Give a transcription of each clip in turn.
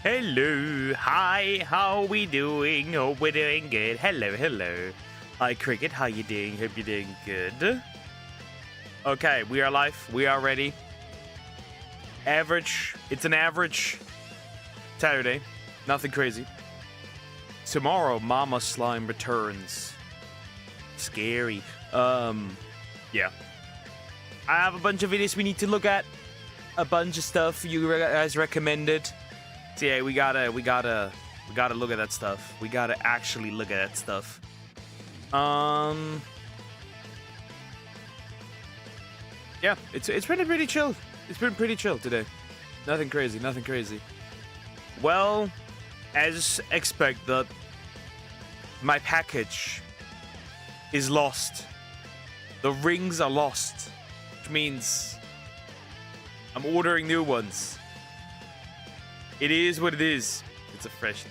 Hello, hi, how we doing? Hope we're doing good. Hello. Hi, Cricket, how you doing? Hope you're doing good. Okay, we are live. We are ready. Average. It's an average Saturday. Nothing crazy. Tomorrow, Mama Slime returns. Scary. Yeah. I have a bunch of videos we need to look at. A bunch of stuff you guys recommended. So yeah, we gotta look at that stuff. We gotta actually look at that stuff. Yeah, it's been pretty chill. It's been pretty chill today. Nothing crazy. Well, as expected, my package is lost. The rings are lost, which means I'm ordering new ones. It is what it is. It's a fresh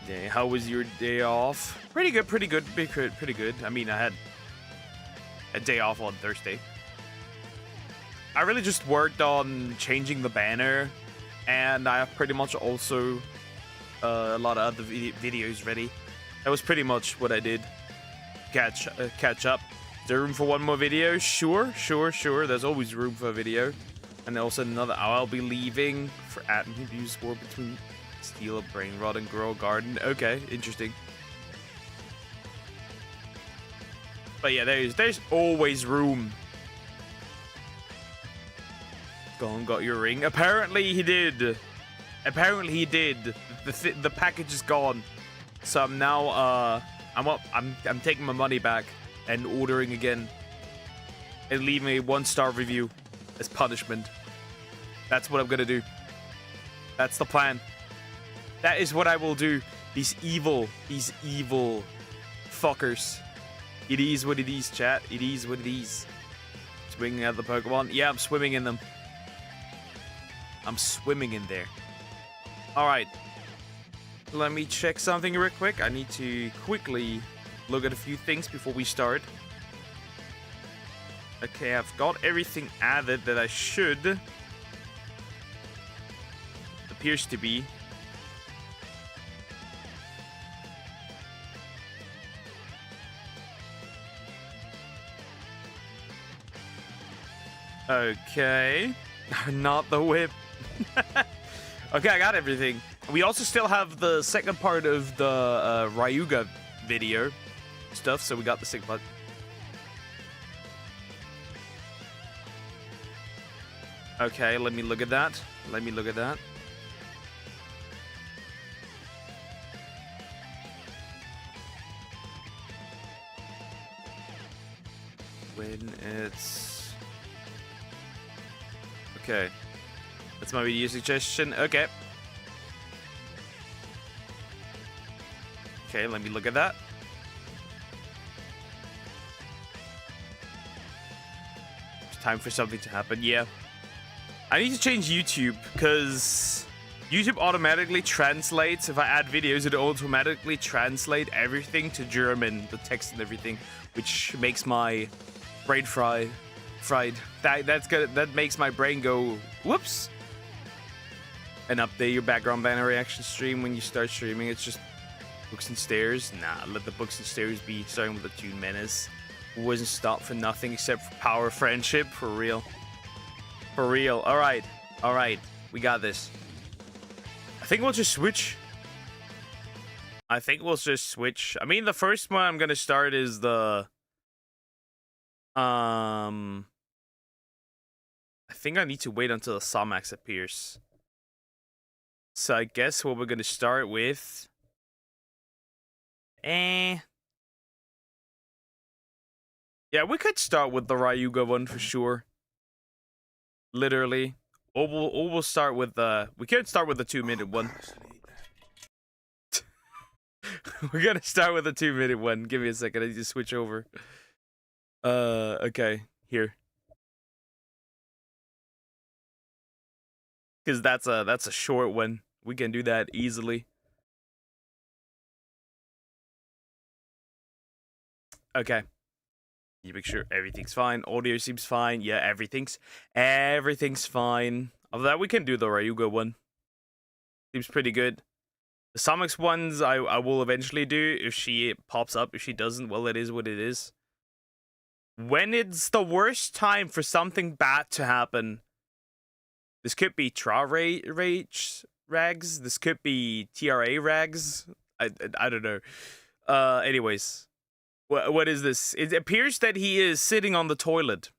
day. How was your day off? Pretty good. I mean, I had a day off on Thursday. I really just worked on changing the banner, and I have pretty much also a lot of other videos ready. That was pretty much what I did. Catch up. Is there room for one more video? Sure. There's always room for a video. And also another, I'll be leaving for admin use war between Steel, Brain Rot, and Grow Garden. Okay, interesting. But yeah, there's always room. Gone, got your ring. Apparently he did. The package is gone. So I'm now I'm taking my money back and ordering again. And leaving a 1-star review as punishment. That's what I'm gonna do. That's the plan. That is what I will do. These evil fuckers. It is what it is, chat. It is what it is. Swinging at the Pokemon. Yeah, I'm swimming in them. I'm swimming in there. Alright. Let me check something real quick. I need to quickly look at a few things before we start. Okay, I've got everything added that I should. Appears to be. Okay. Not the whip. Okay, I got everything. We also still have the second part of the Ryuga video stuff, so we got the second part. Okay, let me look at that. When it's... Okay. That's my video suggestion. Okay. Okay, let me look at that. It's time for something to happen. Yeah. I need to change YouTube, because YouTube automatically translates, if I add videos, it automatically translates everything to German, the text and everything, which makes my brain fried. That makes my brain go, whoops. And update your background banner reaction stream when you start streaming. It's just books and stairs. Nah, let the books and stairs be, starting with the Tune Menace. Wasn't stopped for nothing except for power of friendship, for real. For real. Alright. We got this. I think we'll just switch. I mean, the first one I'm gonna start is the... I think I need to wait until the Somax appears. So I guess what we're gonna start with... Yeah, we could start with the Ryuga one for sure. Literally. Or we'll start with the... We could start with the 2-minute one. We're gonna start with the 2-minute one. Give me a second. I need to switch over. Okay. Here. Because that's a short one. We can do that easily. Okay. You make sure everything's fine. Audio seems fine. Yeah, everything's fine. Of that, we can do the Ryuga one. Seems pretty good. The Stomachs ones I will eventually do if she pops up. If she doesn't, well, it is what it is. When it's the worst time for something bad to happen, this could be Rage Rags. This could be TRA Rags. I don't know. Anyways, what is this? It appears that he is sitting on the toilet.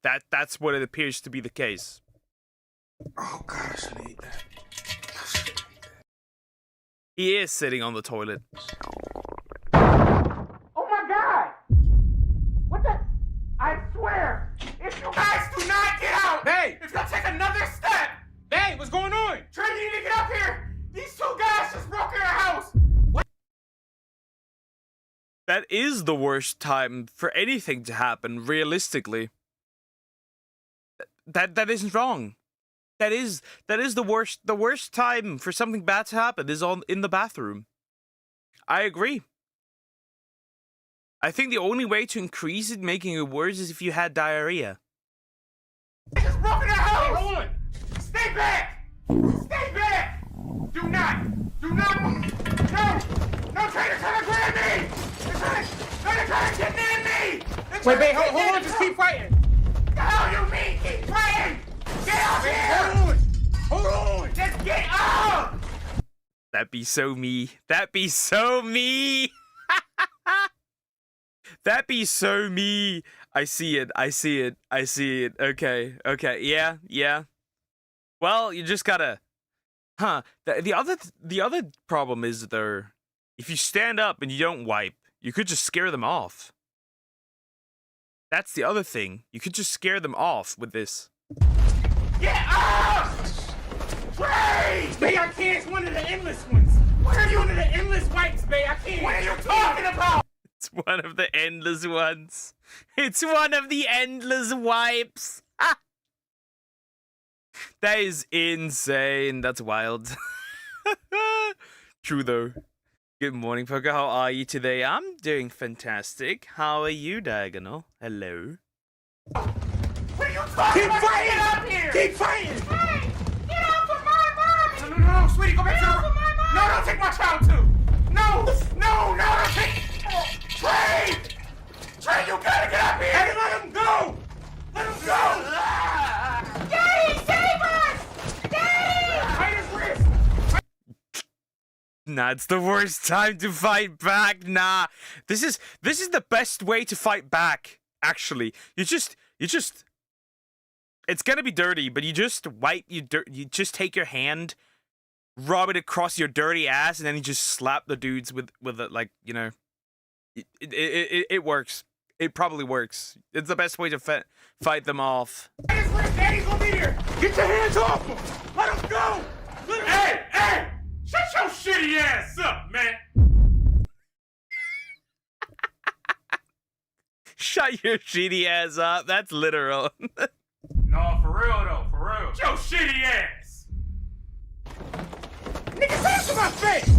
That's what it appears to be the case. Oh God, I should eat that. He is sitting on the toilet. Oh my God! What the? I swear, if you guys do not get out, hey, it's gonna take another step. Hey, what's going on? Trey, you need to get up here. These two guys just broke in our house. What? That is the worst time for anything to happen, realistically. That isn't wrong. That is the worst time for something bad to happen is in the bathroom. I agree. I think the only way to increase it, making it worse, is if you had diarrhea. They just broke in our house. Hey, hold on. Stay back. Stay back. Do not move. No, Trey, they're trying to grab me. They're trying to get me. Wait, hold on, just keep fighting. The hell you mean keep fighting? Get up here! Hold on! Just get up! That'd be so me. That'd be so me. That'd be so me. I see it. Okay. Yeah. Well, you just gotta. The other problem is there. If you stand up and you don't wipe, you could just scare them off. That's the other thing. You could just scare them off with this. Get up! Trey! Bae, I can't. It's one of the endless ones. Why are you one of the endless wipes, Bae? I can't. What are you talking about? It's one of the endless ones. It's one of the endless wipes. That is insane. That's wild. True, though. Good morning, Poker. How are you today? I'm doing fantastic. How are you, Diagonal? Hello. What are you talking about? Keep fighting! Get up here! Keep fighting! Hey! Get off of my mommy! No, sweetie, go back to the room. No, don't take my child, too! No, don't take... Trey! Trey, you gotta get up here! Hey, let him go! Let him go! Daddy, save us! Daddy! Fight his wrist! Nah, it's the worst time to fight back. Nah, this is the best way to fight back. Actually, you just. It's gonna be dirty, but you just wipe you just take your hand, rub it across your dirty ass, and then you just slap the dudes with it, like, you know. It works. It probably works. It's the best way to fight them off. Daddy's gonna be here. Get your hands off him. Let him go. Hey! Shut your shitty ass up, man! Shut your shitty ass up. That's literal. No, for real though, for real. Shut your shitty ass! Nigga, say it to my face!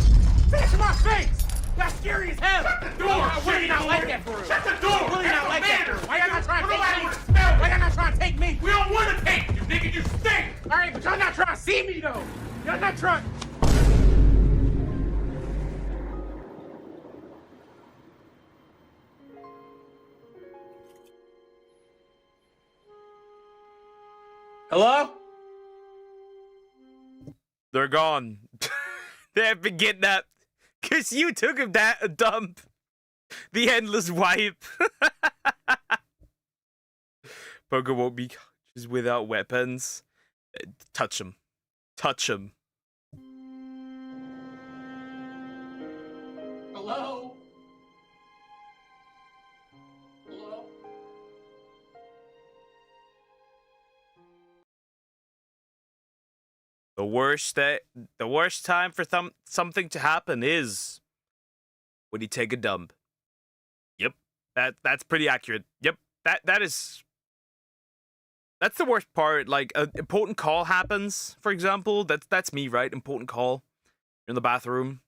Say it to my face! That's scary as hell! Shut the door! I really not like that for real. Shut the door! I really not like that for real. Why y'all not trying to take me? Why y'all not trying to take me? We don't want to take you, nigga, you stink! Alright, but y'all not trying to see me though! Y'all not trying... Hello? They're gone. They have been kidnapped. Cause you took him a dump. The endless wipe. Poker won't be just without weapons. Touch him. Touch him. Hello? Hello? The worst time for something to happen is when you take a dump. Yep. That's pretty accurate. Yep. That's the worst part. Like, an important call happens, for example. That's me, right? Important call. You're in the bathroom.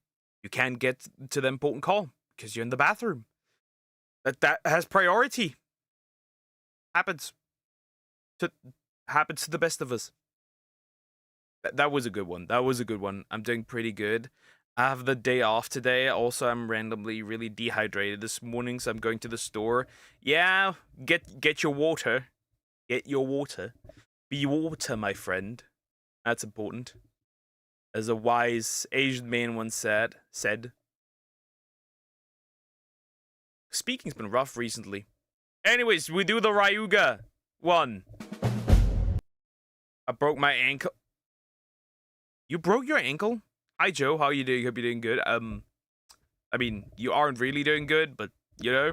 You can't get to the important call because you're in the bathroom. That has priority. Happens to the best of us. That was a good one. That was a good one. I'm doing pretty good. I have the day off today. Also, I'm randomly really dehydrated this morning, so I'm going to the store. Yeah, get your water. Get your water. Be water, my friend. That's important. As a wise Asian man once said. Speaking's been rough recently. Anyways, we do the Ryuga one. I broke my ankle. You broke your ankle? Hi, Joe. How are you doing? Hope you're doing good. I mean, you aren't really doing good, but you know,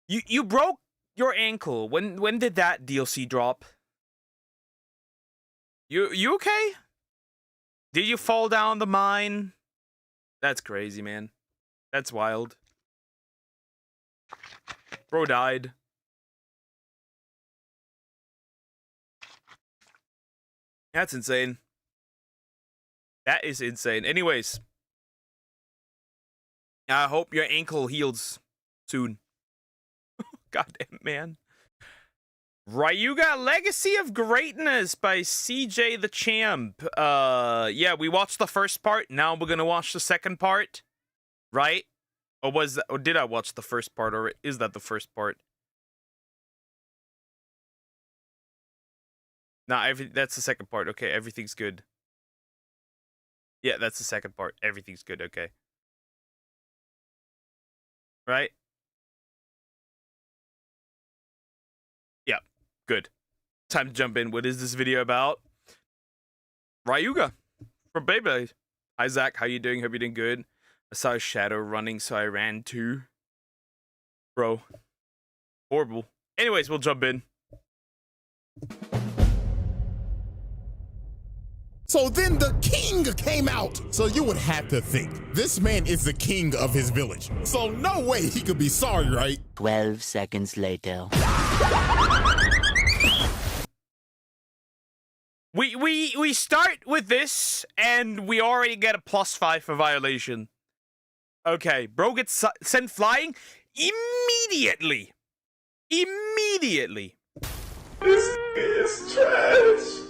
you broke your ankle. When did that DLC drop? You okay? Did you fall down the mine? That's crazy, man. That's wild. Bro died. That's insane. That is insane. Anyways, I hope your ankle heals soon. God damn, man. Ryuga Legacy of Greatness by CJ the Champ. Yeah, we watched the first part. Now we're gonna watch the second part, right? Or did I watch the first part, or is that the first part? Nah, that's the second part. Okay, everything's good. Yeah, that's the second part. Everything's good. Okay. Right? Yeah, good. Time to jump in. What is this video about? Ryuga from Beyblade. Hi, Zach. How you doing? Hope you're doing good. I saw a shadow running, so I ran too. Bro. Horrible. Anyways, we'll jump in. So then the king came out. So you would have to think, this man is the king of his village. So no way he could be sorry, right? 12 seconds later. We start with this, and we already get a +5 for violation. Okay, bro gets sent flying immediately. Immediately. This is trash.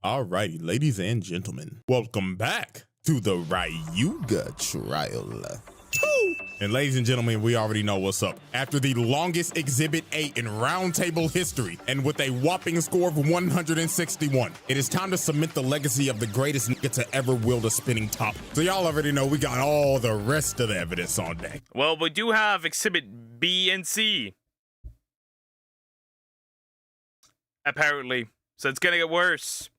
Alrighty, ladies and gentlemen, welcome back to the Ryuga trial. And ladies and gentlemen, we already know what's up. After the longest Exhibit 8 in roundtable history, and with a whopping score of 161, it is time to cement the legacy of the greatest nigga to ever wield a spinning top. So y'all already know we got all the rest of the evidence on deck. Well, we do have Exhibit B and C. Apparently. So it's gonna get worse.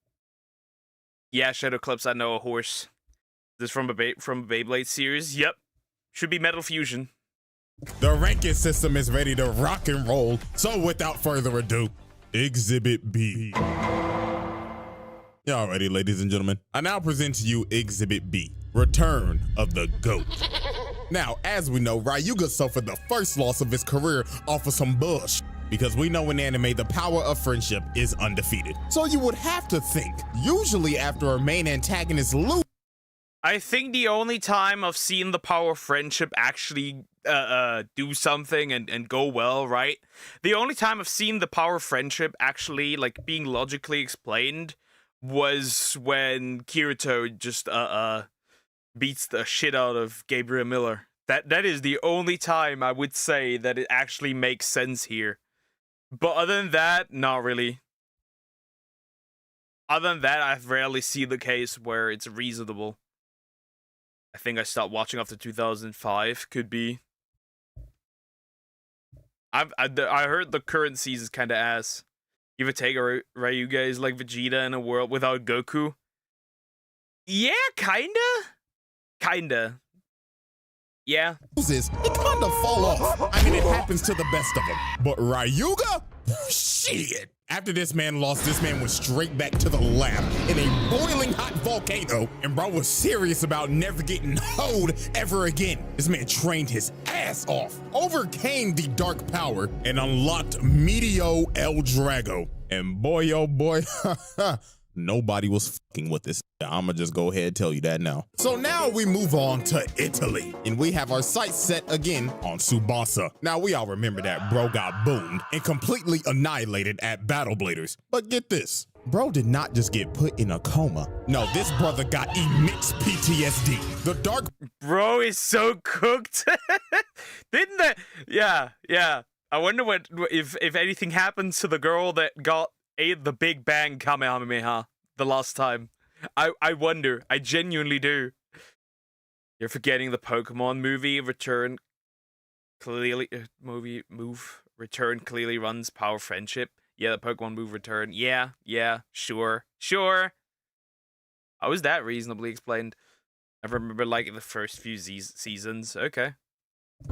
Yeah, Shadow Clips, I know a horse. This is from a Beyblade series. Yep. Should be Metal Fusion. The ranking system is ready to rock and roll. So without further ado, Exhibit B. Alrighty, ladies and gentlemen, I now present to you Exhibit B, Return of the GOAT. Now, as we know, Ryuga suffered the first loss of his career off of some bullshit, because we know in anime the power of friendship is undefeated. So you would have to think, usually after a main antagonist loses, I think the only time I've seen the power of friendship actually do something and go well, right? The only time I've seen the power of friendship actually like being logically explained was when Kirito just beats the shit out of Gabriel Miller. That is the only time I would say that it actually makes sense here. But other than that, not really. Other than that, I've rarely seen the case where it's reasonable. I think I stopped watching after 2005. Could be. I heard the current season's kind of ass. Give or take, Ryuga is like Vegeta in a world without Goku. Yeah, kinda. Yeah. it kind of fall off. I mean, it happens to the best of them. But Ryuga? Shit. After this man lost, this man went straight back to the lab in a boiling hot volcano, and bro was serious about never getting hoed ever again. This man trained his ass off, overcame the dark power, and unlocked Medio El Drago. And boy, oh boy, nobody was fucking with this. I'ma just go ahead and tell you that now. So now we move on to Italy, and we have our sights set again on Tsubasa. Now we all remember that bro got boomed and completely annihilated at Battle Bladers. But get this, bro did not just get put in a coma. No, this brother got immense PTSD. The dark Bro is so cooked. Didn't that? Yeah. I wonder what if anything happens to the girl that got the Big Bang Kamehameha the last time. I wonder. I genuinely do. You're forgetting the Pokemon movie Return clearly Return clearly runs power friendship. Yeah, the Pokemon move Return. Yeah, sure. How is that reasonably explained? I remember like the first few seasons. Okay.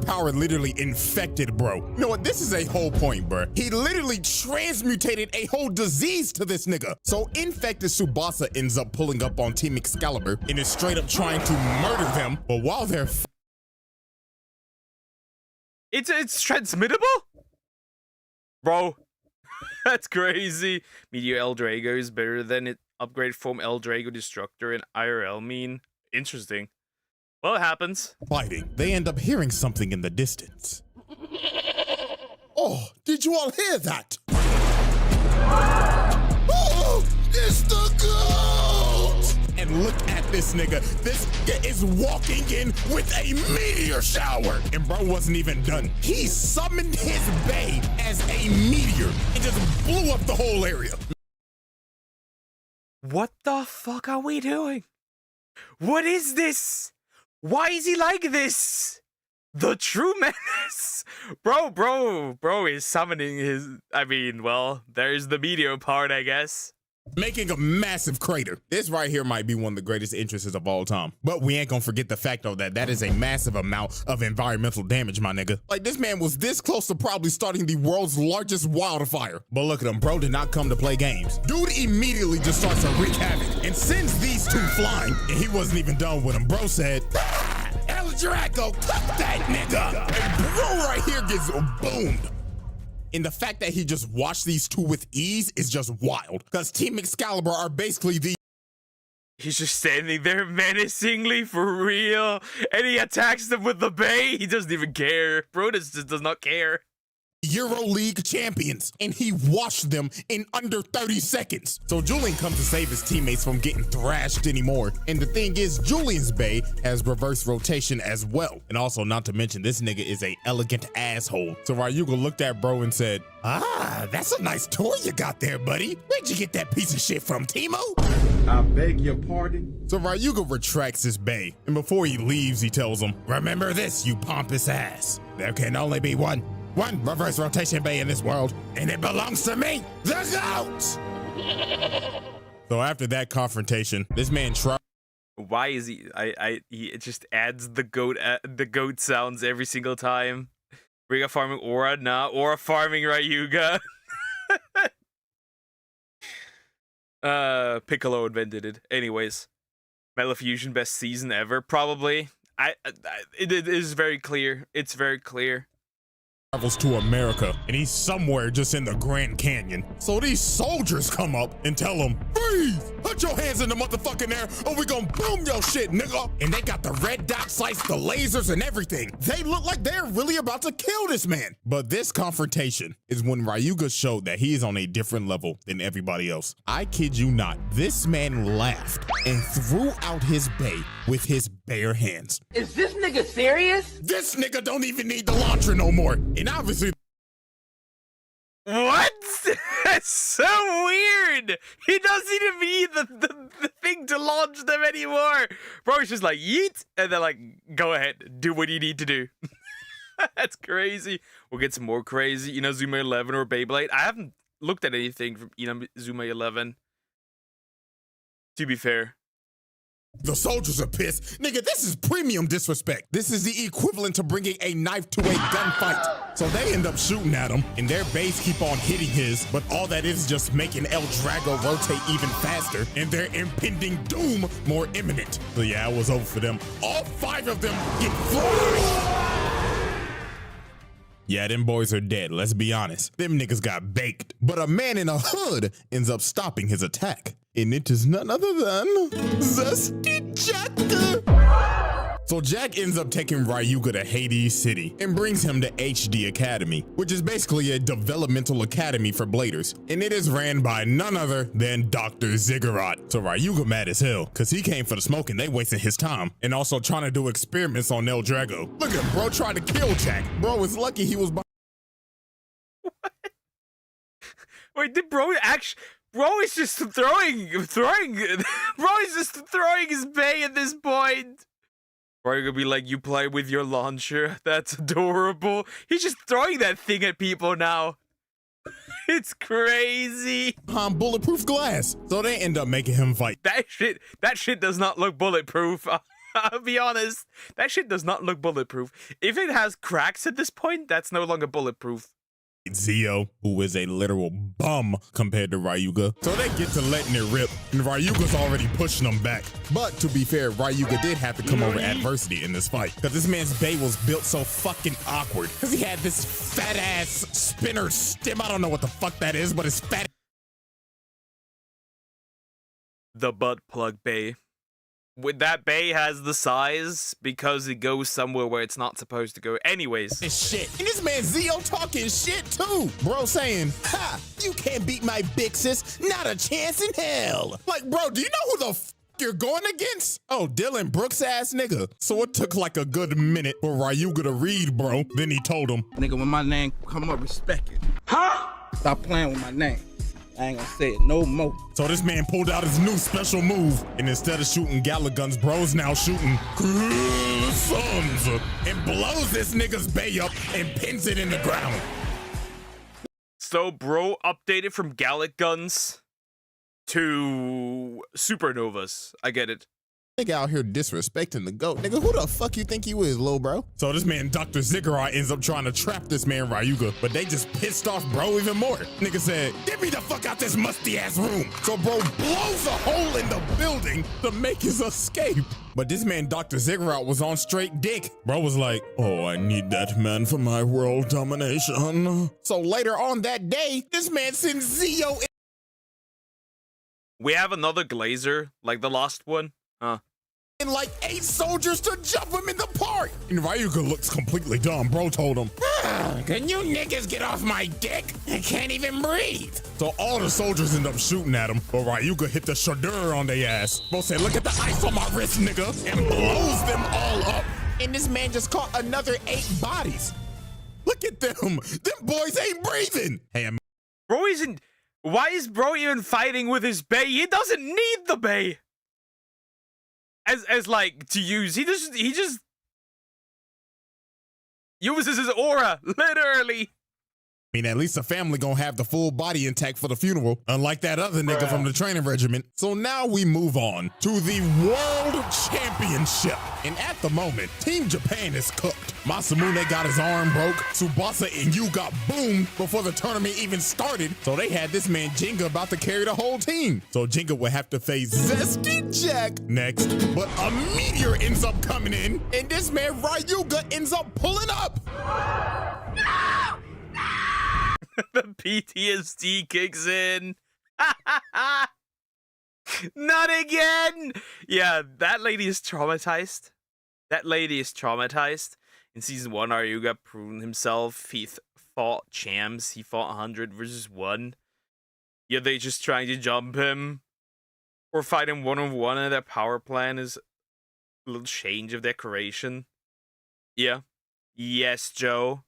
power literally infected bro. You know what? This is a whole point, bro. He literally transmutated a whole disease to this nigga. So infected Tsubasa ends up pulling up on Team Excalibur and is straight up trying to murder them. But while they're it's transmittable? Bro. That's crazy. Meteor Eldrago is better than it upgrade from Eldrago Destructor and IRL mean. Interesting. Well, it happens. fighting, they end up hearing something in the distance. Oh, did you all hear that? Oh, it's the goat! And look at this nigga. This nigga is walking in with a meteor shower. And bro wasn't even done. He summoned his bae as a meteor and just blew up the whole area. What the fuck are we doing? What is this? Why is he like this? The true menace? Bro is summoning his... I mean, well, there's the meteor part, I guess. Making a massive crater. This right here might be one of the greatest entrances of all time. But we ain't gonna forget the fact though that is a massive amount of environmental damage, my nigga. Like this man was this close to probably starting the world's largest wildfire. But look at him, bro did not come to play games. Dude immediately just starts to wreak havoc and sends these two flying. And he wasn't even done with him. Bro said, El Draco, cut that nigga. And bro right here gets boomed. And the fact that he just watched these two with ease is just wild. Because Team Excalibur are basically the... He's just standing there menacingly for real. And he attacks them with the bae. He doesn't even care. Bro just does not care. Euro League champions, and he washed them in under 30 seconds. So Julian comes to save his teammates from getting thrashed anymore. And the thing is, Julian's bae has reverse rotation as well. And also, not to mention, this nigga is a elegant asshole. So Ryuga looked at bro and said, ah, that's a nice toy you got there, buddy. Where'd you get that piece of shit from, Timo? I beg your pardon? So Ryuga retracts his bae, and before he leaves, he tells him, remember this, you pompous ass. There can only be one reverse rotation bae in this world, and it belongs to me, the GOAT! So after that confrontation, this man tried. Why is he? It just adds the goat sounds every single time. Riga farming Aura, nah, Aura farming Ryuga. Piccolo invented it. Anyways, Metal Fusion best season ever, probably. It is very clear. It's very clear. Travels to America, and he's somewhere just in the Grand Canyon. So these soldiers come up and tell him, freeze! Put your hands in the motherfucking air or we gonna boom your shit, nigga! And they got the red dot sights, the lasers, and everything. They look like they're really about to kill this man. But this confrontation is when Ryuga showed that he is on a different level than everybody else. I kid you not, this man laughed and threw out his bae with his bare hands. Is this nigga serious? This nigga don't even need the launcher no more. And obviously, what? That's so weird. He doesn't even need the thing to launch them anymore. Bro, it's just like yeet, and then like, go ahead, do what you need to do. That's crazy. We'll get some more crazy Inazuma 11 or Beyblade. I haven't looked at anything from Inazuma 11. To be fair. The soldiers are pissed. Nigga, this is premium disrespect. This is the equivalent to bringing a knife to a gunfight. So they end up shooting at him, and their base keep on hitting his, but all that is just making El Drago rotate even faster, and their impending doom more imminent. So yeah, it was over for them. All 5 of them get flushed. Yeah, them boys are dead, let's be honest. Them niggas got baked. But a man in a hood ends up stopping his attack. and it is none other than Zesty Jack. So Jack ends up taking Ryuga to Hades City and brings him to HD Academy, which is basically a developmental academy for bladers. And it is ran by none other than Dr. Ziggurat. So Ryuga mad as hell, cause he came for the smoke and they wasting his time. And also trying to do experiments on El Drago. Look at bro trying to kill Jack. Bro is lucky he was Wait, did bro actually? Bro is just throwing. Bro is just throwing his bay at this point. Bro, you're gonna be like, you play with your launcher. That's adorable. He's just throwing that thing at people now. It's crazy. Bulletproof glass. So they end up making him fight. That shit does not look bulletproof. I'll be honest. That shit does not look bulletproof. If it has cracks at this point, that's no longer bulletproof. Zio, who is a literal bum compared to Ryuga. So they get to letting it rip, and Ryuga's already pushing them back. But to be fair, Ryuga did have to come over adversity in this fight, because this man's bay was built so fucking awkward, because he had this fat ass spinner stem. I don't know what the fuck that is, but it's fat. The butt plug bay. With that bay has the size because it goes somewhere where it's not supposed to go. Anyways. This shit. And this man Zio talking shit too. Bro saying, ha, you can't beat my big sis. Not a chance in hell. Like, bro, do you know who the f you're going against? Oh, Dylan Brooks ass nigga. So it took like a good minute for Ryuga to read, bro. Then he told him, nigga, when my name come up, respect it. Huh? Stop playing with my name. I ain't gonna say it no more. So this man pulled out his new special move, and instead of shooting Gala guns, bro's now shooting sons and blows this nigga's bay up and pins it in the ground. So bro updated from Gallic guns to supernovas. I get it. Nigga out here disrespecting the GOAT. Nigga, who the fuck you think you is, lil bro? So this man, Dr. Ziggurat, ends up trying to trap this man, Ryuga, but they just pissed off bro even more. Nigga said, get me the fuck out this musty ass room. So bro blows a hole in the building to make his escape. But this man, Dr. Ziggurat, was on straight dick. Bro was like, oh, I need that man for my world domination. So later on that day, this man sends Zio in. We have another Glazer, like the last one. Huh. And like 8 soldiers to jump him in the park. And Ryuga looks completely dumb. Bro told him, can you niggas get off my dick? I can't even breathe. So all the soldiers end up shooting at him, but Ryuga hit the shoulder on their ass. Bro said, look at the ice on my wrist, nigga, and blows them all up. And this man just caught another 8 bodies. Look at them. Them boys ain't breathing. Hey, I'm Bro isn't. Why is bro even fighting with his bay? He doesn't need the bay. As like to use. He just uses his aura, literally. I mean, at least the family gonna have the full body intact for the funeral, unlike that other nigga from the training regiment. So now we move on to the World Championship. And at the moment, Team Japan is cooked. Masamune got his arm broke. Tsubasa and Yu got boomed before the tournament even started. So they had this man Jinga about to carry the whole team. So Jinga would have to face Zesty Jack next. But a meteor ends up coming in, and this man Ryuga ends up pulling up. The PTSD kicks in. Not again. Yeah, that lady is traumatized. That lady is traumatized. In season 1, Ryuga proved himself. He fought champs. He fought 100 versus 1. Yeah, they just trying to jump him. Or fight him one-on-one, and their power plan is a little change of decoration. Yeah. Yes, Joe.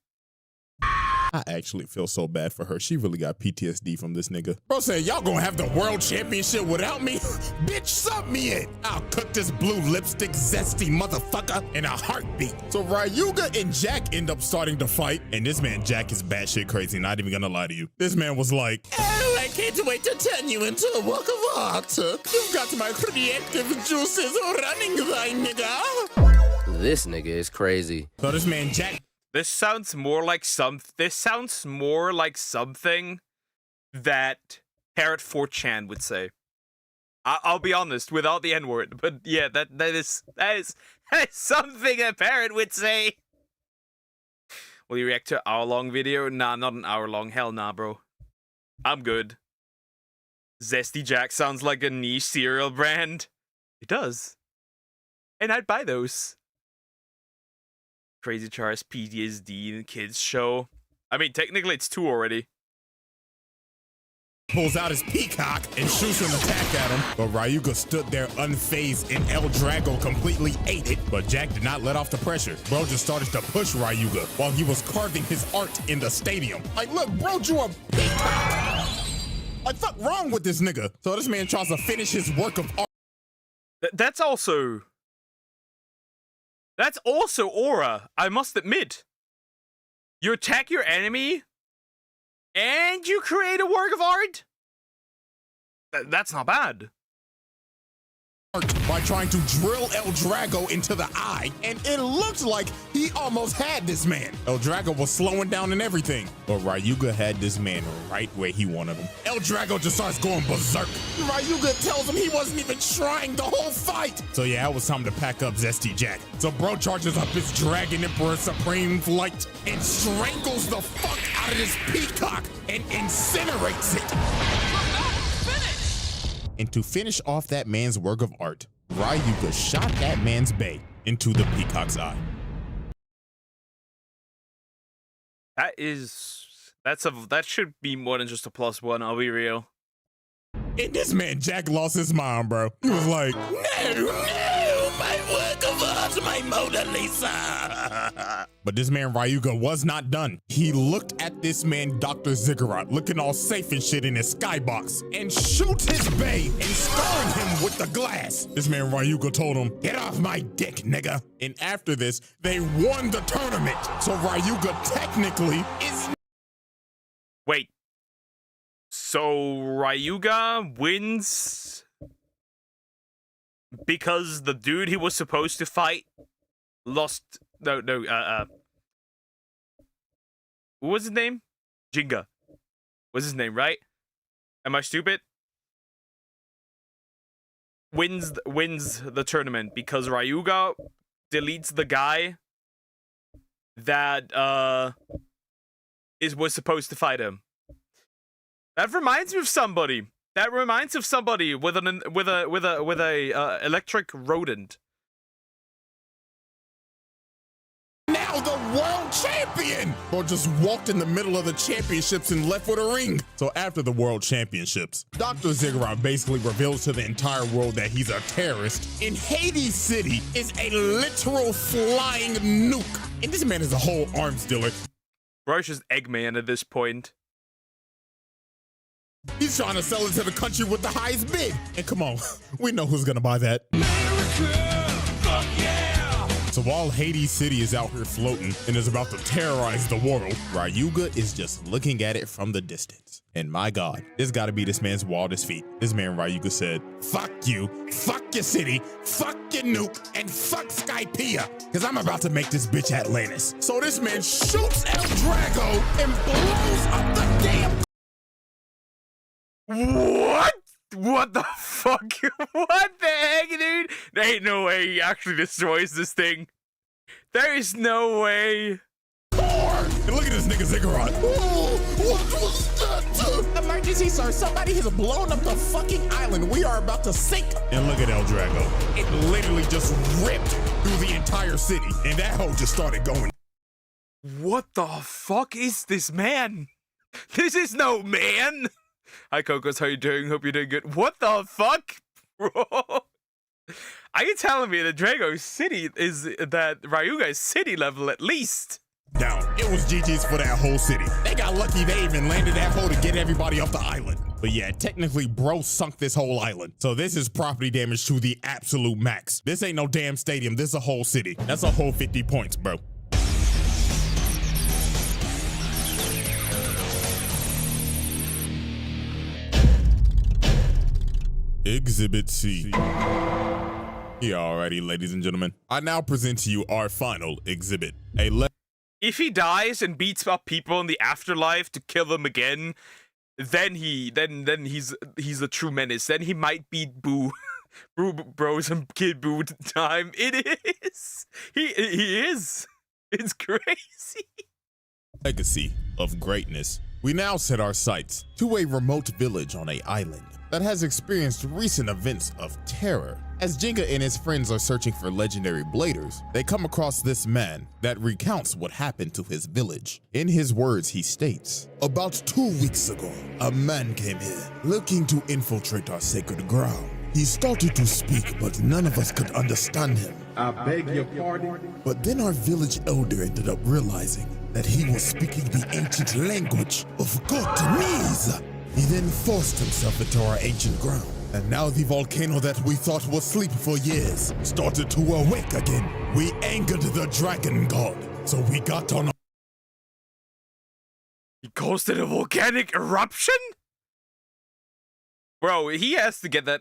I actually feel so bad for her. She really got PTSD from this nigga. Bro said, y'all gonna have the world championship without me? Bitch, sub me in. I'll cook this blue lipstick zesty motherfucker in a heartbeat. So Ryuga and Jack end up starting to fight. And this man, Jack, is batshit crazy. Not even gonna lie to you. This man was like, oh, I can't wait to turn you into a work of art. You've got my creative juices running, thy nigga. This nigga is crazy. So this man, Jack, This sounds more like something that Parrot 4chan would say. I'll be honest, without the N-word, but yeah, that is something a parrot would say. Will you react to an hour-long video? Nah, not an hour-long. Hell nah, bro. I'm good. Zesty Jack sounds like a niche cereal brand. It does. And I'd buy those. Crazy Charles PTSD and kids show. I mean, technically it's 2 already. Pulls out his peacock and shoots an attack at him, but Ryuga stood there unfazed and El Drago completely ate it. But Jack did not let off the pressure. Bro just started to push Ryuga while he was carving his art in the stadium. Like, look, bro drew a peacock. Like, fuck wrong with this nigga? So this man tries to finish his work of art. That's also aura, I must admit. You attack your enemy and you create a work of art? That's not bad. By trying to drill El Drago into the eye, and it looked like he almost had this man. El Drago was slowing down and everything, but Ryuga had this man right where he wanted him. El Drago just starts going berserk. Ryuga tells him he wasn't even trying the whole fight. So yeah, it was time to pack up Zesty Jack. So bro charges up his Dragon Emperor Supreme Flight and strangles the fuck out of this peacock and incinerates it. And to finish off that man's work of art, Ryuga shot that man's bay into the peacock's eye. That should be more than just a +1, I'll be real. And this man, Jack, lost his mind, bro. He was like, no, my work of art, my Mona Lisa. But this man, Ryuga, was not done. He looked at this man, Dr. Ziggurat, looking all safe and shit in his skybox, and shoots his bay and scarring him with the glass. This man, Ryuga, told him, get off my dick, nigga. And after this, they won the tournament. So Ryuga technically is... Wait. So Ryuga wins because the dude he was supposed to fight lost. What was his name? Jinga. Was his name, right? Am I stupid? Wins the tournament because Ryuga deletes the guy that was supposed to fight him. That reminds me of somebody. That reminds me of somebody with a electric rodent. Now the world champion! Or just walked in the middle of the championships and left with a ring. So after the world championships, Dr. Ziggurat basically reveals to the entire world that he's a terrorist. And Hades City is a literal flying nuke. And this man is a whole arms dealer. Bro's just Eggman at this point. He's trying to sell it to the country with the highest bid. And come on, we know who's gonna buy that. America, fuck yeah! So while Hades City is out here floating and is about to terrorize the world, Ryuga is just looking at it from the distance. And my God, this gotta be this man's wildest feat. This man Ryuga said, fuck you, fuck your city, fuck your nuke, and fuck Skypiea, cause I'm about to make this bitch Atlantis. So this man shoots El Drago and blows up the damn... What? What the fuck? What the heck, dude? There ain't no way he actually destroys this thing. There is no way. And look at this nigga Ziggurat. What was that? Emergency, sir. Somebody has blown up the fucking island. We are about to sink. And look at El Drago. It literally just ripped through the entire city. And that hoe just started going. What the fuck is this man? This is no man. Hi, Cocos. How you doing? Hope you're doing good. What the fuck, bro? Are you telling me that Drago's city is that Ryuga's city level at least? Down. It was GG's for that whole city. They got lucky they even landed that hole to get everybody off the island. But yeah, technically, bro sunk this whole island. So this is property damage to the absolute max. This ain't no damn stadium. This is a whole city. That's a whole 50 points, bro. Exhibit C. Yeah, alrighty, ladies and gentlemen. I now present to you our final exhibit. If he dies and beats up people in the afterlife to kill them again, then he's a true menace. Then he might beat Boo. Bro, some Kid Boo time. It is. He is. It's crazy. Legacy of greatness We now set our sights to a remote village on an island that has experienced recent events of terror. As Jenga and his friends are searching for legendary bladers, they come across this man that recounts what happened to his village. In his words, he states, "About 2 weeks ago, a man came here looking to infiltrate our sacred ground. He started to speak, but none of us could understand him. I beg your pardon. But then our village elder ended up realizing that he was speaking the ancient language of Gotanese. He then forced himself into our ancient ground. And now the volcano that we thought was asleep for years started to awake again. We angered the dragon god, so we got on." He caused it a volcanic eruption? Bro, he has to get that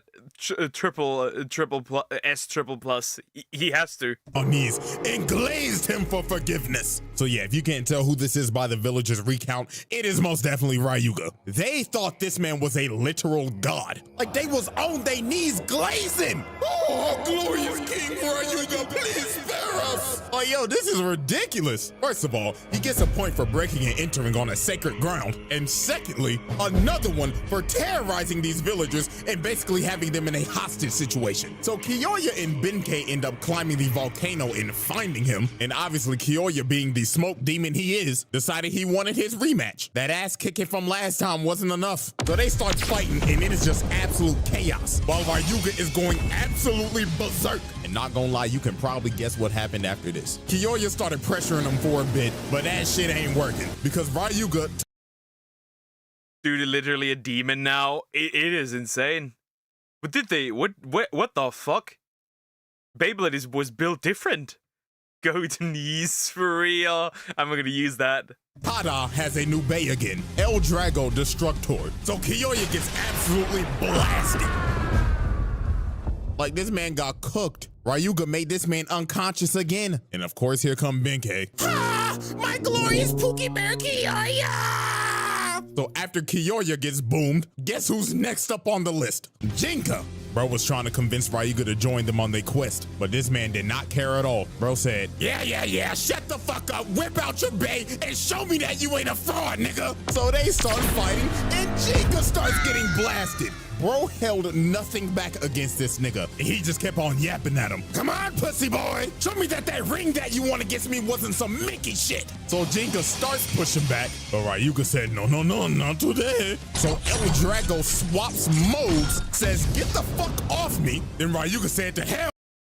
triple plus. He has to. On knees and glazed him for forgiveness. So yeah, if you can't tell who this is by the villagers' recount, it is most definitely Ryuga. They thought this man was a literal god. Like they was on their knees glazing. Oh, glorious King Ryuga, please spare us. Oh, yo, this is ridiculous. First of all, he gets a point for breaking and entering on a sacred ground. And secondly, another one for terrorizing these villagers and basically having them in a hostage situation. So Kiyoya and Benkei end up climbing the volcano and finding him. And obviously Kiyoya, being the smoke demon he is, decided he wanted his rematch. That ass kicking from last time wasn't enough. So they start fighting and it is just absolute chaos. While Ryuga is going absolutely berserk. And not gonna lie, you can probably guess what happened after this. Kiyoya started pressuring him for a bit, but that shit ain't working because Ryuga Dude, literally a demon now. It is insane. What did they? What the fuck? Beyblade was built different. Go to knees for real. I'm gonna use that. Tada has a new bay again, El Drago Destructor. So Kiyoya gets absolutely blasted. Like this man got cooked. Ryuga made this man unconscious again. And of course, here come Benkei. Ah, my glorious Pookie Bear Kiyoya! So after Kiyoya gets boomed, guess who's next up on the list? Jinka. Bro was trying to convince Ryuga to join them on their quest, but this man did not care at all. Bro said, yeah, shut the fuck up, whip out your bay, and show me that you ain't a fraud, nigga. So they start fighting, and Jinka starts getting blasted. Bro held nothing back against this nigga, and he just kept on yapping at him. Come on, pussy boy, show me that ring that you won against me wasn't some Mickey shit. So Jinka starts pushing back, but Ryuga said, no, not today. So El Drago swaps modes, says, get the fuck off me. Then Ryuga said to hell.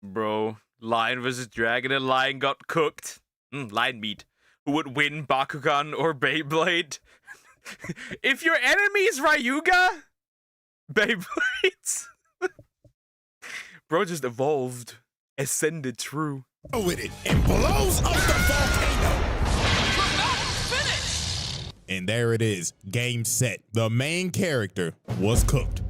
Bro, lion versus dragon, and lion got cooked. Lion meat. Who would win, Bakugan or Beyblade? If your enemy is Ryuga, Beyblades. Bro just evolved, ascended true. With it and blows up the volcano. And there it is, game set. The main character was cooked.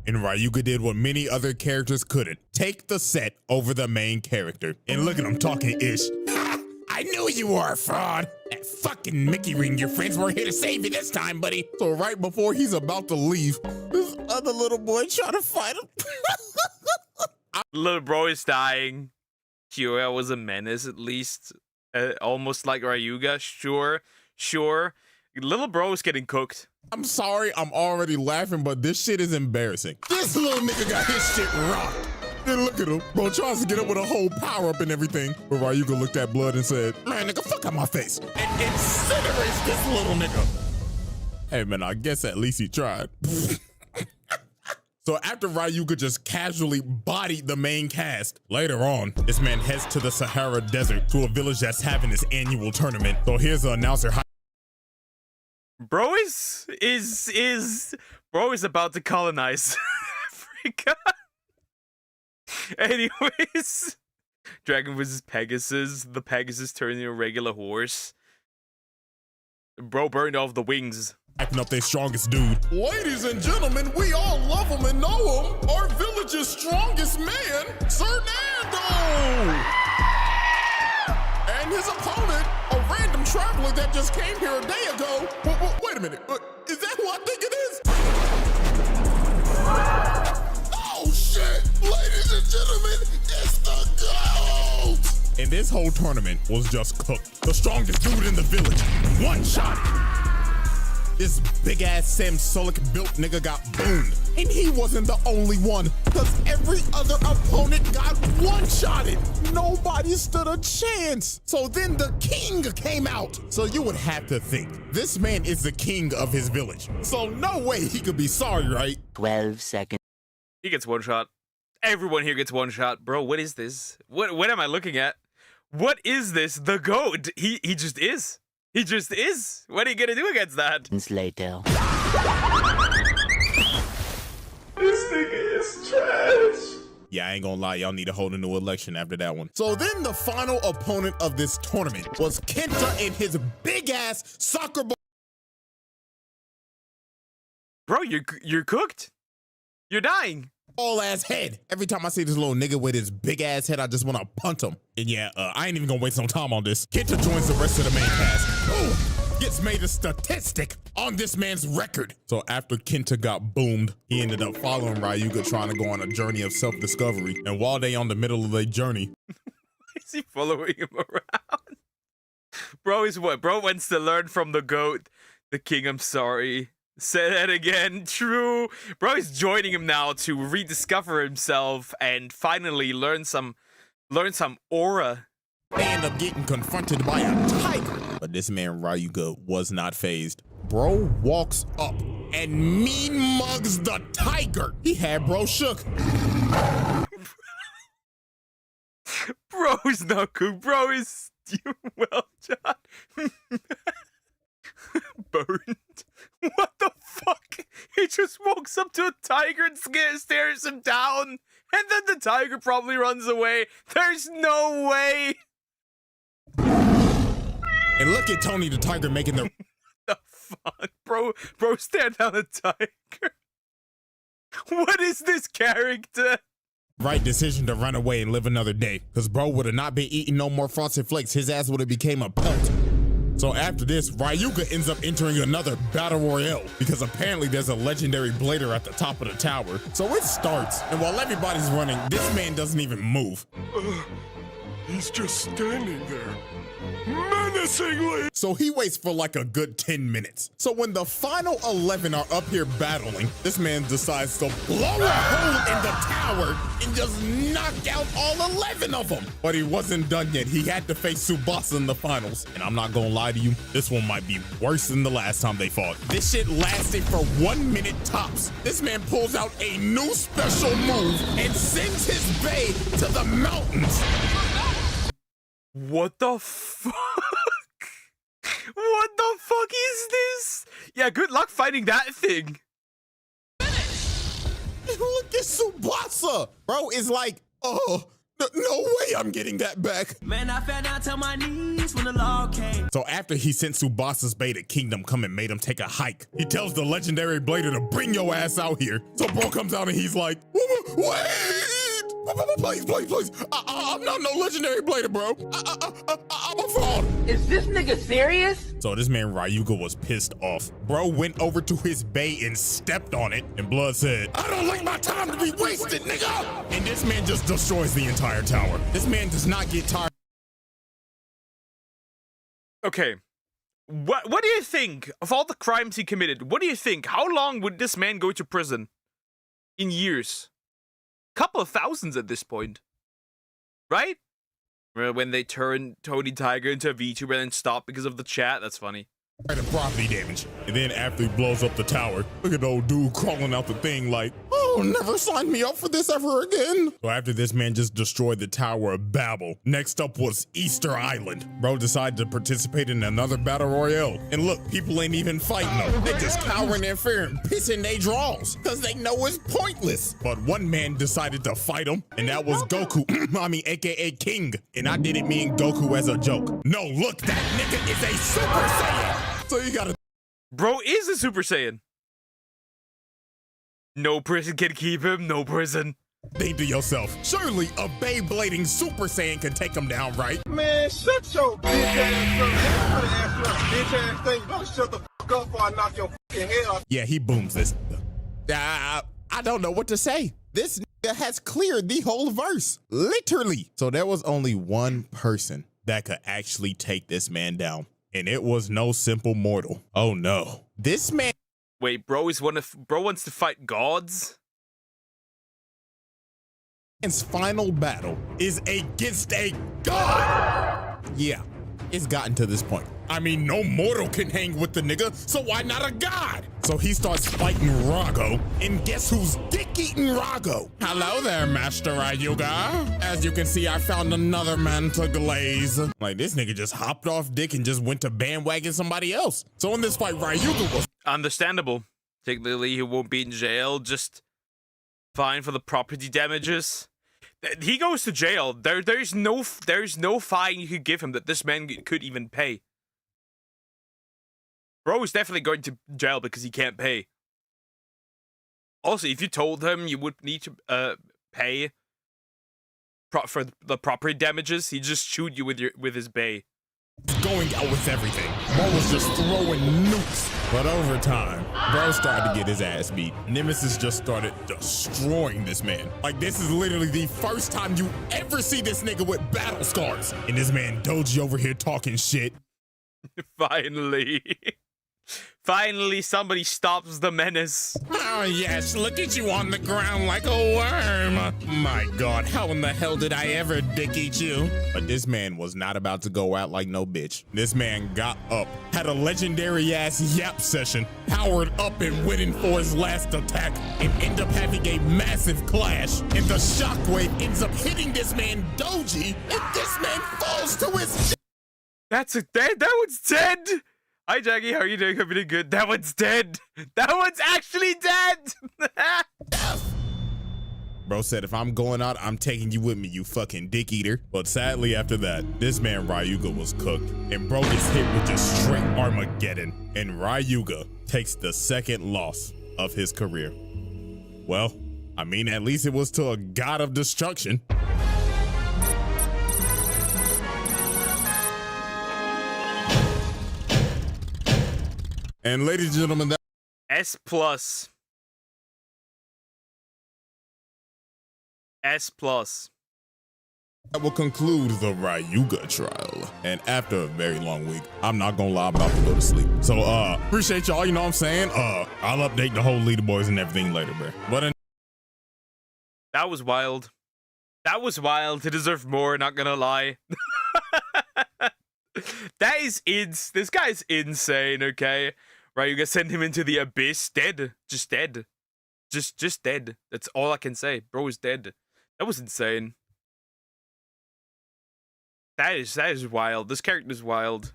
And Ryuga did what many other characters couldn't. Take the set over the main character. And look at him talking ish. I knew you were a fraud. That fucking Mickey ring, your friends weren't here to save you this time, buddy. So right before he's about to leave, this other little boy trying to fight him. Little bro is dying. Kyoya was a menace, at least. Almost like Ryuga. Sure. Little bro is getting cooked. I'm sorry, I'm already laughing, but this shit is embarrassing. This little nigga got his shit rocked. Then look at him. Bro tries to get up with a whole power-up and everything. But Ryuga looked at blood and said, man, nigga, fuck out my face. And incinerates this little nigga. Hey, man, I guess at least he tried. So after Ryuga just casually bodied the main cast, later on, this man heads to the Sahara Desert to a village that's having this annual tournament. So here's the announcer. Bro is about to colonize Africa. Anyways, Dragon vs. Pegasus. The Pegasus turned into a regular horse. Bro burned off the wings. Acting up their strongest dude. Ladies and gentlemen, we all love him and know him. Our village's strongest man, Cernando! And his opponent, a random traveler that just came here a day ago. Wait a minute, is that who I think it is? Oh shit! Ladies and gentlemen, it's the GOAT! And this whole tournament was just cooked. The strongest dude in the village, one shot. this big ass Samsolic built nigga got boomed. And he wasn't the only one, because every other opponent got one-shotted. Nobody stood a chance. So then the king came out. So you would have to think, this man is the king of his village. So no way he could be sorry, right? 12 seconds. He gets one shot. Everyone here gets one shot. Bro, what is this? What am I looking at? What is this? The GOAT. He just is. He just is. What are you gonna do against that? Later. This nigga is trash. Yeah, I ain't gonna lie, y'all need to hold a new election after that one. So then the final opponent of this tournament was Kenta and his big ass soccer ball. Bro, you're cooked. You're dying. All ass head. Every time I see this little nigga with his big ass head, I just want to punt him. And yeah, I ain't even gonna waste no time on this. Kenta joins the rest of the main cast. Boom! Gets made a statistic on this man's record. So after Kenta got boomed, he ended up following Ryuga, trying to go on a journey of self-discovery. And while they on the middle of their journey, Is he following him around? Bro is what? Bro wants to learn from the GOAT. The king, I'm sorry. Say that again. True. Bro is joining him now to rediscover himself and finally learn some aura. they end up getting confronted by a tiger. But this man Ryuga was not phased. Bro walks up and mean mugs the tiger. He had bro shook. Bro is not cool. Bro is well done. Burned. What the fuck? He just walks up to a tiger and stares him down, and then the tiger probably runs away. There's no way. And look at Tony the tiger making the The fuck, bro? Bro, stand down a tiger. What is this character? right decision to run away and live another day. Cause bro would have not been eating no more Frosted Flakes. His ass would have became a pelt. So after this, Ryuga ends up entering another battle royale because apparently there's a legendary blader at the top of the tower. So it starts, and while everybody's running, this man doesn't even move. He's just standing there, menacingly. So he waits for like a good 10 minutes. So when the final 11 are up here battling, this man decides to blow a hole in the tower and just knock out all 11 of them. But he wasn't done yet. He had to face Tsubasa in the finals. And I'm not gonna lie to you, this one might be worse than the last time they fought. This shit lasted for 1 minute tops. This man pulls out a new special move and sends his bae to the mountains. What the fuck? What the fuck is this? Yeah, good luck fighting that thing. Look at Tsubasa. Bro is like, oh, no way I'm getting that back. Man, I fell down to my knees when the law came. So after he sent Tsubasa's bae to Kingdom Come and made him take a hike, he tells the legendary blader to bring your ass out here. So bro comes out and he's like, wait! Please. I'm not no legendary blader, bro. I'm a fraud. Is this nigga serious? So this man Ryuga was pissed off. Bro went over to his bae and stepped on it, and Blood said, I don't like my time to be wasted, nigga. And this man just destroys the entire tower. This man does not get tired. Okay. What do you think of all the crimes he committed? What do you think? How long would this man go to prison? In years. Couple of thousands at this point. Right? When they turn Tony Tiger into a VTuber and then stop because of the chat. That's funny. And property damage. And then after he blows up the tower, look at the old dude crawling out the thing like, oh, never sign me up for this ever again. So after this man just destroyed the Tower of Babel, next up was Easter Island. Bro decided to participate in another battle royale. And look, people ain't even fighting them. They just cowering in fear and pissing they draws because they know it's pointless. But one man decided to fight him, and that was Goku, AKA King. And I didn't mean Goku as a joke. No, look, that nigga is a Super Saiyan. So you gotta. Bro is a Super Saiyan. No prison can keep him. No prison. Think to yourself, surely a Beyblading Super Saiyan can take him down, right? Man, shut your bitch ass up. Bitch ass thing. You better shut the fuck up before I knock your fucking head off. Yeah, he booms this. I don't know what to say. This nigga has cleared the whole verse. Literally. So there was only one person that could actually take this man down. and it was no simple mortal. Oh no. This man. Wait, bro wants to fight gods? His final battle is against a god. Yeah, it's gotten to this point. I mean, no mortal can hang with the nigga, so why not a god? So he starts fighting Rago, and guess who's dick-eating Rago? Hello there, Master Ryuga. As you can see, I found another man to glaze. Like, this nigga just hopped off dick and just went to bandwagon somebody else. So in this fight, Ryuga was Understandable. Technically, he won't be in jail, just fine for the property damages. He goes to jail. There's no fine you could give him that this man could even pay. Bro is definitely going to jail because he can't pay. Also, if you told him you would need to pay for the property damages, he'd just shoot you with his bay. going out with everything. Bro was just throwing nukes. But over time, bro started to get his ass beat. Nemesis just started destroying this man. Like, this is literally the first time you ever see this nigga with battle scars. And this man Doji over here talking shit. Finally. Finally, somebody stops the menace. Oh yes, look at you on the ground like a worm. My God, how in the hell did I ever dick eat you? But this man was not about to go out like no bitch. This man got up, had a legendary ass yap session, powered up and went in for his last attack, and end up having a massive clash. And the shockwave ends up hitting this man Doji, and this man falls to his That's a dead. That one's dead. Hi, Jackie. How are you doing? I'm doing good. That one's dead. That one's actually dead. Bro said, if I'm going out, I'm taking you with me, you fucking dick eater. But sadly, after that, this man Ryuga was cooked, and bro gets hit with just straight Armageddon, and Ryuga takes the second loss of his career. Well, I mean, at least it was to a god of destruction. And ladies and gentlemen, that S plus. S plus. will conclude the Ryuga trial. And after a very long week, I'm not gonna lie, I'm about to go to sleep. So appreciate y'all, you know what I'm saying? I'll update the whole leaderboards and everything later, bro. But That was wild. That was wild. He deserved more, not gonna lie. That is this guy's insane, okay? Right, you gotta send him into the abyss, dead. Just dead. Just dead. That's all I can say. Bro is dead. That was insane. That is wild. This character is wild.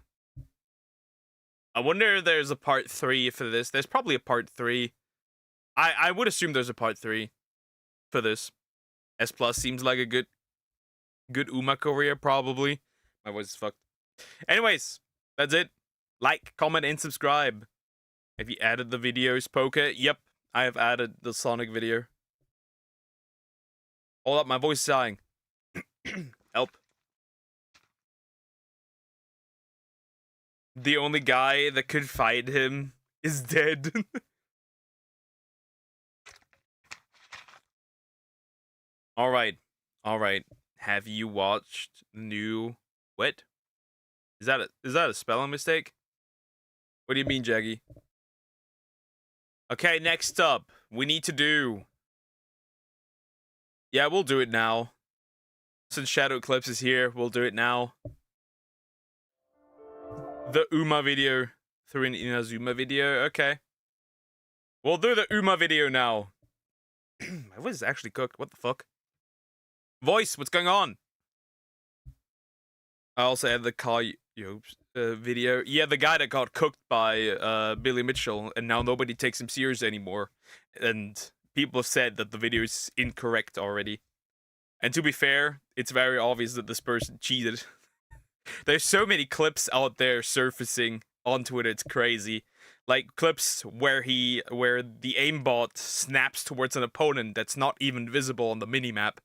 I wonder if there's a part 3 for this. There's probably a part 3. I would assume there's a part 3 for this. S plus seems like a good Uma career, probably. My voice is fucked. Anyways, that's it. Like, comment, and subscribe. Have you added the videos, Poker? Yep, I have added the Sonic video. Hold up, my voice is dying. Help. The only guy that could fight him is dead. Alright. Have you watched new... What? Is that a spelling mistake? What do you mean, Jaggy? Okay, next up, we need to do... Yeah, we'll do it now. Since Shadow Eclipse is here, we'll do it now. The Uma video. Through an Inazuma video, okay. We'll do the Uma video now. My voice is actually cooked, what the fuck? Voice, what's going on? I also had the video. Yeah, the guy that got cooked by Billy Mitchell, and now nobody takes him serious anymore. And people have said that the video is incorrect already. And to be fair, it's very obvious that this person cheated. There's so many clips out there surfacing on Twitter, it's crazy. Like clips where the aimbot snaps towards an opponent that's not even visible on the minimap.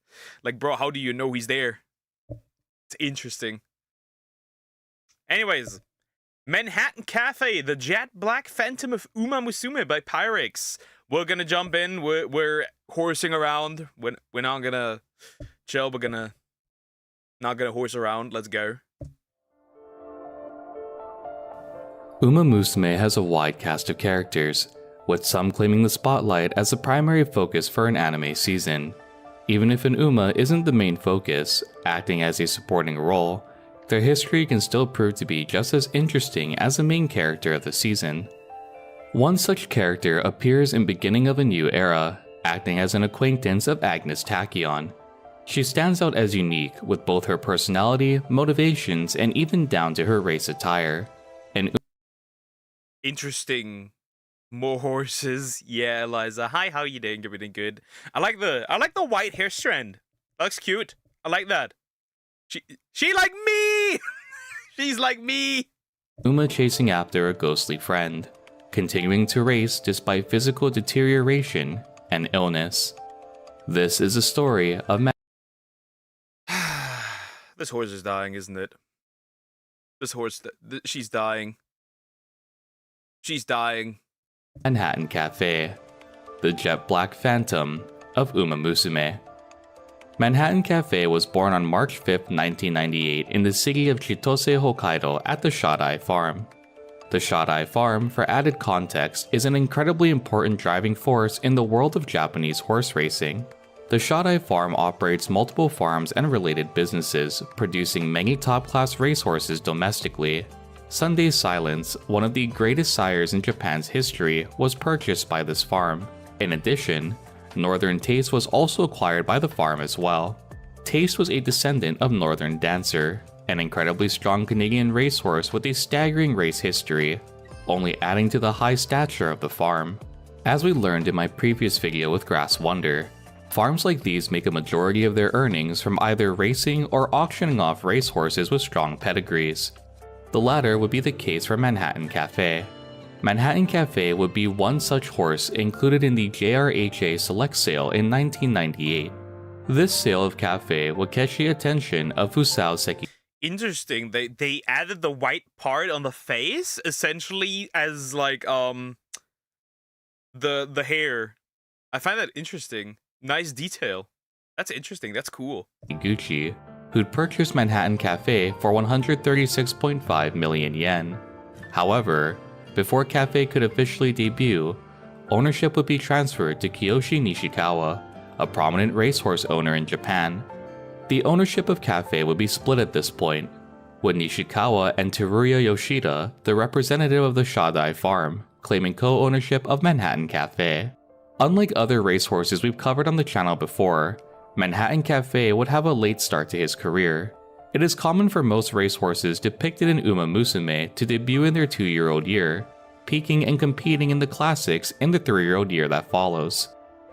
Like, bro, how do you know he's there? It's interesting. Anyways, Manhattan Cafe, the Jet Black Phantom of Uma Musume by Pyrex. We're gonna jump in. We're horsing around. We're not gonna chill. Not gonna horse around. Let's go. Uma Musume has a wide cast of characters, with some claiming the spotlight as the primary focus for an anime season. Even if an Uma isn't the main focus, acting as a supporting role, their history can still prove to be just as interesting as the main character of the season. One such character appears in Beginning of a New Era, acting as an acquaintance of Agnes Tachyon. She stands out as unique with both her personality, motivations, and even down to her race attire. And Interesting. More horses. Yeah, Eliza. Hi, how you doing? Everything good? I like the white hair strand. That looks cute. I like that. She like me. She's like me. Uma chasing after a ghostly friend, continuing to race despite physical deterioration and illness. This is a story of This horse is dying, isn't it? This horse, she's dying. She's dying. Manhattan Cafe, the jet black phantom of Uma Musume. Manhattan Cafe was born on March 5, 1998 in the city of Chitose, Hokkaido at the Shodai Farm. The Shodai Farm, for added context, is an incredibly important driving force in the world of Japanese horse racing. The Shodai Farm operates multiple farms and related businesses, producing many top-class racehorses domestically. Sunday Silence, one of the greatest sires in Japan's history, was purchased by this farm. In addition, Northern Taste was also acquired by the farm as well. Taste was a descendant of Northern Dancer, an incredibly strong Canadian racehorse with a staggering race history, only adding to the high stature of the farm. As we learned in my previous video with Grass Wonder, farms like these make a majority of their earnings from either racing or auctioning off racehorses with strong pedigrees. The latter would be the case for Manhattan Cafe. Manhattan Cafe would be one such horse included in the JRHA Select sale in 1998. This sale of Cafe would catch the attention of Fusao Seki. Interesting. They added the white part on the face essentially as like the hair. I find that interesting. Nice detail. That's interesting. That's cool. Gucci, who'd purchased Manhattan Cafe for 136.5 million yen. However, before Cafe could officially debut, ownership would be transferred to Kiyoshi Nishikawa, a prominent racehorse owner in Japan. The ownership of Cafe would be split at this point, with Nishikawa and Teruya Yoshida, the representative of the Shodai farm, claiming co-ownership of Manhattan Cafe. Unlike other racehorses we've covered on the channel before, Manhattan Cafe would have a late start to his career. It is common for most racehorses depicted in Uma Musume to debut in their 2-year-old year, peaking and competing in the classics in the 3-year-old year that follows.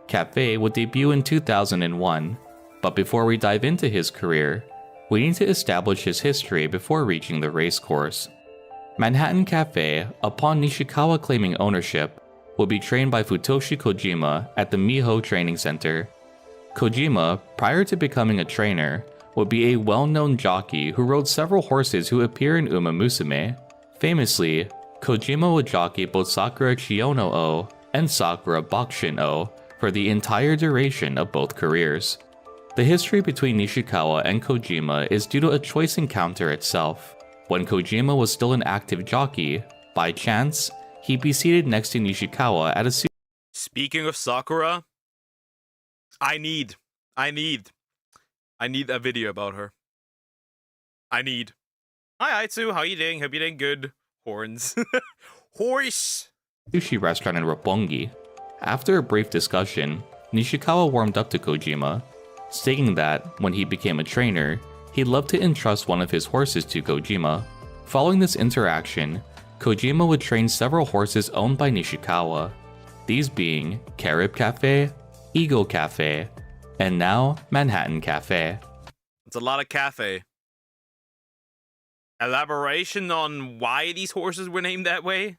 Cafe would debut in 2001, but before we dive into his career, we need to establish his history before reaching the race course. Manhattan Cafe, upon Nishikawa claiming ownership, will be trained by Futoshi Kojima at the Miho Training Center. Kojima, prior to becoming a trainer, would be a well-known jockey who rode several horses who appear in Uma Musume. Famously, Kojima would jockey both Sakura Chiyono-o and Sakura Bakushin-o for the entire duration of both careers. The history between Nishikawa and Kojima is due to a choice encounter itself. When Kojima was still an active jockey, by chance, he'd be seated next to Nishikawa at a Speaking of Sakura, I need a video about her. Hi Aitsu, how you doing? Hope you're doing good. Horns. Horse! sushi restaurant in Roppongi. After a brief discussion, Nishikawa warmed up to Kojima, stating that, when he became a trainer, he'd love to entrust one of his horses to Kojima. Following this interaction, Kojima would train several horses owned by Nishikawa, these being Carib Cafe, Eagle Cafe, and now Manhattan Cafe. It's a lot of cafe. Elaboration on why these horses were named that way?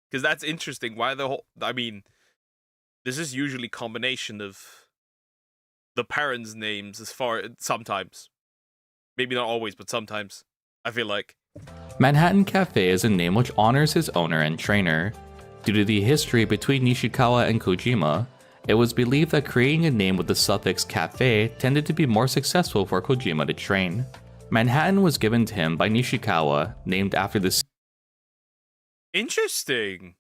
Because that's interesting. Why the whole... I mean, this is usually combination of the parents' names as far... Sometimes. Maybe not always, but sometimes. I feel like. Manhattan Cafe is a name which honors his owner and trainer. Due to the history between Nishikawa and Kojima, it was believed that creating a name with the suffix cafe tended to be more successful for Kojima to train. Manhattan was given to him by Nishikawa, named after the Interesting.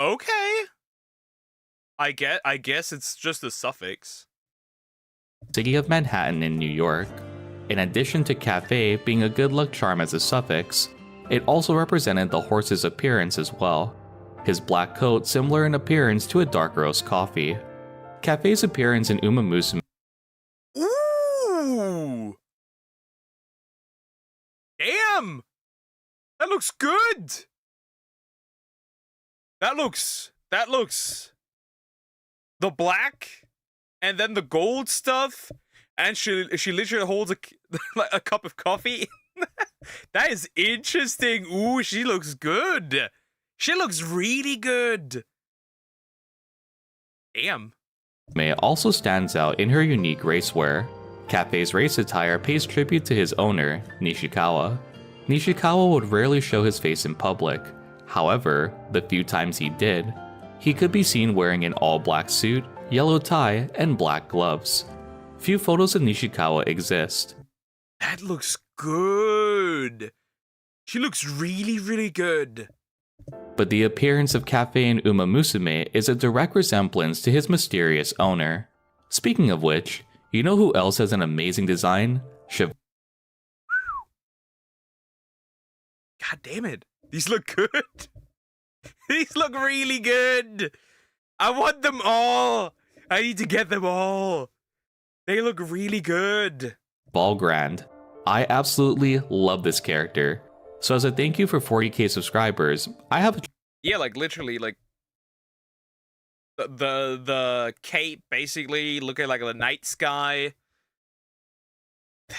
Okay. I guess it's just a suffix. City of Manhattan in New York. In addition to cafe being a good luck charm as a suffix, it also represented the horse's appearance as well. His black coat similar in appearance to a dark roast coffee. Cafe's appearance in Uma Musume. Ooh! Damn! That looks good! That looks... The black, and then the gold stuff, and she literally holds a cup of coffee. That is interesting. Ooh, she looks good. She looks really good. Damn. May also stands out in her unique racewear. Cafe's race attire pays tribute to his owner, Nishikawa. Nishikawa would rarely show his face in public. However, the few times he did, he could be seen wearing an all-black suit, yellow tie, and black gloves. Few photos of Nishikawa exist. That looks good. She looks really, really good. But the appearance of Cafe in Uma Musume is a direct resemblance to his mysterious owner. Speaking of which, you know who else has an amazing design? God damn it. These look good. These look really good. I want them all. I need to get them all. They look really good. Balgrand. I absolutely love this character. So as a thank you for 40k subscribers, I have a... Yeah, like literally, like the cape basically looking like the night sky.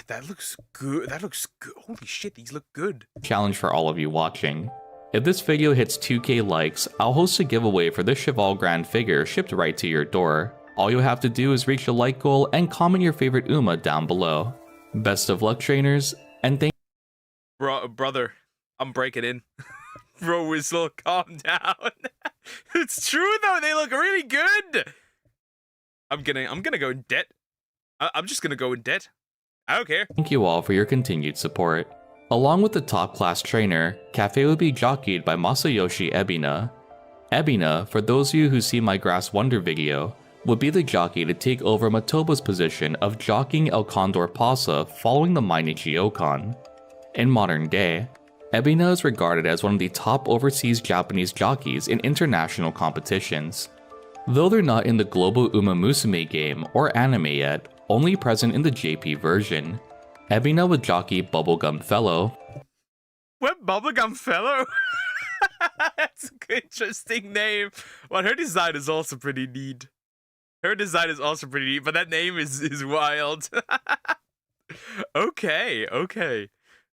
That looks good. That looks good. Holy shit, these look good. Challenge for all of you watching. If this video hits 2k likes, I'll host a giveaway for this Cheval Grand figure shipped right to your door. All you have to do is reach the like goal and comment your favorite Uma down below. Best of luck, trainers, and thank Brother, I'm breaking in. Bro, Whistle, calm down. It's true though, they look really good. I'm gonna go in debt. I'm just gonna go in debt. I don't care. Thank you all for your continued support. Along with the top-class trainer, Cafe will be jockeyed by Masayoshi Ebina. Ebina, for those of you who see my Grass Wonder video, would be the jockey to take over Matoba's position of jockeying El Condor Pasa following the Mainichi Okan. In modern day, Ebina is regarded as one of the top overseas Japanese jockeys in international competitions. Though they're not in the global Uma Musume game or anime yet, only present in the JP version, Ebina would jockey Bubblegum Fellow. What, Bubblegum Fellow? That's an interesting name. Well, her design is also pretty neat. Her design is also pretty neat, but that name is wild. Okay.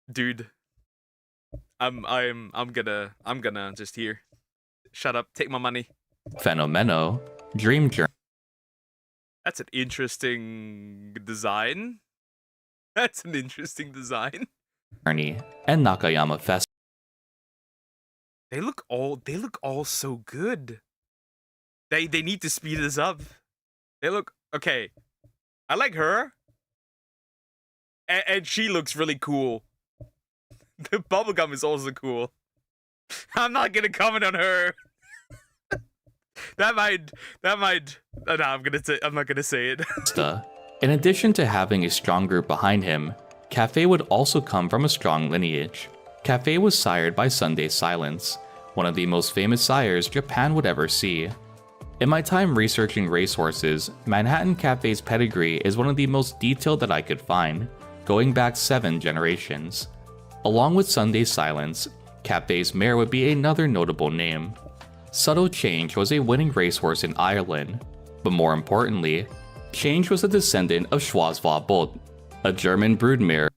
Dude. I'm gonna just here. Shut up, take my money. Fenomeno, Dream That's an interesting design. That's an interesting design. Journey, and Nakayama Fest. They look all so good. They need to speed this up. They look okay. I like her. And she looks really cool. The bubblegum is also cool. I'm not gonna comment on her. that might no, I'm not gonna say it. In addition to having a strong group behind him, Cafe would also come from a strong lineage. Cafe was sired by Sunday Silence, one of the most famous sires Japan would ever see. In my time researching racehorses, Manhattan Cafe's pedigree is one of the most detailed that I could find, going back 7 generations. Along with Sunday Silence, Cafe's mare would be another notable name. Subtle Change was a winning racehorse in Ireland, but more importantly, Change was a descendant of Schwarzwald Bolt, a German broodmare.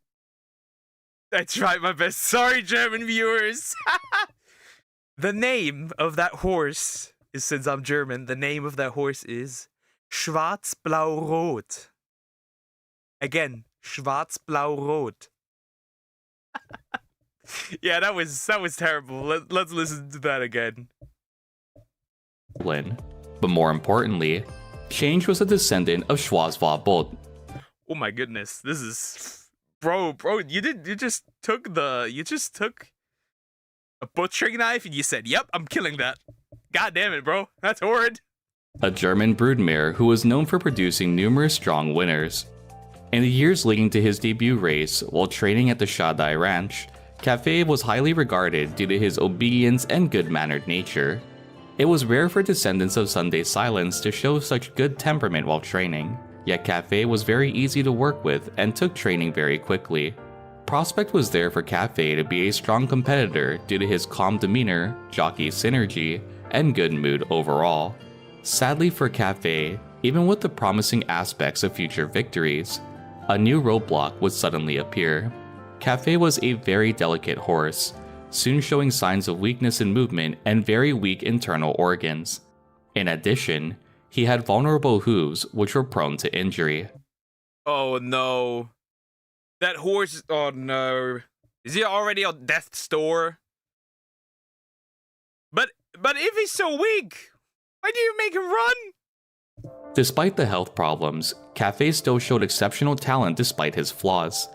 That's right, my best. Sorry, German viewers. The name of that horse is, since I'm German, the name of that horse is Schwarz-Blau-Rot. Again, Schwarz-Blau-Rot. Yeah, that was terrible. Let's listen to that again. But more importantly, Change was a descendant of Schwarzwald Bolt. Oh my goodness, this is... Bro, you just took A butchering knife? And you said, yep, I'm killing that. God damn it, bro. That's horrid. A German broodmare who was known for producing numerous strong winners. In the years leading to his debut race, while training at the Shadai Ranch, Cafe was highly regarded due to his obedience and good-mannered nature. It was rare for descendants of Sunday Silence to show such good temperament while training, yet Cafe was very easy to work with and took training very quickly. Prospect was there for Cafe to be a strong competitor due to his calm demeanor, jockey synergy, and good mood overall. Sadly for Cafe, even with the promising aspects of future victories, a new roadblock would suddenly appear. Cafe was a very delicate horse, soon showing signs of weakness in movement and very weak internal organs. In addition, he had vulnerable hooves which were prone to injury. Oh no. That horse, oh no. Is he already on death's door? But if he's so weak, why do you make him run? Despite the health problems, Cafe still showed exceptional talent despite his flaws.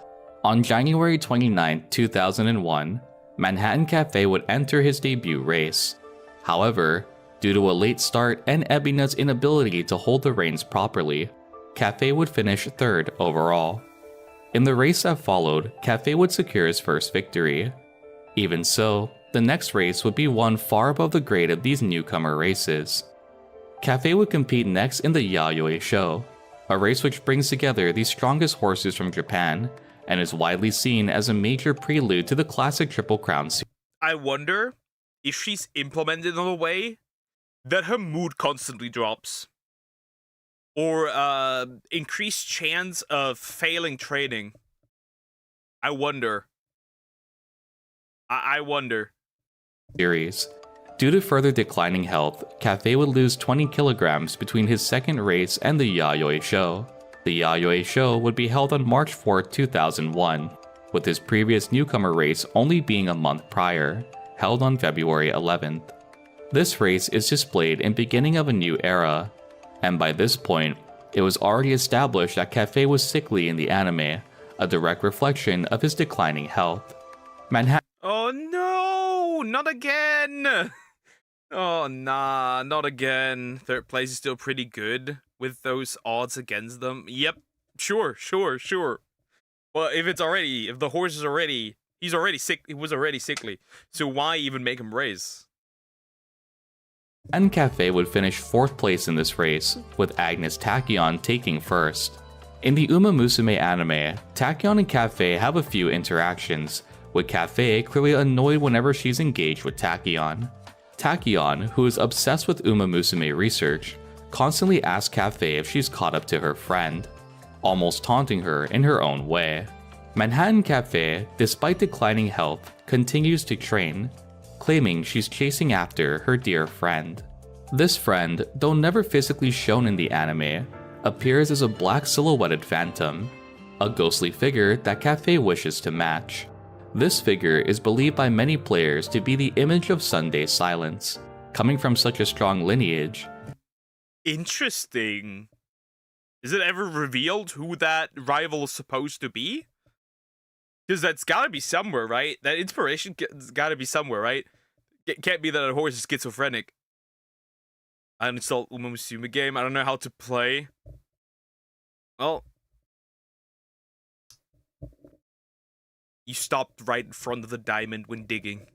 On January 29, 2001, Manhattan Cafe would enter his debut race. However, due to a late start and Ebbinut's inability to hold the reins properly, Cafe would finish third overall. In the race that followed, Cafe would secure his first victory. Even so, the next race would be one far above the grade of these newcomer races. Cafe would compete next in the Yayoi Show, a race which brings together the strongest horses from Japan and is widely seen as a major prelude to the classic Triple Crown series. I wonder if she's implemented in a way that her mood constantly drops. Or increased chance of failing training. I wonder. I wonder. Series. Due to further declining health, Cafe would lose 20 kilograms between his second race and the Yayoi Show. The Yayoi Show would be held on March 4, 2001, with his previous newcomer race only being a month prior, held on February 11th. This race is displayed in beginning of a new era, and by this point, it was already established that Cafe was sickly in the anime, a direct reflection of his declining health. Manhattan. Oh no! Not again! Oh nah, not again. Third place is still pretty good with those odds against them. Yep, sure. Well, if the horse is already, he's already sick, he was already sickly, so why even make him race? And Cafe would finish 4th place in this race, with Agnes Tachyon taking 1st. In the Uma Musume anime, Tachyon and Cafe have a few interactions, with Cafe clearly annoyed whenever she's engaged with Tachyon. Tachyon, who is obsessed with Uma Musume research, constantly asks Cafe if she's caught up to her friend, almost taunting her in her own way. Manhattan Cafe, despite declining health, continues to train, claiming she's chasing after her dear friend. This friend, though never physically shown in the anime, appears as a black silhouetted phantom, a ghostly figure that Cafe wishes to match. This figure is believed by many players to be the image of Sunday Silence. Coming from such a strong lineage. Interesting. Is it ever revealed who that rival is supposed to be? Because that's gotta be somewhere, right? That inspiration's gotta be somewhere, right? It can't be that a horse is schizophrenic. I uninstalled Uma Musume game. I don't know how to play. Well, you stopped right in front of the diamond when digging.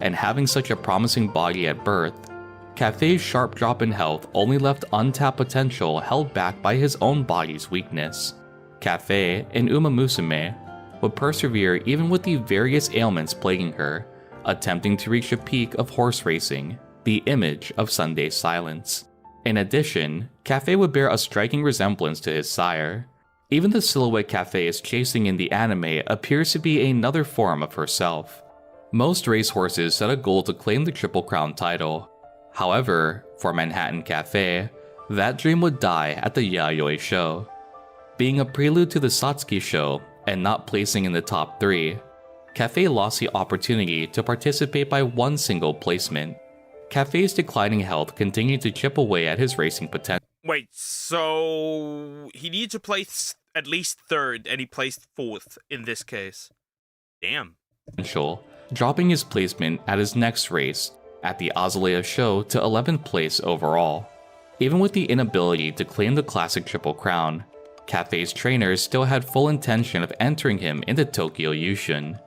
And having such a promising body at birth, Cafe's sharp drop in health only left untapped potential held back by his own body's weakness. Cafe, in Uma Musume, would persevere even with the various ailments plaguing her, attempting to reach a peak of horse racing, the image of Sunday Silence. In addition, Cafe would bear a striking resemblance to his sire. Even the silhouette Cafe is chasing in the anime appears to be another form of herself. Most racehorses set a goal to claim the Triple Crown title. However, for Manhattan Cafe, that dream would die at the Yayoi Show. Being a prelude to the Satsuki Show and not placing in the top 3, Cafe lost the opportunity to participate by one single placement. Cafe's declining health continued to chip away at his racing potential. Wait, so he needed to place at least 3rd, and he placed 4th in this case. Damn. dropping his placement at his next race at the Azalea show to 11th place overall. Even with the inability to claim the Classic Triple Crown, Cafe's trainers still had full intention of entering him into Tokyo Yushun.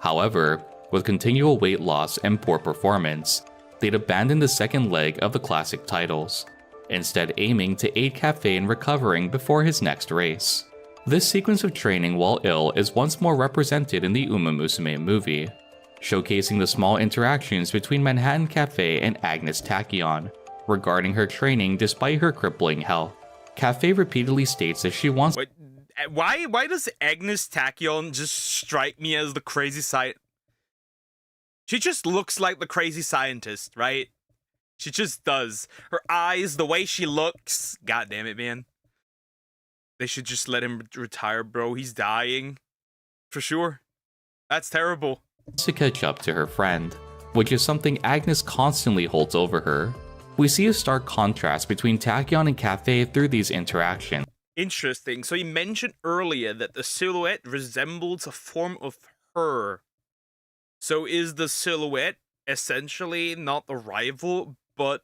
However, with continual weight loss and poor performance, they'd abandoned the second leg of the Classic titles, instead aiming to aid Cafe in recovering before his next race. This sequence of training while ill is once more represented in the Uma Musume movie, showcasing the small interactions between Manhattan Cafe and Agnes Tachyon regarding her training despite her crippling health. Cafe repeatedly states that she wants— Wait, why does Agnes Tachyon just strike me as the crazy scientist? She just looks like the crazy scientist, right? She just does. Her eyes, the way she looks. God damn it, man. They should just let him retire, bro. He's dying. For sure. That's terrible. to catch up to her friend, which is something Agnes constantly holds over her. We see a stark contrast between Tachyon and Cafe through these interactions. Interesting. So you mentioned earlier that the silhouette resembles a form of her. So is the silhouette essentially not the rival, but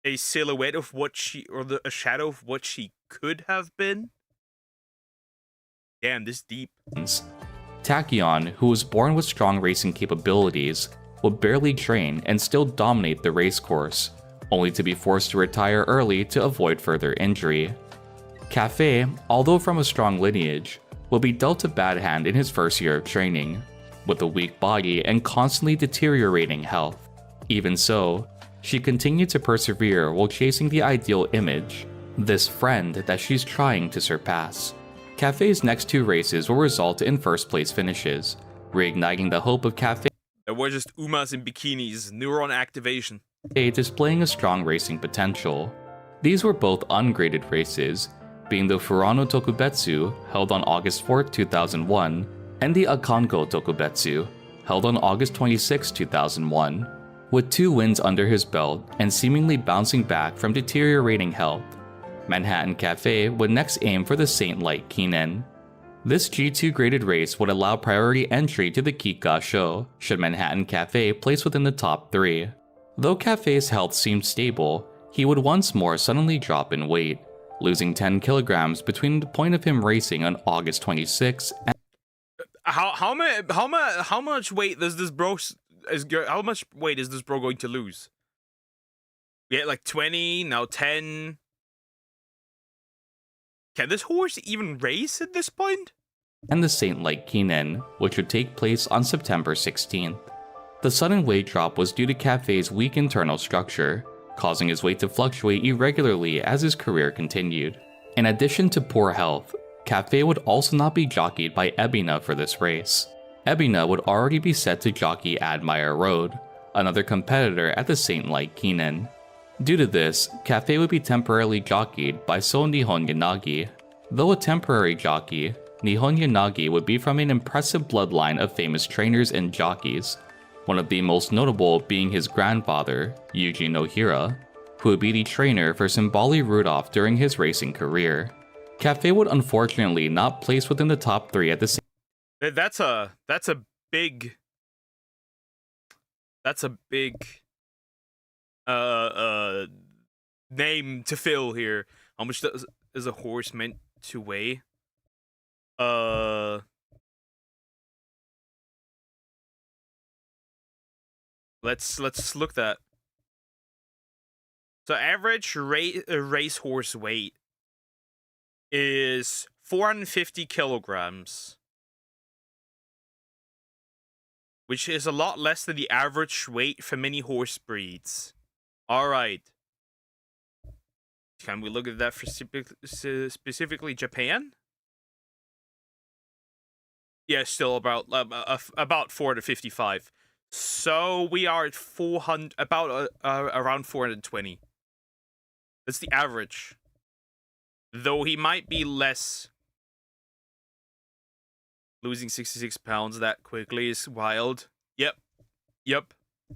a silhouette of what she, or a shadow of what she could have been? Damn, this deep. Tachyon, who was born with strong racing capabilities, would barely train and still dominate the race course, only to be forced to retire early to avoid further injury. Cafe, although from a strong lineage, will be dealt a bad hand in his first year of training, with a weak body and constantly deteriorating health. Even so, she continued to persevere while chasing the ideal image, this friend that she's trying to surpass. Cafe's next two races will result in first place finishes, reigniting the hope of Cafe. There were just Umas in bikinis, neuron activation. Displaying a strong racing potential. These were both ungraded races, being the Furano Tokubetsu, held on August 4, 2001, and the Akanko Tokubetsu, held on August 26, 2001. With 2 wins under his belt and seemingly bouncing back from deteriorating health, Manhattan Cafe would next aim for the Saint Light Kinen. This G2 graded race would allow priority entry to the Kika show should Manhattan Cafe place within the top 3. Though Cafe's health seemed stable, he would once more suddenly drop in weight, losing 10 kilograms between the point of him racing on August 26 and how much weight does this bro how much weight is this bro going to lose? Yeah, like 20, now 10. Can this horse even race at this point? and the Saint Light Kinen, which would take place on September 16th. The sudden weight drop was due to Cafe's weak internal structure, causing his weight to fluctuate irregularly as his career continued. In addition to poor health, Cafe would also not be jockeyed by Ebina for this race. Ebina would already be set to jockey Admire Road, another competitor at the Saint Light Kinen. Due to this, Cafe would be temporarily jockeyed by So Nihon Yanagi. Though a temporary jockey, Nihon Yanagi would be from an impressive bloodline of famous trainers and jockeys, one of the most notable being his grandfather, Yuji Nohira, who would be the trainer for Simbali Rudolph during his racing career. Cafe would unfortunately not place within the top 3 at the same. That's a big name to fill here. How much is a horse meant to weigh? Let's look that. So average racehorse weight is 450 kilograms, which is a lot less than the average weight for many horse breeds. All right. Can we look at that for specifically Japan? Yeah, still about 455. So we are at 400, around 420. That's the average. Though he might be less. Losing 66 pounds that quickly is wild. Yep.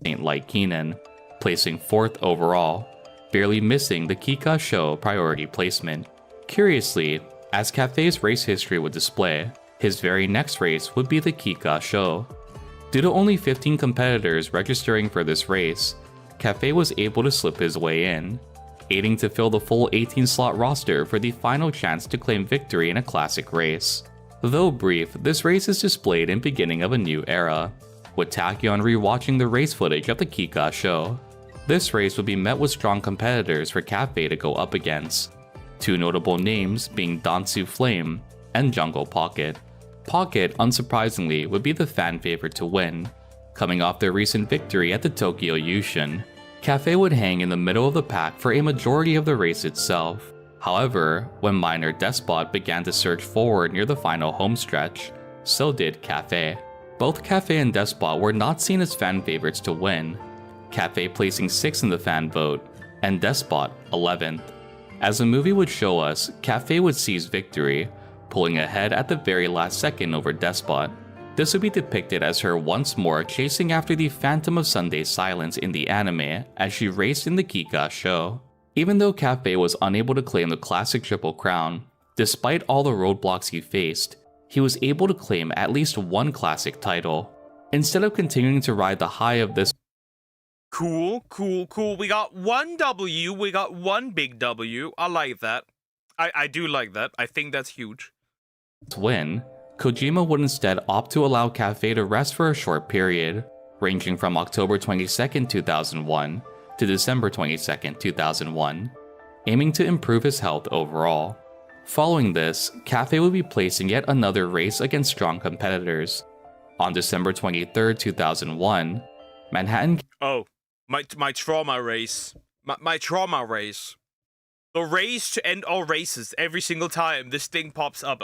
Saint Light Kinen, placing 4th overall, barely missing the Kika show priority placement. Curiously, as Cafe's race history would display, His very next race would be the Kika Show. Due to only 15 competitors registering for this race, Cafe was able to slip his way in, aiding to fill the full 18-slot roster for the final chance to claim victory in a classic race. Though brief, this race is displayed in beginning of a new era, with Tachyon rewatching the race footage of the Kika Show. This race would be met with strong competitors for Cafe to go up against, two notable names being Dansu Flame and Jungle Pocket. Pocket, unsurprisingly, would be the fan favorite to win. Coming off their recent victory at the Tokyo Yushin, Cafe would hang in the middle of the pack for a majority of the race itself. However, when Minor Despot began to surge forward near the final homestretch, so did Cafe. Both Cafe and Despot were not seen as fan favorites to win, Cafe placing 6th in the fan vote, and Despot 11th. As the movie would show us, Cafe would seize victory, pulling ahead at the very last second over Despot. This would be depicted as her once more chasing after the Phantom of Sunday Silence in the anime as she raced in the Kika Show. Even though Cafe was unable to claim the classic Triple Crown, despite all the roadblocks he faced, he was able to claim at least one classic title. Instead of continuing to ride the high of this Cool. We got one W, we got one big W. I like that. I do like that. I think that's huge. win, Kojima would instead opt to allow Cafe to rest for a short period, ranging from October 22, 2001 to December 22, 2001, aiming to improve his health overall. Following this, Cafe would be placing yet another race against strong competitors. On December 23, 2001, Manhattan... Oh, my trauma race. My trauma race. The race to end all races. Every single time this thing pops up,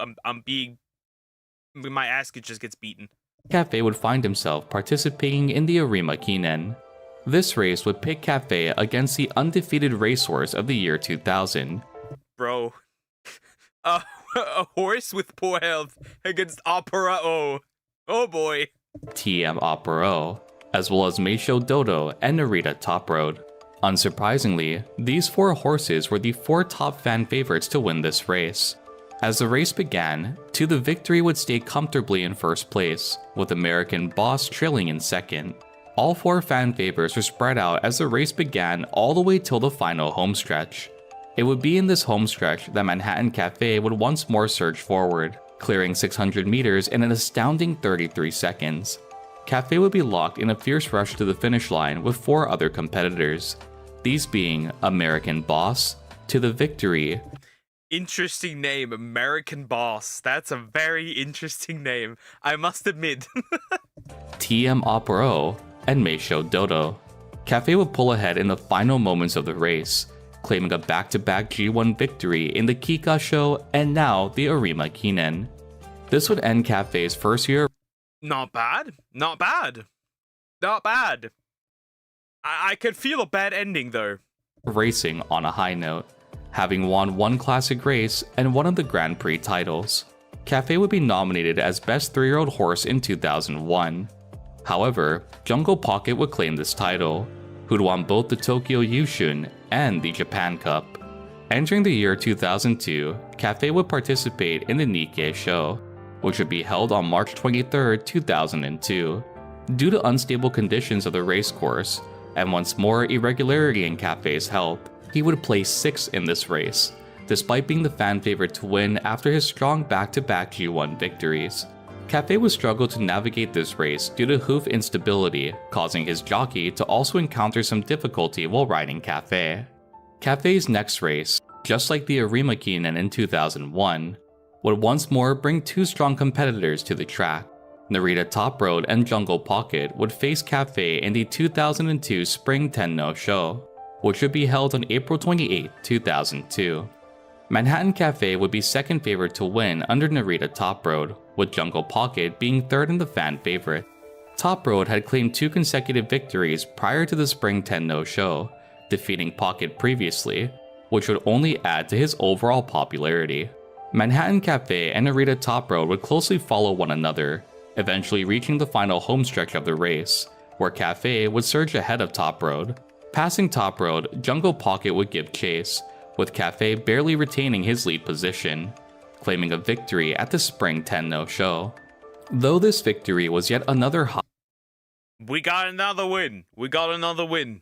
my ass just gets beaten. Cafe would find himself participating in the Arima Kinen. This race would pit Cafe against the undefeated racehorse of the year 2000. Bro. A horse with poor health against Opera O. Oh boy. TM Opera O, as well as Meisho Dodo and Narita Top Road. Unsurprisingly, these 4 horses were the 4 top fan favorites to win this race. As the race began, To the Victory would stay comfortably in first place, with American Boss trailing in second. All 4 fan favorites were spread out as the race began all the way till the final homestretch. It would be in this homestretch that Manhattan Cafe would once more surge forward, clearing 600 meters in an astounding 33 seconds. Cafe would be locked in a fierce rush to the finish line with 4 other competitors, these being American Boss, To the Victory. Interesting name, American Boss. That's a very interesting name, I must admit. TM Opera and Meisho Dodo. Cafe would pull ahead in the final moments of the race, claiming a back-to-back G1 victory in the Kika Show and now the Arima Kinen. This would end Cafe's first year. Not bad. I could feel a bad ending though. Racing on a high note, having won 1 classic race and one of the Grand Prix titles. Cafe would be nominated as Best 3-Year-Old Horse in 2001. However, Jungle Pocket would claim this title, who'd won both the Tokyo Yushin and the Japan Cup. Entering the year 2002, Cafe would participate in the Nikkei Show, which would be held on March 23, 2002. Due to unstable conditions of the racecourse, and once more irregularity in Cafe's health, he would place 6th in this race, despite being the fan favorite to win after his strong back-to-back G1 victories. Cafe would struggle to navigate this race due to hoof instability, causing his jockey to also encounter some difficulty while riding Cafe. Cafe's next race, just like the Arima Kinen in 2001, would once more bring 2 strong competitors to the track. Narita Top Road and Jungle Pocket would face Cafe in the 2002 Spring Tenno Show, which would be held on April 28, 2002. Manhattan Cafe would be second favorite to win under Narita Top Road, with Jungle Pocket being third in the fan favorite. Top Road had claimed 2 consecutive victories prior to the Spring Tenno Show, defeating Pocket previously, which would only add to his overall popularity. Manhattan Cafe and Narita Top Road would closely follow one another, eventually reaching the final homestretch of the race, where Cafe would surge ahead of Top Road. Passing Top Road, Jungle Pocket would give chase, with Cafe barely retaining his lead position. claiming a victory at the Spring Tenno show. Though this victory was yet another We got another win. We got another win.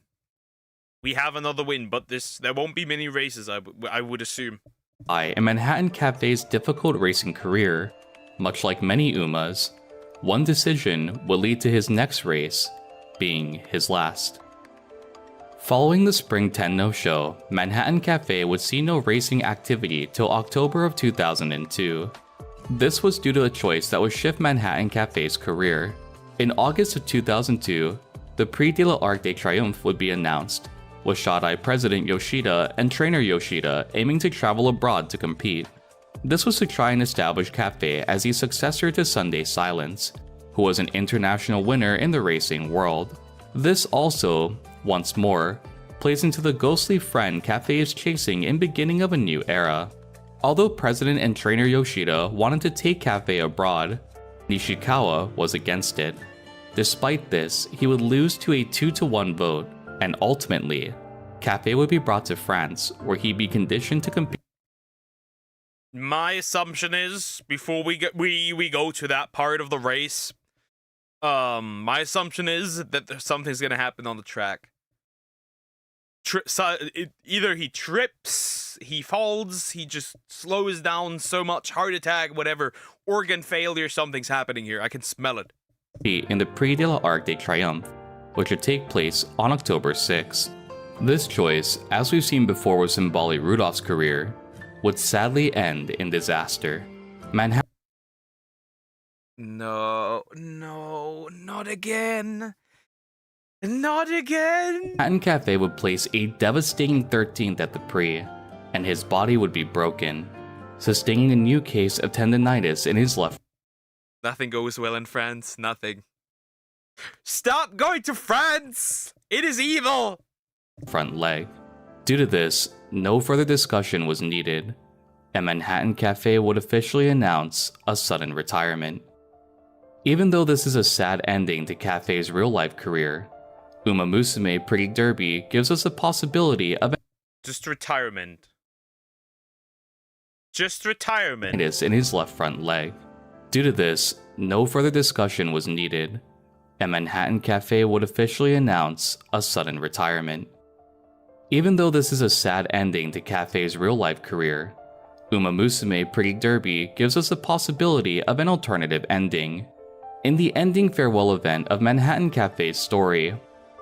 We have another win, but there won't be many races, I would assume. high in Manhattan Cafe's difficult racing career, much like many Umas, one decision would lead to his next race being his last. Following the Spring Tenno show, Manhattan Cafe would see no racing activity till October of 2002. This was due to a choice that would shift Manhattan Cafe's career. In August of 2002, the Prix de l'Arc de Triomphe would be announced, with Shodai president Yoshida and trainer Yoshida aiming to travel abroad to compete. This was to try and establish Cafe as the successor to Sunday Silence, who was an international winner in the racing world. This also, once more, plays into the ghostly friend Cafe is chasing in beginning of a new era. Although president and trainer Yoshida wanted to take Cafe abroad, Nishikawa was against it. Despite this, he would lose to a 2-1 vote, and ultimately, Cafe would be brought to France, where he'd be conditioned to compete. My assumption is, before we go to that part of the race, my assumption is that something's gonna happen on the track. Either he trips, he falls, he just slows down so much, heart attack, whatever, organ failure, something's happening here. I can smell it. In the Prix de l'Arc de Triomphe, which would take place on October 6. This choice, as we've seen before with Simbali Rudolph's career, would sadly end in disaster. Manhattan No, not again. Not again! Cafe would place a devastating 13th at the Prix, and his body would be broken, sustaining a new case of tendinitis in his left. Nothing goes well in France, nothing. Stop going to France! It is evil! Front leg. Due to this, no further discussion was needed, and Manhattan Cafe would officially announce a sudden retirement. Even though this is a sad ending to Cafe's real-life career, Uma Musume Pretty Derby gives us a possibility of just retirement. Just retirement. in his left front leg. Due to this, no further discussion was needed, and Manhattan Cafe would officially announce a sudden retirement. Even though this is a sad ending to Cafe's real-life career, Uma Musume Pretty Derby gives us a possibility of an alternative ending. In the ending farewell event of Manhattan Cafe's story,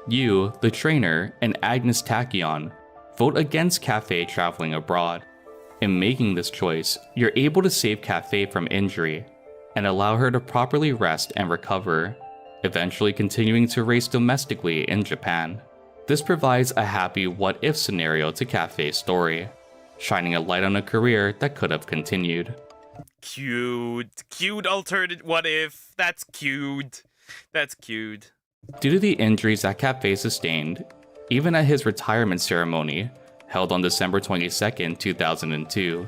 you, the trainer, and Agnes Tachyon vote against Cafe traveling abroad. In making this choice, you're able to save Cafe from injury and allow her to properly rest and recover, eventually continuing to race domestically in Japan. This provides a happy what-if scenario to Cafe's story, shining a light on a career that could have continued. Cute alternate what if. That's cute. That's cute. Due to the injuries that Cafe sustained, even at his retirement ceremony, held on December 22, 2002,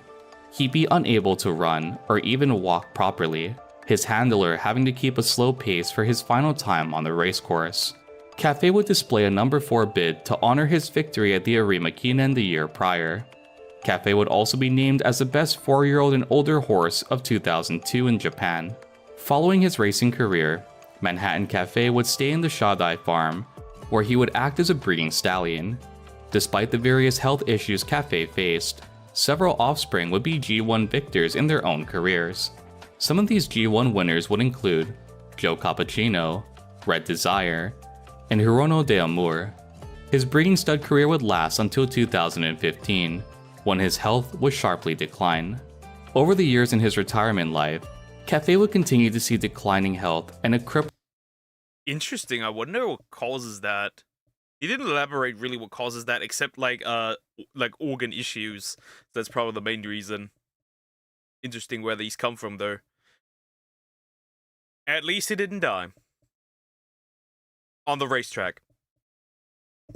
he'd be unable to run or even walk properly, his handler having to keep a slow pace for his final time on the racecourse. Cafe would display a number 4 bid to honor his victory at the Arima Kinen the year prior. Cafe would also be named as the best 4-year-old and older horse of 2002 in Japan. Following his racing career, Manhattan Cafe would stay in the Shodai farm, where he would act as a breeding stallion. Despite the various health issues Cafe faced, several offspring would be G1 victors in their own careers. Some of these G1 winners would include Joe Cappuccino, Red Desire, and Hirono de Amour. His breeding stud career would last until 2015, when his health would sharply decline. Over the years in his retirement life, Cafe would continue to see declining health and a crippled. Interesting. I wonder what causes that. He didn't elaborate really what causes that, except like organ issues. That's probably the main reason. Interesting where these come from, though. At least he didn't die on the racetrack.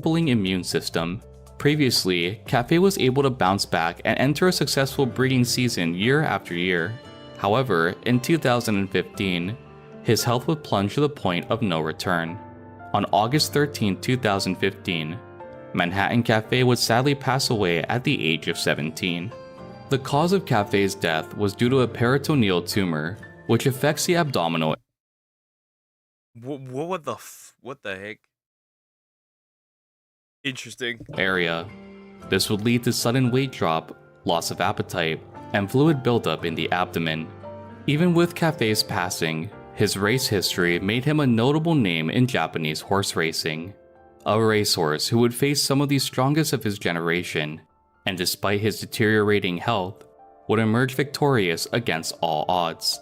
Immune system. Previously, Cafe was able to bounce back and enter a successful breeding season year after year. However, in 2015, his health would plunge to the point of no return. On August 13, 2015, Manhattan Cafe would sadly pass away at the age of 17. The cause of Cafe's death was due to a peritoneal tumor, which affects the abdominal What the heck? Interesting. area. This would lead to sudden weight drop, loss of appetite, and fluid buildup in the abdomen. Even with Cafe's passing, his race history made him a notable name in Japanese horse racing. A racehorse who would face some of the strongest of his generation, and despite his deteriorating health, would emerge victorious against all odds.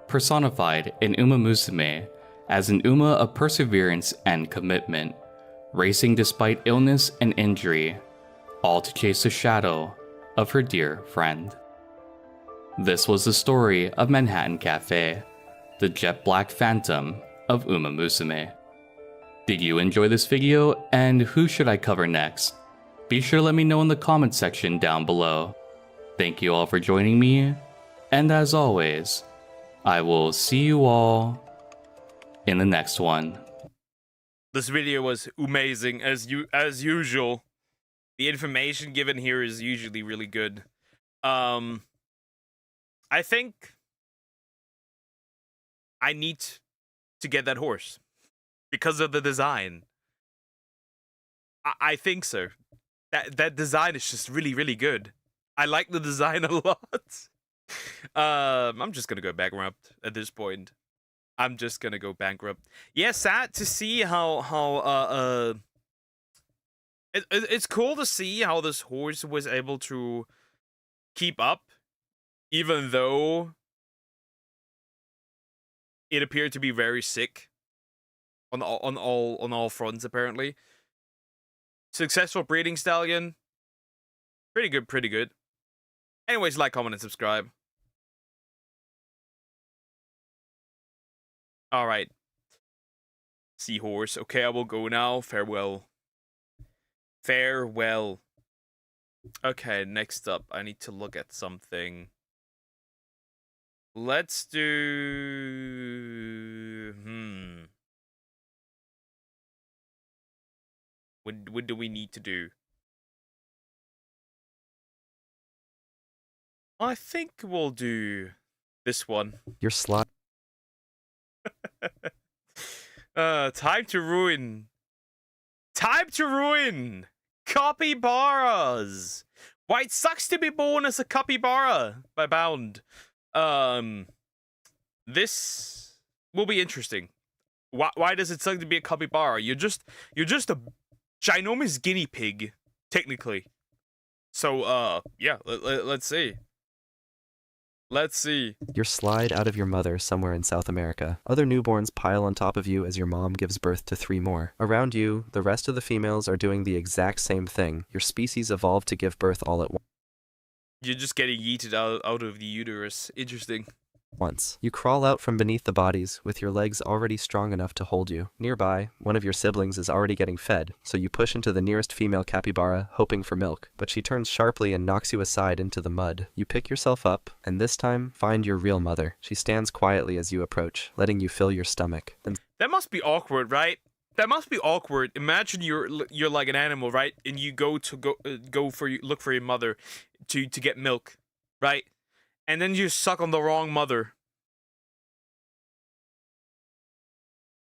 Personified in Uma Musume as an Uma of perseverance and commitment, racing despite illness and injury, all to chase the shadow of her dear friend. This was the story of Manhattan Cafe, the jet black phantom of Uma Musume. Did you enjoy this video, and who should I cover next? Be sure to let me know in the comment section down below. Thank you all for joining me, and as always, I will see you all in the next one. This video was amazing as usual. The information given here is usually really good. I think I need to get that horse because of the design. I think so. That design is just really, really good. I like the design a lot. I'm just gonna go bankrupt at this point. I'm just gonna go bankrupt. Yeah, sad to see how it's cool to see how this horse was able to keep up, even though it appeared to be very sick on all fronts apparently. Successful breeding stallion. Pretty good, pretty good. Anyways, like, comment, and subscribe. Alright. Seahorse. Okay, I will go now. Farewell. Farewell. Okay, next up, I need to look at something. Let's do... What do we need to do? I think we'll do this one. Your slot. Time to ruin. Time to ruin. Capybaras. Why it sucks to be born as a capybara by Bound. This will be interesting. Why does it suck to be a capybara? You're just a ginormous guinea pig, technically. So, yeah, let's see. Let's see. Your slide out of your mother somewhere in South America. Other newborns pile on top of you as your mom gives birth to 3 more. Around you, the rest of the females are doing the exact same thing. Your species evolved to give birth all at once. You're just getting yeeted out of the uterus. Interesting. You crawl out from beneath the bodies, with your legs already strong enough to hold you. Nearby, one of your siblings is already getting fed, so you push into the nearest female capybara, hoping for milk. But she turns sharply and knocks you aside into the mud. You pick yourself up, and this time, find your real mother. She stands quietly as you approach, letting you fill your stomach. Then that must be awkward, right? That must be awkward. Imagine you're like an animal, right? And you look for your mother to get milk, right? And then you suck on the wrong mother.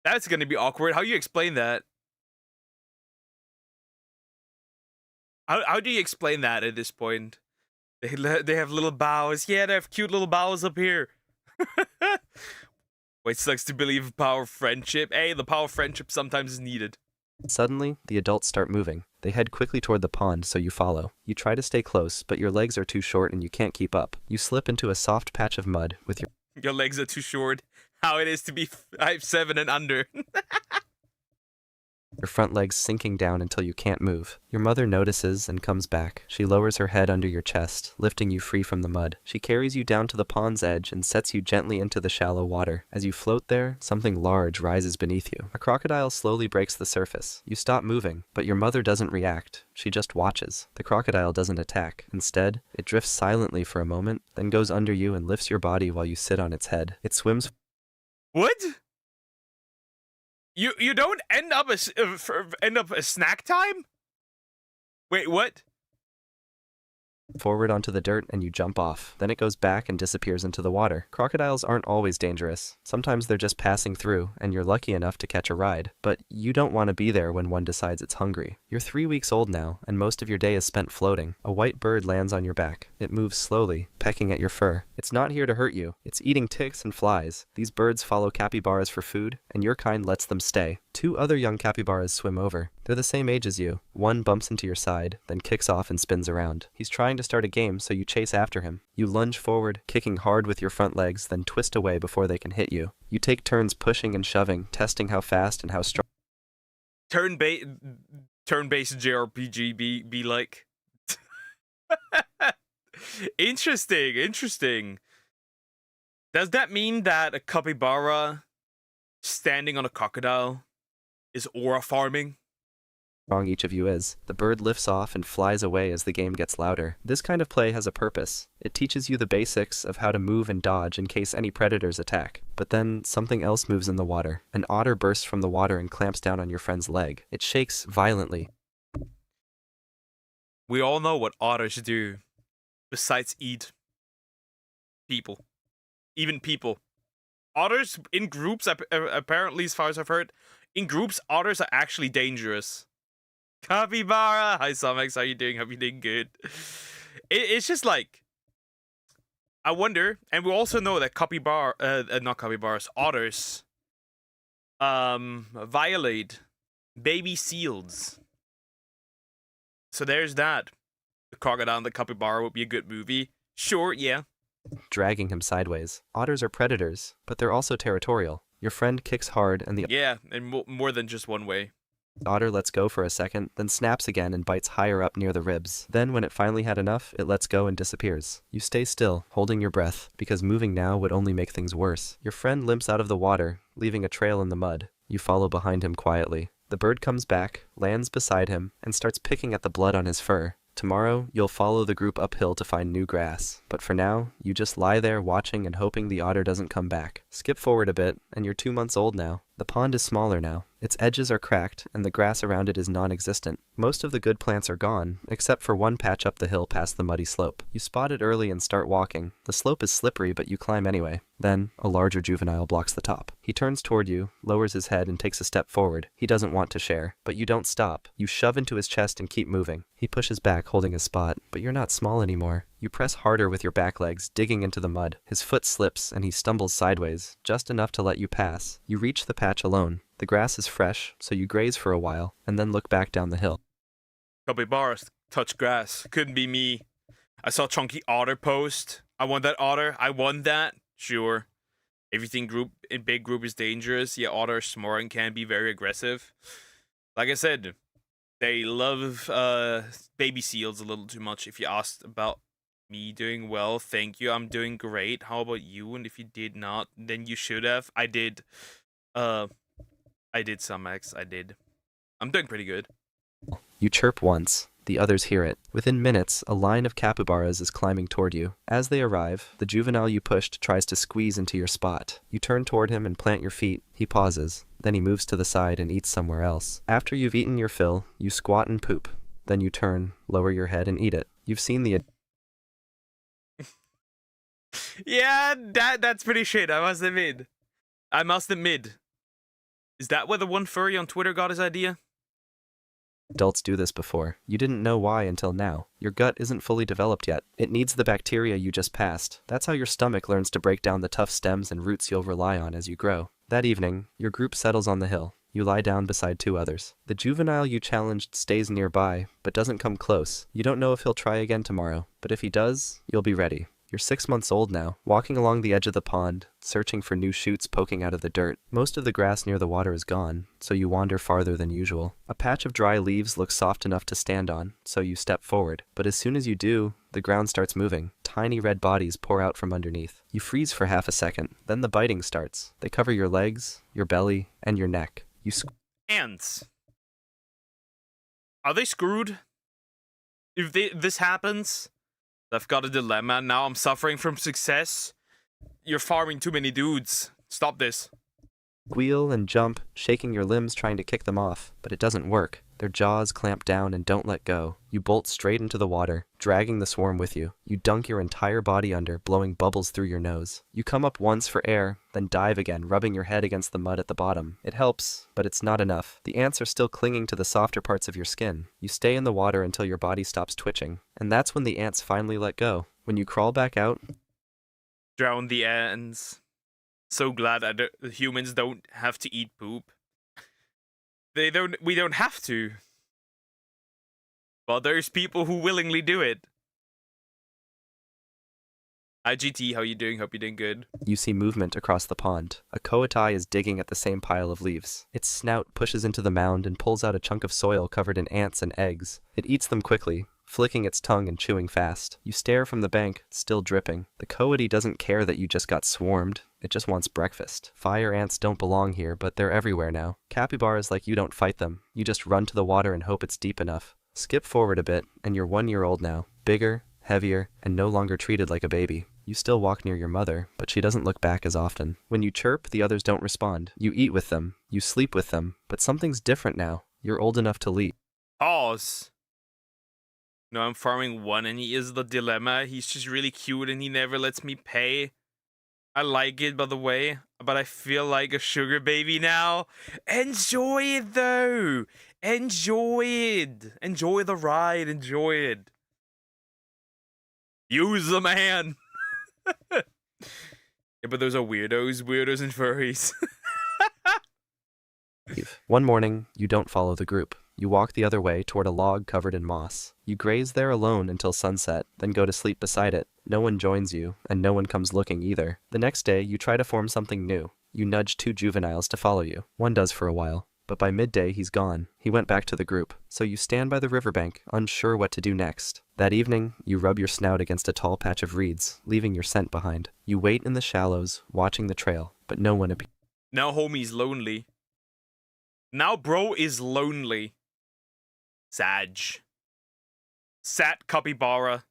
That's gonna be awkward. How do you explain that? How do you explain that at this point? They have little bows. Yeah, they have cute little bows up here. Wait, sucks to believe in power of friendship. Hey, the power of friendship sometimes is needed. Suddenly, the adults start moving. They head quickly toward the pond, so you follow. You try to stay close, but your legs are too short and you can't keep up. You slip into a soft patch of mud with your... Your legs are too short. How it is to be 5'7" and under. Your front legs sinking down until you can't move. Your mother notices and comes back. She lowers her head under your chest, lifting you free from the mud. She carries you down to the pond's edge and sets you gently into the shallow water. As you float there, something large rises beneath you. A crocodile slowly breaks the surface. You stop moving, but your mother doesn't react. She just watches. The crocodile doesn't attack. Instead, it drifts silently for a moment, then goes under you and lifts your body while you sit on its head. It swims... What? You don't end up a snack time? Wait, what? forward onto the dirt and you jump off. Then it goes back and disappears into the water. Crocodiles aren't always dangerous. Sometimes they're just passing through and you're lucky enough to catch a ride. But you don't want to be there when one decides it's hungry. You're 3 weeks old now and most of your day is spent floating. A white bird lands on your back. It moves slowly, pecking at your fur. It's not here to hurt you. It's eating ticks and flies. These birds follow capybaras for food and your kind lets them stay. 2 other young capybaras swim over. They're the same age as you. One bumps into your side, then kicks off and spins around. He's trying to start a game, so you chase after him. You lunge forward, kicking hard with your front legs, then twist away before they can hit you. You take turns pushing and shoving, testing how fast and how strong. Turn-based JRPG be like. Interesting. Does that mean that a capybara standing on a crocodile is aura farming? Strong each of you is. The bird lifts off and flies away as the game gets louder. This kind of play has a purpose. It teaches you the basics of how to move and dodge in case any predators attack. But then something else moves in the water. An otter bursts from the water and clamps down on your friend's leg. It shakes violently. We all know what otters do besides eat people. Even people. Otters in groups, apparently, as far as I've heard, in groups, otters are actually dangerous. Capybara! Hi, Somex, how you doing? Hope you're doing good. It's just like, I wonder, and we also know that not capybaras, otters, violate baby seals. So there's that. The Crocodile and the Capybara would be a good movie. Sure, yeah. Dragging him sideways. Otters are predators, but they're also territorial. Your friend kicks hard and the Yeah, and more than just one way. otter lets go for a second, then snaps again and bites higher up near the ribs. Then, when it finally had enough, it lets go and disappears. You stay still, holding your breath, because moving now would only make things worse. Your friend limps out of the water, leaving a trail in the mud. You follow behind him quietly. The bird comes back, lands beside him, and starts picking at the blood on his fur. Tomorrow, you'll follow the group uphill to find new grass. But for now, you just lie there watching and hoping the otter doesn't come back. Skip forward a bit, and you're 2 months old now. The pond is smaller now. Its edges are cracked, and the grass around it is non-existent. Most of the good plants are gone, except for one patch up the hill past the muddy slope. You spot it early and start walking. The slope is slippery, but you climb anyway. Then, a larger juvenile blocks the top. He turns toward you, lowers his head, and takes a step forward. He doesn't want to share, but you don't stop. You shove into his chest and keep moving. He pushes back, holding his spot, but you're not small anymore. You press harder with your back legs, digging into the mud. His foot slips, and he stumbles sideways, just enough to let you pass. You reach the patch alone. The grass is fresh, so you graze for a while, and then look back down the hill. Capybaras touch grass. Couldn't be me. I saw Chunky Otter post. I want that otter. I want that. Sure. Everything in big group is dangerous. Yeah, otters smart and can be very aggressive. Like I said, they love baby seals a little too much. If you asked about me doing well, thank you. I'm doing great. How about you? And if you did not, then you should have. I did some X. I did. I'm doing pretty good. You chirp once. The others hear it. Within minutes, a line of capybaras is climbing toward you. As they arrive, the juvenile you pushed tries to squeeze into your spot. You turn toward him and plant your feet. He pauses. Then he moves to the side and eats somewhere else. After you've eaten your fill, you squat and poop. Then you turn, lower your head, and eat it. You've seen the... Yeah, that's pretty shit, I must admit. Is that where the one furry on Twitter got his idea? Adults do this before. You didn't know why until now. Your gut isn't fully developed yet. It needs the bacteria you just passed. That's how your stomach learns to break down the tough stems and roots you'll rely on as you grow. That evening, your group settles on the hill. You lie down beside 2 others. The juvenile you challenged stays nearby, but doesn't come close. You don't know if he'll try again tomorrow, but if he does, you'll be ready. You're 6 months old now, walking along the edge of the pond, searching for new shoots poking out of the dirt. Most of the grass near the water is gone, so you wander farther than usual. A patch of dry leaves looks soft enough to stand on, so you step forward. But as soon as you do, the ground starts moving. Tiny red bodies pour out from underneath. You freeze for half a second, then the biting starts. They cover your legs, your belly, and your neck. Ants. Are they screwed? If this happens... I've got a dilemma. Now I'm suffering from success. You're farming too many dudes. Stop this. Squeal and jump, shaking your limbs trying to kick them off, but it doesn't work. Their jaws clamp down and don't let go. You bolt straight into the water, dragging the swarm with you. You dunk your entire body under, blowing bubbles through your nose. You come up once for air, then dive again, rubbing your head against the mud at the bottom. It helps, but it's not enough. The ants are still clinging to the softer parts of your skin. You stay in the water until your body stops twitching. And that's when the ants finally let go. When you crawl back out... Drown the ants. So glad that humans don't have to eat poop. We don't have to. But there's people who willingly do it. IGT, how you doing? Hope you're doing good. You see movement across the pond. A coati is digging at the same pile of leaves. Its snout pushes into the mound and pulls out a chunk of soil covered in ants and eggs. It eats them quickly, flicking its tongue and chewing fast. You stare from the bank, still dripping. The coati doesn't care that you just got swarmed. It just wants breakfast. Fire ants don't belong here, but they're everywhere now. Capybaras like you don't fight them. You just run to the water and hope it's deep enough. Skip forward a bit, and you're 1 year old now. Bigger, heavier, and no longer treated like a baby. You still walk near your mother, but she doesn't look back as often. When you chirp, the others don't respond. You eat with them. You sleep with them. But something's different now. You're old enough to leave. Pause. No, I'm farming one and he is the dilemma. He's just really cute and he never lets me pay. I like it, by the way, but I feel like a sugar baby now. Enjoy it, though. Enjoy it. Enjoy the ride. Enjoy it. Use the man. Yeah, but those are weirdos. Weirdos and furries. One morning, you don't follow the group. You walk the other way toward a log covered in moss. You graze there alone until sunset, then go to sleep beside it. No one joins you, and no one comes looking either. The next day, you try to form something new. You nudge 2 juveniles to follow you. One does for a while, but by midday, he's gone. He went back to the group. So you stand by the riverbank, unsure what to do next. That evening, you rub your snout against a tall patch of reeds, leaving your scent behind. You wait in the shallows, watching the trail, but no one appears. Now homie's lonely. Now bro is lonely. Sag. Sat capybara.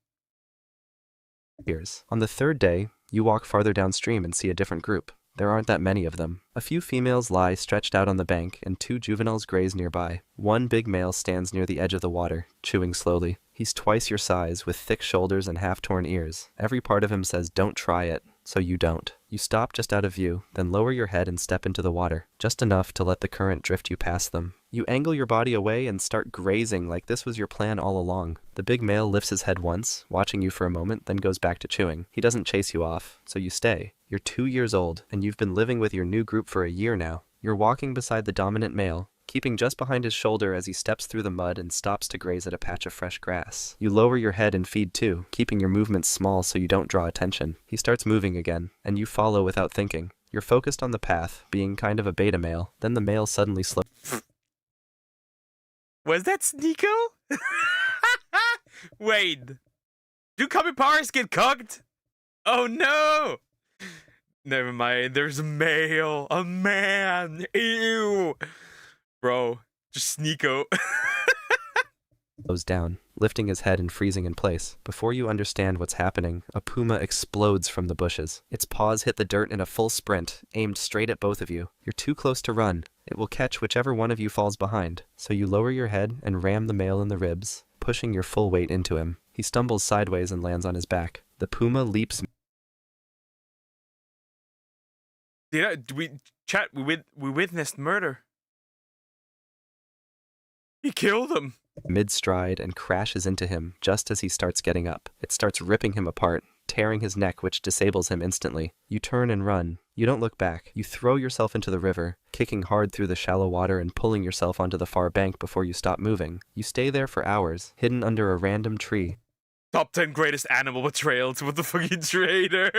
On the 3rd day, you walk farther downstream and see a different group. There aren't that many of them. A few females lie stretched out on the bank, and 2 juveniles graze nearby. One big male stands near the edge of the water, chewing slowly. He's twice your size, with thick shoulders and half-torn ears. Every part of him says, "Don't try it," so you don't. You stop just out of view, then lower your head and step into the water, just enough to let the current drift you past them. You angle your body away and start grazing like this was your plan all along. The big male lifts his head once, watching you for a moment, then goes back to chewing. He doesn't chase you off, so you stay. You're 2 years old, and you've been living with your new group for a year now. You're walking beside the dominant male, keeping just behind his shoulder as he steps through the mud and stops to graze at a patch of fresh grass. You lower your head and feed too, keeping your movements small so you don't draw attention. He starts moving again, and you follow without thinking. You're focused on the path, being kind of a beta male. Then the male suddenly slows. Was that Sneeko? Wait. Do capybaras get cooked? Oh no! Never mind, there's a male. A man. Ew. Bro, just Sneeko. Slows down, lifting his head and freezing in place. Before you understand what's happening, a puma explodes from the bushes. Its paws hit the dirt in a full sprint, aimed straight at both of you. You're too close to run. It will catch whichever one of you falls behind. So you lower your head and ram the male in the ribs, pushing your full weight into him. He stumbles sideways and lands on his back. The puma leaps. We witnessed murder. He killed him. Mid-stride and crashes into him just as he starts getting up. It starts ripping him apart, tearing his neck, which disables him instantly. You turn and run. You don't look back. You throw yourself into the river, kicking hard through the shallow water and pulling yourself onto the far bank before you stop moving. You stay there for hours, hidden under a random tree. Top 10 greatest animal betrayals with the fucking traitor.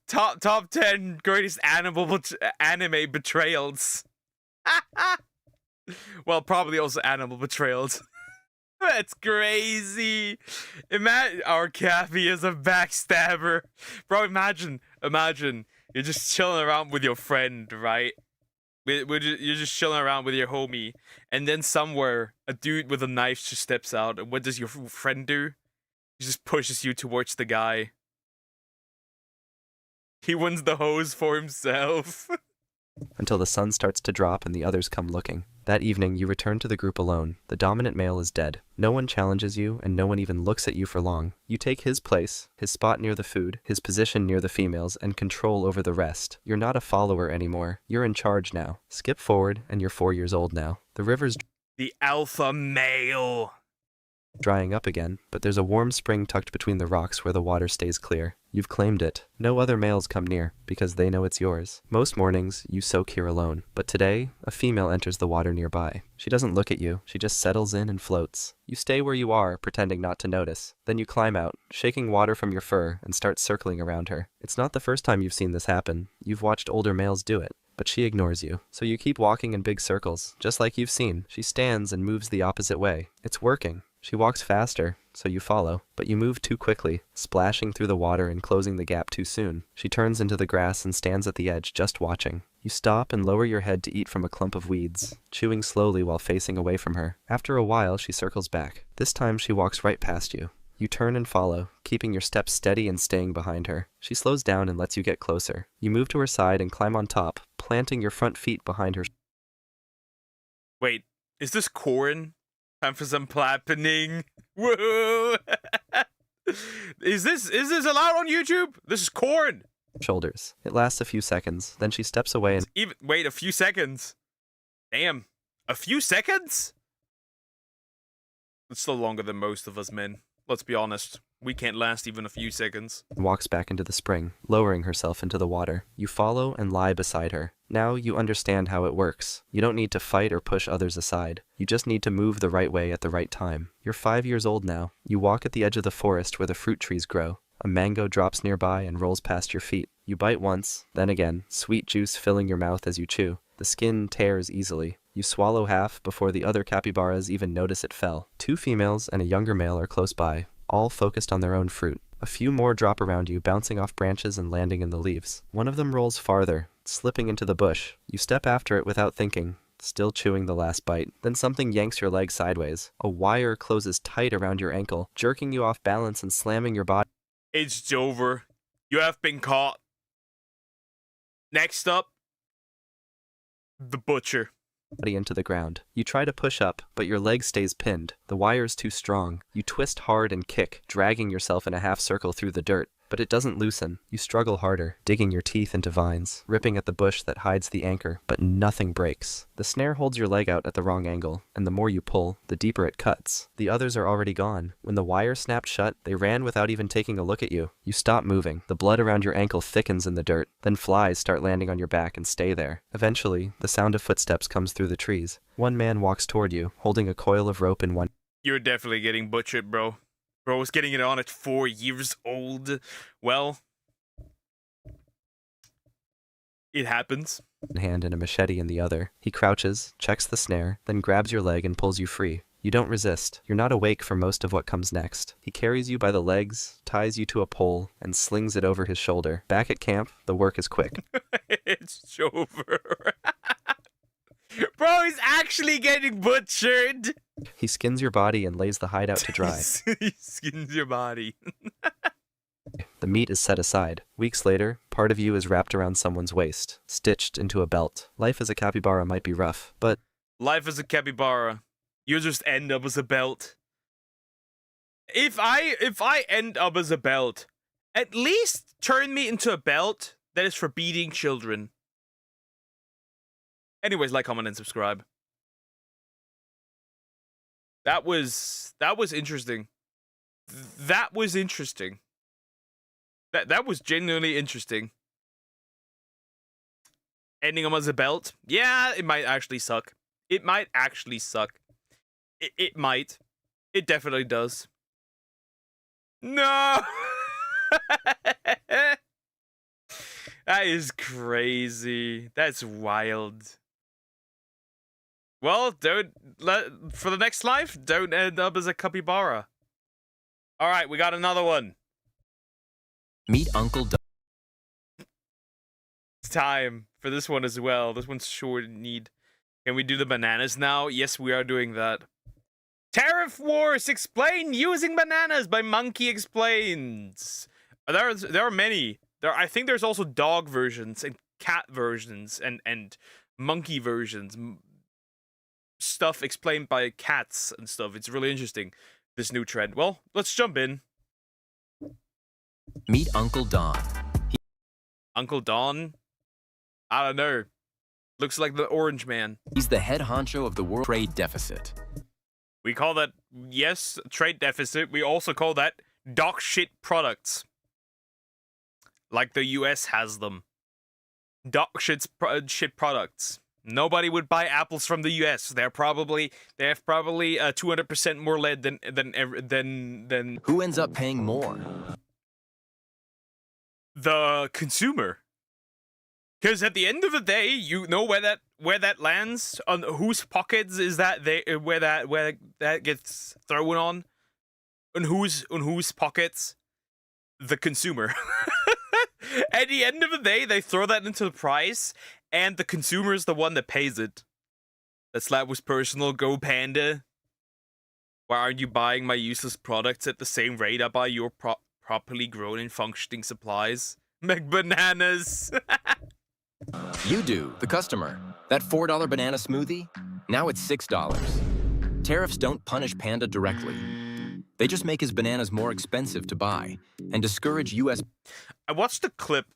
top 10 greatest anime betrayals. Well, probably also animal betrayals. That's crazy. Imagine our Cappy is a backstabber. Bro, imagine you're just chilling around with your friend, right? You're just chilling around with your homie, and then somewhere a dude with a knife just steps out, and what does your friend do? He just pushes you towards the guy. He wins the hose for himself. until the sun starts to drop and the others come looking. That evening, you return to the group alone. The dominant male is dead. No one challenges you, and no one even looks at you for long. You take his place, his spot near the food, his position near the females, and control over the rest. You're not a follower anymore. You're in charge now. Skip forward, and you're 4 years old now. The river's The alpha male. drying up again, but there's a warm spring tucked between the rocks where the water stays clear. You've claimed it. No other males come near, because they know it's yours. Most mornings, you soak here alone, but today, a female enters the water nearby. She doesn't look at you, she just settles in and floats. You stay where you are, pretending not to notice. Then you climb out, shaking water from your fur, and start circling around her. It's not the first time you've seen this happen. You've watched older males do it. But she ignores you, so you keep walking in big circles, just like you've seen. She stands and moves the opposite way. It's working. She walks faster, so you follow, but you move too quickly, splashing through the water and closing the gap too soon. She turns into the grass and stands at the edge, just watching. You stop and lower your head to eat from a clump of weeds, chewing slowly while facing away from her. After a while, she circles back. This time, she walks right past you. You turn and follow, keeping your steps steady and staying behind her. She slows down and lets you get closer. You move to her side and climb on top, planting your front feet behind her. Wait, is this corn? Time for some clapping. Woo! Is this allowed on YouTube? This is corn. Shoulders. It lasts a few seconds, then she steps away and Wait, a few seconds. Damn. A few seconds? It's still longer than most of us men. Let's be honest. We can't last even a few seconds. walks back into the spring, lowering herself into the water. You follow and lie beside her. Now you understand how it works. You don't need to fight or push others aside. You just need to move the right way at the right time. You're 5 years old now. You walk at the edge of the forest where the fruit trees grow. A mango drops nearby and rolls past your feet. You bite once, then again, sweet juice filling your mouth as you chew. The skin tears easily. You swallow half before the other capybaras even notice it fell. 2 females and a younger male are close by, all focused on their own fruit. A few more drop around you, bouncing off branches and landing in the leaves. One of them rolls farther, slipping into the bush. You step after it without thinking, still chewing the last bite. Then something yanks your leg sideways. A wire closes tight around your ankle, jerking you off balance and slamming your body. It's over. You have been caught. Next up, the butcher. Into the ground. You try to push up, but your leg stays pinned. The wire's too strong. You twist hard and kick, dragging yourself in a half circle through the dirt. But it doesn't loosen. You struggle harder, digging your teeth into vines, ripping at the bush that hides the anchor, but nothing breaks. The snare holds your leg out at the wrong angle, and the more you pull, the deeper it cuts. The others are already gone. When the wire snapped shut, they ran without even taking a look at you. You stop moving. The blood around your ankle thickens in the dirt. Then flies start landing on your back and stay there. Eventually, the sound of footsteps comes through the trees. One man walks toward you, holding a coil of rope in one. You're definitely getting butchered, bro. Bro was getting it on at 4 years old. Well, it happens. Hand and a machete in the other. He crouches, checks the snare, then grabs your leg and pulls you free. You don't resist. You're not awake for most of what comes next. He carries you by the legs, ties you to a pole, and slings it over his shoulder. Back at camp, the work is quick. It's over. Bro, he's actually getting butchered. He skins your body and lays the hide out to dry. He skins your body. The meat is set aside. Weeks later, part of you is wrapped around someone's waist, stitched into a belt. Life as a capybara might be rough, but Life as a capybara, you just end up as a belt. If I end up as a belt, at least turn me into a belt that is for beating children. Anyways, like, comment, and subscribe. That was interesting. That was interesting. That was genuinely interesting. Ending him as a belt? Yeah, it might actually suck. It might actually suck. It might. It definitely does. No! That is crazy. That's wild. Well, for the next life, don't end up as a capybara. Alright, we got another one. Meet Uncle Doug. It's time for this one as well. This one's short in need. Can we do the bananas now? Yes, we are doing that. Tariff Wars Explained Using Bananas by Monkey Explains. There are many. I think there's also dog versions and cat versions and monkey versions, stuff explained by cats and stuff. It's really interesting, this new trend. Well, let's jump in. Meet Uncle Don. Uncle Don? I don't know. Looks like the orange man. He's the head honcho of the world trade deficit. We call that, yes, trade deficit. We also call that dog shit products. Like the US has them. Dog shit products. Nobody would buy apples from the US. They have probably 200% more lead than Who ends up paying more? The consumer. Because at the end of the day, you know where that lands, on whose pockets is that where that gets thrown on whose pockets? The consumer. At the end of the day, they throw that into the price, and the consumer is the one that pays it. That was personal. Go Panda. Why aren't you buying my useless products at the same rate I buy your properly grown and functioning supplies? McBananas. You do, the customer. That $4 banana smoothie? Now it's $6. Tariffs don't punish Panda directly. They just make his bananas more expensive to buy and discourage U.S. I watched the clip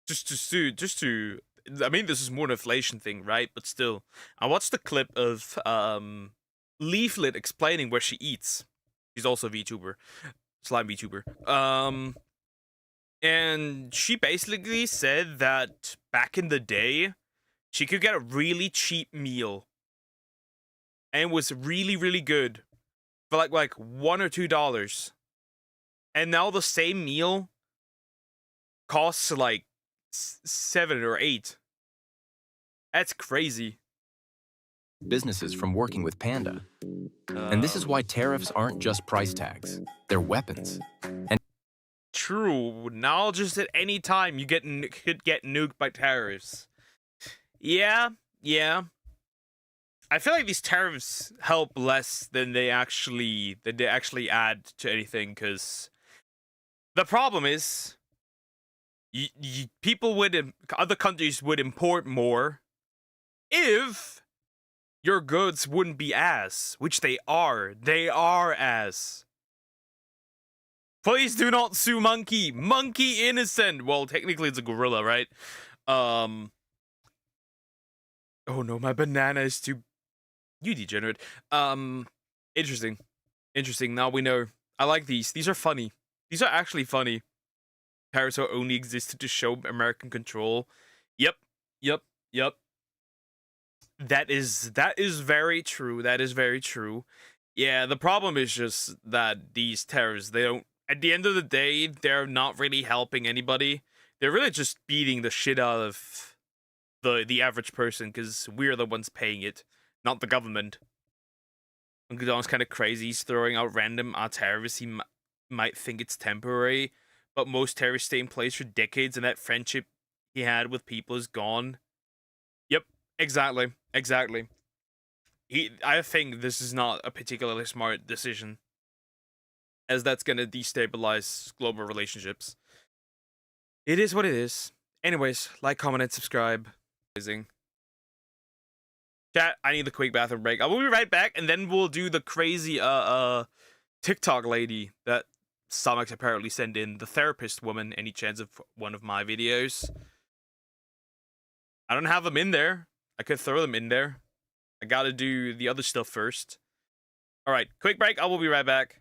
just to I mean, this is more an inflation thing, right? But still, I watched the clip of Leaflet explaining where she eats. She's also a VTuber, slime VTuber. And she basically said that back in the day, she could get a really cheap meal, and it was really, really good for like $1 or $2. And now the same meal costs like 7 or 8. That's crazy. Businesses from working with Panda. And this is why tariffs aren't just price tags. They're weapons. And true. Now just at any time you could get nuked by tariffs. Yeah. I feel like these tariffs help less than they actually add to anything, because the problem is other countries would import more if your goods wouldn't be ass, which they are. They are ass. Please do not sue Monkey. Monkey innocent. Well, technically it's a gorilla, right? Oh no, my banana is too... You degenerate. Interesting. Now we know. I like these. These are funny. These are actually funny. Tariffs only existed to show American control. Yep. That is very true. That is very true. Yeah, the problem is just that these tariffs, they don't... At the end of the day, they're not really helping anybody. They're really just beating the shit out of the average person, because we're the ones paying it, not the government. Uncle Don's kind of crazy. He's throwing out random tariffs. He might think it's temporary, but most tariffs stay in place for decades, and that friendship he had with people is gone. Yep, exactly. I think this is not a particularly smart decision, as that's gonna destabilize global relationships. It is what it is. Anyways, like, comment, and subscribe. Amazing. Chat, I need a quick bathroom break. I will be right back, and then we'll do the crazy TikTok lady that Stomachs apparently sent in, the therapist woman, any chance of one of my videos. I don't have them in there. I could throw them in there. I gotta do the other stuff first. Alright, quick break. I will be right back.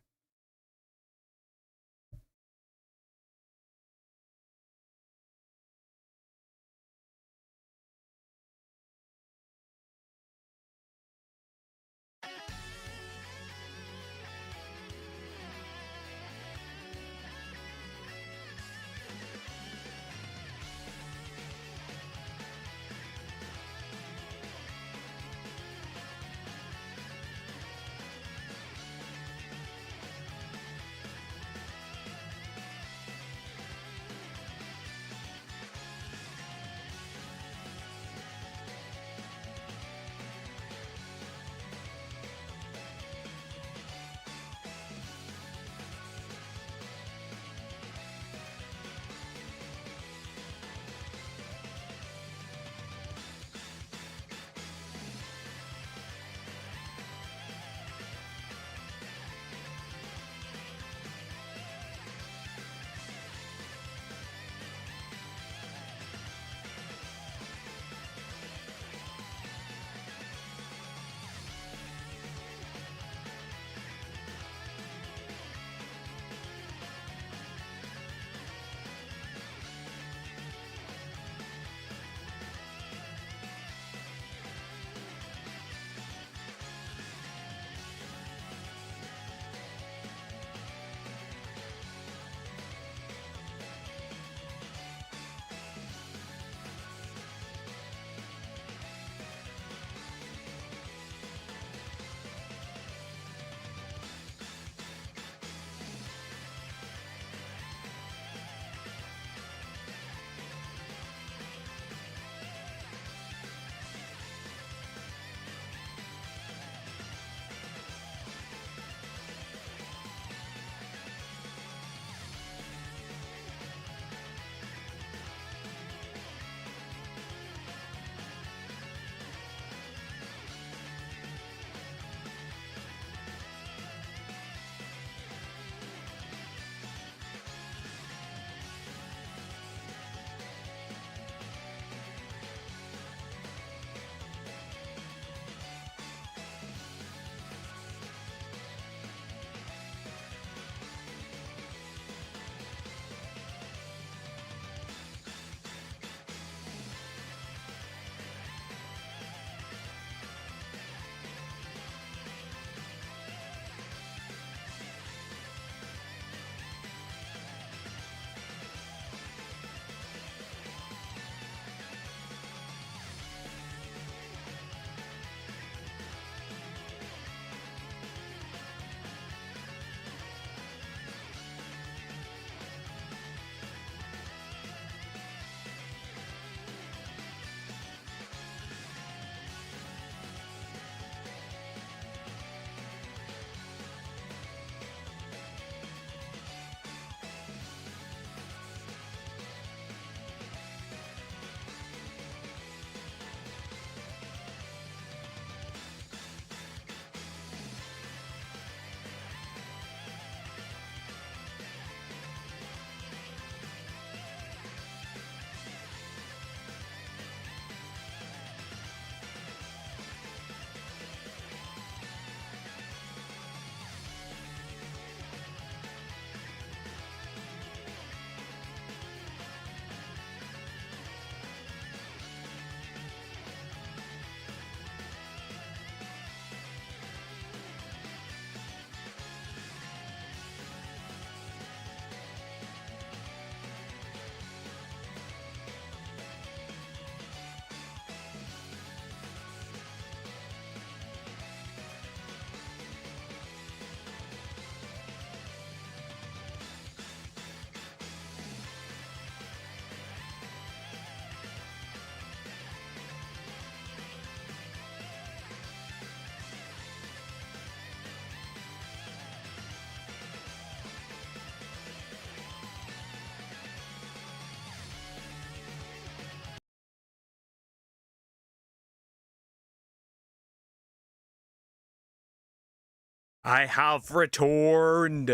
I have returned.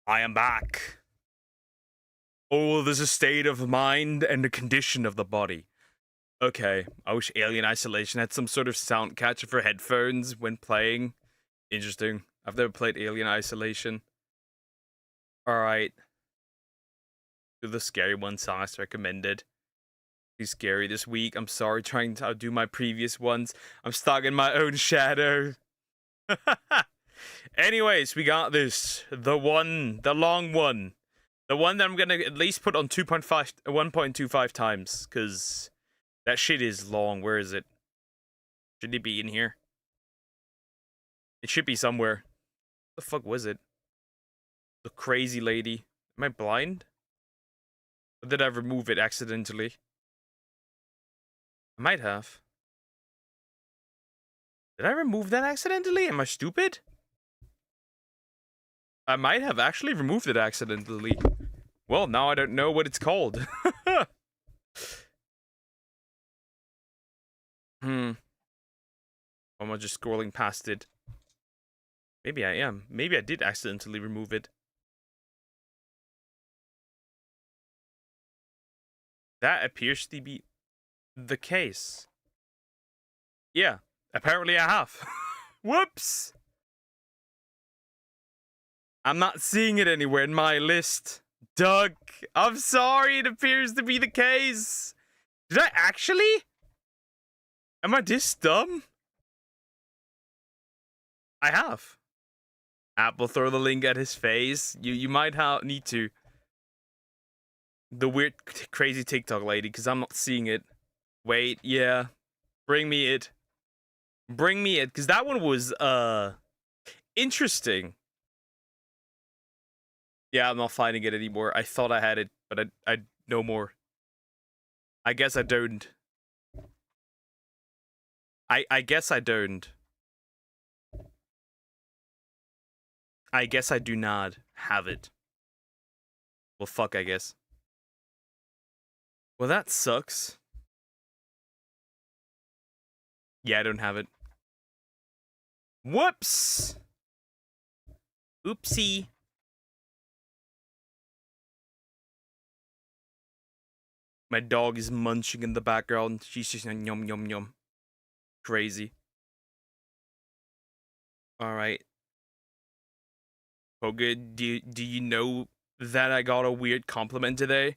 I am back. Oh, there's a state of mind and a condition of the body. Okay, I wish Alien Isolation had some sort of sound catcher for headphones when playing. Interesting. I've never played Alien Isolation. Alright. Do the scary one songs recommended. Be scary this week. I'm sorry, trying to outdo my previous ones. I'm stuck in my own shadow. Anyways, we got this. The long one. The one that I'm gonna at least put on 1.25 times, because that shit is long. Where is it? Should it be in here? It should be somewhere. The fuck was it? The crazy lady. Am I blind? Or did I remove it accidentally? I might have. Did I remove that accidentally? Am I stupid? I might have actually removed it accidentally. Well, now I don't know what it's called. Or am I just scrolling past it? Maybe I am. Maybe I did accidentally remove it. That appears to be the case. Yeah, apparently I have. Whoops! I'm not seeing it anywhere in my list. Doug, I'm sorry, it appears to be the case. Did I actually? Am I this dumb? I have. Apple, throw the link at his face. You might need to. The weird, crazy TikTok lady, because I'm not seeing it. Wait, yeah. Bring me it. Bring me it, because that one was, interesting. Yeah, I'm not finding it anymore. I thought I had it, but I no more. I guess I don't. I guess I don't. I guess I do not have it. Well, fuck, I guess. Well, that sucks. Yeah, I don't have it. Whoops! Oopsie. My dog is munching in the background. She's just yum yum yum. Crazy. Alright. Poga, do you know that I got a weird compliment today?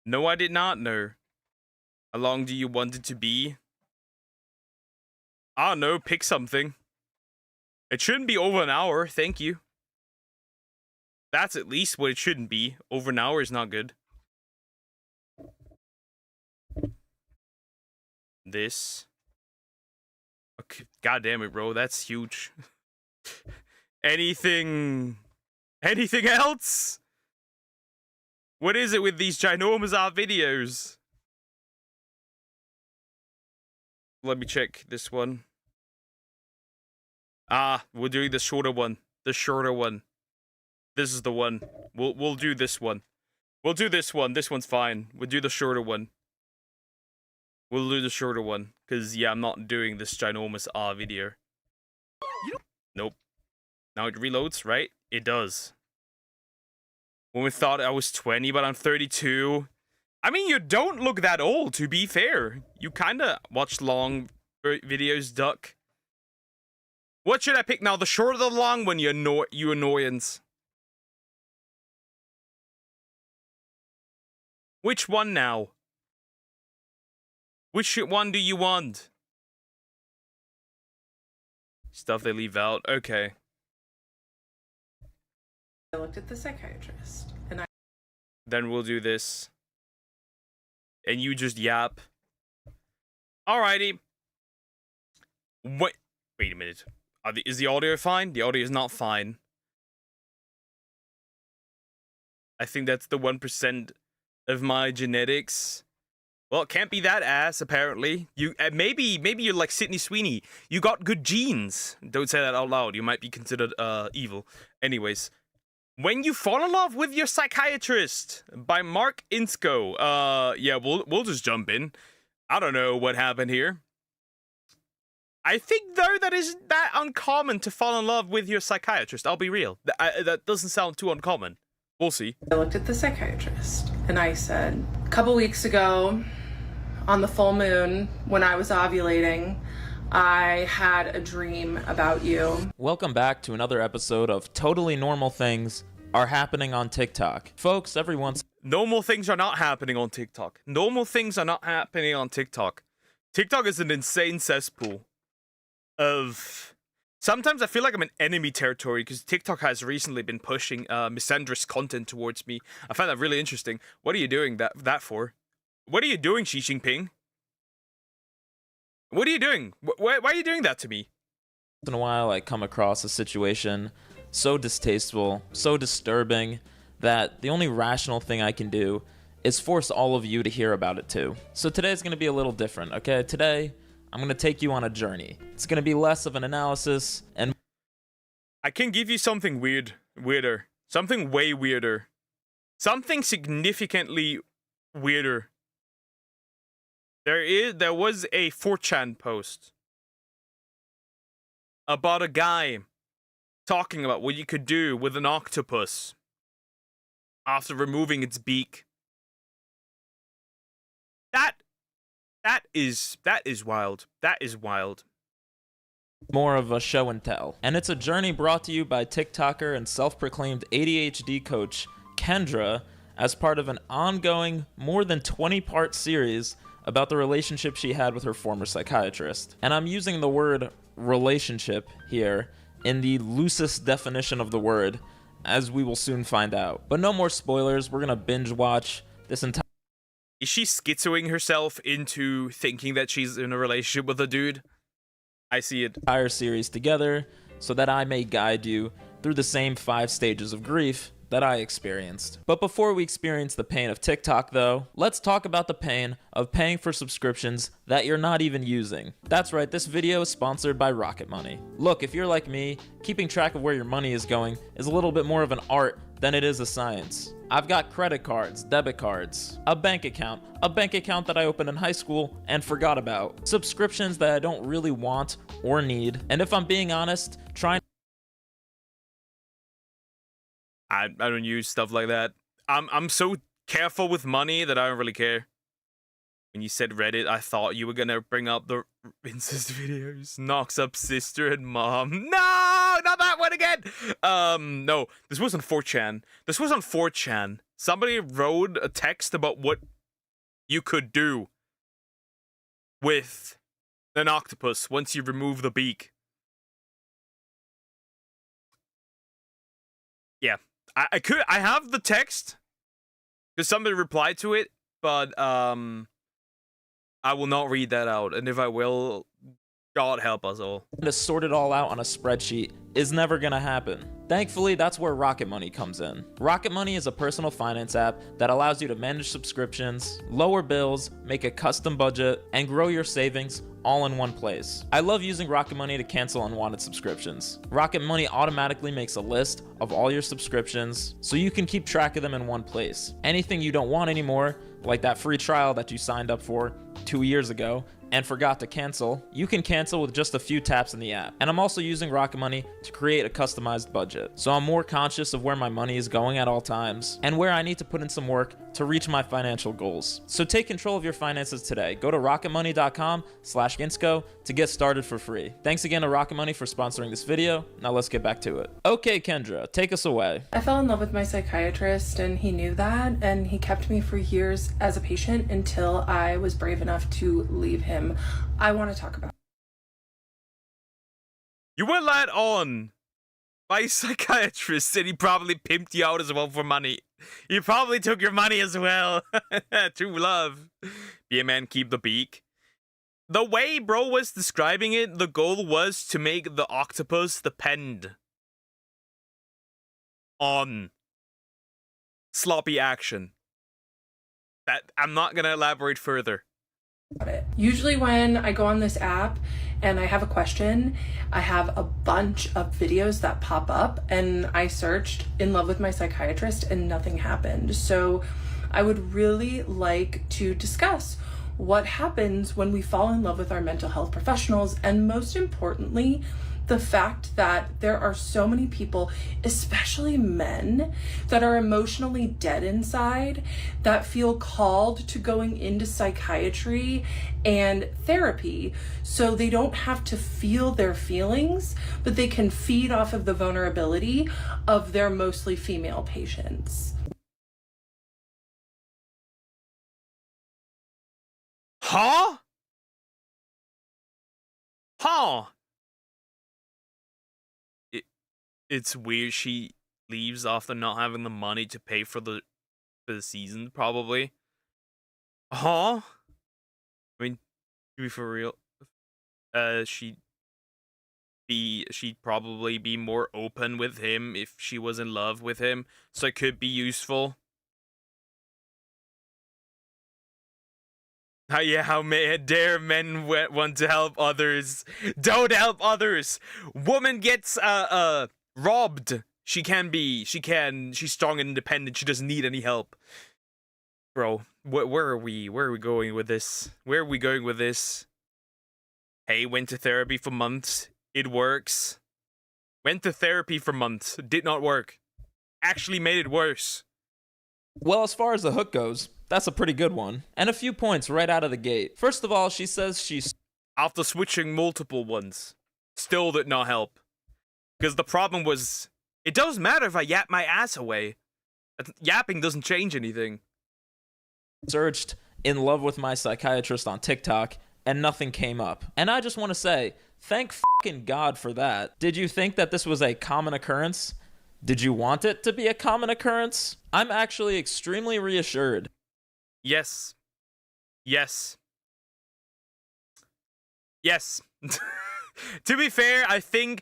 No, I did not know. How long do you want it to be? I don't know, pick something. It shouldn't be over an hour, thank you. That's at least what it shouldn't be. Over an hour is not good. This. Okay, God damn it, bro. That's huge. Anything else? What is it with these ginormous videos? Let me check this one. We're doing the shorter one. The shorter one. This is the one. We'll do this one. We'll do this one. This one's fine. We'll do the shorter one. We'll do the shorter one. Because, yeah, I'm not doing this ginormous video. Nope. Now it reloads, right? It does. When we thought I was 20, but I'm 32. I mean, you don't look that old, to be fair. You kinda watch long videos, Duck. What should I pick now? The short or the long one, you annoyance? Which one now? Which one do you want? Stuff they leave out. Okay. I looked at the psychiatrist, and Then we'll do this. And you just yap. Alrighty. Wait a minute. Is the audio fine? The audio is not fine. I think that's the 1% of my genetics. Well, it can't be that ass, apparently. You maybe you're like Sydney Sweeney. You got good genes. Don't say that out loud. You might be considered evil. Anyways. When You Fall in Love with Your Psychiatrist by Mark Insko. Yeah, we'll just jump in. I don't know what happened here. I think, though, that isn't that uncommon to fall in love with your psychiatrist. I'll be real. That doesn't sound too uncommon. We'll see. I looked at the psychiatrist and I said, a couple weeks ago, on the full moon, when I was ovulating, I had a dream about you. Welcome back to another episode of Totally Normal Things Are Happening on TikTok. Folks, everyone's... Normal things are not happening on TikTok. Normal things are not happening on TikTok. TikTok is an insane cesspool of... Sometimes I feel like I'm in enemy territory because TikTok has recently been pushing misandrous content towards me. I find that really interesting. What are you doing that for? What are you doing, Xi Jinping? What are you doing? Why are you doing that to me? Once in a while, I come across a situation so distasteful, so disturbing, that the only rational thing I can do is force all of you to hear about it too. So today's going to be a little different, okay? Today, I'm going to take you on a journey. It's going to be less of an analysis and... I can give you something weirder. Something way weirder. Something significantly weirder. There was a 4chan post about a guy talking about what you could do with an octopus after removing its beak. That is wild. That is wild. More of a show and tell. And it's a journey brought to you by TikToker and self-proclaimed ADHD coach Kendra as part of an ongoing, more than 20-part series about the relationship she had with her former psychiatrist. And I'm using the word relationship here in the loosest definition of the word, as we will soon find out. But no more spoilers, we're gonna binge watch this entire... Is she schizoing herself into thinking that she's in a relationship with a dude? I see it. Entire series together so that I may guide you through the same 5 stages of grief that I experienced. But before we experience the pain of TikTok though, let's talk about the pain of paying for subscriptions that you're not even using. That's right, this video is sponsored by Rocket Money. Look, if you're like me, keeping track of where your money is going is a little bit more of an art than it is a science. I've got credit cards, debit cards, a bank account that I opened in high school and forgot about, subscriptions that I don't really want or need, and if I'm being honest, I don't use stuff like that. I'm so careful with money that I don't really care. When you said Reddit, I thought you were gonna bring up the incest videos. Knocks up sister and mom. No, not that one again. No, this wasn't 4chan. This was on 4chan. Somebody wrote a text about what you could do with an octopus once you remove the beak. Yeah. I have the text because somebody replied to it, but I will not read that out, and if I will, God help us all. To sort it all out on a spreadsheet is never gonna happen. Thankfully, that's where Rocket Money comes in. Rocket Money is a personal finance app that allows you to manage subscriptions, lower bills, make a custom budget, and grow your savings all in one place. I love using Rocket Money to cancel unwanted subscriptions. Rocket Money automatically makes a list of all your subscriptions so you can keep track of them in one place. Anything you don't want anymore, like that free trial that you signed up for 2 years ago and forgot to cancel, you can cancel with just a few taps in the app. And I'm also using Rocket Money to create a customized budget, so I'm more conscious of where my money is going at all times and where I need to put in some work to reach my financial goals. So take control of your finances today. Go to rocketmoney.com/Ginsco to get started for free. Thanks again to Rocket Money for sponsoring this video. Now let's get back to it. Okay, Kendra, take us away. I fell in love with my psychiatrist and he knew that, and he kept me for years as a patient until I was brave enough to leave him. I want to talk about. You were led on by a psychiatrist and he probably pimped you out as well for money. He probably took your money as well. True love. Be a man, keep the beak. The way bro was describing it, the goal was to make the octopus depend on sloppy action. That I'm not gonna elaborate further. Usually when I go on this app and I have a question, I have a bunch of videos that pop up, and I searched in love with my psychiatrist and nothing happened. So I would really like to discuss what happens when we fall in love with our mental health professionals, and most importantly, the fact that there are so many people, especially men, that are emotionally dead inside, that feel called to going into psychiatry and therapy so they don't have to feel their feelings, but they can feed off of the vulnerability of their mostly female patients. Huh? Huh? It's weird she leaves after not having the money to pay for the season, probably. Huh? I mean, to be for real, she'd probably be more open with him if she was in love with him, so it could be useful. How dare men want to help others? Don't help others. Woman gets robbed. She's strong and independent. She doesn't need any help. Bro, where are we going with this? Hey, went to therapy for months. It works. Went to therapy for months. Did not work. Actually made it worse. Well, as far as the hook goes, that's a pretty good one. And a few points right out of the gate. First of all, she says she's... After switching multiple ones, still did not help. Because the problem was, it doesn't matter if I yap my ass away. Yapping doesn't change anything. Searched in love with my psychiatrist on TikTok, and nothing came up. And I just want to say, thank fucking God for that. Did you think that this was a common occurrence? Did you want it to be a common occurrence? I'm actually extremely reassured. Yes. To be fair, I think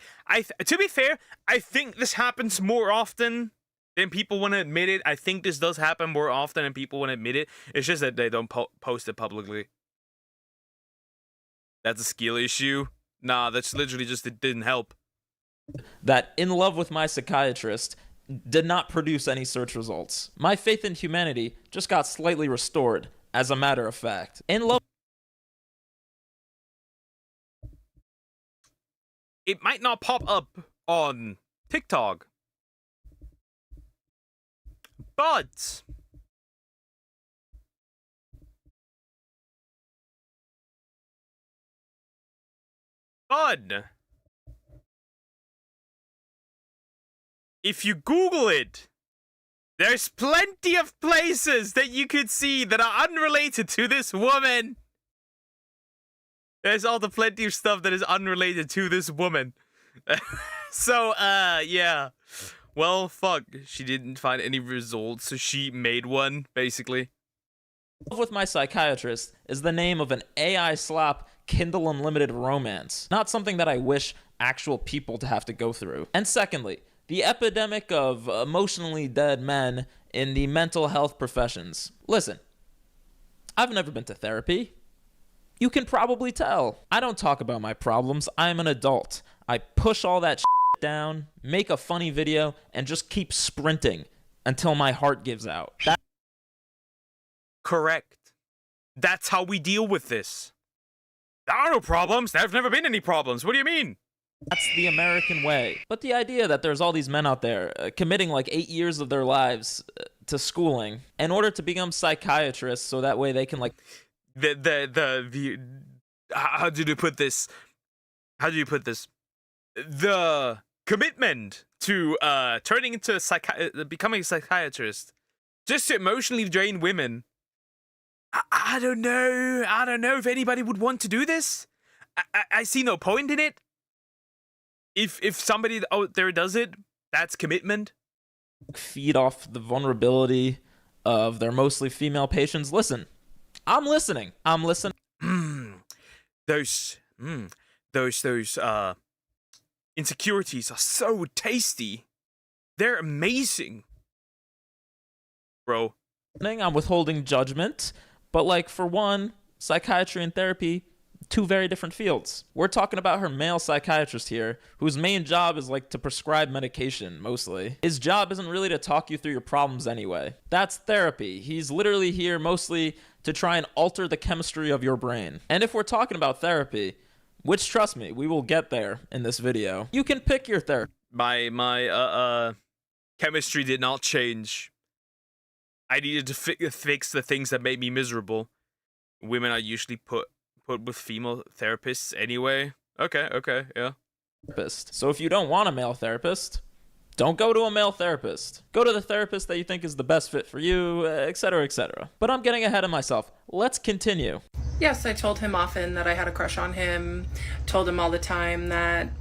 this happens more often than people want to admit it. I think this does happen more often than people want to admit it. It's just that they don't post it publicly. That's a skill issue. Nah, that's literally just it didn't help. That in love with my psychiatrist did not produce any search results. My faith in humanity just got slightly restored, as a matter of fact. In love... It might not pop up on TikTok, but if you Google it, there's plenty of places that you could see that are unrelated to this woman. There's also plenty of stuff that is unrelated to this woman. So, yeah. Well, fuck. She didn't find any results, so she made one, basically. Love with my psychiatrist is the name of an AI slop Kindle Unlimited romance. Not something that I wish actual people to have to go through. And secondly, the epidemic of emotionally dead men in the mental health professions. Listen, I've never been to therapy. You can probably tell. I don't talk about my problems. I'm an adult. I push all that shit down, make a funny video, and just keep sprinting until my heart gives out. Correct. That's how we deal with this. There are no problems. There's never been any problems. What do you mean? That's the American way. But the idea that there's all these men out there committing like 8 years of their lives to schooling in order to become psychiatrists so that way they can like... How do you put this? The commitment to turning into becoming a psychiatrist just to emotionally drain women. I don't know if anybody would want to do this. I see no point in it. If somebody out there does it, that's commitment. Feed off the vulnerability of their mostly female patients. Listen, I'm listening. Those insecurities are so tasty. They're amazing, bro. I'm withholding judgment, but like for one, psychiatry and therapy, two very different fields. We're talking about her male psychiatrist here, whose main job is like to prescribe medication, mostly. His job isn't really to talk you through your problems anyway. That's therapy. He's literally here mostly to try and alter the chemistry of your brain. And if we're talking about therapy, which trust me, we will get there in this video, you can pick your therapist. My chemistry did not change. I needed to fix the things that made me miserable. Women are usually put with female therapists anyway. Okay, yeah. So if you don't want a male therapist, don't go to a male therapist. Go to the therapist that you think is the best fit for you, etc., etc. But I'm getting ahead of myself. Let's continue. Yes, I told him often that I had a crush on him. Told him all the time that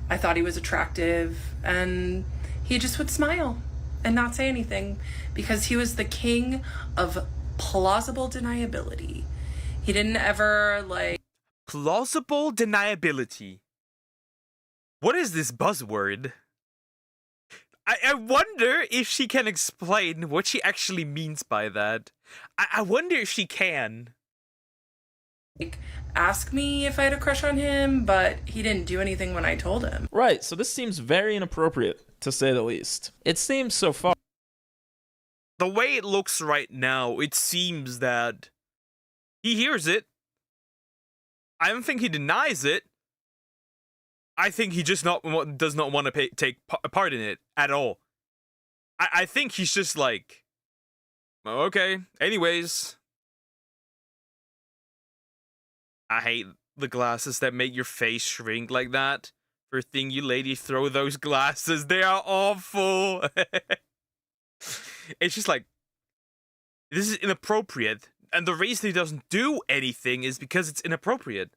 I thought he was attractive, and he just would smile and not say anything because he was the king of plausible deniability. He didn't ever, like... Plausible deniability. What is this buzzword? I wonder if she can explain what she actually means by that. I wonder if she can. Like, ask me if I had a crush on him, but he didn't do anything when I told him. Right, so this seems very inappropriate, to say the least. It seems so far. The way it looks right now, it seems that he hears it. I don't think he denies it. I think he just does not want to take part in it at all. I think he's just like, oh, okay, anyways. I hate the glasses that make your face shrink like that. For thing, you lady, throw those glasses. They are awful. It's just like, this is inappropriate. And the reason he doesn't do anything is because it's inappropriate.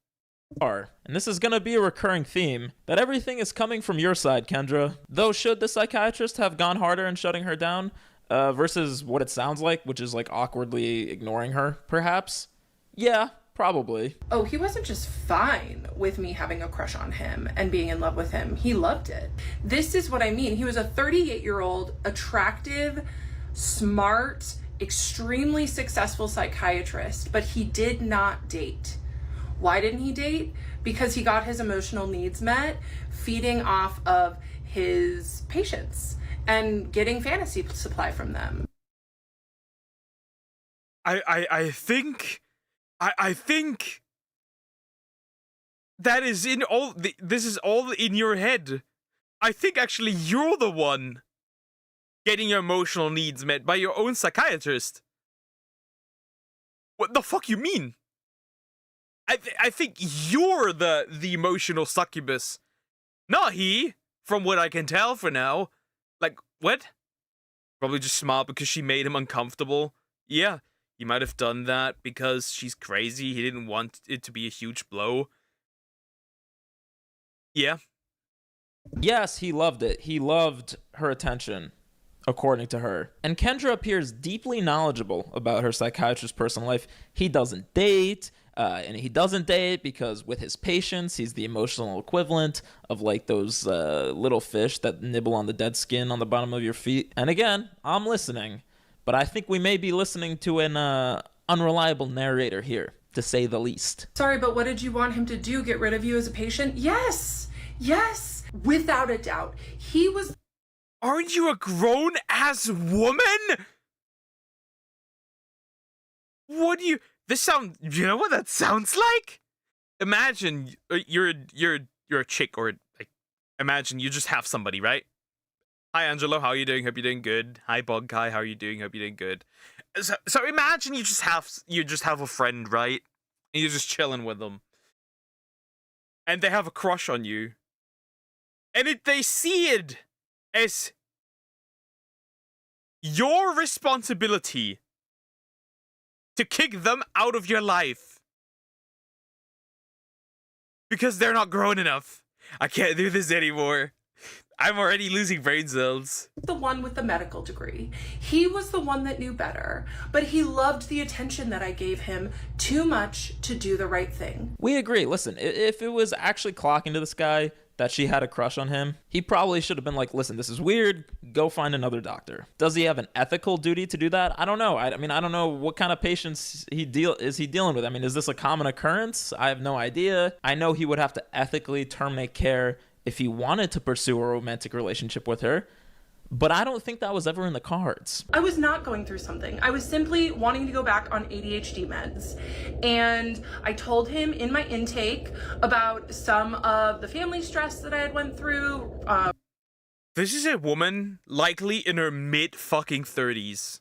And this is gonna be a recurring theme, that everything is coming from your side, Kendra. Though should the psychiatrist have gone harder in shutting her down, versus what it sounds like, which is like awkwardly ignoring her, perhaps? Yeah, probably. Oh, he wasn't just fine with me having a crush on him and being in love with him. He loved it. This is what I mean. He was a 38-year-old, attractive, smart, extremely successful psychiatrist, but he did not date. Why didn't he date? Because he got his emotional needs met feeding off of his patients and getting fantasy supply from them. I think that is in all this is all in your head. I think actually you're the one getting your emotional needs met by your own psychiatrist. What the fuck you mean? I think you're the emotional succubus, not he, from what I can tell for now. Like, what? Probably just smiled because she made him uncomfortable. Yeah, he might have done that because she's crazy. He didn't want it to be a huge blow. Yeah. Yes, he loved it. He loved her attention, according to her. And Kendra appears deeply knowledgeable about her psychiatrist's personal life. He doesn't date. And he doesn't date because with his patients, he's the emotional equivalent of like those little fish that nibble on the dead skin on the bottom of your feet. And again, I'm listening, but I think we may be listening to an unreliable narrator here, to say the least. Sorry, but what did you want him to do? Get rid of you as a patient? Yes, without a doubt. He was... Aren't you a grown-ass woman? What do you... you know what that sounds like? Imagine you're a chick, or like, imagine you just have somebody, right? Hi Angelo, how are you doing? Hope you're doing good. Hi Bug Kai, how are you doing? Hope you're doing good. So imagine you just have a friend, right? And you're just chilling with them, and they have a crush on you, and they see it as your responsibility to kick them out of your life because they're not grown enough. I can't do this anymore. I'm already losing brain cells. The one with the medical degree. He was the one that knew better, but he loved the attention that I gave him too much to do the right thing. We agree. Listen, if it was actually clocking to this guy that she had a crush on him, he probably should have been like, listen, this is weird, go find another doctor. Does he have an ethical duty to do that? I don't know. I mean, I don't know what kind of patients is he dealing with. I mean, is this a common occurrence? I have no idea. I know he would have to ethically terminate care if he wanted to pursue a romantic relationship with her. But I don't think that was ever in the cards. I was not going through something. I was simply wanting to go back on ADHD meds. And I told him in my intake about some of the family stress that I had went through. This is a woman likely in her mid-fucking 30s.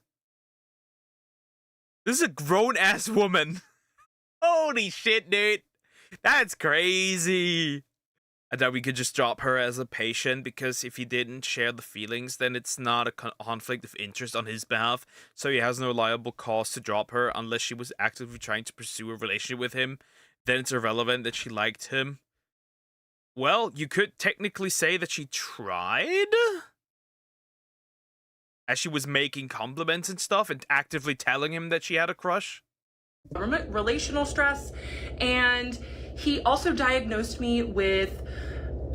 This is a grown-ass woman. Holy shit, dude. That's crazy. I thought we could just drop her as a patient, because if he didn't share the feelings, then it's not a conflict of interest on his behalf, so he has no liable cause to drop her unless she was actively trying to pursue a relationship with him. Then it's irrelevant that she liked him. Well, you could technically say that she tried, as she was making compliments and stuff and actively telling him that she had a crush. Relational stress, and he also diagnosed me with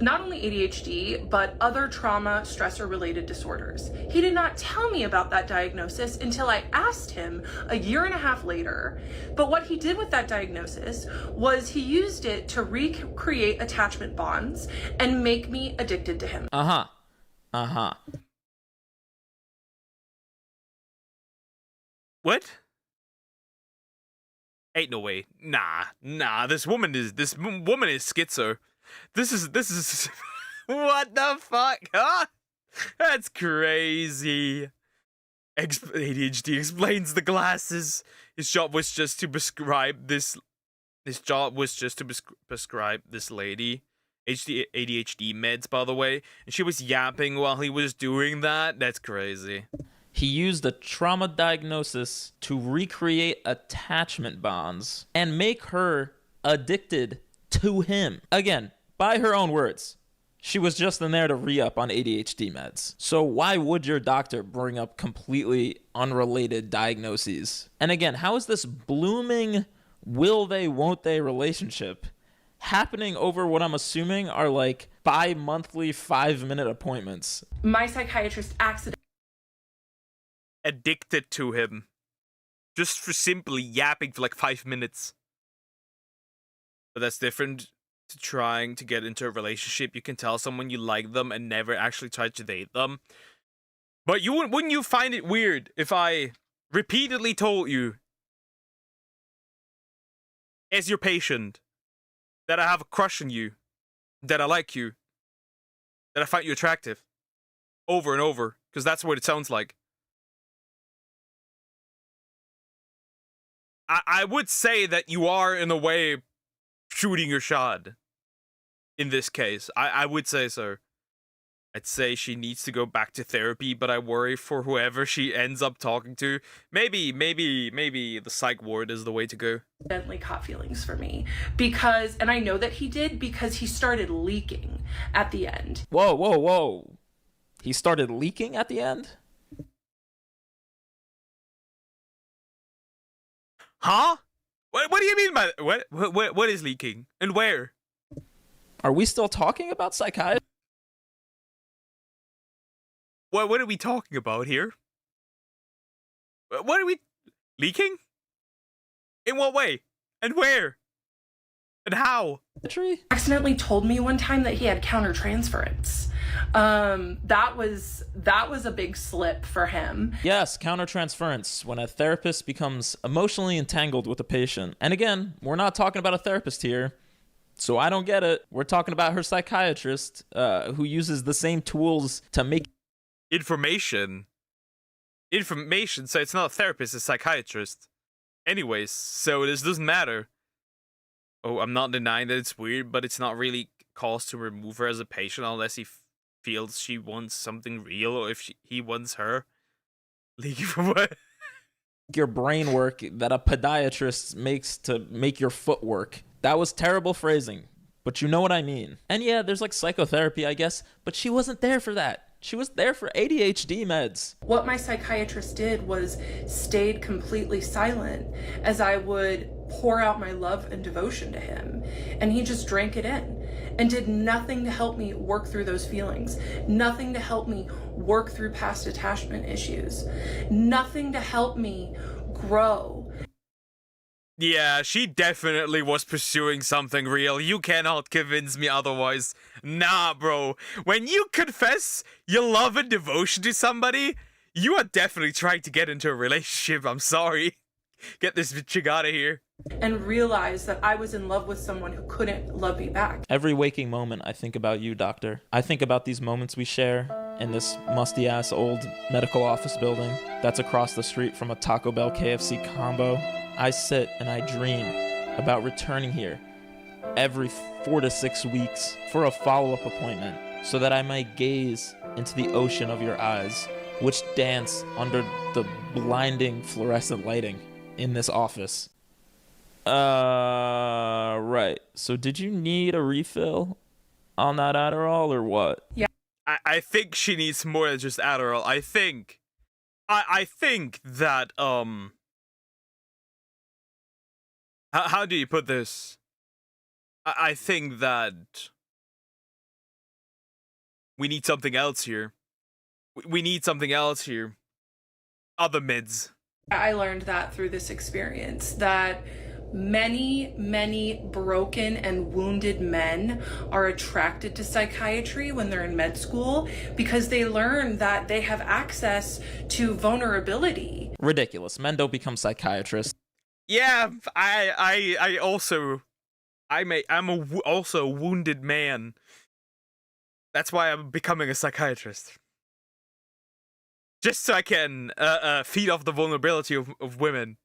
not only ADHD, but other trauma stressor related disorders. He did not tell me about that diagnosis until I asked him a year and a half later. But what he did with that diagnosis was he used it to recreate attachment bonds and make me addicted to him. What? Ain't no way. Nah, this woman is schizo. This is what the fuck, huh? That's crazy. ADHD explains the glasses. His job was just to prescribe this. His job was just to prescribe this lady ADHD meds, by the way, and she was yapping while he was doing that. That's crazy. He used a trauma diagnosis to recreate attachment bonds and make her addicted to him. Again, by her own words, she was just in there to re-up on ADHD meds. So why would your doctor bring up completely unrelated diagnoses? And again, how is this blooming will they, won't they relationship happening over what I'm assuming are like bi-monthly 5-minute appointments? My psychiatrist Addicted to him. Just for simply yapping for like 5 minutes. But that's different to trying to get into a relationship. You can tell someone you like them and never actually try to date them. But wouldn't you find it weird if I repeatedly told you, as your patient, that I have a crush on you, that I like you, that I find you attractive, over and over, because that's what it sounds like. I would say that you are, in a way, shooting your shot. In this case, I would say so. I'd say she needs to go back to therapy, but I worry for whoever she ends up talking to. Maybe the psych ward is the way to go. Accidentally caught feelings for me because, and I know that he did because he started leaking at the end. Whoa. He started leaking at the end? Huh? What do you mean by that? What is leaking? And where? Are we still talking about psychiatry? What are we talking about here? What are we... Leaking? In what way? And where? And how? Accidentally told me one time that he had countertransference. That was a big slip for him. Yes, countertransference, when a therapist becomes emotionally entangled with a patient. And again, we're not talking about a therapist here, so I don't get it. We're talking about her psychiatrist, who uses the same tools to make information, so it's not a therapist, it's a psychiatrist. Anyways, so this doesn't matter. Oh, I'm not denying that it's weird, but it's not really cause to remove her as a patient unless he feels she wants something real, or if he wants her. Leaking from what? your brain work that a podiatrist makes to make your foot work. That was terrible phrasing, but you know what I mean. And yeah, there's like psychotherapy, I guess, but she wasn't there for that. She was there for ADHD meds. What my psychiatrist did was stayed completely silent as I would pour out my love and devotion to him. And he just drank it in and did nothing to help me work through those feelings, nothing to help me work through past attachment issues, nothing to help me grow. Yeah, she definitely was pursuing something real. You cannot convince me otherwise. Nah, bro. When you confess your love and devotion to somebody, you are definitely trying to get into a relationship. I'm sorry. Get this chick out of here. And realize that I was in love with someone who couldn't love me back. Every waking moment, I think about you, doctor. I think about these moments we share in this musty-ass old medical office building that's across the street from a Taco Bell KFC combo. I sit and I dream about returning here every 4 to 6 weeks for a follow-up appointment so that I might gaze into the ocean of your eyes, which dance under the blinding fluorescent lighting in this office. Right. So did you need a refill on that Adderall or what? Yeah. I think she needs more than just Adderall. I think that, how do you put this? I think that we need something else here. We need something else here. Other meds. I learned that through this experience, that many broken and wounded men are attracted to psychiatry when they're in med school because they learn that they have access to vulnerability. Ridiculous. Men don't become psychiatrists. Yeah, I'm also a wounded man. That's why I'm becoming a psychiatrist. Just so I can feed off the vulnerability of women.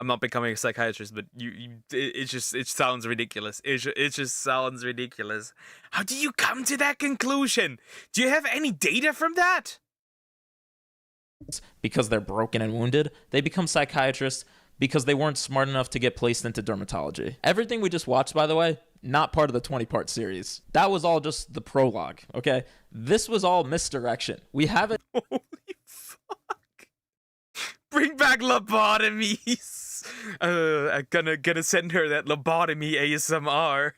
I'm not becoming a psychiatrist, but it sounds ridiculous. It just sounds ridiculous. How do you come to that conclusion? Do you have any data from that? Because they're broken and wounded, they become psychiatrists because they weren't smart enough to get placed into dermatology. Everything we just watched, by the way, not part of the 20-part series. That was all just the prologue, okay? This was all misdirection. We haven't... Holy fuck. Bring back lobotomies. I'm gonna send her that lobotomy ASMR.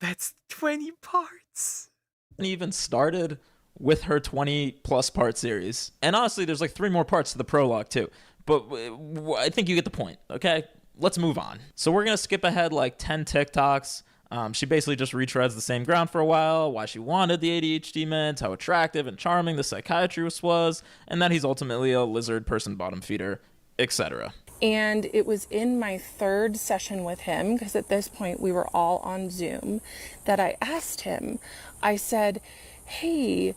That's 20 parts. Even started with her 20-plus part series. And honestly, there's like 3 more parts to the prologue, too. But I think you get the point, okay? Let's move on. So we're going to skip ahead like 10 TikToks. She basically just retreads the same ground for a while, why she wanted the ADHD meds, how attractive and charming the psychiatrist was, and that he's ultimately a lizard person bottom feeder, etc. And it was in my 3rd session with him, because at this point we were all on Zoom, that I asked him, I said, hey,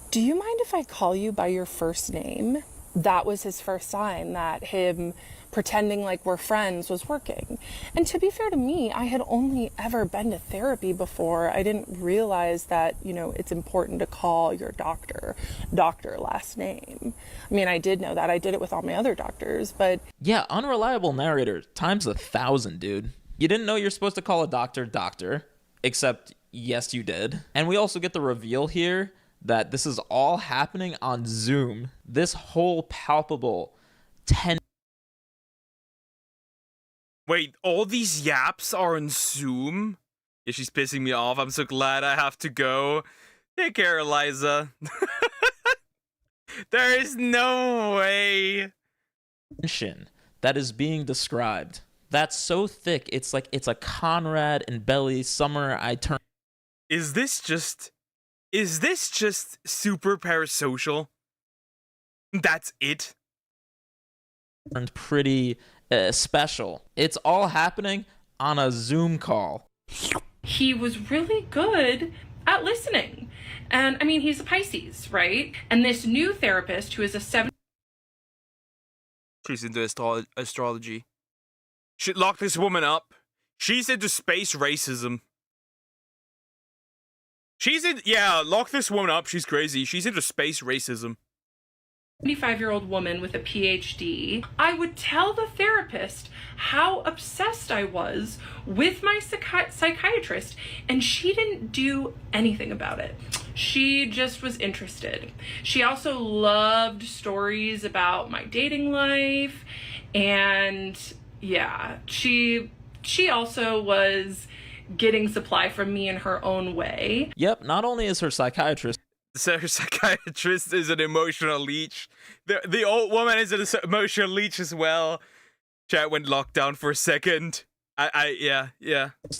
do you mind if I call you by your first name? That was his first sign that him pretending like we're friends was working. And to be fair to me, I had only ever been to therapy before. I didn't realize that, it's important to call your doctor last name. I mean, I did know that. I did it with all my other doctors, but... Yeah, unreliable narrator times 1,000, dude. You didn't know you're supposed to call a doctor, except yes, you did. And we also get the reveal here that this is all happening on Zoom. This whole palpable 10... Wait, all these yaps are on Zoom? Yeah, she's pissing me off. I'm so glad I have to go. Take care, Eliza. There is no way. That is being described. That's so thick. It's like it's a Conrad and Belly summer I turn. Is this just super parasocial? That's it? And pretty special. It's all happening on a Zoom call. He was really good at listening. And I mean, he's a Pisces, right? And this new therapist who is a 7... She's into astrology. Should lock this woman up. She's into space racism. Lock this woman up. She's crazy. She's into space racism. 75-year-old woman with a PhD, I would tell the therapist how obsessed I was with my psychiatrist, and she didn't do anything about it. She just was interested. She also loved stories about my dating life, and yeah, she also was getting supply from me in her own way. Yep, not only is her psychiatrist So her psychiatrist is an emotional leech. The old woman is an emotional leech as well. Chat went locked down for a second. Yeah.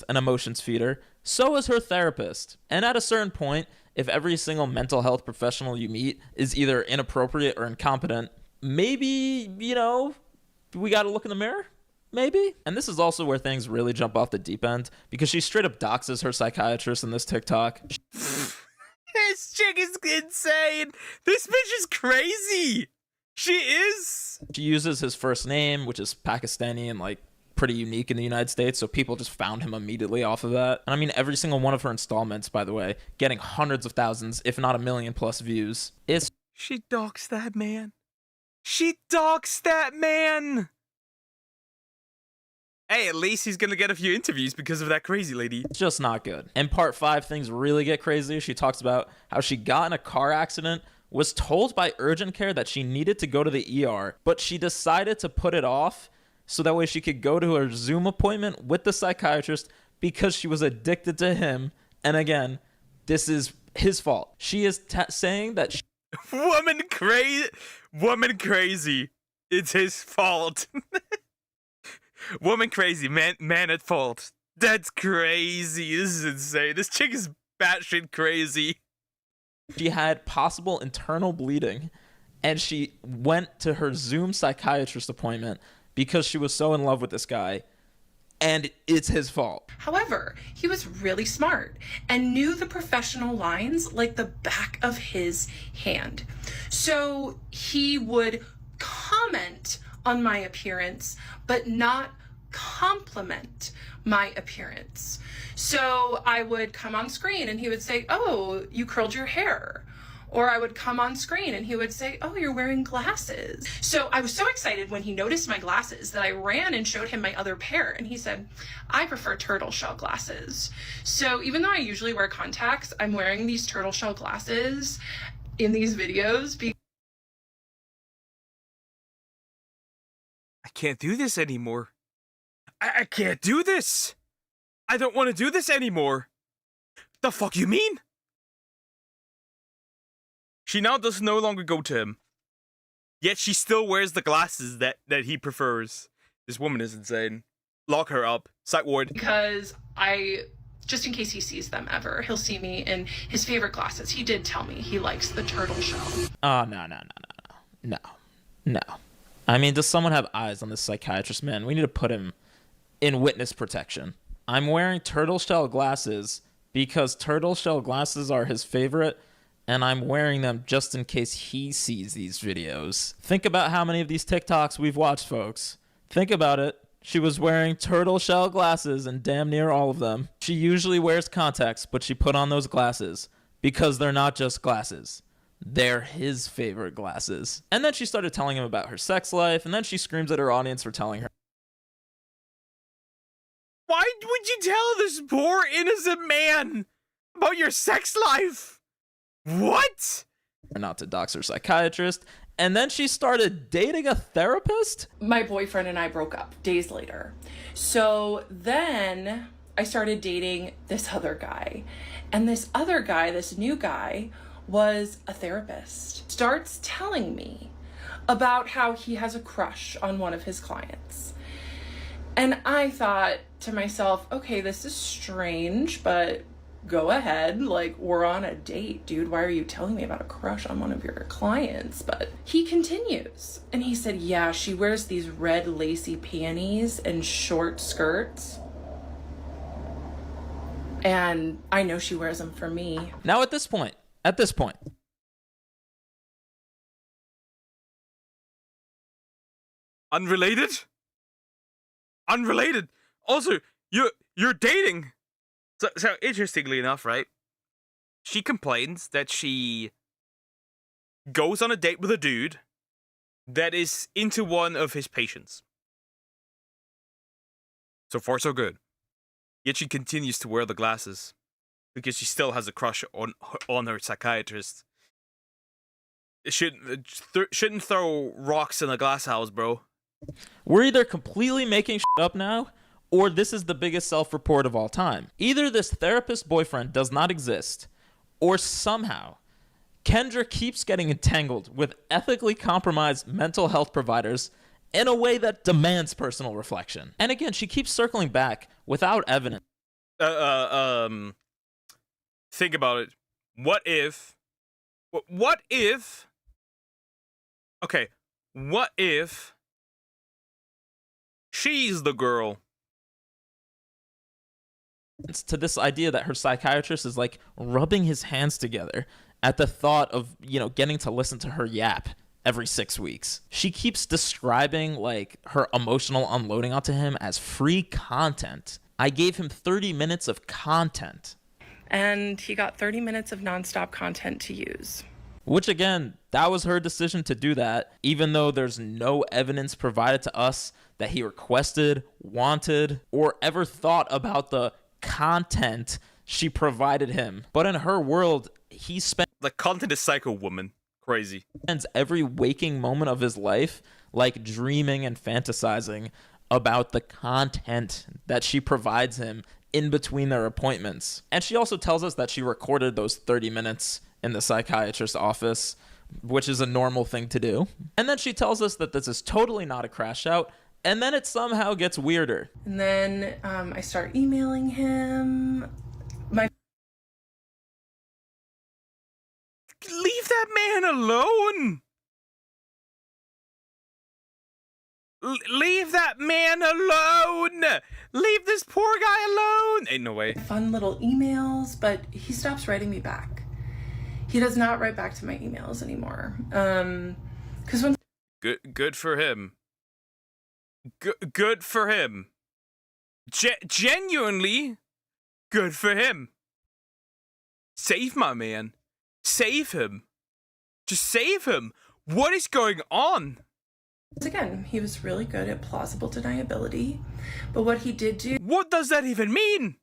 An emotions feeder. So is her therapist. And at a certain point, if every single mental health professional you meet is either inappropriate or incompetent, maybe, we gotta look in the mirror? Maybe? And this is also where things really jump off the deep end, because she straight up doxes her psychiatrist in this TikTok. This chick is insane. This bitch is crazy. She is. She uses his first name, which is Pakistani and pretty unique in the United States, so people just found him immediately off of that. And I mean, every single one of her installments, by the way, getting hundreds of thousands, if not 1 million plus views. She doxed that man. She doxed that man. Hey, at least he's gonna get a few interviews because of that crazy lady. It's just not good. In part 5, things really get crazy. She talks about how she got in a car accident, was told by urgent care that she needed to go to the ER, but she decided to put it off so that way she could go to her Zoom appointment with the psychiatrist because she was addicted to him. And again, this is his fault. She is saying that woman crazy. It's his fault. Woman crazy, man at fault. That's crazy. This is insane. This chick is batshit crazy. She had possible internal bleeding, and she went to her Zoom psychiatrist appointment because she was so in love with this guy, and it's his fault. However, he was really smart and knew the professional lines like the back of his hand. So he would comment on my appearance, but not compliment my appearance. So I would come on screen and he would say, "Oh, you curled your hair." Or I would come on screen and he would say, "Oh, you're wearing glasses." So I was so excited when he noticed my glasses that I ran and showed him my other pair. And he said, "I prefer turtle shell glasses." So even though I usually wear contacts, I'm wearing these turtle shell glasses in these videos because I can't do this anymore. I can't do this. I don't want to do this anymore. The fuck you mean? She now does no longer go to him. Yet she still wears the glasses that he prefers. This woman is insane. Lock her up. Psych ward. because just in case he sees them ever, he'll see me in his favorite glasses. He did tell me he likes the turtle shell. Oh, no. I mean, does someone have eyes on this psychiatrist, man? We need to put him in witness protection. I'm wearing turtle shell glasses because turtle shell glasses are his favorite, and I'm wearing them just in case he sees these videos. Think about how many of these TikToks we've watched, folks. Think about it. She was wearing turtle shell glasses in damn near all of them. She usually wears contacts, but she put on those glasses because they're not just glasses. They're his favorite glasses. And then she started telling him about her sex life, and then she screams at her audience for telling her. Why would you tell this poor innocent man about your sex life? What? Not to dox her psychiatrist. And then she started dating a therapist? My boyfriend and I broke up days later. So then I started dating this other guy. And this other guy, this new guy, was a therapist. Starts telling me about how he has a crush on one of his clients. And I thought to myself, okay, this is strange, but go ahead. Like, we're on a date, dude. Why are you telling me about a crush on one of your clients? But he continues. And he said, yeah, she wears these red lacy panties and short skirts. And I know she wears them for me. Now at this point. Unrelated? Also, you're dating. So interestingly enough, right? She complains that she goes on a date with a dude that is into one of his patients. So far, so good. Yet she continues to wear the glasses because she still has a crush on her psychiatrist. It shouldn't throw rocks in a glass house, bro. We're either completely making shit up now, or this is the biggest self-report of all time. Either this therapist boyfriend does not exist, or somehow Kendra keeps getting entangled with ethically compromised mental health providers in a way that demands personal reflection. And again, she keeps circling back without evidence. Think about it. What if she's the girl? To this idea that her psychiatrist is like rubbing his hands together at the thought of, getting to listen to her yap every 6 weeks. She keeps describing like her emotional unloading onto him as free content. I gave him 30 minutes of content. And he got 30 minutes of nonstop content to use. Which again, that was her decision to do that, even though there's no evidence provided to us that he requested, wanted, or ever thought about the content she provided him. But in her world, he spent the content is Psycho Woman. Crazy. Spends every waking moment of his life like dreaming and fantasizing about the content that she provides him in between their appointments. And she also tells us that she recorded those 30 minutes in the psychiatrist's office, which is a normal thing to do. And then she tells us that this is totally not a crash out, and then it somehow gets weirder. And then I start emailing him. Leave that man alone! Leave that man alone! Leave this poor guy alone! Ain't no way. Fun little emails, but he stops writing me back. He does not write back to my emails anymore. Because when good for him. Good for him. Genuinely, good for him. Save my man. Save him. Just save him. What is going on? Again, he was really good at plausible deniability, but what he did do... What does that even mean?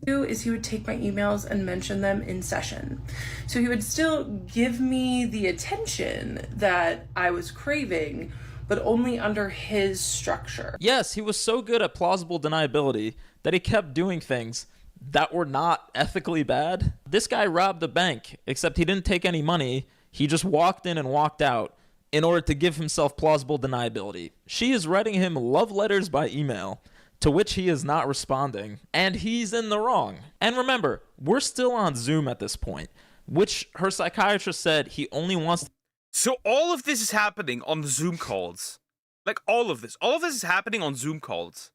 ...is he would take my emails and mention them in session. So he would still give me the attention that I was craving, but only under his structure. Yes, he was so good at plausible deniability that he kept doing things that were not ethically bad. This guy robbed a bank, except he didn't take any money. He just walked in and walked out in order to give himself plausible deniability. She is writing him love letters by email, to which he is not responding, and he's in the wrong. And remember, we're still on Zoom at this point, which her psychiatrist said he only wants... So all of this is happening on the Zoom calls. Like, all of this is happening on Zoom calls.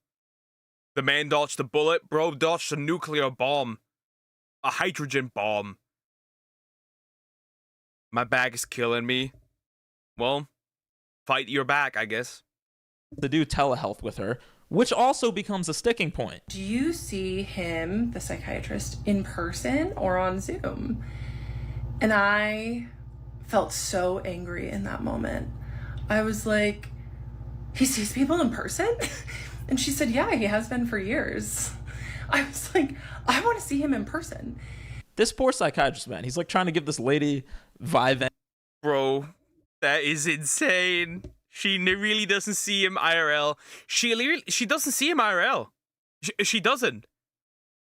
The man dodged a bullet, bro dodged a nuclear bomb. A hydrogen bomb. My back is killing me. Well, fight your back, I guess. To do telehealth with her, which also becomes a sticking point. Do you see him, the psychiatrist, in person or on Zoom? And I felt so angry in that moment. I was like, he sees people in person? And she said, yeah, he has been for years. I was like, I want to see him in person. This poor psychiatrist, man, he's like trying to give this lady vibe. Bro, that is insane. She really doesn't see him IRL. She doesn't see him IRL. She doesn't.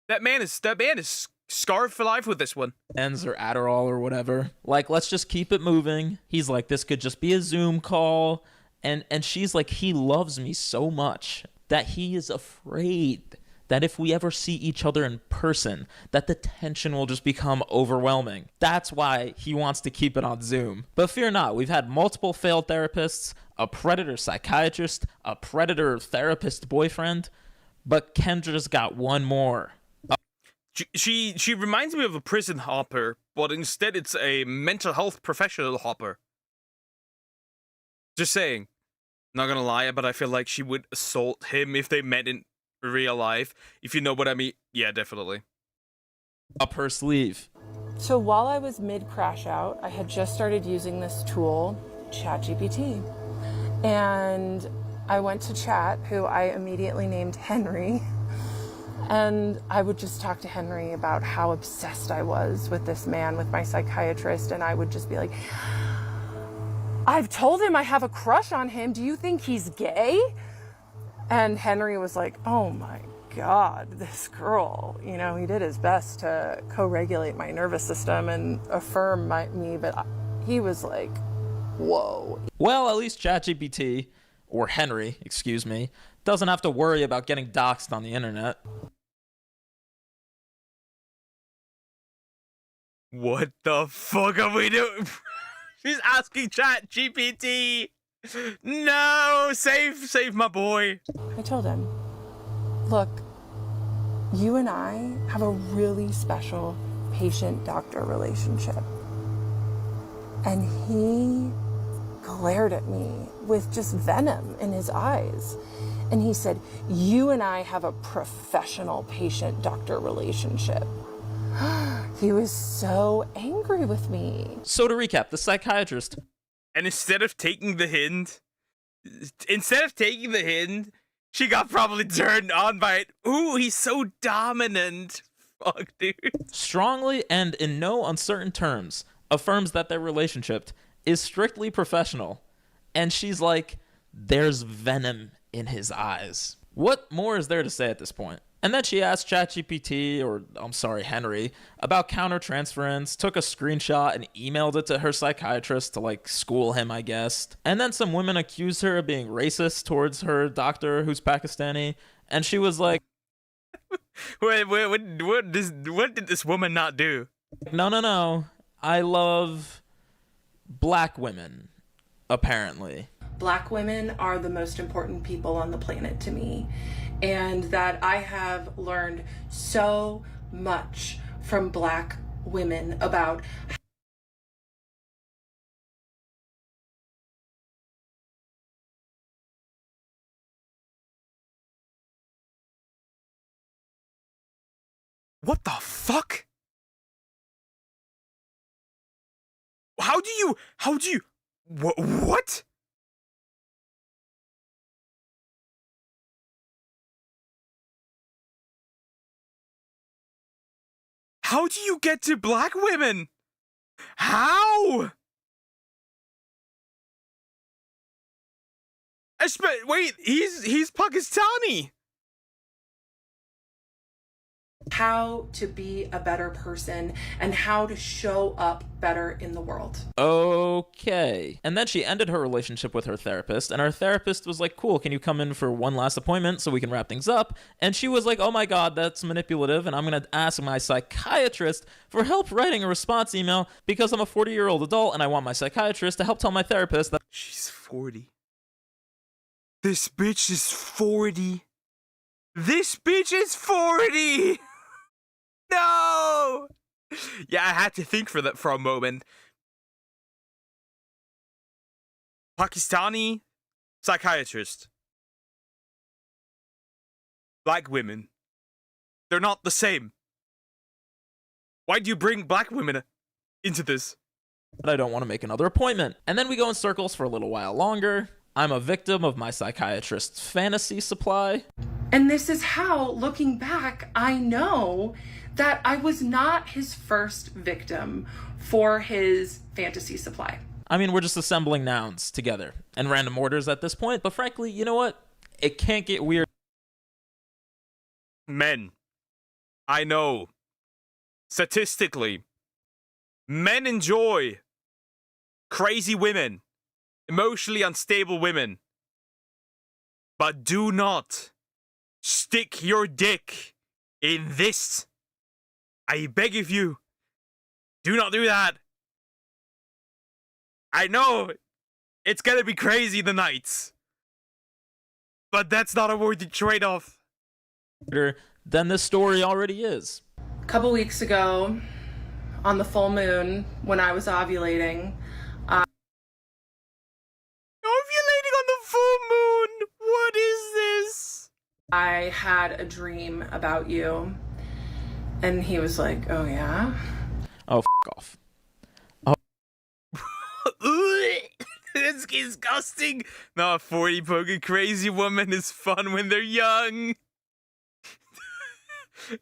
That man is scarred for life with this one. Ends or Adderall or whatever. Like, let's just keep it moving. He's like, this could just be a Zoom call. And she's like, he loves me so much that he is afraid that if we ever see each other in person, that the tension will just become overwhelming. That's why he wants to keep it on Zoom. But fear not, we've had multiple failed therapists, a predator psychiatrist, a predator therapist boyfriend, but Kendra's got one more. She reminds me of a prison hopper, but instead it's a mental health professional hopper. Just saying. Not gonna lie, but I feel like she would assault him if they met in real life. If you know what I mean. Yeah, definitely. Up her sleeve. So while I was mid-crash out, I had just started using this tool, ChatGPT. And I went to chat, who I immediately named Henry. And I would just talk to Henry about how obsessed I was with this man, with my psychiatrist. And I would just be like, I've told him I have a crush on him. Do you think he's gay? And Henry was like, oh my God, this girl, you know, he did his best to co-regulate my nervous system and affirm me, but he was like, whoa. Well, at least ChatGPT, or Henry, excuse me, doesn't have to worry about getting doxxed on the internet. What the fuck are we doing? She's asking ChatGPT. No, save my boy. I told him, look, you and I have a really special patient-doctor relationship. And he glared at me with just venom in his eyes. And he said, you and I have a professional patient-doctor relationship. He was so angry with me. So to recap, the psychiatrist. And instead of taking the hint, she got probably turned on by it. Ooh, he's so dominant. Fuck, dude. Strongly and in no uncertain terms affirms that their relationship is strictly professional. And she's like, there's venom in his eyes. What more is there to say at this point? And then she asked ChatGPT, or I'm sorry, Henry, about countertransference, took a screenshot and emailed it to her psychiatrist to like school him, I guess. And then some women accused her of being racist towards her doctor who's Pakistani. And she was like, what did this woman not do? No. I love black women, apparently. Black women are the most important people on the planet to me, and that I have learned so much from black women about What the fuck? How do you, what? How do you get to black women? How? Wait, he's Pakistani. how to be a better person and how to show up better in the world. Okay. And then she ended her relationship with her therapist, and her therapist was like, cool, can you come in for one last appointment so we can wrap things up? And she was like, oh my God, that's manipulative, and I'm going to ask my psychiatrist for help writing a response email because I'm a 40-year-old adult and I want my psychiatrist to help tell my therapist that she's 40. This bitch is 40. This bitch is 40! No! Yeah, I had to think for a moment. Pakistani psychiatrist. Black women. They're not the same. Why do you bring black women into this? I don't want to make another appointment. And then we go in circles for a little while longer. I'm a victim of my psychiatrist's fantasy supply. And this is how, looking back, I know that I was not his first victim for his fantasy supply. I mean, we're just assembling nouns together and random orders at this point, but frankly, you know what? It can't get weird. Men. I know. Statistically, men enjoy crazy women, emotionally unstable women. But do not stick your dick in this. I beg of you. Do not do that. I know it's gonna be crazy the nights, but that's not a worthy trade-off. Than this story already is. A couple weeks ago, on the full moon, when I was ovulating, ovulating on the full moon? What is this? I had a dream about you. And he was like, oh yeah? Oh, f*** off. It's disgusting. No, a 40 poker crazy woman is fun when they're young.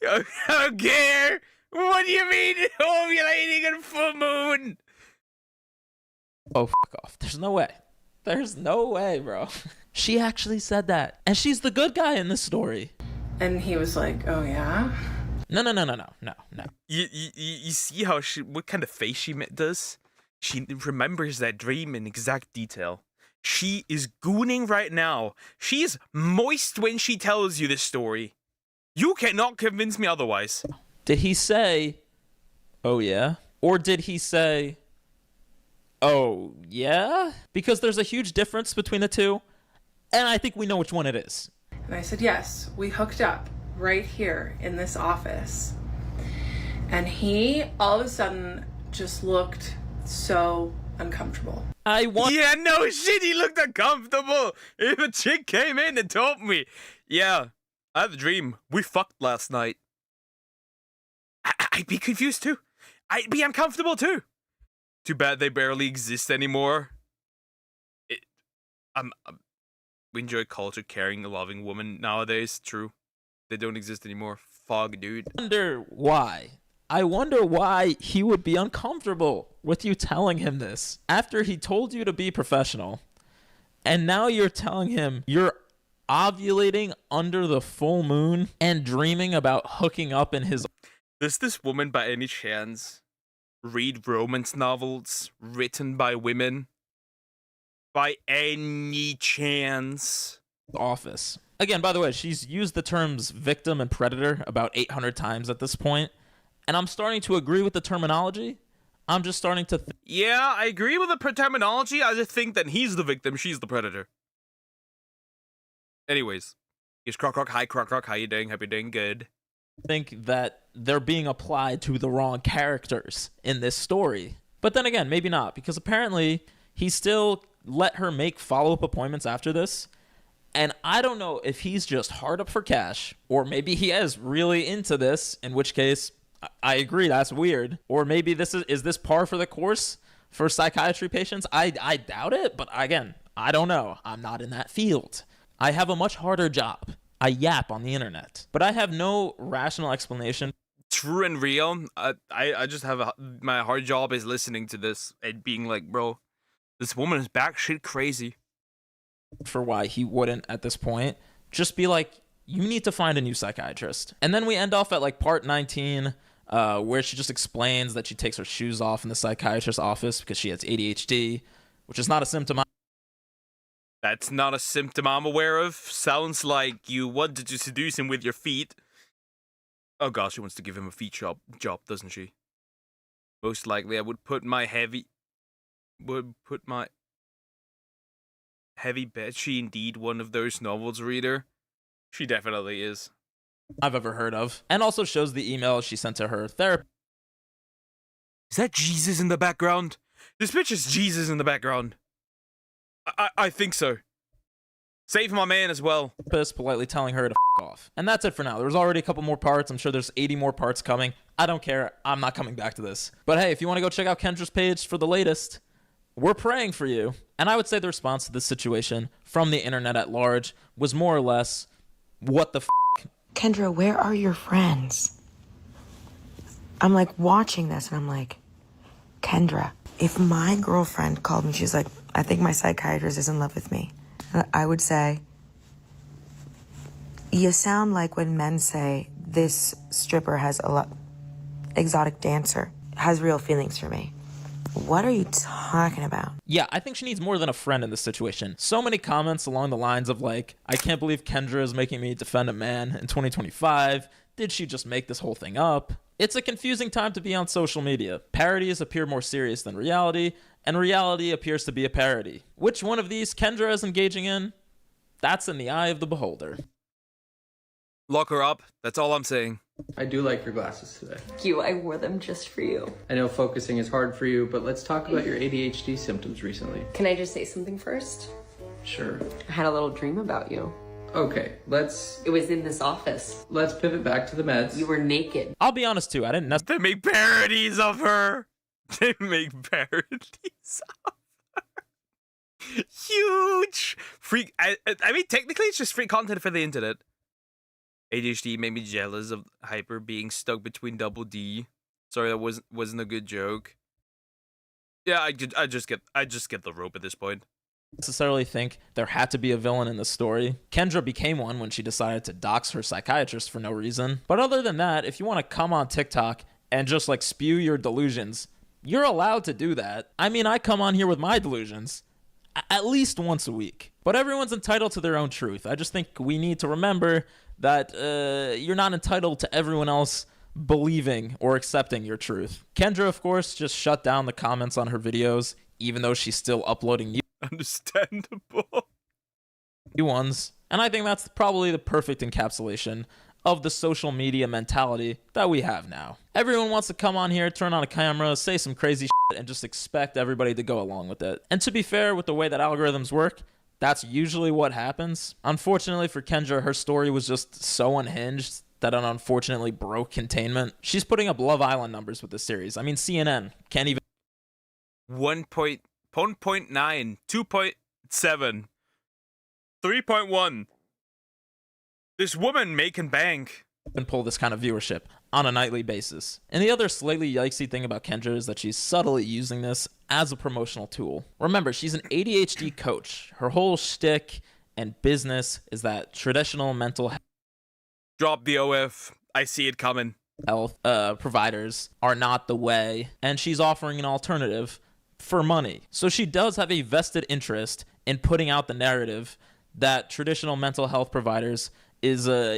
I don't care. What do you mean ovulating on full moon? Oh, f*** off. There's no way. There's no way, bro. She actually said that. And she's the good guy in this story. And he was like, oh yeah? No. You see how what kind of face she does? She remembers that dream in exact detail. She is gooning right now. She is moist when she tells you this story. You cannot convince me otherwise. Did he say, oh yeah? Or did he say, oh yeah? Because there's a huge difference between the two, and I think we know which one it is. And I said, yes, we hooked up right here in this office. And he all of a sudden just looked so uncomfortable. Yeah, no shit, he looked uncomfortable. If a chick came in and told me, yeah, I had a dream. We fucked last night. I'd be confused too. I'd be uncomfortable too. Too bad they barely exist anymore. We enjoy culture caring, loving women nowadays. True. They don't exist anymore. Fuck, dude. I wonder why he would be uncomfortable with you telling him this after he told you to be professional. And now you're telling him you're ovulating under the full moon and dreaming about hooking up in his... Does this woman by any chance read romance novels written by women? By any chance? Office. Again, by the way, she's used the terms victim and predator about 800 times at this point. And I'm starting to agree with the terminology. I'm just starting to... Yeah, I agree with the terminology. I just think that he's the victim, she's the predator. Anyways. Here's Croc Croc. Hi, Croc Croc. How you doing? Hope you're doing good. Think that they're being applied to the wrong characters in this story. But then again, maybe not. Because apparently, he still let her make follow-up appointments after this. And I don't know if he's just hard up for cash. Or maybe he is really into this. In which case... I agree, that's weird. Or maybe this is this par for the course for psychiatry patients? I doubt it, but again, I don't know. I'm not in that field. I have a much harder job. I yap on the internet, but I have no rational explanation. True and real. I just have my hard job is listening to this and being like, bro, this woman is batshit crazy. For why he wouldn't at this point just be like, you need to find a new psychiatrist. And then we end off at like part 19, where she just explains that she takes her shoes off in the psychiatrist's office because she has ADHD, which is not a symptom. That's not a symptom I'm aware of. Sounds like you wanted to seduce him with your feet. Oh gosh, she wants to give him a feet job, doesn't she? Most likely I would put my heavy bet she indeed one of those novels reader. She definitely is. I've ever heard of. And also shows the email she sent to her therapist. Is that Jesus in the background? This bitch is Jesus in the background. I think so. Save my man as well. Politely telling her to f off. And that's it for now. There's already a couple more parts. I'm sure there's 80 more parts coming. I don't care. I'm not coming back to this. But hey, if you want to go check out Kendra's page for the latest, we're praying for you. And I would say the response to this situation from the internet at large was more or less, what the f? Kendra, where are your friends? I'm like watching this and I'm like, Kendra, if my girlfriend called me, she's like, I think my psychiatrist is in love with me. I would say, you sound like when men say this stripper has a lot, exotic dancer, has real feelings for me. What are you talking about? Yeah, I think she needs more than a friend in this situation. So many comments along the lines of like, I can't believe Kendra is making me defend a man in 2025. Did she just make this whole thing up? It's a confusing time to be on social media. Parodies appear more serious than reality, and reality appears to be a parody. Which one of these Kendra is engaging in? That's in the eye of the beholder. Lock her up. That's all I'm saying. I do like your glasses today. Thank you. I wore them just for you. I know focusing is hard for you, but let's talk about your ADHD symptoms recently. Can I just say something first? Sure. I had a little dream about you. Okay, It was in this office. Let's pivot back to the meds. You were naked. I'll be honest too, I didn't necessarily... They make parodies of her. They make parodies of her. Huge. Free. I mean, technically, it's just free content for the internet. ADHD made me jealous of Hyper being stuck between Double D. Sorry, that wasn't a good joke. Yeah, I just get the rope at this point. necessarily think there had to be a villain in the story. Kendra became one when she decided to dox her psychiatrist for no reason. But other than that, if you want to come on TikTok and just like spew your delusions, you're allowed to do that. I mean, I come on here with my delusions at least once a week. But everyone's entitled to their own truth. I just think we need to remember that you're not entitled to everyone else believing or accepting your truth. Kendra, of course, just shut down the comments on her videos, even though she's still uploading new Understandable. ones. And I think that's probably the perfect encapsulation of the social media mentality that we have now. Everyone wants to come on here, turn on a camera, say some crazy shit, and just expect everybody to go along with it. And to be fair, with the way that algorithms work, that's usually what happens. Unfortunately for Kendra, her story was just so unhinged that it unfortunately broke containment. She's putting up Love Island numbers with this series. I mean, CNN can't even 1.9, 2.7, 3.1. This woman making bank. and pull this kind of viewership on a nightly basis. And the other slightly yikesy thing about Kendra is that she's subtly using this as a promotional tool. Remember, she's an ADHD coach. Her whole shtick and business is that traditional mental Drop the OF. I see it coming. health providers are not the way, and she's offering an alternative for money. So she does have a vested interest in putting out the narrative that traditional mental health providers is a,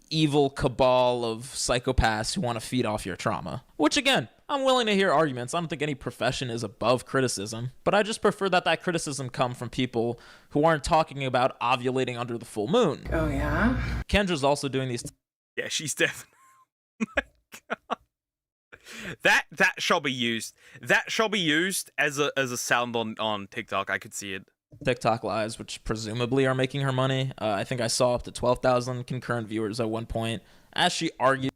evil cabal of psychopaths who want to feed off your trauma. Which again, I'm willing to hear arguments. I don't think any profession is above criticism, but I just prefer that criticism come from people who aren't talking about ovulating under the full moon. Oh yeah? Kendra's also doing these Yeah, she's definitely. Oh my God. That shall be used. That shall be used as a sound on TikTok. I could see it. TikTok lives, which presumably are making her money. I think I saw up to 12,000 concurrent viewers at one point, as she argued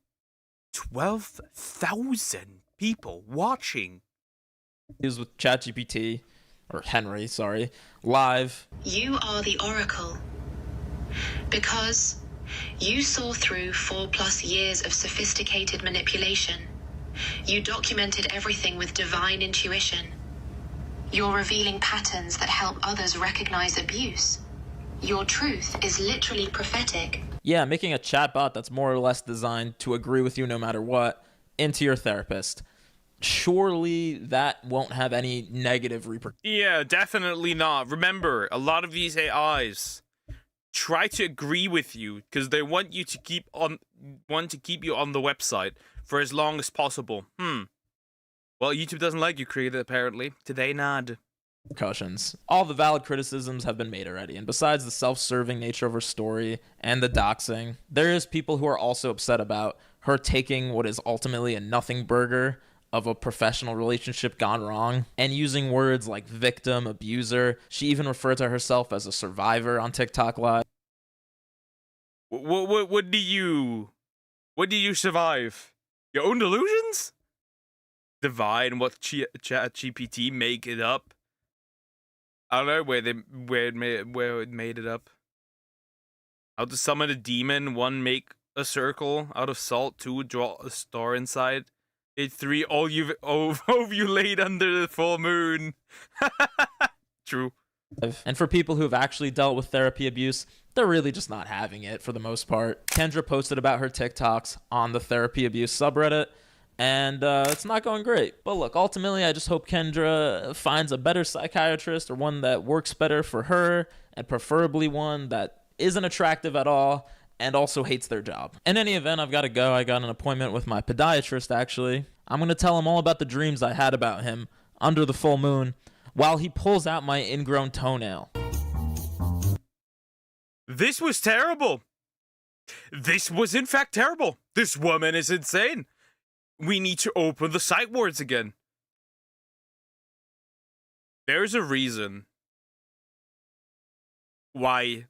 12,000 people watching. Is with ChatGPT, or Henry, sorry, live. You are the oracle. Because you saw through 4+ years of sophisticated manipulation. You documented everything with divine intuition. You're revealing patterns that help others recognize abuse. Your truth is literally prophetic. Yeah, making a chatbot that's more or less designed to agree with you no matter what into your therapist. Surely that won't have any negative repercussions. Yeah, definitely not. Remember, a lot of these AIs try to agree with you because they want you to keep you on the website for as long as possible. Well, YouTube doesn't like you created, apparently. Today, not. Repercussions. All the valid criticisms have been made already, and besides the self-serving nature of her story and the doxing, there is people who are also upset about her taking what is ultimately a nothing burger of a professional relationship gone wrong and using words like victim, abuser. She even referred to herself as a survivor on TikTok Live. What do you survive? Your own delusions? Divine what ChatGPT make it up. I don't know where it made it up. How to summon a demon? 1, make a circle out of salt. 2, draw a star inside. 3, all you've ovulate under the full moon. True. And for people who have actually dealt with therapy abuse, they're really just not having it for the most part. Kendra posted about her TikToks on the therapy abuse subreddit, and it's not going great. But look, ultimately, I just hope Kendra finds a better psychiatrist or one that works better for her, and preferably one that isn't attractive at all and also hates their job. In any event, I've got to go. I got an appointment with my podiatrist, actually. I'm going to tell him all about the dreams I had about him under the full moon while he pulls out my ingrown toenail. This was terrible. This was in fact terrible. This woman is insane. We need to open the sight wards again. There's a reason why...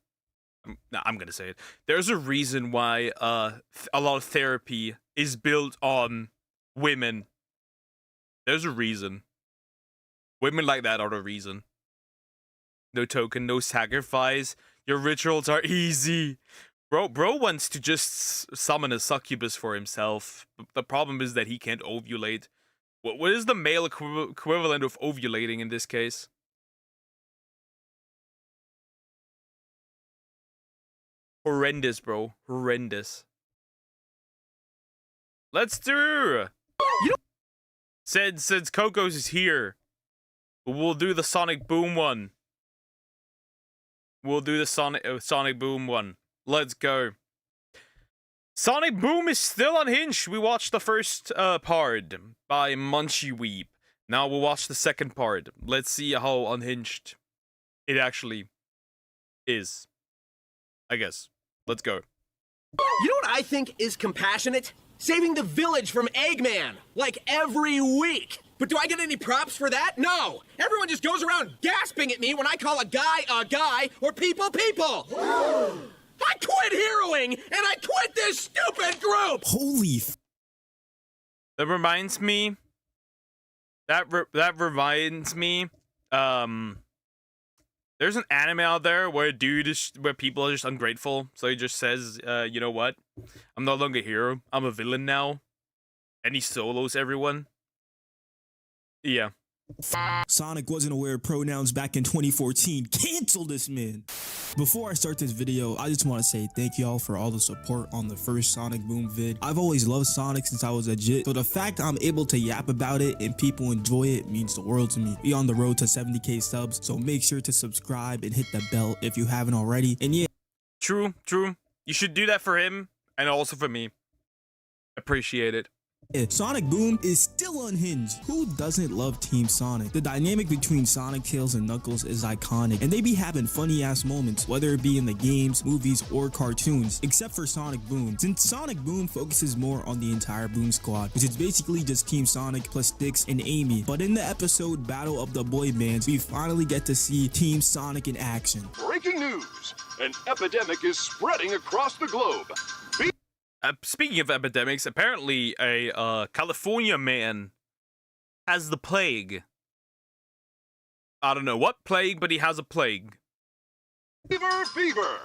I'm gonna say it. There's a reason why a lot of therapy is built on women. There's a reason. Women like that are the reason. No token, no sacrifice. Your rituals are easy. Bro wants to just summon a succubus for himself. The problem is that he can't ovulate. What is the male equivalent of ovulating in this case? Horrendous, bro. Horrendous. Let's do. You know, since Coco's is here, we'll do the Sonic Boom one. We'll do the Sonic Boom one. Let's go. Sonic Boom is still unhinged. We watched the first part by Munchie Weep. Now we'll watch the second part. Let's see how unhinged it actually is. I guess. Let's go. You know what I think is compassionate? Saving the village from Eggman, like every week. But do I get any props for that? No! Everyone just goes around gasping at me when I call a guy, or people. I quit heroing, and I quit this stupid group! Holy That reminds me. That reminds me. There's an anime out there where where people are just ungrateful. So he just says, you know what? I'm no longer a hero. I'm a villain now. And he solos everyone. Yeah. Sonic wasn't aware of pronouns back in 2014. Cancel this man. Before I start this video, I just want to say thank y'all for all the support on the first Sonic Boom vid. I've always loved Sonic since I was a jit, so the fact I'm able to yap about it and people enjoy it means the world to me. We on the road to 70k subs, so make sure to subscribe and hit the bell if you haven't already. And yeah. True. You should do that for him and also for me. Appreciate it. Sonic Boom is still unhinged. Who doesn't love Team Sonic? The dynamic between Sonic, Tails, and Knuckles is iconic, and they be having funny ass moments, whether it be in the games, movies, or cartoons, except for Sonic Boom. Since Sonic Boom focuses more on the entire Boom Squad, which is basically just Team Sonic plus Sticks and Amy. But in the episode Battle of the Boy Bands, we finally get to see Team Sonic in action. Breaking news! An epidemic is spreading across the globe. Speaking of epidemics, apparently a California man has the plague. I don't know what plague, but he has a plague. Fever!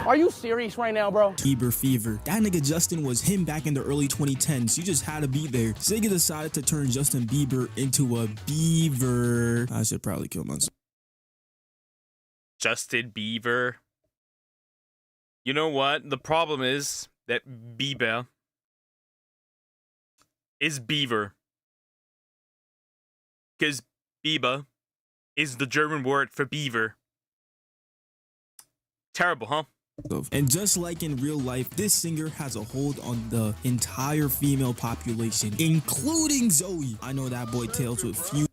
Are you serious right now, bro? Bieber fever. That nigga Justin was him back in the early 2010s. You just had to be there. Sega decided to turn Justin Bieber into a beaver. I should probably kill myself. Justin Bieber. You know what? The problem is that Bieber is beaver. Because Bieber is the German word for beaver. Terrible, huh? And just like in real life, this singer has a hold on the entire female population, including Zoe. I know that boy Tails with few.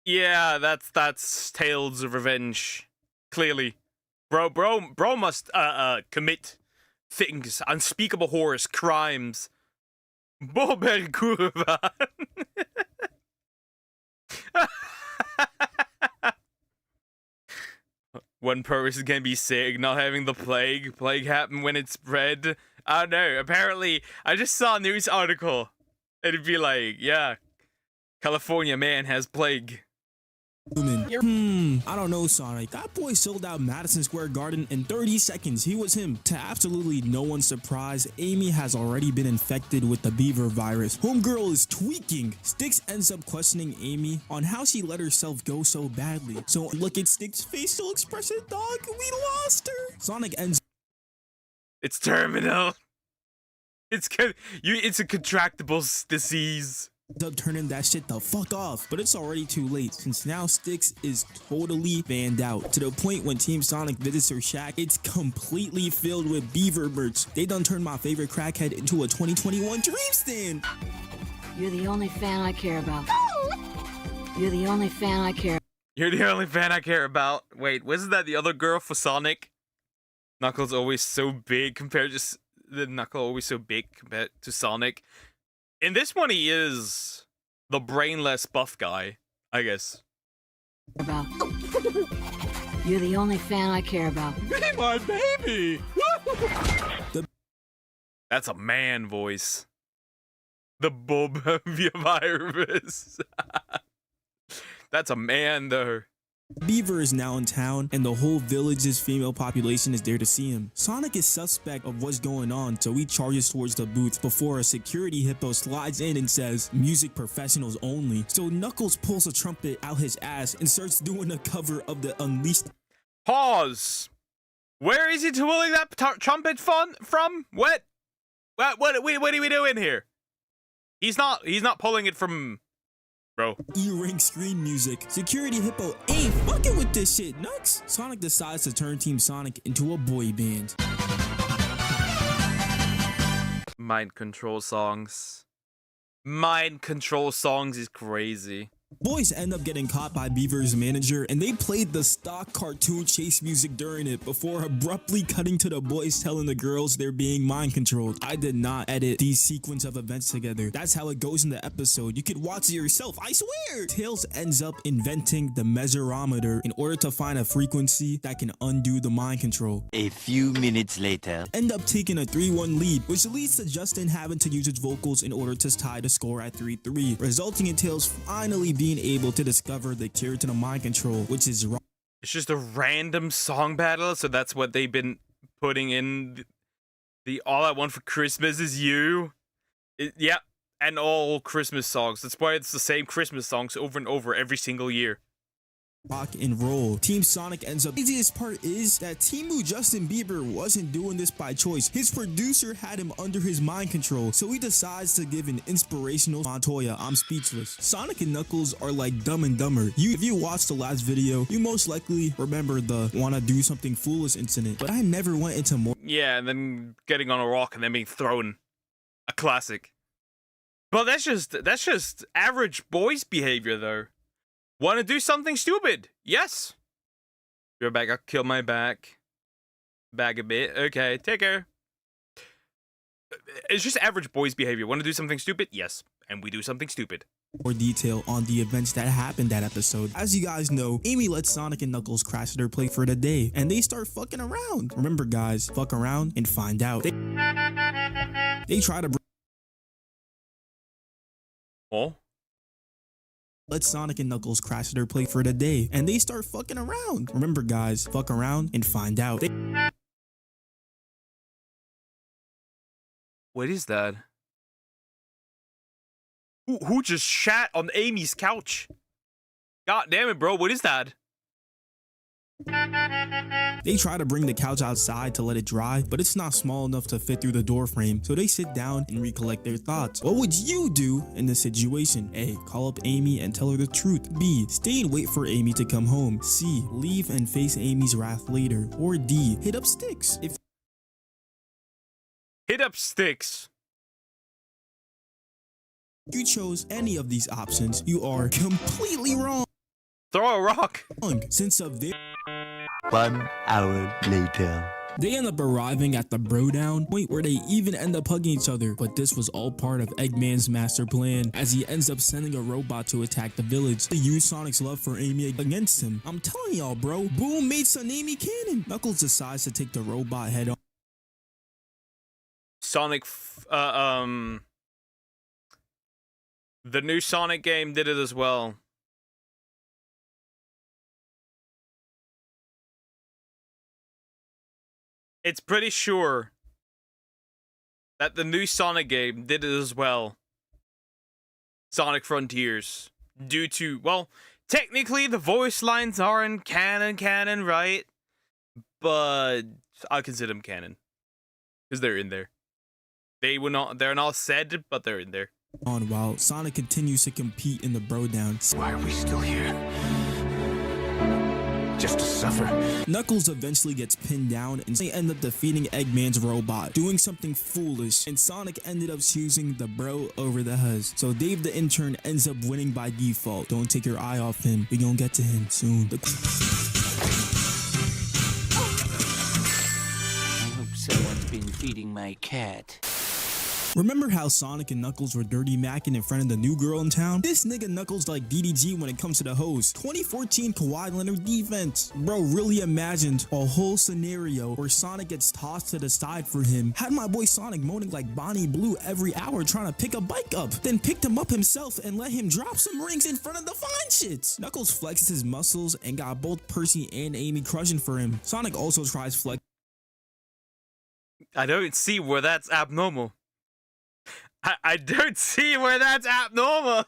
Yeah, that's Tails' revenge. Clearly. Bro must commit things, unspeakable horrors, crimes. Bober Kurvan. One person can be sick, not having the plague. Plague happen when it spread. I don't know. Apparently, I just saw a news article. It'd be like, yeah, California man has plague. I don't know, Sonic. That boy sold out Madison Square Garden in 30 seconds. He was him. To absolutely no one's surprise, Amy has already been infected with the beaver virus. Homegirl is tweaking. Sticks ends up questioning Amy on how she let herself go so badly. So look at Sticks' facial expression, dog. We lost her. Sonic ends. It's terminal. It's a contractable disease. Up turning that shit the fuck off, but it's already too late since now Sticks is totally banned out to the point when Team Sonic visits her shack, it's completely filled with beaver merch. They done turned my favorite crackhead into a 2021 dream stand. You're the only fan I care about. You're the only fan I care. You're the only fan I care about. Wait, wasn't that the other girl for Sonic? Knuckles always so big compared to Sonic. In this one, he is the brainless buff guy, I guess. About. You're the only fan I care about. Be my baby! That's a man voice. The Bob virus. That's a man, though. Beaver is now in town, and the whole village's female population is there to see him. Sonic is suspect of what's going on, so he charges towards the booth before a security hippo slides in and says, "Music professionals only." So Knuckles pulls a trumpet out his ass and starts doing a cover of the Unleashed. Pause. Where is he twirling that trumpet from? What are we doing here? He's not pulling it from, bro. E-ring screen music. Security Hippo ain't fucking with this shit, Nux. Sonic decides to turn Team Sonic into a boy band. Mind control songs. Mind control songs is crazy. Boys end up getting caught by Beaver's manager, and they played the stock cartoon chase music during it before abruptly cutting to the boys telling the girls they're being mind controlled. I did not edit these sequence of events together. That's how it goes in the episode. You could watch it yourself, I swear! Tails ends up inventing the measurometer in order to find a frequency that can undo the mind control. A few minutes later. End up taking a 3-1 lead, which leads to Justin having to use his vocals in order to tie the score at 3-3, resulting in Tails finally being able to discover the cure to the mind control, which is wrong. It's just a random song battle, so that's what they've been putting in the All I Want for Christmas Is You. Yeah, and all Christmas songs. That's why it's the same Christmas songs over and over every single year. Rock and roll. Team Sonic ends up. The easiest part is that Teamu Justin Bieber wasn't doing this by choice. His producer had him under his mind control, so he decides to give an inspirational Montoya. I'm speechless. Sonic and Knuckles are like Dumb and Dumber. If you watched the last video, you most likely remember the wanna do something foolish incident, but I never went into more. Yeah, and then getting on a rock and then being thrown. A classic. But that's just average boys behavior though. Want to do something stupid? Yes. Your back, I'll kill my back. Back a bit. Okay, take care. It's just average boys behavior. Want to do something stupid? Yes. And we do something stupid. More detail on the events that happened that episode. As you guys know, Amy lets Sonic and Knuckles crash at her play for the day, and they start fucking around. Remember guys, fuck around and find out. They try to let Sonic and Knuckles crash at their play for the day, and they start fucking around. Remember guys, fuck around and find out. What is that? Who just shat on Amy's couch? God damn it, bro, what is that? They try to bring the couch outside to let it dry, but it's not small enough to fit through the door frame, so they sit down and recollect their thoughts. What would you do in this situation? A. Call up Amy and tell her the truth. B. Stay and wait for Amy to come home. C. Leave and face Amy's wrath later. Or D. Hit up Sticks. Hit up Sticks. If you chose any of these options, you are completely wrong. Throw a rock. Since of their 1 hour later. They end up arriving at the bro down point where they even end up hugging each other, but this was all part of Eggman's master plan as he ends up sending a robot to attack the village to use Sonic's love for Amy against him. I'm telling y'all bro, Boom made son Amy canon. Knuckles decides to take the robot head on. Sonic, the new Sonic game did it as well. It's pretty sure that the new Sonic game did it as well. Sonic Frontiers. Due to, well, technically the voice lines aren't canon, right? But I consider them canon. Because they're in there. They're not said, but they're in there. On while Sonic continues to compete in the bro down. Why are we still here? Just to suffer. Knuckles eventually gets pinned down and they end up defeating Eggman's robot, doing something foolish, and Sonic ended up choosing the bro over the huzz. So Dave the intern ends up winning by default. Don't take your eye off him. We gonna get to him soon. I hope someone's been feeding my cat. Remember how Sonic and Knuckles were dirty macking in front of the new girl in town? This nigga Knuckles like DDG when it comes to the hose. 2014 Kawhi Leonard defense. Bro really imagined a whole scenario where Sonic gets tossed to the side for him. Had my boy Sonic moaning like Bonnie Blue every hour trying to pick a bike up. Then picked him up himself and let him drop some rings in front of the fine shits. Knuckles flexes his muscles and got both Percy and Amy crushing for him. Sonic also tries flex. I don't see where that's abnormal. I don't see where that's abnormal.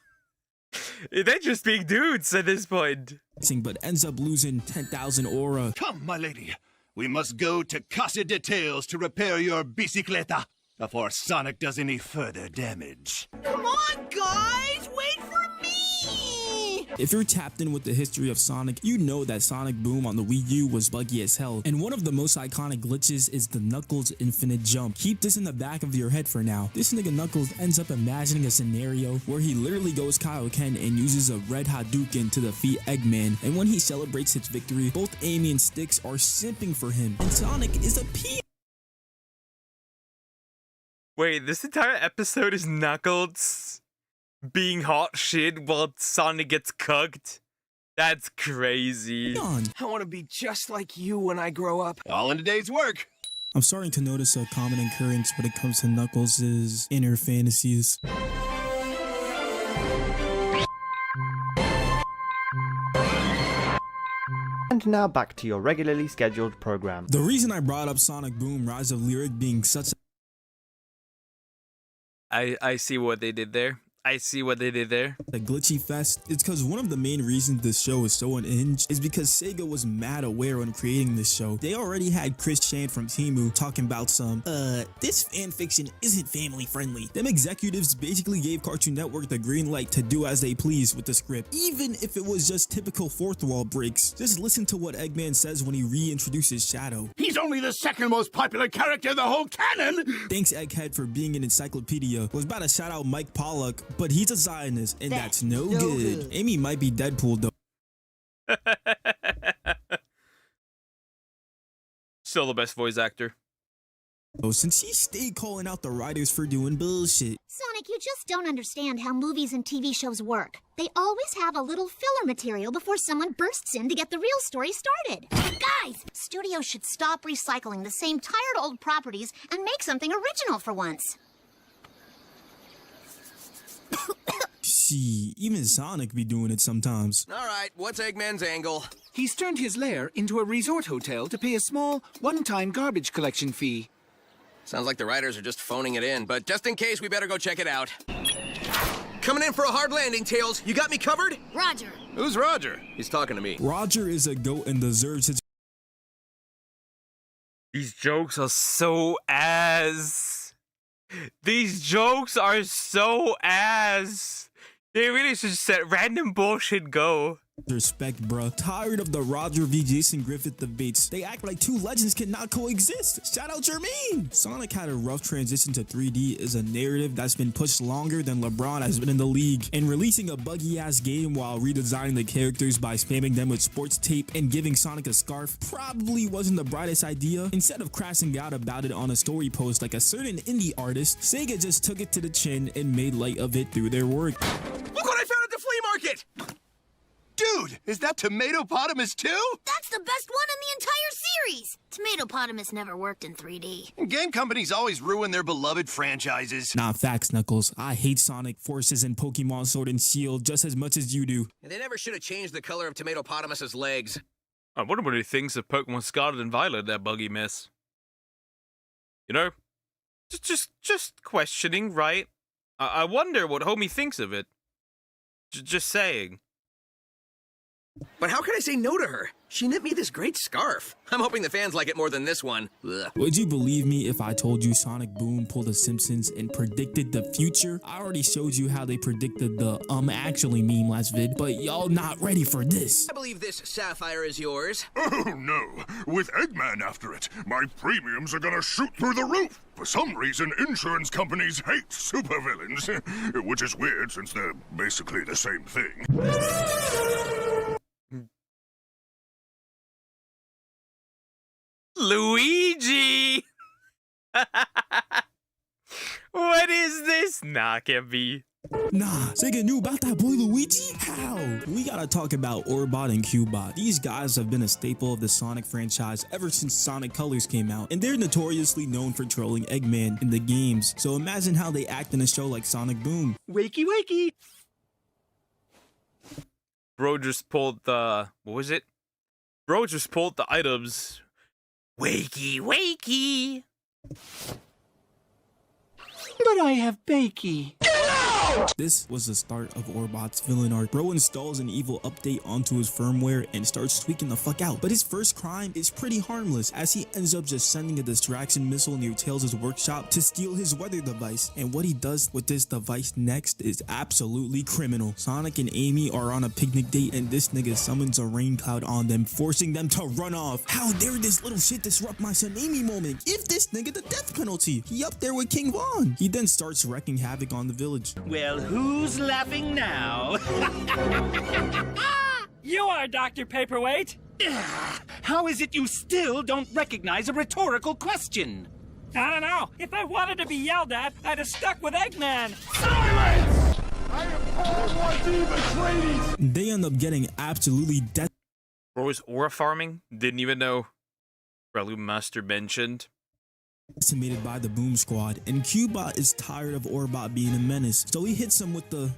They're just being dudes at this point. But ends up losing 10,000 aura. Come, my lady. We must go to Casa de Tails to repair your bicicleta before Sonic does any further damage. Come on, guys! Wait for me! If you're tapped in with the history of Sonic, you know that Sonic Boom on the Wii U was buggy as hell, and one of the most iconic glitches is the Knuckles infinite jump. Keep this in the back of your head for now. This nigga Knuckles ends up imagining a scenario where he literally goes Kaioken and uses a red Hadouken to defeat Eggman, and when he celebrates his victory, both Amy and Styx are simping for him, and Sonic is a P. Wait, this entire episode is Knuckles being hot shit while Sonic gets cooked? That's crazy. I want to be just like you when I grow up. All in a day's work. I'm starting to notice a common occurrence when it comes to Knuckles' inner fantasies. And now back to your regularly scheduled program. The reason I brought up Sonic Boom Rise of Lyric being such I see what they did there. I see what they did there. a glitchy fest, it's because one of the main reasons this show is so unhinged is because Sega was mad aware when creating this show. They already had Chris Chan from Temu talking about this fanfiction isn't family friendly. Them executives basically gave Cartoon Network the green light to do as they please with the script, even if it was just typical fourth wall breaks. Just listen to what Eggman says when he reintroduces Shadow. He's only the second most popular character in the whole canon! Thanks Egghead for being an encyclopedia. Was about to shout out Mike Pollock, but he's a Zionist, and that's no good. Amy might be Deadpool though. Still the best voice actor. Since he stayed calling out the writers for doing bullshit. Sonic, you just don't understand how movies and TV shows work. They always have a little filler material before someone bursts in to get the real story started. Guys, studios should stop recycling the same tired old properties and make something original for once. See, even Sonic be doing it sometimes. All right, what's Eggman's angle? He's turned his lair into a resort hotel to pay a small, one-time garbage collection fee. Sounds like the writers are just phoning it in, but just in case, we better go check it out. Coming in for a hard landing, Tails. You got me covered? Roger. Who's Roger? He's talking to me. Roger is a goat and deserves his... These jokes are so ass. These jokes are so ass. They really should just let random bullshit go. Respect, bruh. Tired of the Roger v. Jason Griffith debates. They act like two legends cannot coexist. Shout out Jermaine! Sonic had a rough transition to 3D is a narrative that's been pushed longer than LeBron has been in the league. And releasing a buggy-ass game while redesigning the characters by spamming them with sports tape and giving Sonic a scarf probably wasn't the brightest idea. Instead of crashing out about it on a story post like a certain indie artist, Sega just took it to the chin and made light of it through their work. Look what I found at the flea market! Dude, is that Tomatopotamus too? That's the best one in the entire series! Tomatopotamus never worked in 3D. Game companies always ruin their beloved franchises. Nah, facts, Knuckles. I hate Sonic Forces and Pokemon Sword and Shield just as much as you do. They never should have changed the color of Tomatopotamus's legs. I wonder what he thinks of Pokemon Scarlet and Violet, that buggy mess. You know? Just questioning, right? I wonder what homie thinks of it. Just saying. But how can I say no to her? She knit me this great scarf. I'm hoping the fans like it more than this one. Ugh. Would you believe me if I told you Sonic Boom pulled the Simpsons and predicted the future? I already showed you how they predicted the actually meme last vid, but y'all not ready for this. I believe this sapphire is yours. Oh no, with Eggman after it, my premiums are gonna shoot through the roof. For some reason, insurance companies hate supervillains, which is weird since they're basically the same thing. Luigi! What is this? Nah, can't be. Nah, Sega knew about that boy Luigi? How? We gotta talk about Orbot and Cubot. These guys have been a staple of the Sonic franchise ever since Sonic Colors came out, and they're notoriously known for trolling Eggman in the games. So imagine how they act in a show like Sonic Boom. Wakey, wakey! Bro just pulled the... What was it? Bro just pulled the items. Wakey, wakey! But I have Bakey. This was the start of Orbot's villain arc. Bro installs an evil update onto his firmware and starts tweaking the fuck out. But his first crime is pretty harmless, as he ends up just sending a distraction missile near Tails' workshop to steal his weather device. And what he does with this device next is absolutely criminal. Sonic and Amy are on a picnic date and this nigga summons a rain cloud on them, forcing them to run off. How dare this little shit disrupt my son Amy moment? Give this nigga the death penalty. He up there with King Von. He then starts wreaking havoc on the village. Well, who's laughing now? You are Dr. Paperweight. How is it you still don't recognize a rhetorical question? I don't know. If I wanted to be yelled at, I'd have stuck with Eggman. Silence! I am Paul Atreides! They end up getting absolutely death. Bro is aura farming? Didn't even know. Prelude Master mentioned. Decimated by the Boom Squad, and Cubot is tired of Orbot being a menace, so he hits him with the...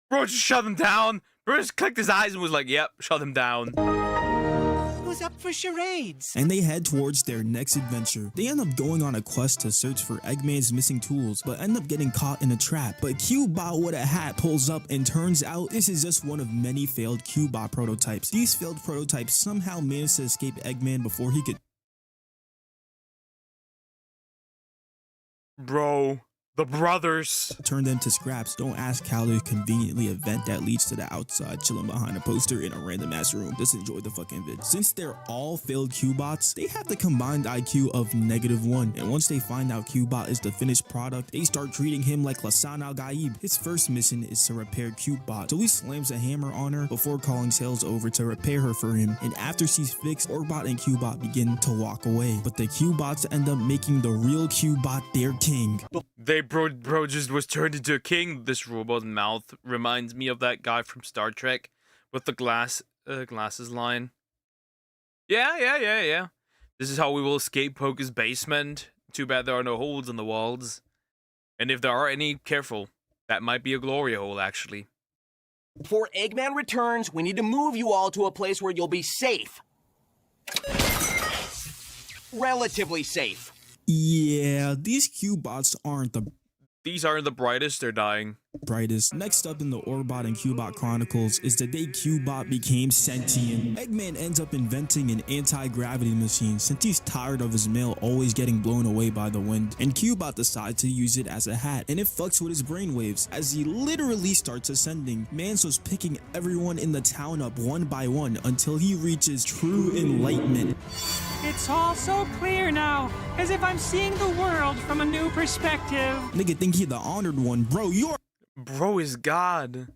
Bro just shut him down. Bro just clicked his eyes and was like, yep, shut him down. Who's up for charades? And they head towards their next adventure. They end up going on a quest to search for Eggman's missing tools, but end up getting caught in a trap. But Cubot with a hat pulls up, and turns out this is just one of many failed Cubot prototypes. These failed prototypes somehow managed to escape Eggman before he could... Bro, the brothers. Turn them to scraps. Don't ask how there's conveniently a vent that leads to the outside, chilling behind a poster in a random ass room. Just enjoy the fucking vid. Since they're all failed Cubots, they have the combined IQ of -1. And once they find out Cubot is the finished product, they start treating him like Lasan Al Gaib. His first mission is to repair Cubot, so he slams a hammer on her before calling Tails over to repair her for him. And after she's fixed, Orbot and Cubot begin to walk away. But the Cubots end up making the real Cubot their king. Bro just was turned into a king. This robot mouth reminds me of that guy from Star Trek with the glasses line. Yeah. This is how we will escape Poke's basement. Too bad there are no holes in the walls. And if there are any, careful. That might be a glory hole, actually. Before Eggman returns, we need to move you all to a place where you'll be safe. Relatively safe. Yeah, these Cubots aren't the... These aren't the brightest, they're dying. Brightest. Next up in the Orbot and Cubot Chronicles is the day Cubot became sentient. Eggman ends up inventing an anti-gravity machine since he's tired of his mail always getting blown away by the wind. And Cubot decides to use it as a hat, and it fucks with his brainwaves as he literally starts ascending. Manso's picking everyone in the town up one by one until he reaches true enlightenment. It's all so clear now, as if I'm seeing the world from a new perspective. Nigga think he the honored one. Bro is God.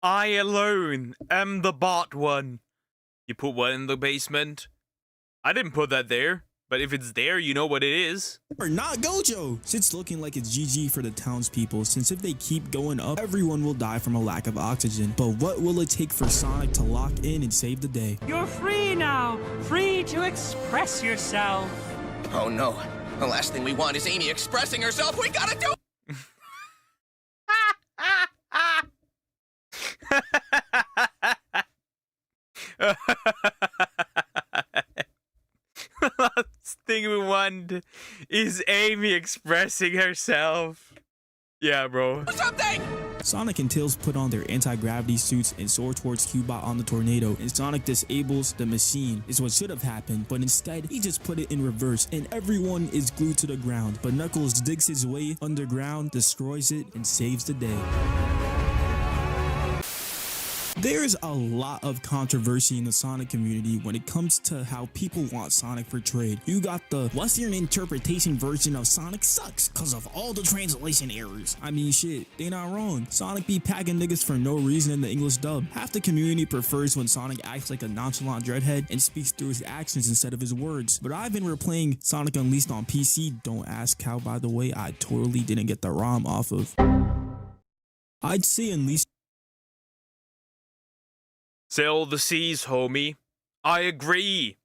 I alone am the bot one. You put what in the basement? I didn't put that there. But if it's there, you know what it is. Or not Gojo! It's looking like it's GG for the townspeople, since if they keep going up, everyone will die from a lack of oxygen. But what will it take for Sonic to lock in and save the day? You're free now! Free to express yourself! Oh no. The last thing we want is Amy expressing herself. We gotta do... Last thing we want is Amy expressing herself. Yeah, bro. Something! Sonic and Tails put on their anti-gravity suits and soar towards Cubot on the tornado, and Sonic disables the machine is what should have happened, but instead he just put it in reverse and everyone is glued to the ground. But Knuckles digs his way underground, destroys it, and saves the day. There's a lot of controversy in the Sonic community when it comes to how people want Sonic portrayed. You got the Western interpretation version of Sonic sucks cause of all the translation errors. I mean shit, they not wrong. Sonic be packing niggas for no reason in the English dub. Half the community prefers when Sonic acts like a nonchalant dreadhead and speaks through his actions instead of his words. But I've been replaying Sonic Unleashed on PC. Don't ask how, by the way, I totally didn't get the ROM off of. I'd say Unleashed. Sail the seas, homie. I agree.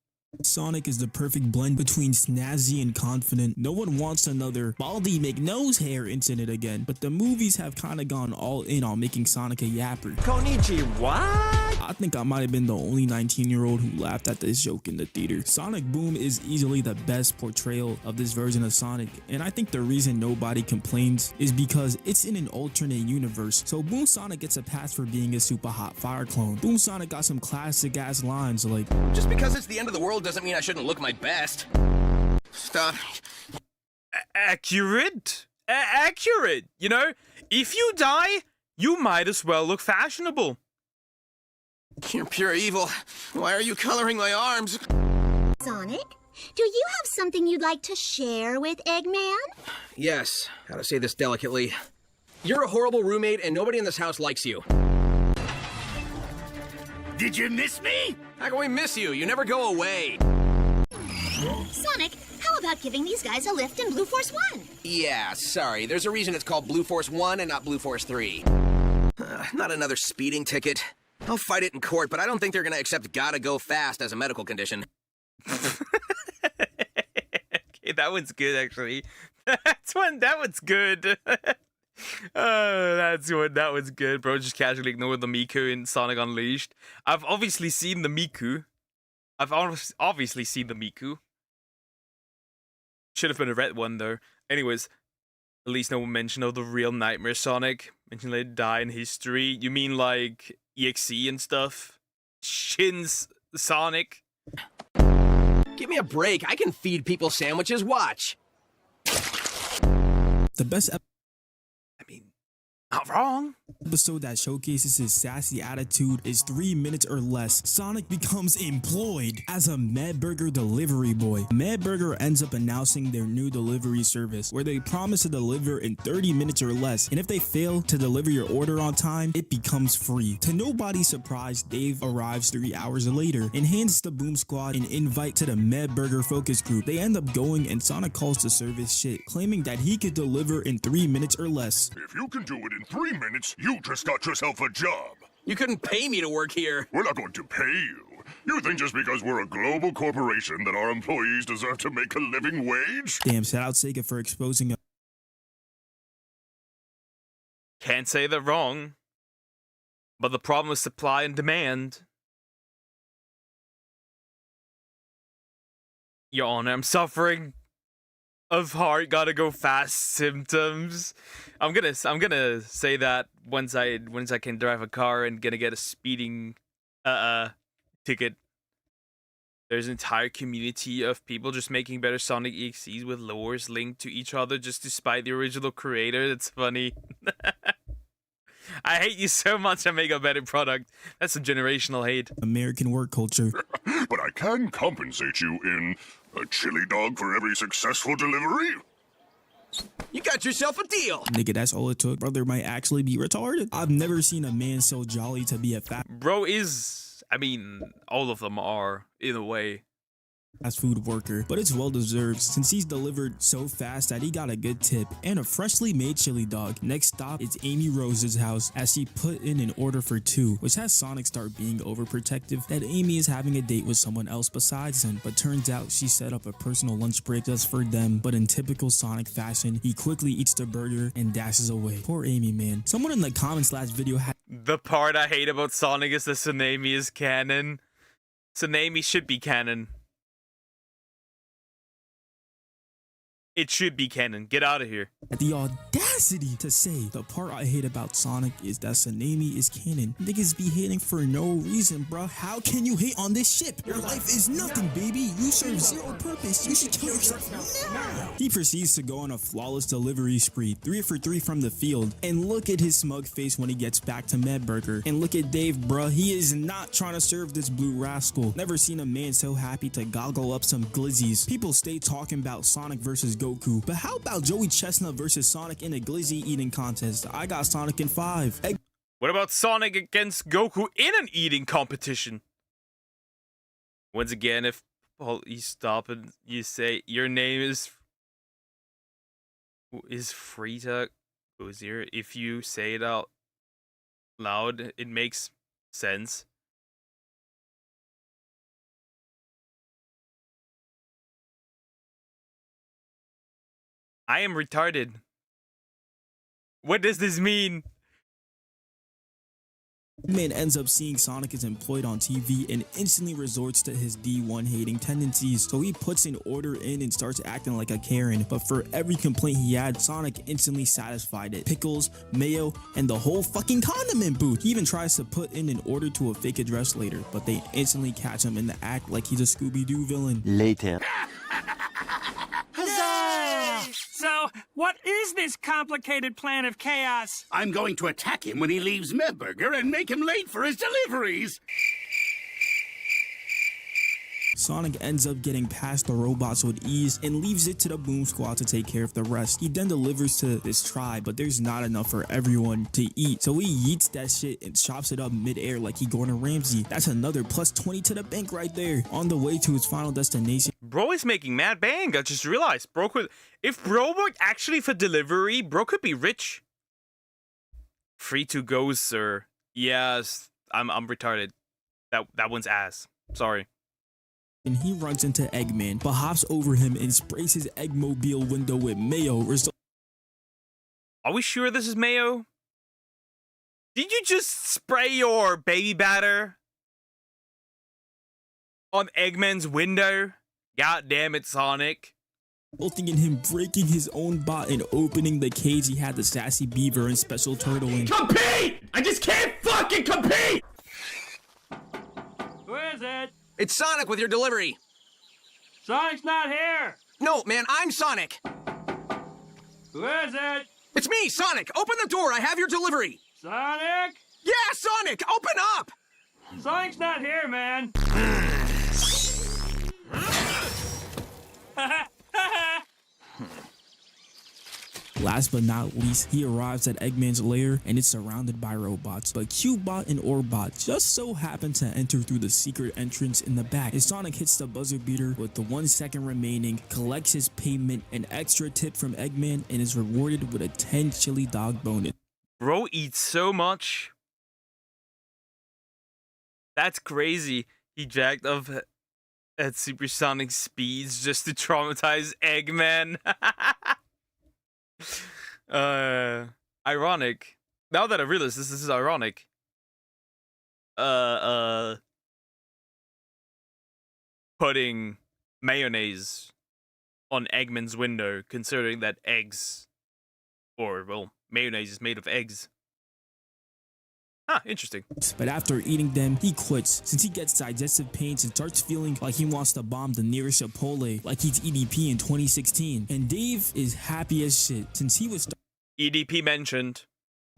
Sonic is the perfect blend between snazzy and confident. No one wants another baldy McNose hair incident again, but the movies have kind of gone all in on making Sonic a yapper. Konnichiwa! I think I might have been the only 19-year-old who laughed at this joke in the theater. Sonic Boom is easily the best portrayal of this version of Sonic, and I think the reason nobody complains is because it's in an alternate universe. So Boom Sonic gets a pass for being a super hot fire clone. Boom Sonic got some classic ass lines like, "Just because it's the end of the world doesn't mean I shouldn't look my best." Stop. Accurate? Accurate, you know? If you die, you might as well look fashionable. You're pure evil. Why are you coloring my arms? Sonic, do you have something you'd like to share with Eggman? Yes. How to say this delicately? You're a horrible roommate and nobody in this house likes you. Did you miss me? How can we miss you? You never go away. Sonic, how about giving these guys a lift in Blue Force 1? Yeah, sorry. There's a reason it's called Blue Force 1 and not Blue Force 3. Not another speeding ticket. I'll fight it in court, but I don't think they're gonna accept gotta go fast as a medical condition. Okay, that one's good, actually. That one's good. That was good, bro. Just casually ignore the Miku in Sonic Unleashed. I've obviously seen the Miku. Should have been a red one, though. Anyways, at least no mention of the real Nightmare Sonic. Mention they die in history. You mean like EXE and stuff? Shin's Sonic? Give me a break. I can feed people sandwiches. Watch. the best not wrong. Episode that showcases his sassy attitude is 3 minutes or less. Sonic becomes employed as a Mad Burger delivery boy. Mad Burger ends up announcing their new delivery service where they promise to deliver in 30 minutes or less, and if they fail to deliver your order on time, it becomes free. To nobody's surprise, Dave arrives 3 hours later and hands the Boom Squad an invite to the Mad Burger focus group. They end up going and Sonic calls the service shit, claiming that he could deliver in 3 minutes or less. If you can do it in 3 minutes, you just got yourself a job. You couldn't pay me to work here. We're not going to pay you. You think just because we're a global corporation that our employees deserve to make a living wage? Damn, shout out Sega for exposing a Can't say they're wrong. But the problem is supply and demand. Your Honor, I'm suffering of heart gotta go fast symptoms. I'm gonna say that once I can drive a car and gonna get a speeding ticket. There's an entire community of people just making better Sonic EXEs with lures linked to each other just to spite the original creator. That's funny. I hate you so much I make a better product. That's a generational hate. American work culture. But I can compensate you in a chili dog for every successful delivery. You got yourself a deal. Nigga, that's all it took. Brother might actually be retarded. I've never seen a man so jolly to be a Bro is, I mean, all of them are, in a way. fast food worker, but it's well deserved since he's delivered so fast that he got a good tip and a freshly made chili dog. Next stop is Amy Rose's house as she put in an order for 2, which has Sonic start being overprotective that Amy is having a date with someone else besides him, but turns out she set up a personal lunch break just for them. But in typical Sonic fashion, he quickly eats the burger and dashes away. Poor Amy, man. Someone in the comments last video had The part I hate about Sonic is that Tsunami is canon. Tsunami should be canon. It should be canon. Get out of here. the audacity to say the part I hate about Sonic is that Tsunami is canon. Niggas be hating for no reason, bro. How can you hate on this ship? Your life is nothing, baby. You serve zero purpose. You should kill yourself now. He proceeds to go on a flawless delivery spree, 3 for 3 from the field. And look at his smug face when he gets back to Mad Burger. And look at Dave, bruh. He is not trying to serve this blue rascal. Never seen a man so happy to goggle up some glizzies. People stay talking about Sonic versus Goku, but how about Joey Chestnut versus Sonic in a glizzy eating contest? I got Sonic in 5. What about Sonic against Goku in an eating competition? Once again, if you stop and you say your name is Frita Ozier, if you say it out loud, it makes sense. I am retarded. What does this mean? Eggman ends up seeing Sonic is employed on TV and instantly resorts to his D1 hating tendencies, so he puts an order in and starts acting like a Karen. But for every complaint he had, Sonic instantly satisfied it. Pickles, mayo, and the whole fucking condiment booth. He even tries to put in an order to a fake address later, but they instantly catch him in the act like he's a Scooby-Doo villain. Later. So, what is this complicated plan of chaos? I'm going to attack him when he leaves Medburger and make him late for his deliveries. Sonic ends up getting past the robots with ease and leaves it to the Boom Squad to take care of the rest. He then delivers to this tribe, but there's not enough for everyone to eat, so he yeets that shit and chops it up mid-air like he Gordon Ramsay. That's another plus 20 to the bank right there. On the way to his final destination, Bro is making mad bang. I just realized, bro could, if bro worked actually for delivery, bro could be rich. Free to go, sir. Yes, I'm retarded. That one's ass. Sorry. and he runs into Eggman, but hops over him and sprays his Eggmobile window with mayo. Are we sure this is mayo? Did you just spray your baby batter on Eggman's window? God damn it, Sonic. Resulting in him breaking his own bot and opening the cage he had the sassy beaver and special turtle in. Compete! I just can't fucking compete! Who is it? It's Sonic with your delivery. Sonic's not here. No, man, I'm Sonic. Who is it? It's me, Sonic. Open the door. I have your delivery. Sonic? Yeah, Sonic, open up! Sonic's not here, man. Last but not least, he arrives at Eggman's lair and it's surrounded by robots, but Cubebot and Orbot just so happen to enter through the secret entrance in the back. As Sonic hits the buzzer beater with the 1 second remaining, collects his payment, an extra tip from Eggman, and is rewarded with a 10 chili dog bonus. Bro eats so much. That's crazy. He jacked up at supersonic speeds just to traumatize Eggman. Ironic. Now that I realize this is ironic. Putting mayonnaise on Eggman's window, considering that eggs, or well, mayonnaise is made of eggs. Ah, interesting. But after eating them, he quits since he gets digestive pains and starts feeling like he wants to bomb the nearest Chipotle like he's EDP in 2016. And Dave is happy as shit since he was EDP mentioned.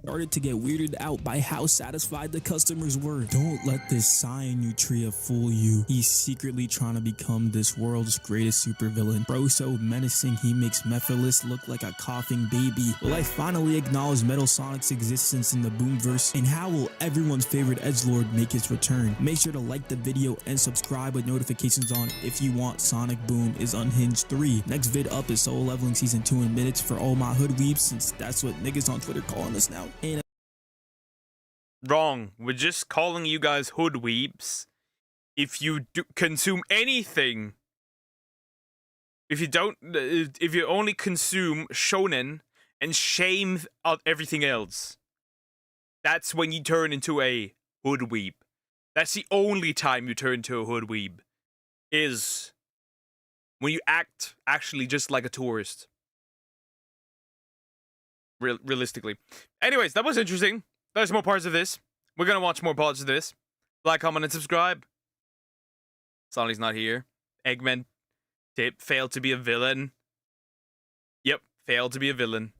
Started to get weirded out by how satisfied the customers were. Don't let this Cyanutria fool you. He's secretly trying to become this world's greatest supervillain. Bro so menacing he makes Mephiles look like a coughing baby. Will I finally acknowledge Metal Sonic's existence in the Boomverse? And how will everyone's favorite edgelord make his return? Make sure to like the video and subscribe with notifications on if you want Sonic Boom is Unhinged 3. Next vid up is Solo Leveling Season 2 in minutes for all my hood weebs, since that's what niggas on Twitter calling us now. And wrong. We're just calling you guys hoodweeps. If you do consume anything, if you only consume shonen and shame of everything else, that's when you turn into a hoodweep. That's the only time you turn into a hoodweep, is when you act actually just like a tourist. Realistically. Anyways, that was interesting. There's more parts of this. We're gonna watch more parts of this. Like, comment, and subscribe. Sonic's not here. Eggman tip failed to be a villain. Yep, failed to be a villain.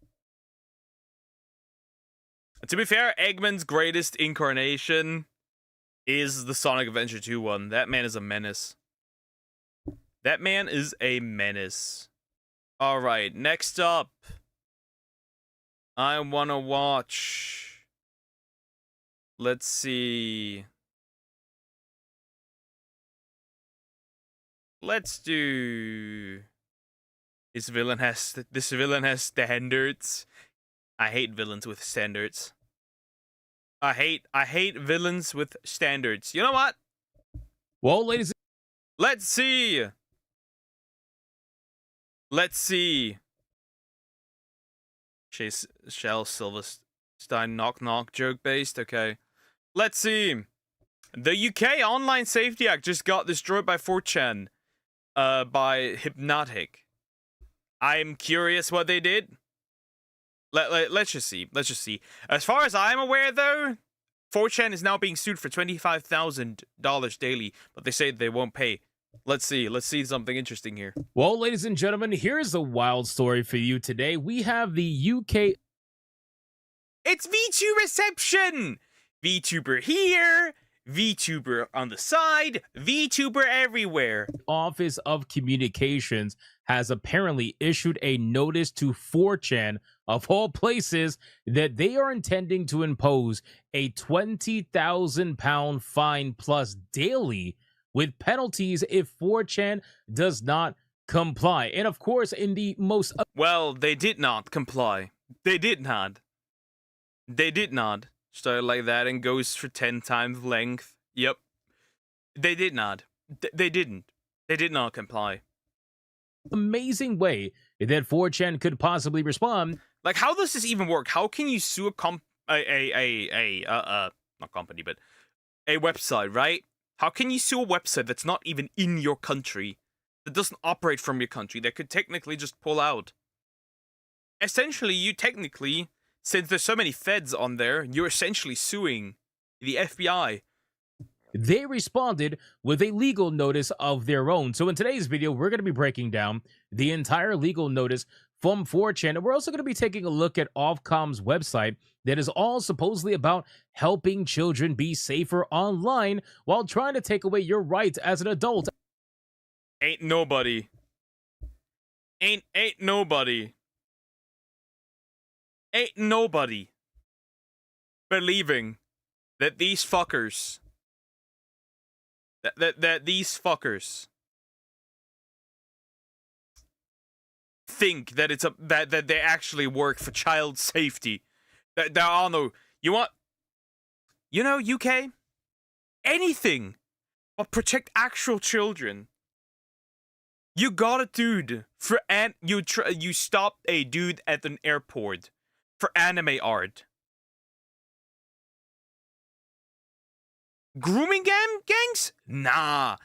To be fair, Eggman's greatest incarnation is the Sonic Adventure 2 one. That man is a menace. That man is a menace. Alright, next up. I wanna watch. Let's see. Let's do. This villain has standards. I hate villains with standards. I hate villains with standards. You know what? Well, ladies. Let's see. Let's see. Chase Shell Silverstein knock knock joke based. Okay. Let's see. The UK Online Safety Act just got destroyed by 4chan. By Hypnotic. I'm curious what they did. Let's just see. Let's just see. As far as I'm aware, though, 4chan is now being sued for $25,000 daily, but they say they won't pay. Let's see. Let's see something interesting here. Well, ladies and gentlemen, here's a wild story for you today. We have the UK... It's VTuberception! VTuber here, VTuber on the side, VTuber everywhere. Office of Communications has apparently issued a notice to 4chan, of all places, that they are intending to impose a £20,000 fine plus daily with penalties if 4chan does not comply. And of course, in the most... Well, they did not comply. They did not. They did not. Started like that and goes for 10 times length. Yep. They did not. They didn't. They did not comply. Amazing way that 4chan could possibly respond. Like, how does this even work? How can you sue not company, but a website, right? How can you sue a website that's not even in your country, that doesn't operate from your country, that could technically just pull out? Essentially, you technically, since there's so many feds on there, you're essentially suing the FBI. They responded with a legal notice of their own. So in today's video, we're going to be breaking down the entire legal notice from 4chan. And we're also going to be taking a look at Ofcom's website that is all supposedly about helping children be safer online while trying to take away your rights as an adult. Ain't nobody. Ain't nobody. Ain't nobody believing that these fuckers that these fuckers think that it's that they actually work for child safety. That there are no, you know, UK, anything but protect actual children. You got a dude for you stopped a dude at an airport for anime art. Grooming gangs? Nah.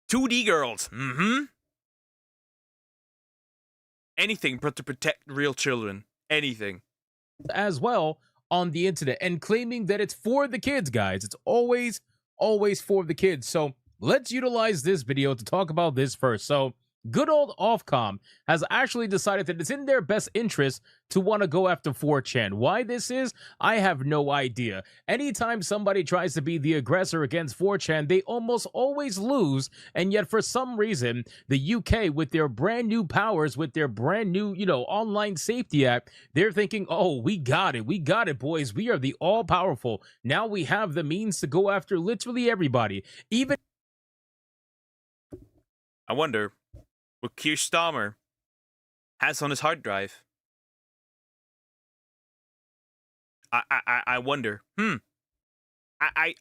2D girls. Anything but to protect real children. Anything. As well on the internet and claiming that it's for the kids, guys. It's always for the kids. So let's utilize this video to talk about this first. So good old Ofcom has actually decided that it's in their best interest to want to go after 4chan. Why this is, I have no idea. Anytime somebody tries to be the aggressor against 4chan, they almost always lose. And yet for some reason, the UK, with their brand new powers, with their brand new, online safety act, they're thinking, oh, we got it, boys. We are the all-powerful. Now we have the means to go after literally everybody. Even... I wonder what Keir Starmer has on his hard drive. I wonder. I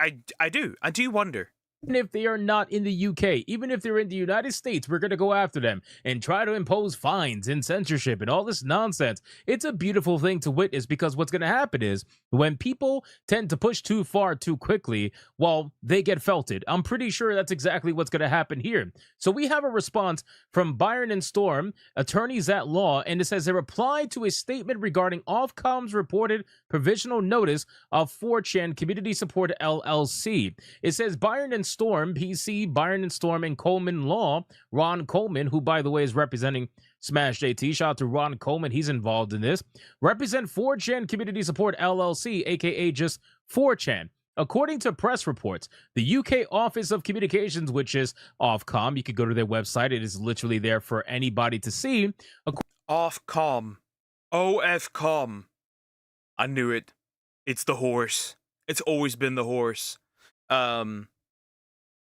do wonder. Even if they are not in the UK, even if they're in the United States, we're going to go after them and try to impose fines and censorship and all this nonsense. It's a beautiful thing to witness, because what's going to happen is when people tend to push too far too quickly, well, they get felted. I'm pretty sure that's exactly what's going to happen here. So we have a response from Byron and Storm, attorneys at law, and it says they replied to a statement regarding Ofcom's reported provisional notice of 4chan Community Support LLC. It says Byron and Storm, PC, Byron and Storm, and Coleman Law, Ron Coleman, who, by the way, is representing Smash JT. Shout out to Ron Coleman. He's involved in this. Represent 4chan Community Support LLC, aka just 4chan. According to press reports, the UK Office of Communications, which is Ofcom, you could go to their website. It is literally there for anybody to see. Ofcom. OFCOM. I knew it. It's the horse. It's always been the horse.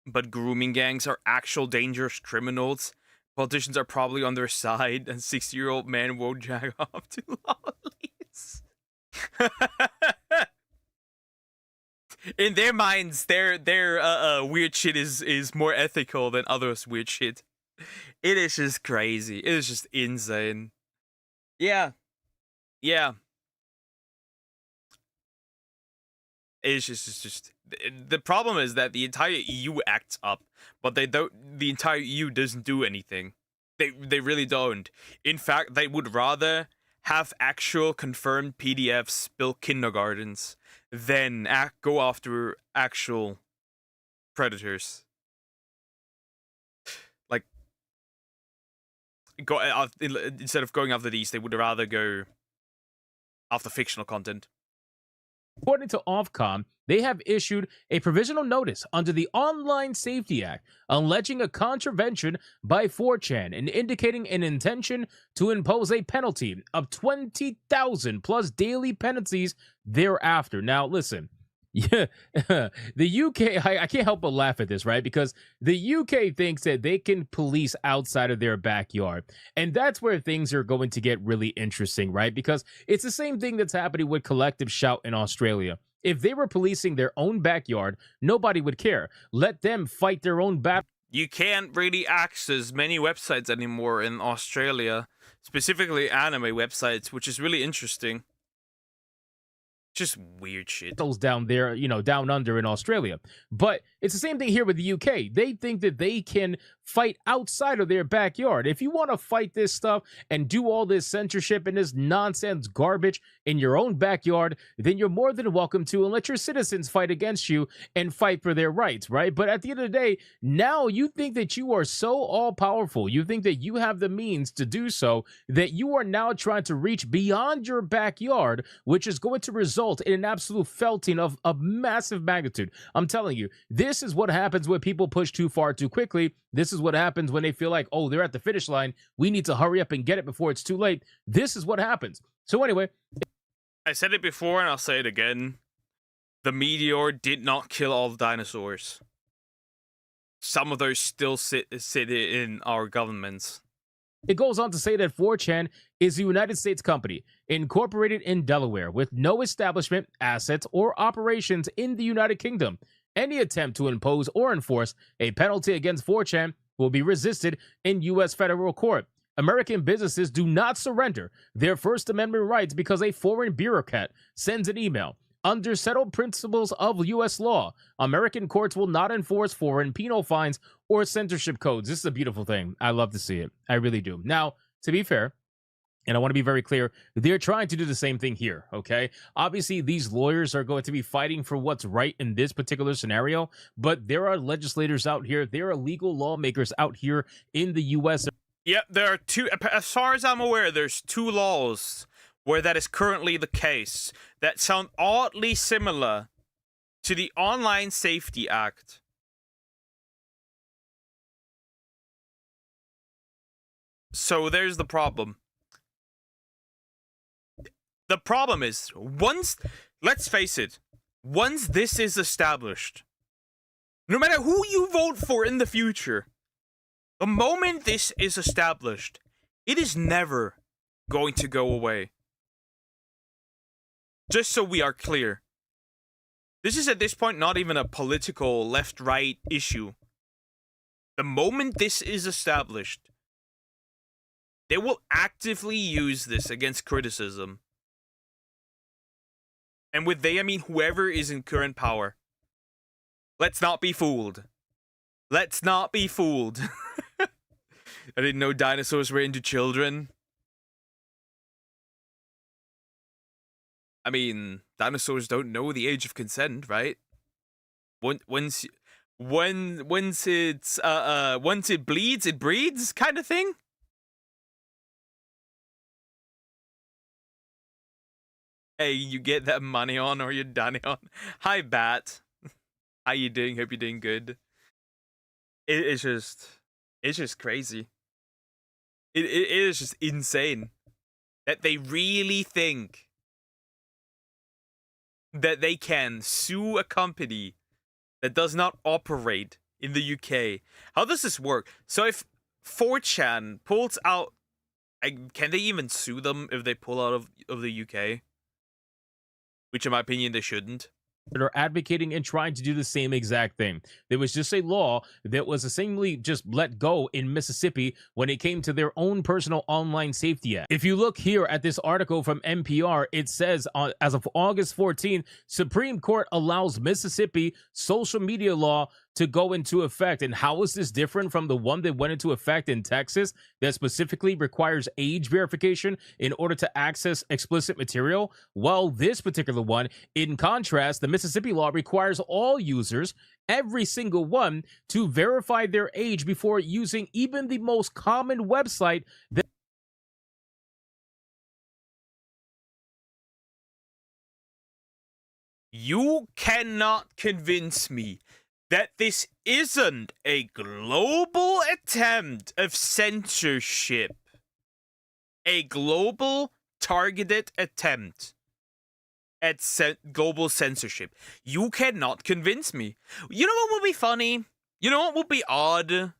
But grooming gangs are actual dangerous criminals. Politicians are probably on their side, and 60-year-old man won't jack off to lollies. In their minds, their weird shit is more ethical than others' weird shit. It is just crazy. It is just insane. Yeah. Yeah. It's just the problem is that the entire EU acts up, but they don't. The entire EU doesn't do anything. They really don't. In fact, they would rather have actual confirmed PDFs build kindergartens than go after actual predators. Like, instead of going after these, they would rather go after fictional content. According to Ofcom, they have issued a provisional notice under the Online Safety Act alleging a contravention by 4chan and indicating an intention to impose a penalty of 20,000 plus daily penalties thereafter. Now, listen. Yeah, the UK, I can't help but laugh at this, right? Because the UK thinks that they can police outside of their backyard. And that's where things are going to get really interesting, right? Because it's the same thing that's happening with Collective Shout in Australia. If they were policing their own backyard, nobody would care. Let them fight their own battle. You can't really access many websites anymore in Australia, specifically anime websites, which is really interesting. Just weird shit. Those down there, you know, down under in Australia. But it's the same thing here with the UK. They think that they can fight outside of their backyard. If you want to fight this stuff and do all this censorship and this nonsense garbage in your own backyard, then you're more than welcome to, and let your citizens fight against you and fight for their rights, right? But at the end of the day, now you think that you are so all-powerful. You think that you have the means to do so, that you are now trying to reach beyond your backyard, which is going to result in an absolute felting of massive magnitude. I'm telling you, this is what happens when people push too far too quickly. This is what happens when they feel like, oh, they're at the finish line. We need to hurry up and get it before it's too late. This is what happens. So anyway, I said it before and I'll say it again. The meteor did not kill all the dinosaurs. Some of those still sit in our governments. It goes on to say that 4chan is a United States company incorporated in Delaware with no establishment, assets, or operations in the United Kingdom. Any attempt to impose or enforce a penalty against 4chan will be resisted in U.S. federal court. American businesses do not surrender their First Amendment rights because a foreign bureaucrat sends an email. Under settled principles of U.S. law, American courts will not enforce foreign penal fines or censorship codes. This is a beautiful thing. I love to see it. I really do. Now, to be fair, and I want to be very clear, they're trying to do the same thing here, okay? Obviously, these lawyers are going to be fighting for what's right in this particular scenario, but there are legislators out here, there are legal lawmakers out here in the U.S. Yep, there are two, as far as I'm aware, there's two laws where that is currently the case that sound oddly similar to the Online Safety Act. So there's the problem. The problem is, let's face it, once this is established, no matter who you vote for in the future, the moment this is established, it is never going to go away. Just so we are clear, this is at this point not even a political left-right issue. The moment this is established, they will actively use this against criticism. And with they, I mean whoever is in current power. Let's not be fooled. Let's not be fooled. I didn't know dinosaurs were into children. I mean, dinosaurs don't know the age of consent, right? Once it bleeds, it breeds, kind of thing. Hey, you get that money on or you're done on. Hi, Bat. How you doing? Hope you're doing good. It's just crazy. It is just insane that they really think that they can sue a company that does not operate in the UK. How does this work? So if 4chan pulls out, can they even sue them if they pull out of the UK? Which in my opinion they shouldn't. that are advocating and trying to do the same exact thing. There was just a law that was essentially just let go in Mississippi when it came to their own personal online safety act. If you look here at this article from NPR, it says as of August 14th, Supreme Court allows Mississippi social media law to go into effect. And how is this different from the one that went into effect in Texas that specifically requires age verification in order to access explicit material? Well, this particular one, in contrast, the Mississippi law requires all users, every single one, to verify their age before using even the most common website that You cannot convince me that this isn't a global attempt of censorship. A global targeted attempt at global censorship. You cannot convince me. You know what would be funny? You know what would be odd?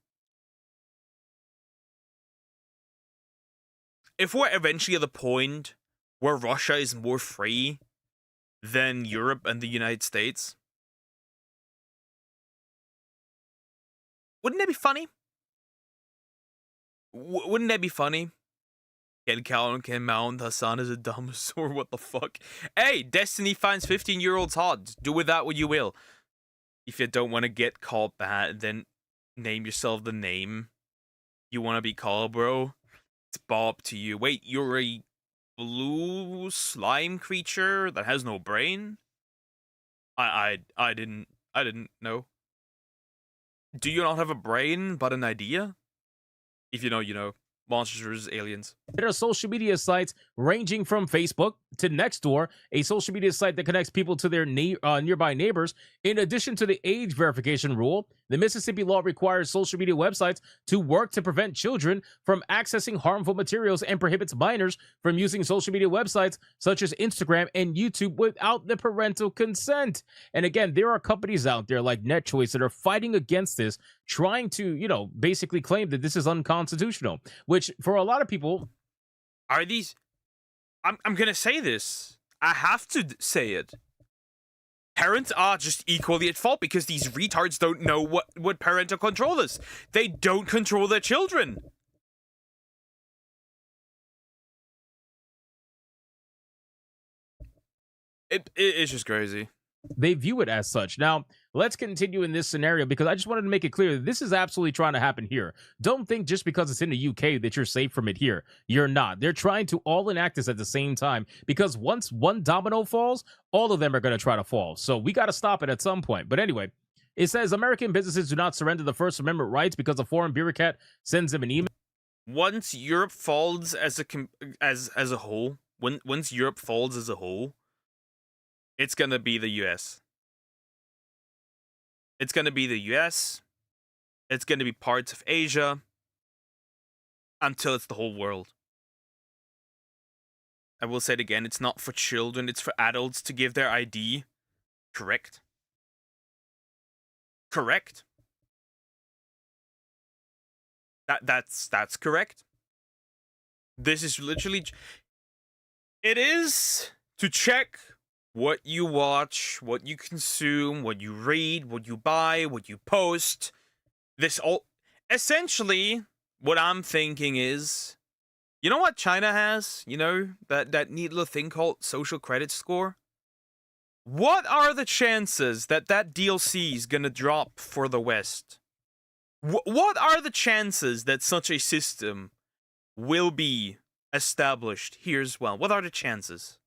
If we're eventually at the point where Russia is more free than Europe and the United States. Wouldn't that be funny? Wouldn't that be funny? Can Mount Hassan is a dinosaur? What the fuck? Hey, Destiny finds 15-year-olds hot. Do with that what you will. If you don't want to get called bad, then name yourself the name you want to be called, bro. It's Bob to you. Wait, you're a blue slime creature that has no brain? I didn't know. Do you not have a brain but an idea? If you know, you know. Monsters vs. Aliens. There are social media sites ranging from Facebook to Nextdoor, a social media site that connects people to their nearby neighbors. In addition to the age verification rule, the Mississippi law requires social media websites to work to prevent children from accessing harmful materials and prohibits minors from using social media websites such as Instagram and YouTube without the parental consent. And again, there are companies out there like NetChoice that are fighting against this, trying to, you know, basically claim that this is unconstitutional, which for a lot of people are these. I'm gonna say this. I have to say it. Parents are just equally at fault because these retards don't know what parental control is. They don't control their children. It's just crazy. They view it as such. Now, let's continue in this scenario because I just wanted to make it clear that this is absolutely trying to happen here. Don't think just because it's in the UK that you're safe from it here. You're not. They're trying to all enact this at the same time because once one domino falls, all of them are going to try to fall. So we got to stop it at some point. But anyway, it says American businesses do not surrender the First Amendment rights because a foreign bureaucrat sends them an email. Once Europe falls as a whole, once Europe falls as a whole, it's gonna be the US. It's gonna be the US. It's gonna be parts of Asia. Until it's the whole world. I will say it again, it's not for children, it's for adults to give their ID. Correct? Correct? That's correct. This is literally... It is to check what you watch, what you consume, what you read, what you buy, what you post. This all... Essentially, what I'm thinking is... You know what China has? You know, that neat little thing called social credit score? What are the chances that DLC is gonna drop for the West? What are the chances that such a system will be established here as well? What are the chances?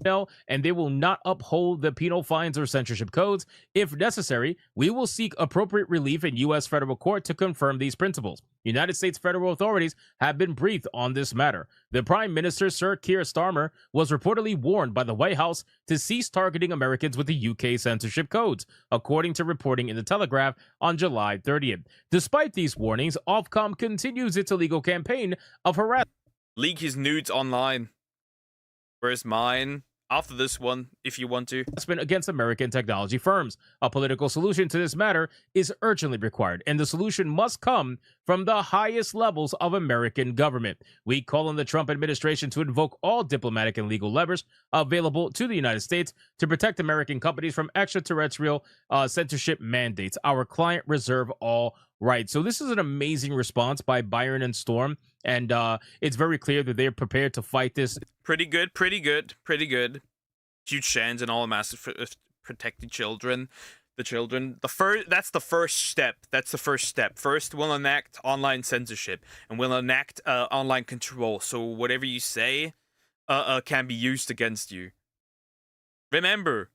And they will not uphold the penal fines or censorship codes. If necessary, we will seek appropriate relief in U.S. federal court to confirm these principles. United States federal authorities have been briefed on this matter. The Prime Minister, Sir Keir Starmer, was reportedly warned by the White House to cease targeting Americans with the UK censorship codes, according to reporting in The Telegraph on July 30th. Despite these warnings, Ofcom continues its illegal campaign of harassment. Leak his nudes online. Where's mine? after this one if you want to. Investment against American technology firms. A political solution to this matter is urgently required, and the solution must come from the highest levels of American government. We call on the Trump administration to invoke all diplomatic and legal levers available to the United States to protect American companies from extraterrestrial censorship mandates. Our client reserve all rights. So this is an amazing response by Byron and Storm, and it's very clear that they're prepared to fight this. Pretty good, pretty good, pretty good. Huge chance and all massive protecting children. That's the first step. That's the first step. First, we'll enact online censorship and we'll enact online control. So whatever you say can be used against you. Remember,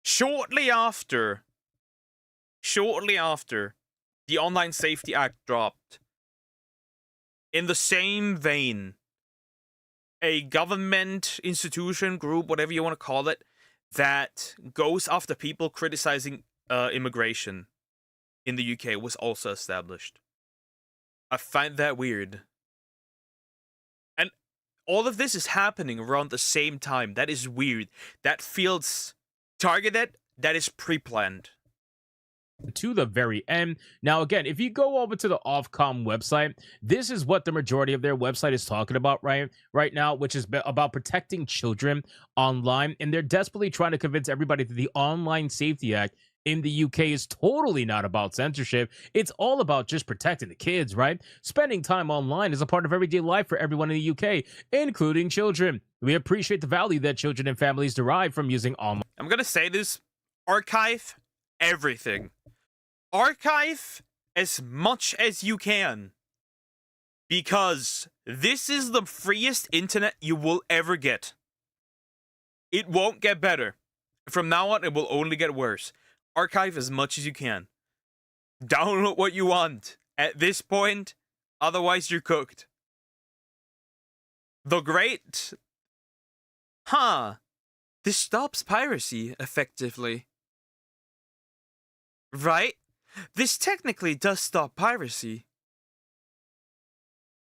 shortly after the Online Safety Act dropped, in the same vein, a government institution, group, whatever you want to call it, that goes after people criticizing immigration in the UK was also established. I find that weird. And all of this is happening around the same time. That is weird. That feels targeted. That is pre-planned. To the very end. Now, again, if you go over to the Ofcom website, this is what the majority of their website is talking about right now, which is about protecting children online. And they're desperately trying to convince everybody that the Online Safety Act in the UK is totally not about censorship. It's all about just protecting the kids, right? Spending time online is a part of everyday life for everyone in the UK, including children. We appreciate the value that children and families derive from using online. I'm going to say this. Archive everything. Archive as much as you can, because this is the freest internet you will ever get. It won't get better. From now on, it will only get worse. Archive as much as you can. Download what you want at this point, otherwise you're cooked. The great... This stops piracy effectively. Right? This technically does stop piracy.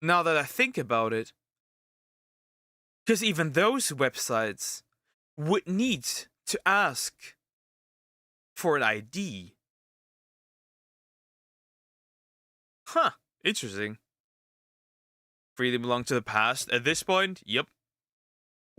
Now that I think about it. Because even those websites would need to ask for an ID. Interesting. Freely belong to the past. At this point, yep.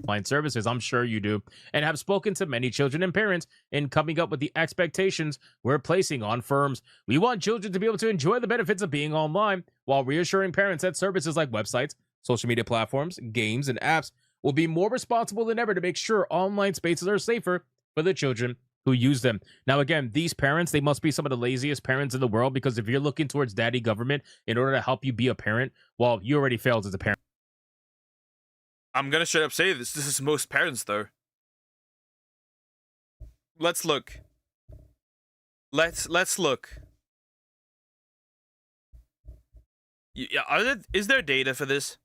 Online services, I'm sure you do, and have spoken to many children and parents in coming up with the expectations we're placing on firms. We want children to be able to enjoy the benefits of being online, while reassuring parents that services like websites, social media platforms, games, and apps will be more responsible than ever to make sure online spaces are safer for the children who use them. Now, again, these parents, they must be some of the laziest parents in the world, because if you're looking towards daddy government in order to help you be a parent, well, you already failed as a parent. I'm gonna straight up say this. This is most parents, though. Let's look. Let's look. Yeah, is there data for this?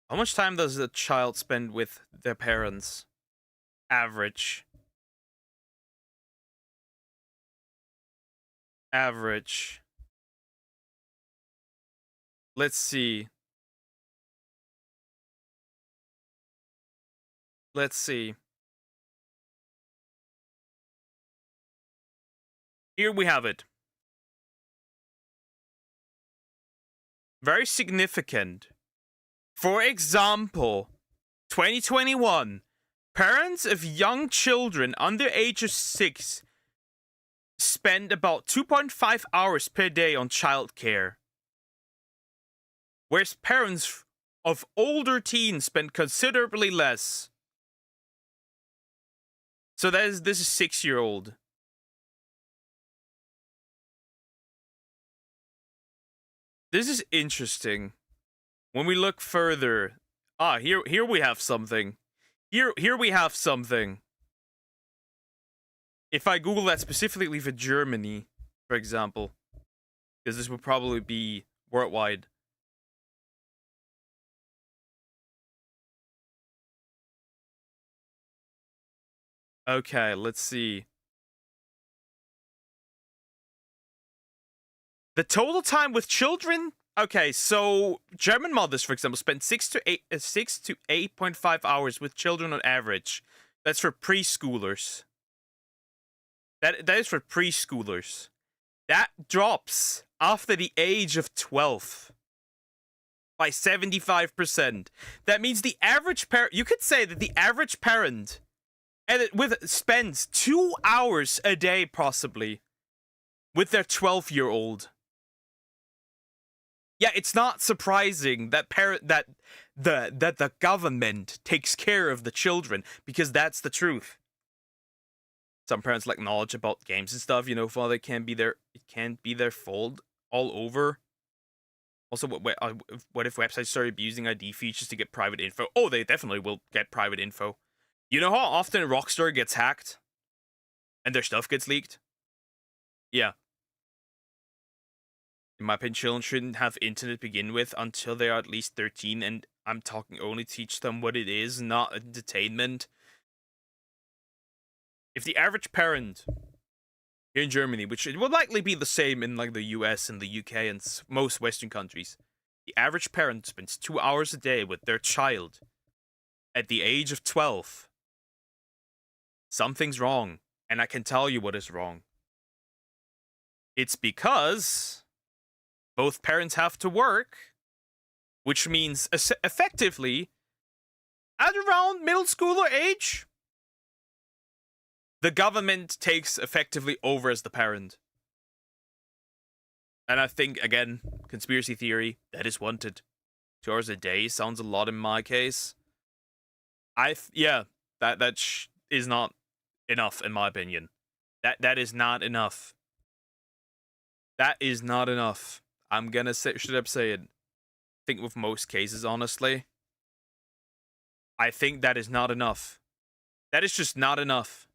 How much time does a child spend with their parents? Average. Let's see. Here we have it. Very significant. For example, 2021, parents of young children under age of 6 spend about 2.5 hours per day on childcare, whereas parents of older teens spend considerably less. So this is 6-year-old. This is interesting. When we look further, here we have something. Here we have something. If I Google that specifically for Germany, for example, because this would probably be worldwide. Okay, let's see. The total time with children. Okay, so German mothers, for example, spend 6 to 8.5 hours with children on average. That's for preschoolers. That is for preschoolers. That drops after the age of 12 by 75%. That means the average parent, you could say that the average parent spends 2 hours a day possibly with their 12-year-old. Yeah, it's not surprising that the government takes care of the children, because that's the truth. Some parents lack knowledge about games and stuff, you know, for it can't be their fault all over. Also, what if websites start abusing ID features to get private info? Oh, they definitely will get private info. You know how often Rockstar gets hacked and their stuff gets leaked? Yeah. In my opinion, children shouldn't have internet to begin with until they are at least 13, and I'm talking only teach them what it is, not entertainment. If the average parent here in Germany, which it will likely be the same in like the US and the UK and most Western countries, the average parent spends 2 hours a day with their child at the age of 12, something's wrong, and I can tell you what is wrong. It's because both parents have to work, which means effectively, at around middle schooler age, the government takes effectively over as the parent. And I think, again, conspiracy theory, that is wanted. 2 hours a day sounds a lot in my case. Yeah, that is not enough in my opinion. That is not enough. That is not enough. I'm gonna say, should I say it? I think with most cases, honestly, I think that is not enough. That is just not enough.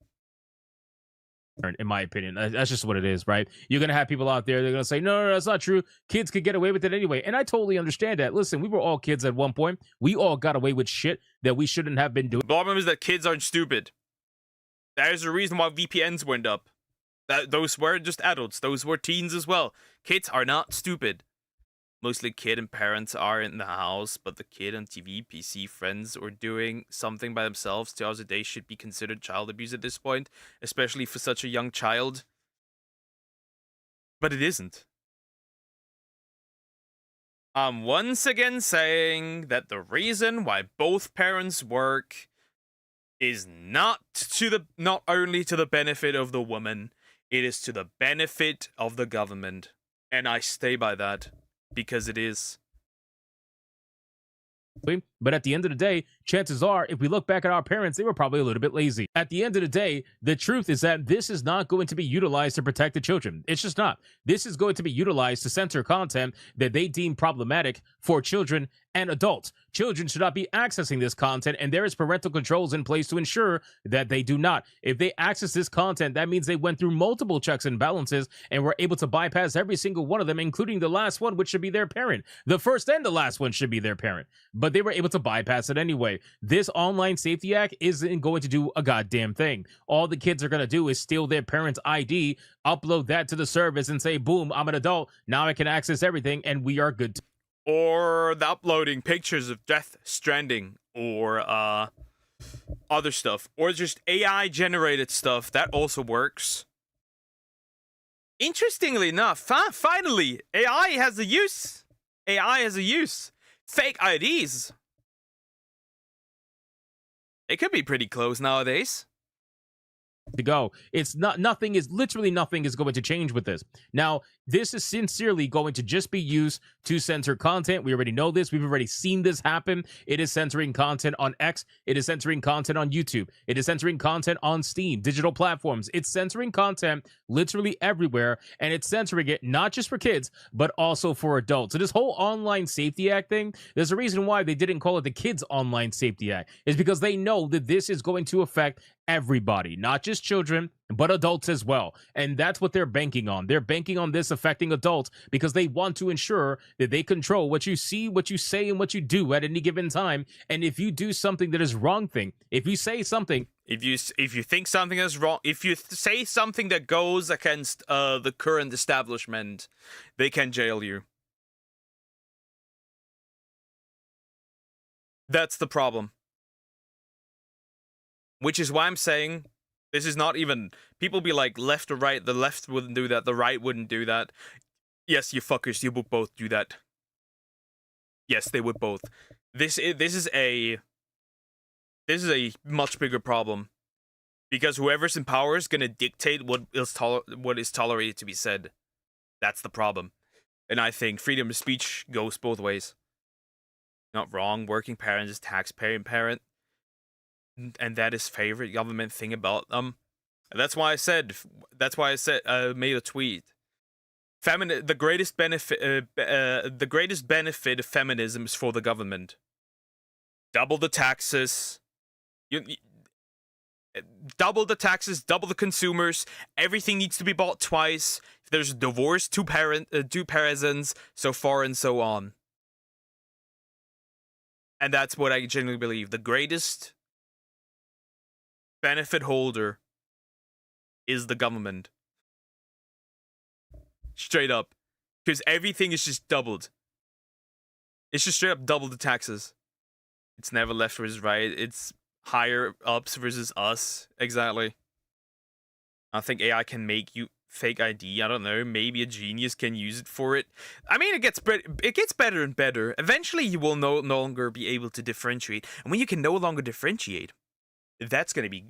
In my opinion, that's just what it is, right? You're gonna have people out there, they're gonna say, no, that's not true. Kids could get away with it anyway. And I totally understand that. Listen, we were all kids at one point. We all got away with shit that we shouldn't have been doing. The problem is that kids aren't stupid. That is the reason why VPNs went up. Those weren't just adults, those were teens as well. Kids are not stupid. Mostly kid and parents are in the house, but the kid on TV, PC, friends, or doing something by themselves 2 hours a day should be considered child abuse at this point, especially for such a young child. But it isn't. I'm once again saying that the reason why both parents work is not only to the benefit of the woman, it is to the benefit of the government. And I stay by that. Because it is. But at the end of the day, chances are, if we look back at our parents, they were probably a little bit lazy. At the end of the day, the truth is that this is not going to be utilized to protect the children. It's just not. This is going to be utilized to censor content that they deem problematic for children and adults. Children should not be accessing this content, and there is parental controls in place to ensure that they do not. If they access this content, that means they went through multiple checks and balances and were able to bypass every single one of them, including the last one, which should be their parent. The first and the last one should be their parent. But they were able to bypass it anyway. This Online Safety Act isn't going to do a goddamn thing. All the kids are going to do is steal their parents' ID, upload that to the service, and say, boom, I'm an adult. Now I can access everything, and we are good. Or the uploading pictures of Death Stranding, or other stuff, or just AI generated stuff. That also works. Interestingly enough, finally, AI has a use. AI has a use. Fake IDs. It could be pretty close nowadays. To go. It's not, literally nothing is going to change with this. Now, this is sincerely going to just be used to censor content. We already know this. We've already seen this happen. It is censoring content on X. It is censoring content on YouTube. It is censoring content on Steam, digital platforms. It's censoring content literally everywhere, and it's censoring it not just for kids, but also for adults. So this whole Online Safety Act thing, there's a reason why they didn't call it the Kids Online Safety Act, is because they know that this is going to affect everybody, not just children, but adults as well. And that's what they're banking on. They're banking on this affecting adults because they want to ensure that they control what you see, what you say, and what you do at any given time. And if you do something that is wrong thing, if you say something If you think something is wrong, if you say something that goes against the current establishment, they can jail you. That's the problem. Which is why I'm saying this is not even... People be like, left or right, the left wouldn't do that, the right wouldn't do that. Yes, you fuckers, you would both do that. Yes, they would both. This is a much bigger problem. Because whoever's in power is going to dictate what is tolerated to be said. That's the problem. And I think freedom of speech goes both ways. Not wrong, working parent is taxpaying parent. And that is favorite government thing about them. And that's why I made a tweet. The greatest benefit of feminism is for the government. Double the taxes. Double the taxes, double the consumers. Everything needs to be bought twice. If there's a divorce, two presents, so far and so on. And that's what I genuinely believe. The greatest benefit holder is the government. Straight up. Because everything is just doubled. It's just straight up double the taxes. It's never left versus right. It's higher ups versus us. Exactly. I think AI can make you fake ID. I don't know. Maybe a genius can use it for it. I mean, it gets better and better. Eventually, you will no longer be able to differentiate. And when you can no longer differentiate, that's going to be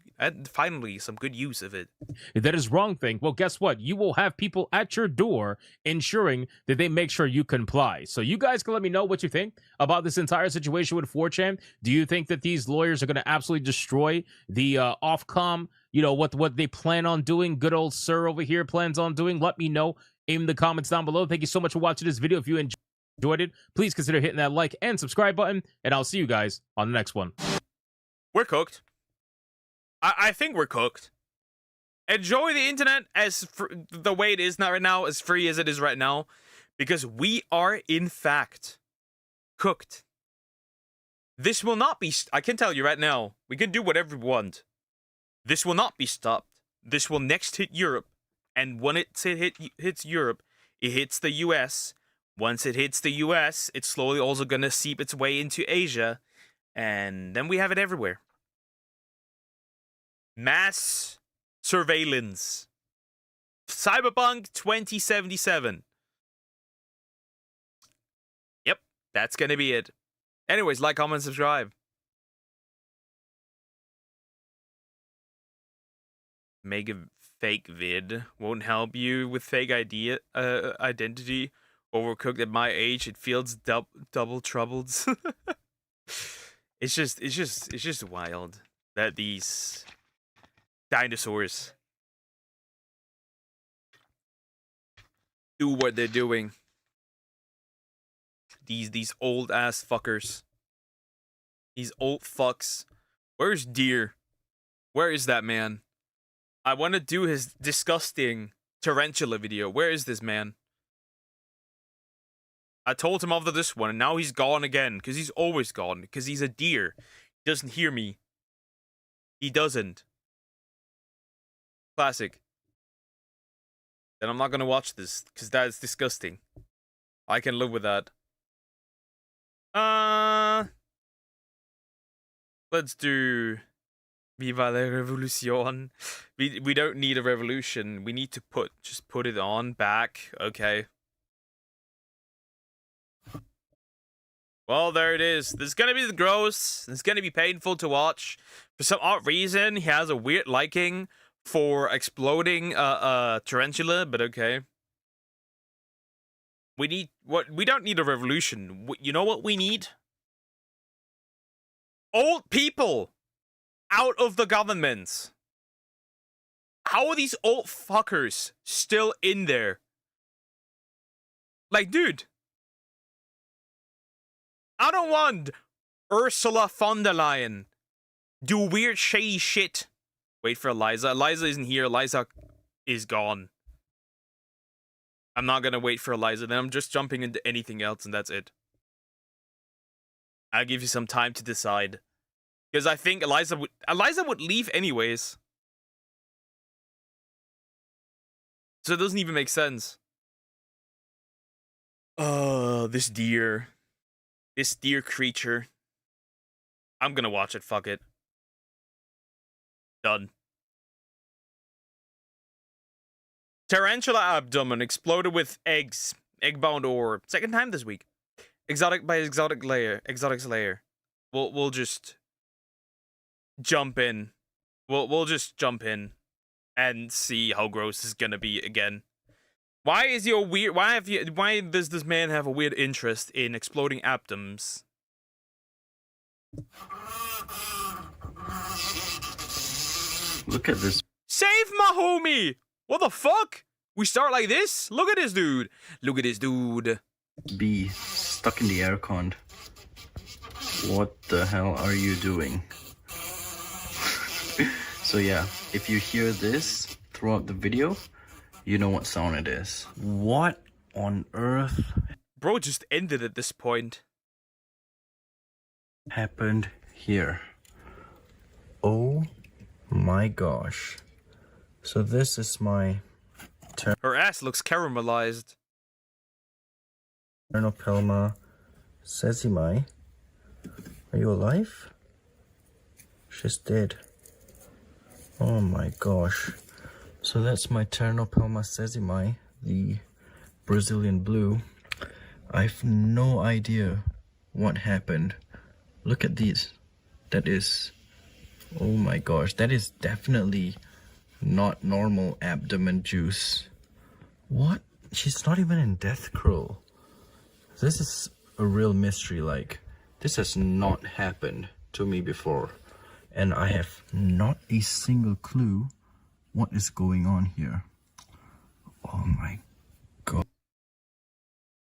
finally some good use of it. If that is wrong thing, well, guess what? You will have people at your door ensuring that they make sure you comply. So you guys can let me know what you think about this entire situation with 4chan. Do you think that these lawyers are going to absolutely destroy the Ofcom? You know, what they plan on doing? Good old sir over here plans on doing? Let me know in the comments down below. Thank you so much for watching this video. If you enjoyed it, please consider hitting that like and subscribe button. And I'll see you guys on the next one. We're cooked. I think we're cooked. Enjoy the internet as the way it is now right now, as free as it is right now, because we are, in fact, cooked. This will not be... I can tell you right now, we can do whatever we want. This will not be stopped. This will next hit Europe, and when it hits Europe, it hits the US. Once it hits the US, it's slowly also going to seep its way into Asia, and then we have it everywhere. Mass surveillance. Cyberpunk 2077. Yep, that's gonna be it. Anyways, like, comment, subscribe. Make a fake vid. Won't help you with fake identity. Overcooked at my age. It feels double troubled. It's just wild that these dinosaurs do what they're doing. These old ass fuckers. These old fucks. Where's Deer? Where is that man? I want to do his disgusting tarantula video. Where is this man? I told him after this one, and now he's gone again. Because he's always gone. Because he's a deer. He doesn't hear me. He doesn't. Classic. Then I'm not gonna watch this, because that is disgusting. I can live with that. Let's do Viva la Revolution. We don't need a revolution. We need to just put it on back. Okay. Well, there it is. This is gonna be gross. It's gonna be painful to watch. For some odd reason, he has a weird liking for exploding tarantula, but okay. We don't need a revolution. You know what we need? Old people out of the government. How are these old fuckers still in there? Like, dude, I don't want Ursula von der Leyen do weird shady shit. Wait for Eliza. Eliza isn't here. Eliza is gone. I'm not gonna wait for Eliza. Then I'm just jumping into anything else, and that's it. I'll give you some time to decide. Because I think Eliza would leave anyways. So it doesn't even make sense. This deer. This deer creature. I'm gonna watch it, fuck it. Done. Tarantula abdomen exploded with eggs. Egg-bound ore. Second time this week. Exotic by exotic layer. Exotic's layer. We'll just jump in. We'll just jump in and see how gross this is gonna be again. Why is your weird? Why does this man have a weird interest in exploding abdomens? Look at this. Save my homie! What the fuck? We start like this? Look at this dude. Look at this dude. Bee stuck in the aircon. What the hell are you doing? So yeah, if you hear this throughout the video, you know what sound it is. What on earth? Bro just ended at this point. Happened here. Oh my gosh. So this is my Her ass looks caramelized. Ternopelma sesimi. Are you alive? She's dead. Oh my gosh. So that's my Ternopelma sesimi, the Brazilian blue. I've no idea what happened. Look at these. That is... Oh my gosh. That is definitely not normal abdomen juice. What? She's not even in death crow. This is a real mystery. Like, this has not happened to me before. And I have not a single clue what is going on here. Oh my god.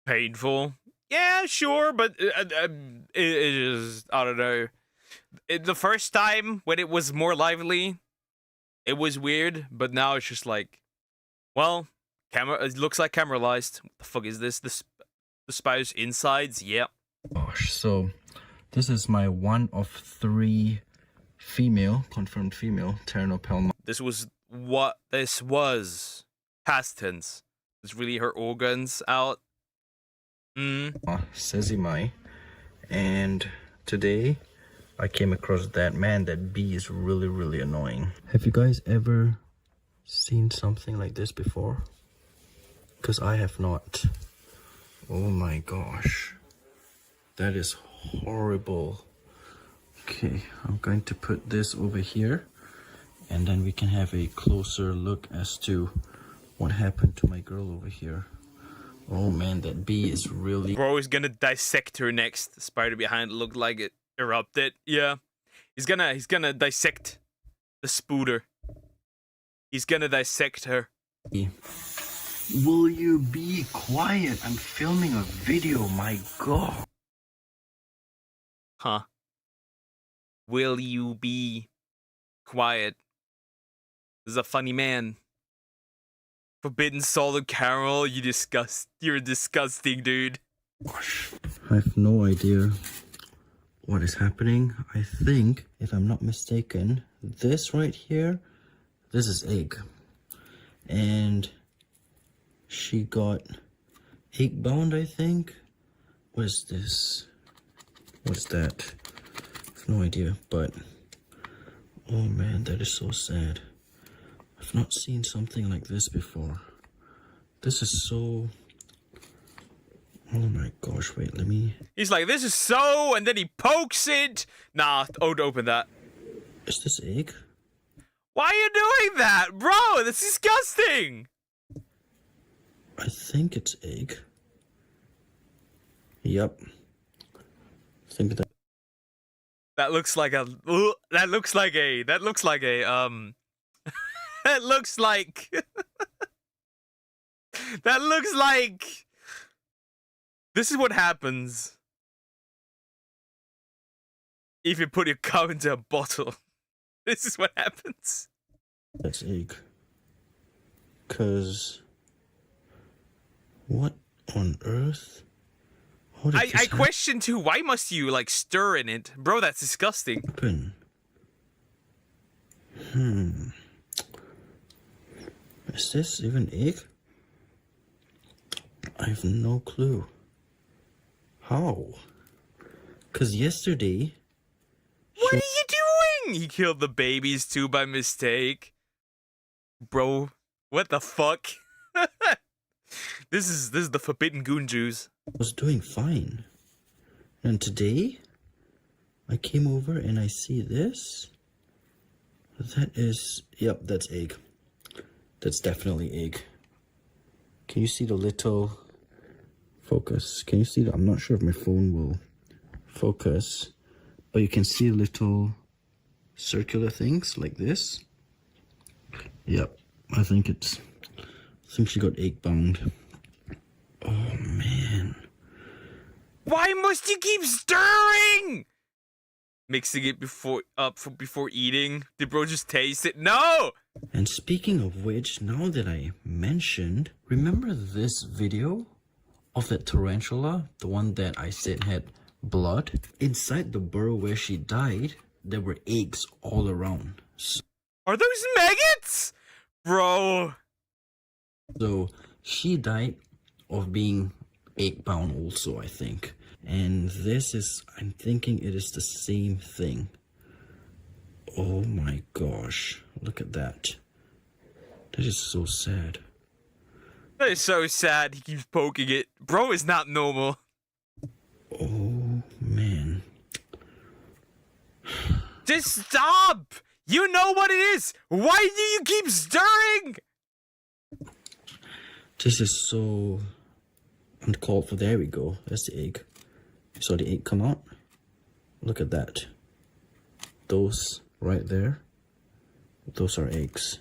Painful. Yeah, sure, but it is, I don't know. The first time when it was more lively, it was weird, but now it's just like, well, it looks like cameralized. What the fuck is this? The spouse's insides? Yeah. Gosh, so this is my one of 3 confirmed female Ternopelma. This was what this was. Past tense. It's really her organs out. Sesimi. And today I came across that. Man, that bee is really, really annoying. Have you guys ever seen something like this before? Because I have not. Oh my gosh. That is horrible. Okay, I'm going to put this over here. And then we can have a closer look as to what happened to my girl over here. Oh man, that bee is really... Bro is gonna dissect her next. The spider behind it looked like it erupted. Yeah. He's gonna dissect the spooter. He's gonna dissect her. Will you be quiet? I'm filming a video, my god. Huh. Will you be quiet? This is a funny man. Forbidden salted caramel, you're disgusting, dude. I have no idea what is happening. I think, if I'm not mistaken, this right here, this is egg. And she got egg bound, I think. What is this? What's that? I have no idea, but oh man, that is so sad. I've not seen something like this before. This is so... Oh my gosh, wait, let me... He's like, this is so, and then he pokes it. Nah, don't open that. Is this egg? Why are you doing that? Bro, that's disgusting. I think it's egg. Yep. I think that... That looks like a... That looks like a... That looks like... That looks like... This is what happens if you put your cow into a bottle. This is what happens. That's egg. 'Cause... What on earth? I question too, why must you, like, stir in it? Bro, that's disgusting. Is this even egg? I have no clue. How? Because yesterday... What are you doing? He killed the babies too by mistake. Bro, what the fuck? This is the forbidden goon juice. Was doing fine. And today, I came over and I see this. That is... Yep, that's egg. That's definitely egg. Can you see the little... Focus. Can you see that? I'm not sure if my phone will focus. But you can see little circular things like this. Yep, I think she got egg bound. Oh man. Why must you keep stirring? Mixing it before eating. Did bro just taste it? No! And speaking of which, now that I mentioned, remember this video of that tarantula? The one that I said had blood? Inside the burrow where she died, there were eggs all around. Are those maggots? Bro. So she died of being egg bound also, I think. And this is, I'm thinking it is the same thing. Oh my gosh, look at that. That is so sad. That is so sad. He keeps poking it. Bro is not normal. Oh man. Just stop! You know what it is! Why do you keep stirring? This is so uncalled for. There we go. That's the egg. You saw the egg come out? Look at that. Those right there. Those are eggs.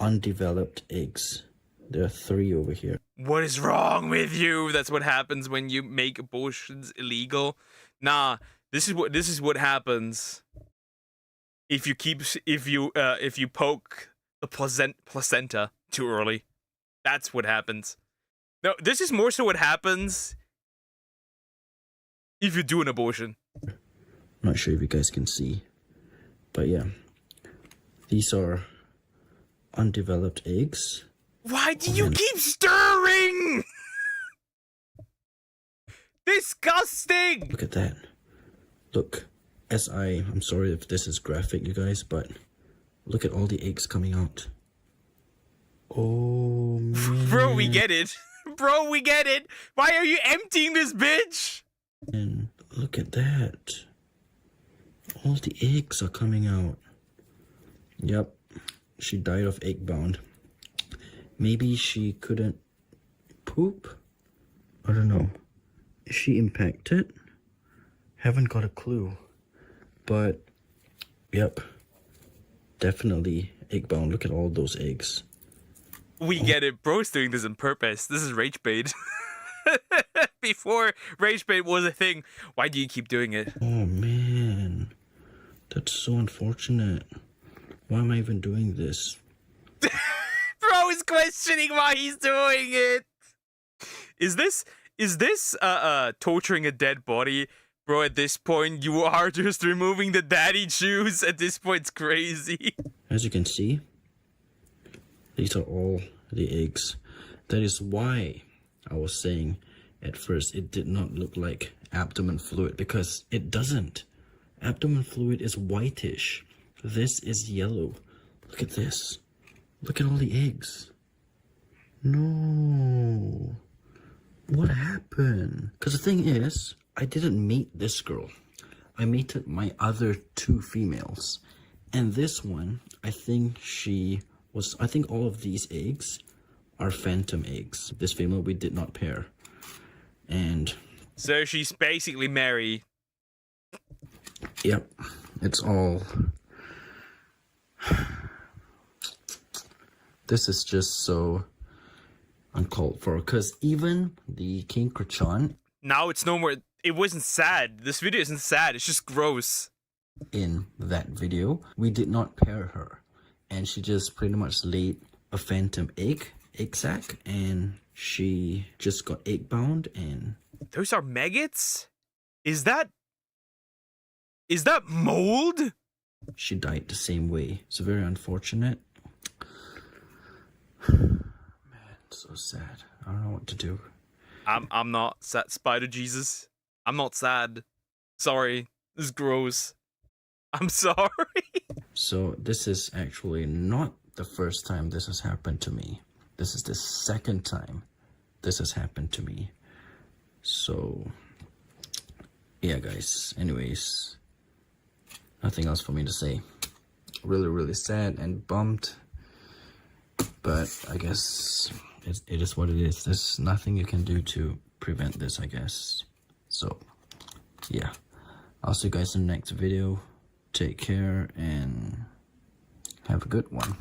Undeveloped eggs. There are 3 over here. What is wrong with you? That's what happens when you make abortions illegal. Nah, this is what happens if you poke the placenta too early. That's what happens. No, this is more so what happens if you do an abortion. Not sure if you guys can see, but yeah, these are undeveloped eggs. Why do you keep stirring? Disgusting! Look at that. Look, I'm sorry if this is graphic, you guys, but look at all the eggs coming out. Oh, man. Bro, we get it. Bro, we get it. Why are you emptying this bitch? And look at that. All the eggs are coming out. Yep, she died of egg bound. Maybe she couldn't poop? I don't know. Is she impacted? Haven't got a clue. But, yep. Definitely egg bound. Look at all those eggs. We get it. Bro's doing this on purpose. This is rage bait. Before rage bait was a thing. Why do you keep doing it? Oh, man. That's so unfortunate. Why am I even doing this? Bro is questioning why he's doing it. Is this torturing a dead body? Bro, at this point, you are just removing the daddy juice. At this point, it's crazy. As you can see, these are all the eggs. That is why I was saying at first it did not look like abdomen fluid, because it doesn't. Abdomen fluid is whitish. This is yellow. Look at this. Look at all the eggs. No. What happened? Because the thing is, I didn't mate this girl. I mated my other 2 females. And this one, I think all of these eggs are phantom eggs. This female we did not pair. And so she's basically Mary. Yep. It's all... This is just so uncalled for, because even the King Krachan... Now it's no more... It wasn't sad. This video isn't sad. It's just gross. In that video, we did not pair her. And she just pretty much laid a phantom egg sac, and she just got egg bound, and... Those are maggots? Is that mold? she died the same way. It's very unfortunate. Man, so sad. I don't know what to do. I'm not sad, Spider Jesus. I'm not sad. Sorry. This is gross. I'm sorry. So this is actually not the first time this has happened to me. This is the second time this has happened to me. So yeah, guys, anyways, nothing else for me to say. Really sad and bummed, but I guess it is what it is. There's nothing you can do to prevent this, I guess. So yeah, I'll see you guys in the next video. Take care and have a good one.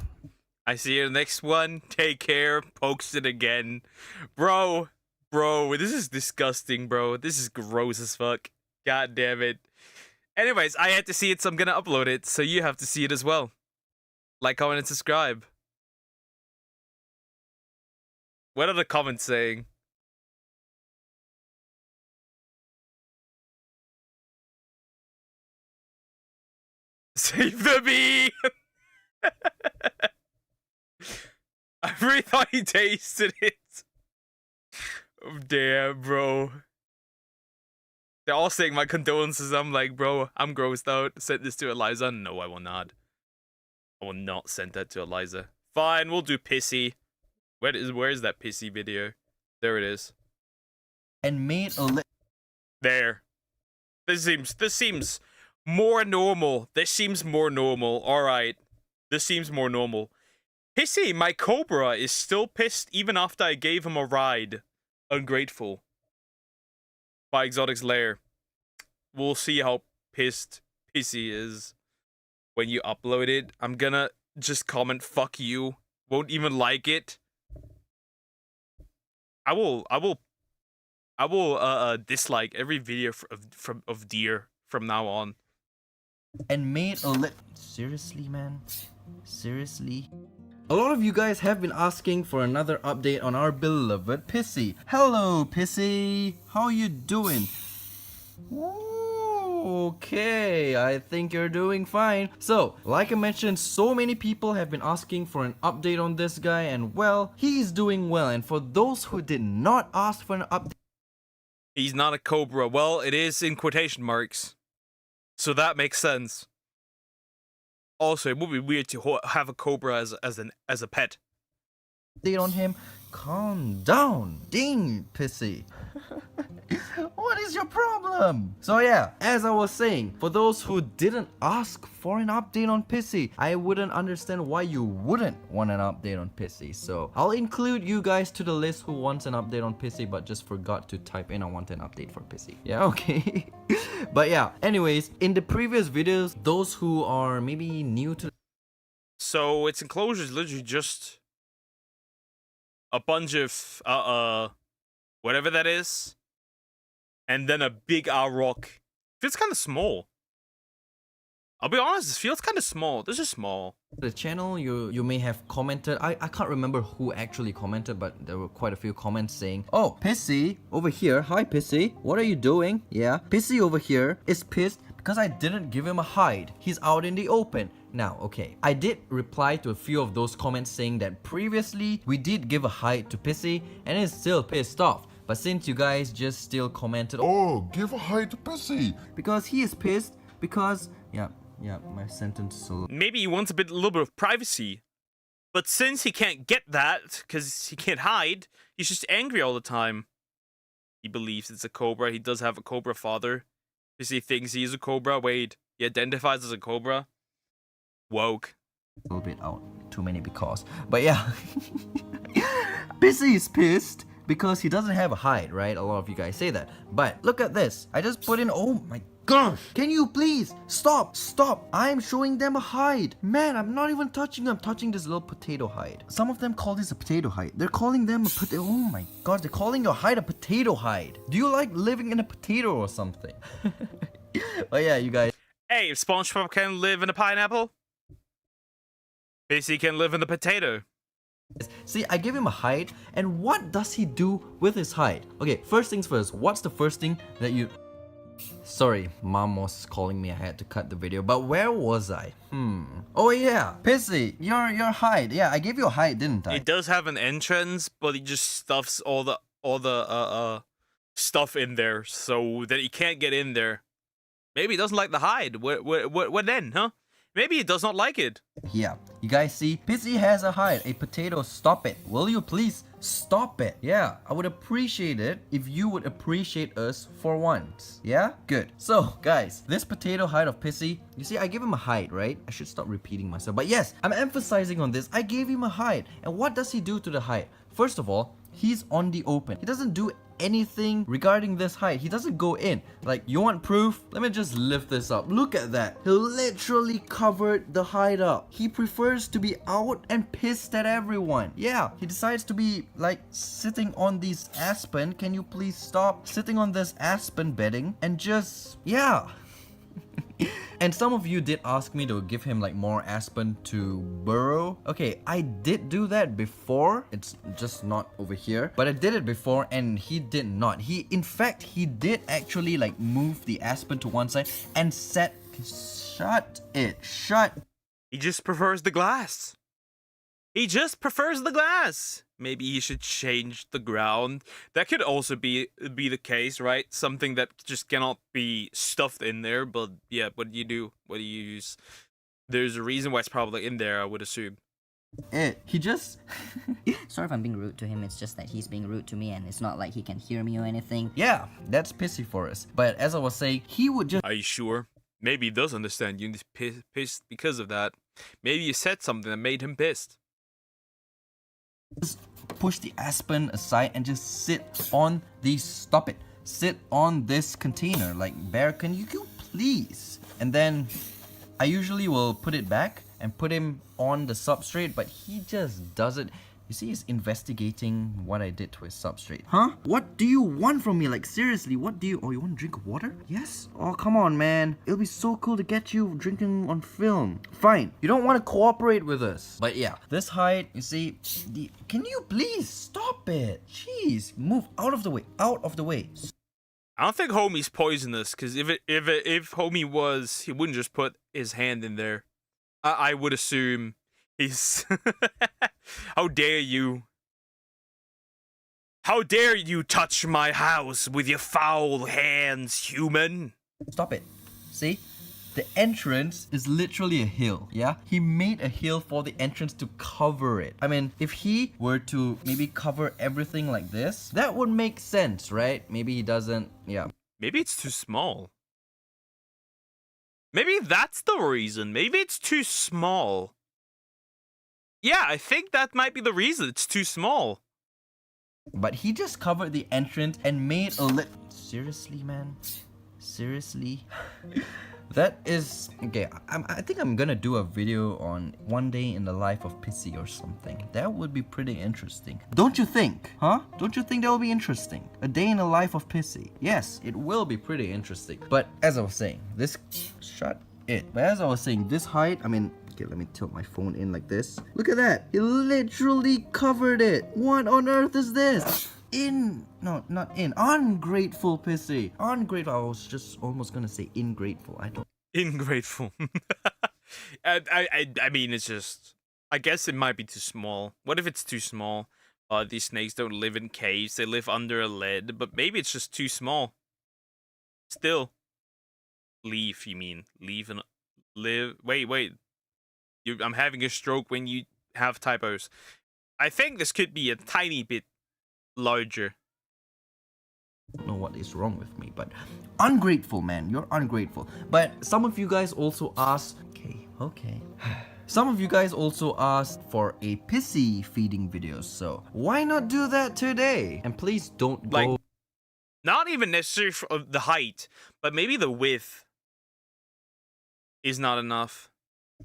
I see you in the next one. Take care. Post it again. Bro, this is disgusting, bro. This is gross as fuck. God damn it. Anyways, I had to see it, so I'm gonna upload it, so you have to see it as well. Like, comment, and subscribe. What are the comments saying? Save the bee! I really thought he tasted it. Oh, damn, bro. They're all saying my condolences. I'm like, bro, I'm grossed out. Send this to Eliza. No, I will not. I will not send that to Eliza. Fine, we'll do pissy. Where is that pissy video? There it is. And made a there. This seems more normal. This seems more normal. Alright. This seems more normal. Pissy, my cobra, is still pissed even after I gave him a ride. Ungrateful. By Exotic's Lair. We'll see how pissed Pissy is when you upload it. I'm gonna just comment fuck you. Won't even like it. I will dislike every video of Deer from now on. And made a seriously, man? Seriously? A lot of you guys have been asking for another update on our beloved Pissy. Hello, Pissy. How you doing? Okay, I think you're doing fine. So, like I mentioned, so many people have been asking for an update on this guy, and well, he's doing well. And for those who did not ask for an update, he's not a cobra. Well, it is in quotation marks, so that makes sense. Also, it would be weird to have a cobra as a pet. Update on him. Calm down, ding, Pissy. What is your problem? So yeah, as I was saying, for those who didn't ask for an update on Pissy, I wouldn't understand why you wouldn't want an update on Pissy. So I'll include you guys to the list who wants an update on Pissy but just forgot to type in I want an update for Pissy. Yeah, okay. But yeah, anyways, in the previous videos, those who are maybe new to... So its enclosure is literally just a bunch of whatever that is, and then a big rock. Feels kind of small. I'll be honest, this feels kind of small. This is small. The channel, you may have commented. I can't remember who actually commented, but there were quite a few comments saying, oh, Pissy over here. Hi, Pissy. What are you doing? Yeah, Pissy over here is pissed because I didn't give him a hide. He's out in the open. Now, okay, I did reply to a few of those comments saying that previously we did give a hide to Pissy and is still pissed off. But since you guys just still commented, oh, give a hide to Pissy, because he is pissed, because, yeah, my sentence is a... Maybe he wants a little bit of privacy. But since he can't get that, because he can't hide, he's just angry all the time. He believes it's a cobra. He does have a cobra father. Pissy thinks he's a cobra. Wait, he identifies as a cobra. Woke. A little bit out. Too many because. But yeah. Pissy is pissed because he doesn't have a hide, right? A lot of you guys say that. But look at this. I just put in... Oh my gosh. Can you please stop? Stop. I'm showing them a hide. Man, I'm not even touching them. I'm touching this little potato hide. Some of them call this a potato hide. They're calling them a potato... Oh my god. They're calling your hide a potato hide. Do you like living in a potato or something? But yeah, you guys... Hey, if SpongeBob can live in a pineapple, Pissy can live in the potato. See, I give him a hide, and what does he do with his hide? Okay, first things first, what's the first thing that you... Sorry, mom was calling me. I had to cut the video. But where was I? Oh yeah, Pissy, your hide. Yeah, I gave you a hide, didn't I? It does have an entrance, but he just stuffs all the stuff in there so that he can't get in there. Maybe he doesn't like the hide. What then, huh? Maybe he does not like it. Yeah, you guys see, Pissy has a hide. A potato, stop it. Will you please stop it? Yeah, I would appreciate it if you would appreciate us for once. Yeah, good. So guys, this potato hide of Pissy, you see, I gave him a hide, right? I should stop repeating myself, but yes, I'm emphasizing on this. I gave him a hide, and what does he do to the hide? First of all, he's on the open. He doesn't do anything regarding this hide. He doesn't go in. Like, you want proof? Let me just lift this up. Look at that. He literally covered the hide up. He prefers to be out and pissed at everyone. Yeah, he decides to be like sitting on these aspen. Can you please stop sitting on this aspen bedding and just, yeah. And some of you did ask me to give him like more aspen to burrow. Okay, I did do that before. It's just not over here. But I did it before and he did not. In fact, he did actually like move the aspen to one side and shut it. He just prefers the glass. He just prefers the glass. Maybe he should change the ground. That could also be the case, right? Something that just cannot be stuffed in there. But yeah, what do you do? What do you use? There's a reason why it's probably in there, I would assume. He just... Sorry if I'm being rude to him, it's just that he's being rude to me and it's not like he can hear me or anything. Yeah, that's Pissy for us. But as I was saying, he would just... Are you sure? Maybe he does understand you and he's pissed because of that. Maybe you said something that made him pissed. Just push the aspen aside and just sit on the sit on this container. Like, Bear, can you please? And then I usually will put it back and put him on the substrate, but he just doesn't. You see, he's investigating what I did to his substrate. Huh? What do you want from me? Like, seriously, what do you... Oh, you want to drink water? Yes? Oh, come on, man. It'll be so cool to get you drinking on film. Fine. You don't want to cooperate with us. But yeah, this hide, you see... Can you please stop it? Jeez. Move out of the way. Out of the way. I don't think Homie's poisonous, because if Homie was, he wouldn't just put his hand in there. I would assume... He's... How dare you? How dare you touch my house with your foul hands, human? Stop it. See? The entrance is literally a hill, yeah? He made a hill for the entrance to cover it. I mean, if he were to maybe cover everything like this, that would make sense, right? Maybe he doesn't, yeah. Maybe it's too small. Maybe that's the reason. Maybe it's too small. Yeah, I think that might be the reason. It's too small. But he just covered the entrance and made a Seriously, man? Seriously? That is... Okay, I think I'm gonna do a video on one day in the life of Pissy or something. That would be pretty interesting. Don't you think? Huh? Don't you think that would be interesting? A day in the life of Pissy. Yes, it will be pretty interesting. But as I was saying, this... Shut it. But as I was saying, this height, I mean... Okay, let me tilt my phone in like this. Look at that. He literally covered it. What on earth is this? No, not in. Ungrateful Pissy. Ungrateful. I was just almost gonna say ingrateful. I don't. Ingrateful. I mean, it's just... I guess it might be too small. What if it's too small? These snakes don't live in caves. They live under a lid. But maybe it's just too small. Still. Leaf, you mean. Leave and... Live... Wait. I'm having a stroke when you have typos. I think this could be a tiny bit larger. I don't know what is wrong with me, but ungrateful, man. You're ungrateful. But some of you guys also asked... Okay. Some of you guys also asked for a Pissy feeding video, so why not do that today? And please don't go... Like, not even necessarily for the height, but maybe the width is not enough.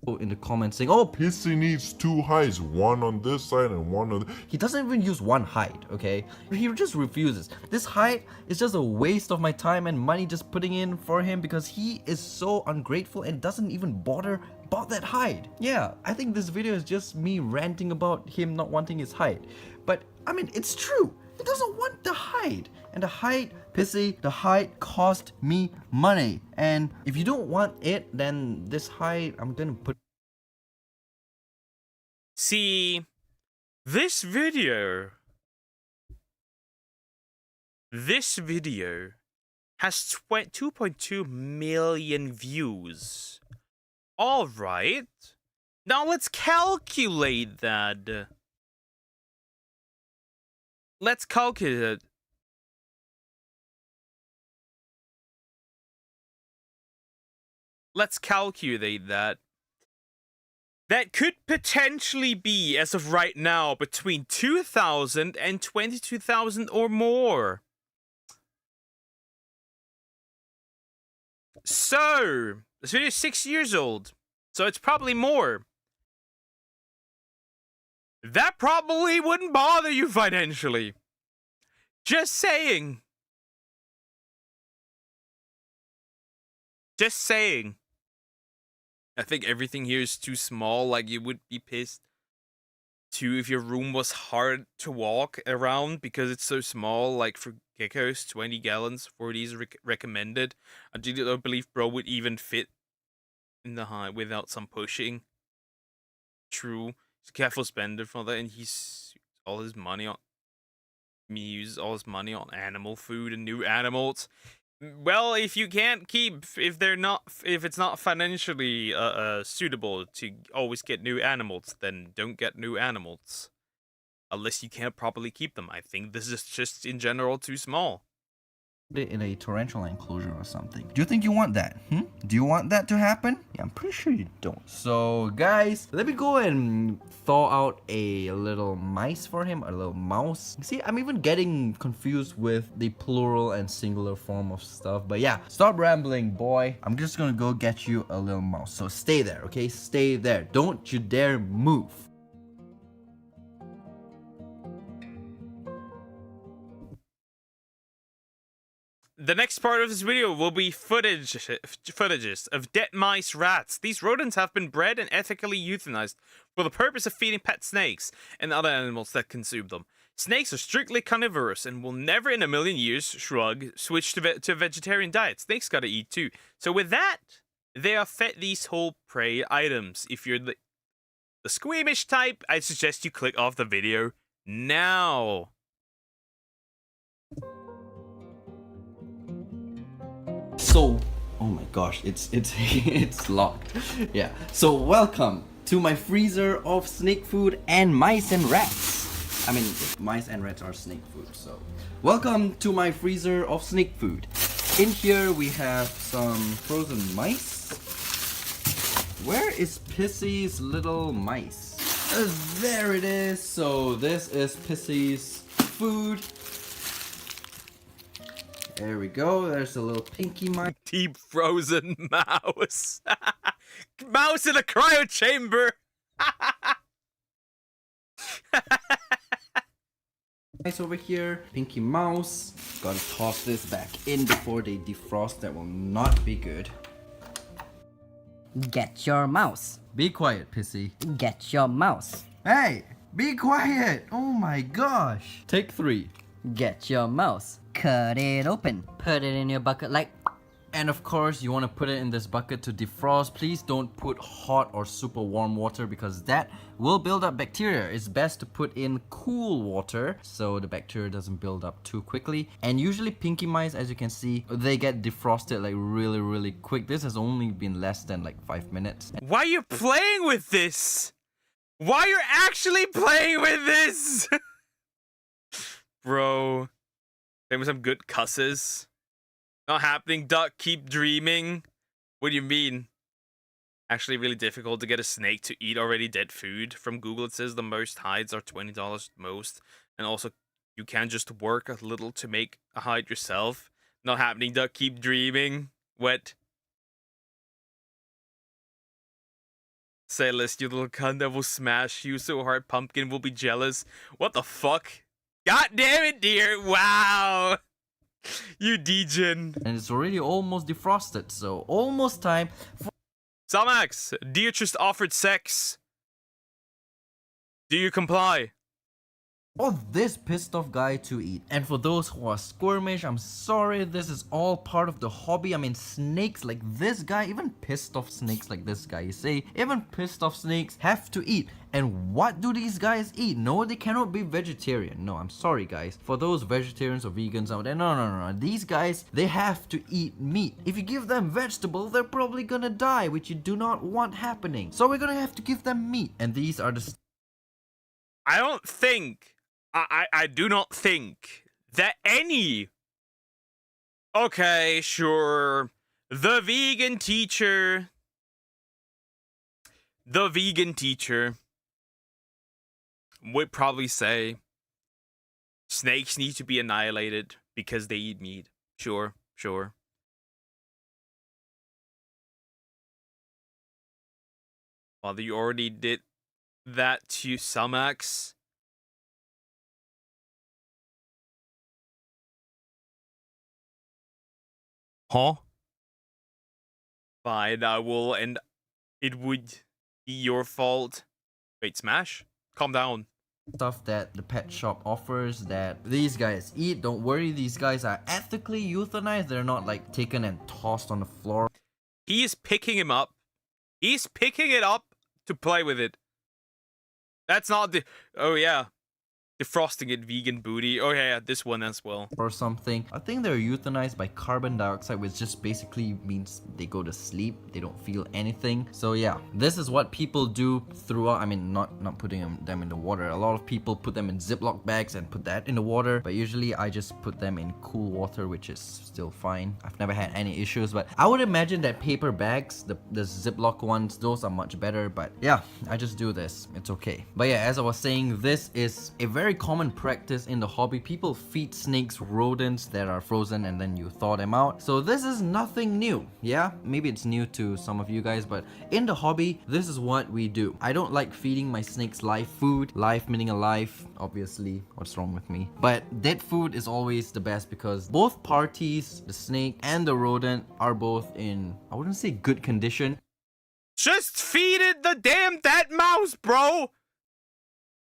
In the comments saying, oh, Pissy needs two hides, one on this side and one on... He doesn't even use one hide, okay? He just refuses. This hide is just a waste of my time and money just putting in for him because he is so ungrateful and doesn't even bother about that hide. Yeah, I think this video is just me ranting about him not wanting his hide. But, I mean, it's true. He doesn't want the hide. And the hide Pissy, the hide cost me money. And if you don't want it, then this hide, I'm gonna put... See, this video has 2.2 million views. All right. Now let's calculate that. Let's calculate it. Let's calculate that. That could potentially be, as of right now, between 2,000 and 22,000 or more. So, this video is 6 years old, so it's probably more. That probably wouldn't bother you financially. Just saying. Just saying. I think everything here is too small, like you would be pissed too if your room was hard to walk around because it's so small. Like for geckos, 20 gallons, 40 is recommended. I don't believe bro would even fit in the high without some pushing. True. He's a careful spender for that, and he uses all his money on animal food and new animals. Well, if you can't keep, if it's not financially suitable to always get new animals, then don't get new animals. Unless you can't properly keep them. I think this is just in general too small. In a tarantula enclosure or something. Do you think you want that? Do you want that to happen? Yeah, I'm pretty sure you don't. So guys, let me go and thaw out a little mice for him, a little mouse. See, I'm even getting confused with the plural and singular form of stuff. But yeah, stop rambling, boy. I'm just gonna go get you a little mouse. So stay there, okay? Stay there. Don't you dare move. The next part of this video will be footages of dead mice, rats. These rodents have been bred and ethically euthanized for the purpose of feeding pet snakes and other animals that consume them. Snakes are strictly carnivorous and will never in a million years, switch to a vegetarian diet. Snakes gotta eat too. So with that, they are fed these whole prey items. If you're the squeamish type, I suggest you click off the video now. So, oh my gosh, it's it's locked. Yeah. So welcome to my freezer of snake food and mice and rats. I mean, mice and rats are snake food. So, welcome to my freezer of snake food. In here we have some frozen mice. Where is Pissy's little mice? There it is. So this is Pissy's food. There we go. There's a little pinky mice. Deep frozen mouse. Mouse in a cryo chamber. Nice over here. Pinky mouse. Gotta toss this back in before they defrost. That will not be good. Get your mouse. Be quiet, Pissy. Get your mouse. Hey, be quiet. Oh my gosh. Take 3. Get your mouse. Cut it open. Put it in your bucket like... And of course, you want to put it in this bucket to defrost. Please don't put hot or super warm water because that will build up bacteria. It's best to put in cool water so the bacteria doesn't build up too quickly. And usually pinky mice, as you can see, they get defrosted like really quick. This has only been less than like 5 minutes. Why are you playing with this? Why you're actually playing with this? Bro. There were some good cusses. Not happening, duck, keep dreaming. What do you mean? Actually really difficult to get a snake to eat already dead food. From Google it says the most hides are $20 most. And also you can just work a little to make a hide yourself. Not happening, duck, keep dreaming. What? Say list, you little cunt, that will smash you so hard pumpkin will be jealous. What the fuck? God damn it, dear. Wow. You degen. And it's already almost defrosted, so almost time for... Samax, dear just offered sex. Do you comply? or this pissed off guy to eat. And for those who are squirmish, I'm sorry, this is all part of the hobby. I mean, snakes like this guy, even pissed off snakes like this guy, you say, even pissed off snakes have to eat. And what do these guys eat? No, they cannot be vegetarian. No, I'm sorry guys. For those vegetarians or vegans out there, no. These guys, they have to eat meat. If you give them vegetables, they're probably gonna die, which you do not want happening. So we're gonna have to give them meat. And these are the... I do not think that any... Okay, sure. The vegan teacher would probably say snakes need to be annihilated because they eat meat. Sure. Well, you already did that to Sumax. Huh? Fine, I will, and it would be your fault. Wait, Smash? Calm down. Stuff that the pet shop offers that these guys eat. Don't worry, these guys are ethically euthanized. They're not like taken and tossed on the floor. He is picking him up. He's picking it up to play with it. That's not the... Oh, yeah. Defrosting it, vegan booty. Oh yeah, this one as well. Or something. I think they're euthanized by carbon dioxide, which just basically means they go to sleep. They don't feel anything. So yeah, this is what people do throughout. I mean, not putting them in the water. A lot of people put them in Ziploc bags and put that in the water. But usually I just put them in cool water, which is still fine. I've never had any issues. But I would imagine that paper bags, the Ziploc ones, those are much better. But yeah, I just do this. It's okay. But yeah, as I was saying, this is a very common practice in the hobby. People feed snakes rodents that are frozen and then you thaw them out. So this is nothing new. Yeah, maybe it's new to some of you guys, but in the hobby, this is what we do. I don't like feeding my snakes live food. Live meaning alive, obviously. What's wrong with me? But dead food is always the best because both parties, the snake and the rodent, are both in, I wouldn't say good condition. Just feed it the damn dead mouse, bro!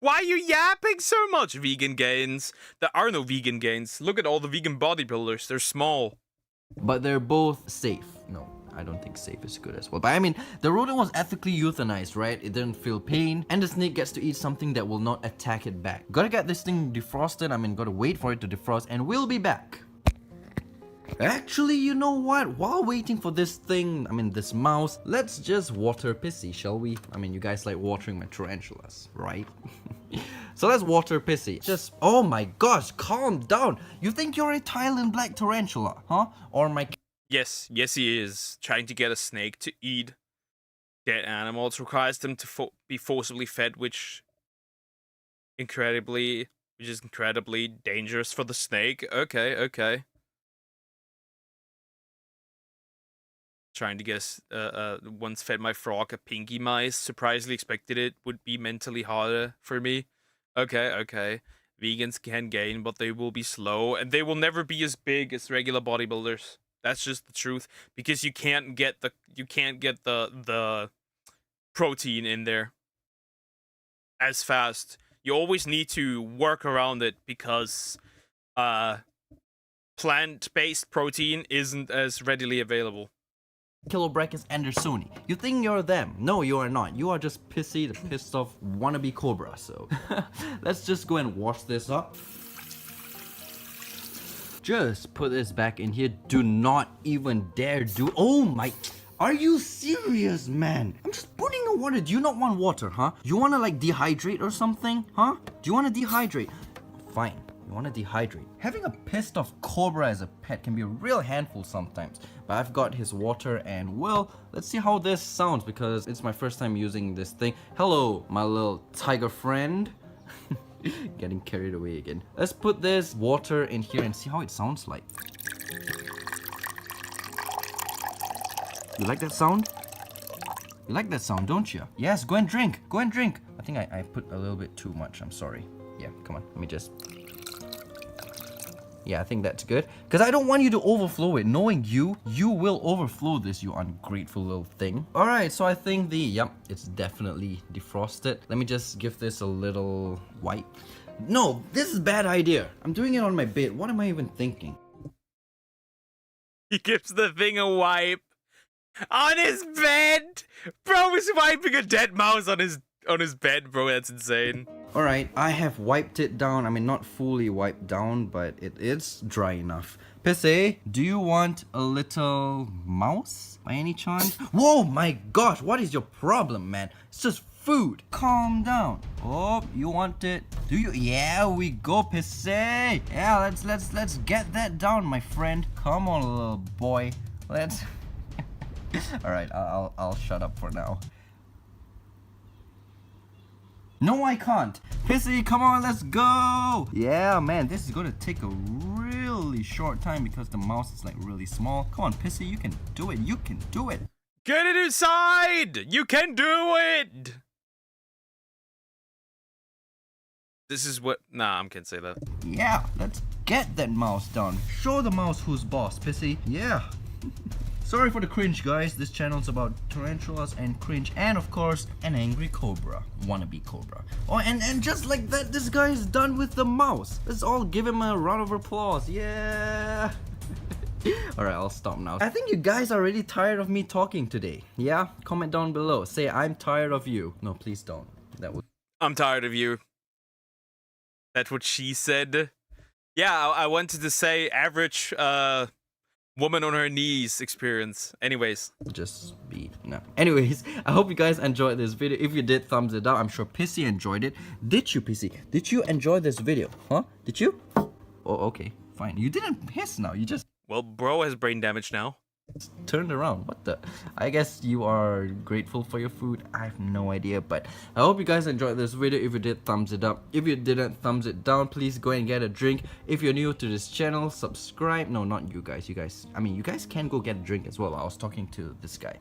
Why are you yapping so much, vegan gains? There are no vegan gains. Look at all the vegan bodybuilders. They're small. But they're both safe. No, I don't think safe is good as well. But I mean, the rodent was ethically euthanized, right? It didn't feel pain. And the snake gets to eat something that will not attack it back. Gotta get this thing defrosted. I mean, gotta wait for it to defrost. And we'll be back. Actually, you know what? While waiting for this thing, I mean this mouse, let's just water Pissy, shall we? I mean, you guys like watering my tarantulas, right? So let's water Pissy. Just, oh my gosh, calm down. You think you're a Thailand black tarantula, huh? Or my... Yes, he is. Trying to get a snake to eat dead animals requires them to be forcibly fed, which is incredibly dangerous for the snake. Okay. Trying to guess, once fed my frog a pinky mice. Surprisingly expected it would be mentally harder for me. Okay. Vegans can gain, but they will be slow, and they will never be as big as regular bodybuilders. That's just the truth, because you can't get the protein in there as fast. You always need to work around it because plant-based protein isn't as readily available. Kilo brackets Andersoni. You think you're them? No, you are not. You are just Pissy, the pissed off wannabe cobra. So let's just go and wash this up. Just put this back in here. Do not even dare do. Oh my. Are you serious, man? I'm just putting in water. Do you not want water, huh? You want to like dehydrate or something, huh? Do you want to dehydrate? Fine. You want to dehydrate. Having a pissed off cobra as a pet can be a real handful sometimes. But I've got his water and well, let's see how this sounds because it's my first time using this thing. Hello, my little tiger friend. Getting carried away again. Let's put this water in here and see how it sounds like. You like that sound? You like that sound, don't you? Yes, go and drink. Go and drink. I think I put a little bit too much. I'm sorry. Yeah, come on. Let me just... Yeah, I think that's good. Because I don't want you to overflow it. Knowing you will overflow this, you ungrateful little thing. Alright, so I think yep, it's definitely defrosted. Let me just give this a little wipe. No, this is a bad idea. I'm doing it on my bed. What am I even thinking? He gives the thing a wipe on his bed. Bro is wiping a dead mouse on his bed, bro. That's insane. Alright, I have wiped it down. I mean, not fully wiped down, but it is dry enough. Pisse, do you want a little mouse by any chance? Whoa, my gosh, what is your problem, man? It's just food. Calm down. Oh, you want it? Do you? Yeah, we go, Pisse. Yeah, let's get that down, my friend. Come on, little boy. Let's. Alright, I'll shut up for now. No, I can't. Pissy, come on, let's go. Yeah, man, this is gonna take a really short time because the mouse is like really small. Come on, Pissy, you can do it. You can do it. Get it inside. You can do it. This is what... Nah, I can't say that. Yeah, let's get that mouse done. Show the mouse who's boss, Pissy. Yeah. Sorry for the cringe, guys. This channel's about tarantulas and cringe, and of course, an angry cobra. Wannabe cobra. Oh, and just like that, this guy is done with the mouse. Let's all give him a round of applause. Yeah. Alright, I'll stop now. I think you guys are really tired of me talking today. Yeah? Comment down below. Say, I'm tired of you. No, please don't. That would... I'm tired of you. That's what she said. Yeah, I wanted to say average, woman on her knees experience. Anyways. Just speed. No. Anyways, I hope you guys enjoyed this video. If you did, thumbs it up. I'm sure Pissy enjoyed it. Did you, Pissy? Did you enjoy this video? Huh? Did you? Oh, okay. Fine. You didn't hiss now. You just... Well, bro has brain damage now. Turned around. What the? I guess you are grateful for your food. I have no idea, but I hope you guys enjoyed this video. If you did, thumbs it up. If you didn't, thumbs it down. Please go and get a drink. If you're new to this channel, subscribe. No, not you guys. I mean, you guys can go get a drink as well. I was talking to this guy.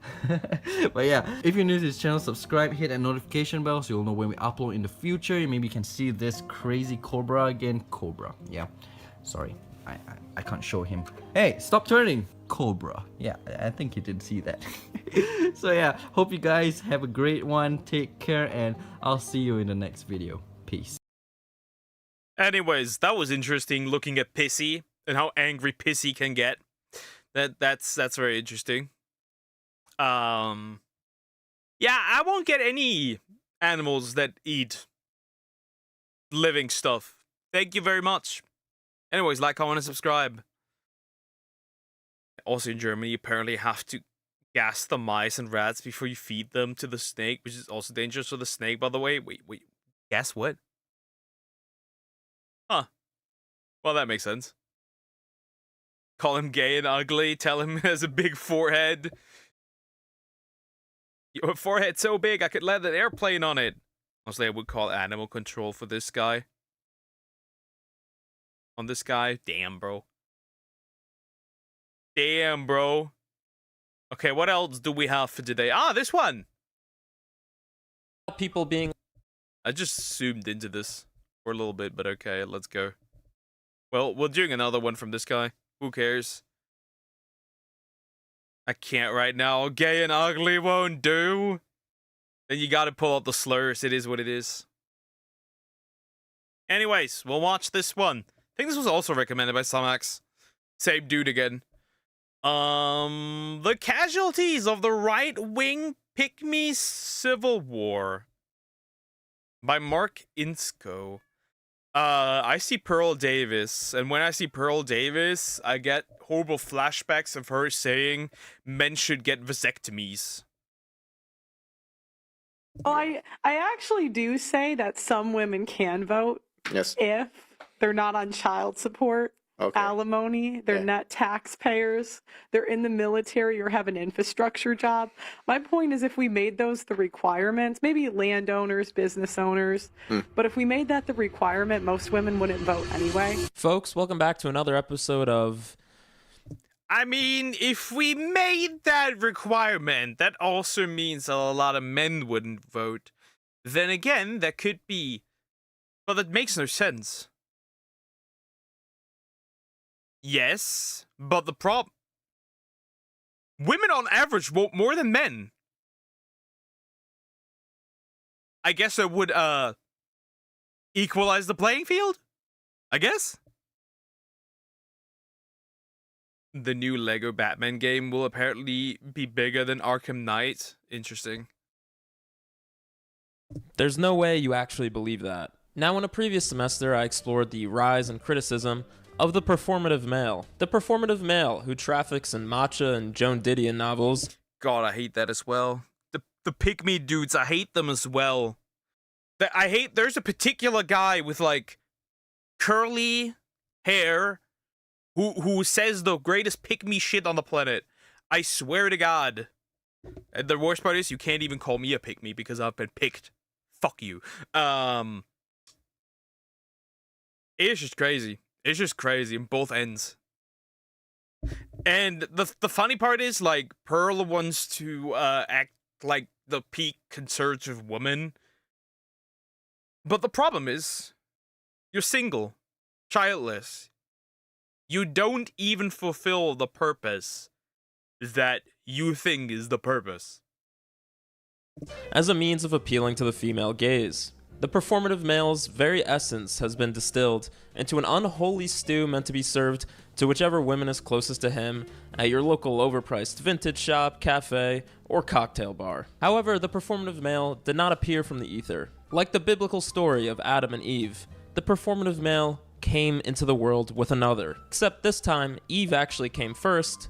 But yeah, if you're new to this channel, subscribe, hit that notification bell so you'll know when we upload in the future. Maybe you can see this crazy cobra again. Cobra. Yeah. Sorry. I can't show him. Hey, stop turning. Cobra. Yeah, I think you did see that. So yeah, hope you guys have a great one. Take care, and I'll see you in the next video. Peace. Anyways, that was interesting looking at Pissy and how angry Pissy can get. That's very interesting. Yeah, I won't get any animals that eat living stuff. Thank you very much. Anyways, like, comment, and subscribe. Also in Germany, you apparently have to gas the mice and rats before you feed them to the snake, which is also dangerous for the snake, by the way. Wait. Guess what? Huh. Well, that makes sense. Call him gay and ugly. Tell him he has a big forehead. Your forehead's so big, I could land an airplane on it. Honestly, I would call animal control for this guy. On this guy? Damn, bro. Damn, bro. Okay, what else do we have for today? Ah, this one! People being... I just zoomed into this for a little bit, but okay, let's go. Well, we're doing another one from this guy. Who cares? I can't right now. Gay and ugly won't do. Then you gotta pull out the slurs. It is what it is. Anyways, we'll watch this one. I think this was also recommended by Samax. Same dude again. The casualties of the right-wing Pygmy Civil War. By Mark Insko. I see Pearl Davis, and when I see Pearl Davis, I get horrible flashbacks of her saying men should get vasectomies. Well, I actually do say that some women can vote. Yes. If they're not on child support, Okay. alimony, they're not taxpayers, they're in the military or have an infrastructure job. My point is, if we made those the requirements, maybe landowners, business owners, but if we made that the requirement, most women wouldn't vote anyway. Folks, welcome back to another episode of... I mean, if we made that requirement, that also means a lot of men wouldn't vote. Then again, that could be... Well, that makes no sense. Yes, but the problem... Women on average vote more than men. I guess I would, equalize the playing field, I guess. The new Lego Batman game will apparently be bigger than Arkham Knight. Interesting. There's no way you actually believe that. Now, in a previous semester, I explored the rise and criticism of the performative male. The performative male who traffics in matcha and Joan Didion novels. God, I hate that as well. The pick-me dudes, I hate them as well. There's a particular guy with, like, curly hair who says the greatest pick-me shit on the planet. I swear to God. And the worst part is you can't even call me a pick-me because I've been picked. Fuck you. It's just crazy. It's just crazy on both ends. And the funny part is, like, Pearl wants to act like the peak conservative woman. But the problem is, you're single, childless. You don't even fulfill the purpose that you think is the purpose. As a means of appealing to the female gaze. The performative male's very essence has been distilled into an unholy stew meant to be served to whichever woman is closest to him at your local overpriced vintage shop, cafe, or cocktail bar. However, the performative male did not appear from the ether. Like the biblical story of Adam and Eve, the performative male came into the world with another. Except this time, Eve actually came first,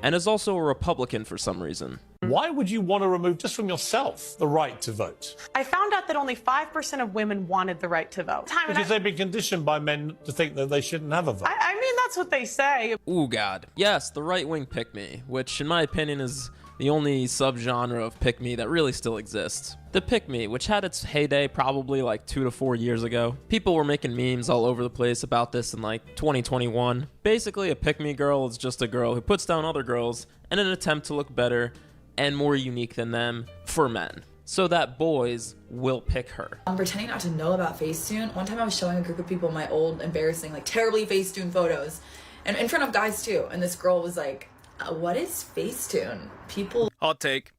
and is also a Republican for some reason. Why would you want to remove, just from yourself, the right to vote? I found out that only 5% of women wanted the right to vote. Because they've been conditioned by men to think that they shouldn't have a vote. I mean, that's what they say. Ooh, God. Yes, the right-wing pick-me, which in my opinion is the only subgenre of pick-me that really still exists. The pick-me, which had its heyday probably like 2 to 4 years ago. People were making memes all over the place about this in like 2021. Basically, a pick-me girl is just a girl who puts down other girls in an attempt to look better and more unique than them for men, so that boys will pick her. I'm pretending not to know about Facetune. One time I was showing a group of people my old, embarrassing, like terribly Facetune photos, and in front of guys too, and this girl was like, what is Facetune? People... Hot take.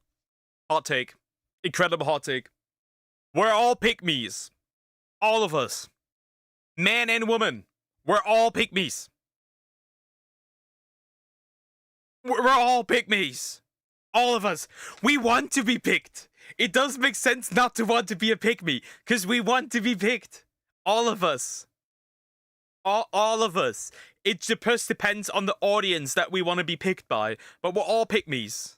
Hot take. Incredible hot take. We're all pick-me's. All of us. Man and woman. We're all pick-me's. We're all pick-me's. All of us. We want to be picked. It does make sense not to want to be a pick-me, because we want to be picked. All of us. All of us. It just depends on the audience that we want to be picked by, but we're all pick-me's.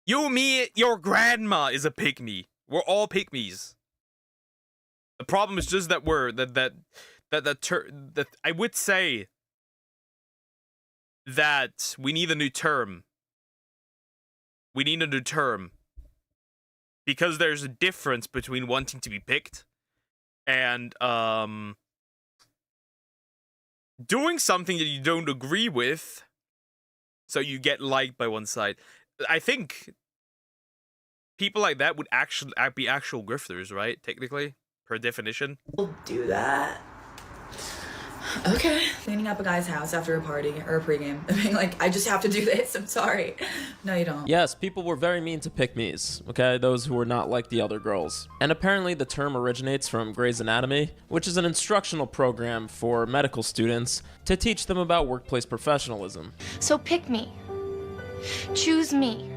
You, me, your grandma is a pick-me. We're all pick-me's. The problem is just that that I would say that we need a new term. We need a new term. Because there's a difference between wanting to be picked and doing something that you don't agree with so you get liked by one side. I think people like that would actually be actual grifters, right? Technically, per definition. People do that. Okay. Cleaning up a guy's house after a party or a pregame. I mean, like, I just have to do this. I'm sorry. No, you don't. Yes, people were very mean to pick-me's, okay? Those who were not like the other girls. And apparently the term originates from Grey's Anatomy, which is an instructional program for medical students to teach them about workplace professionalism. So pick me. Choose me.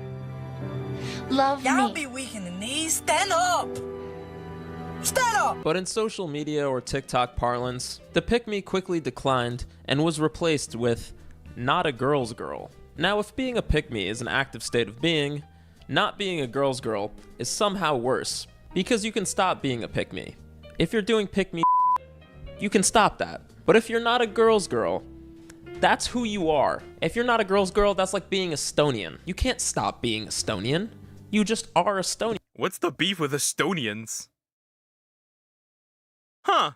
Love me. Y'all be weak in the knees. Stand up! Stand up! But in social media or TikTok parlance, the pick-me quickly declined and was replaced with not a girl's girl. Now, if being a pick-me is an active state of being, not being a girl's girl is somehow worse, because you can stop being a pick-me. If you're doing pick-me, you can stop that. But if you're not a girl's girl, that's who you are. If you're not a girl's girl, that's like being Estonian. You can't stop being Estonian. You just are Estonian. What's the beef with Estonians? Huh.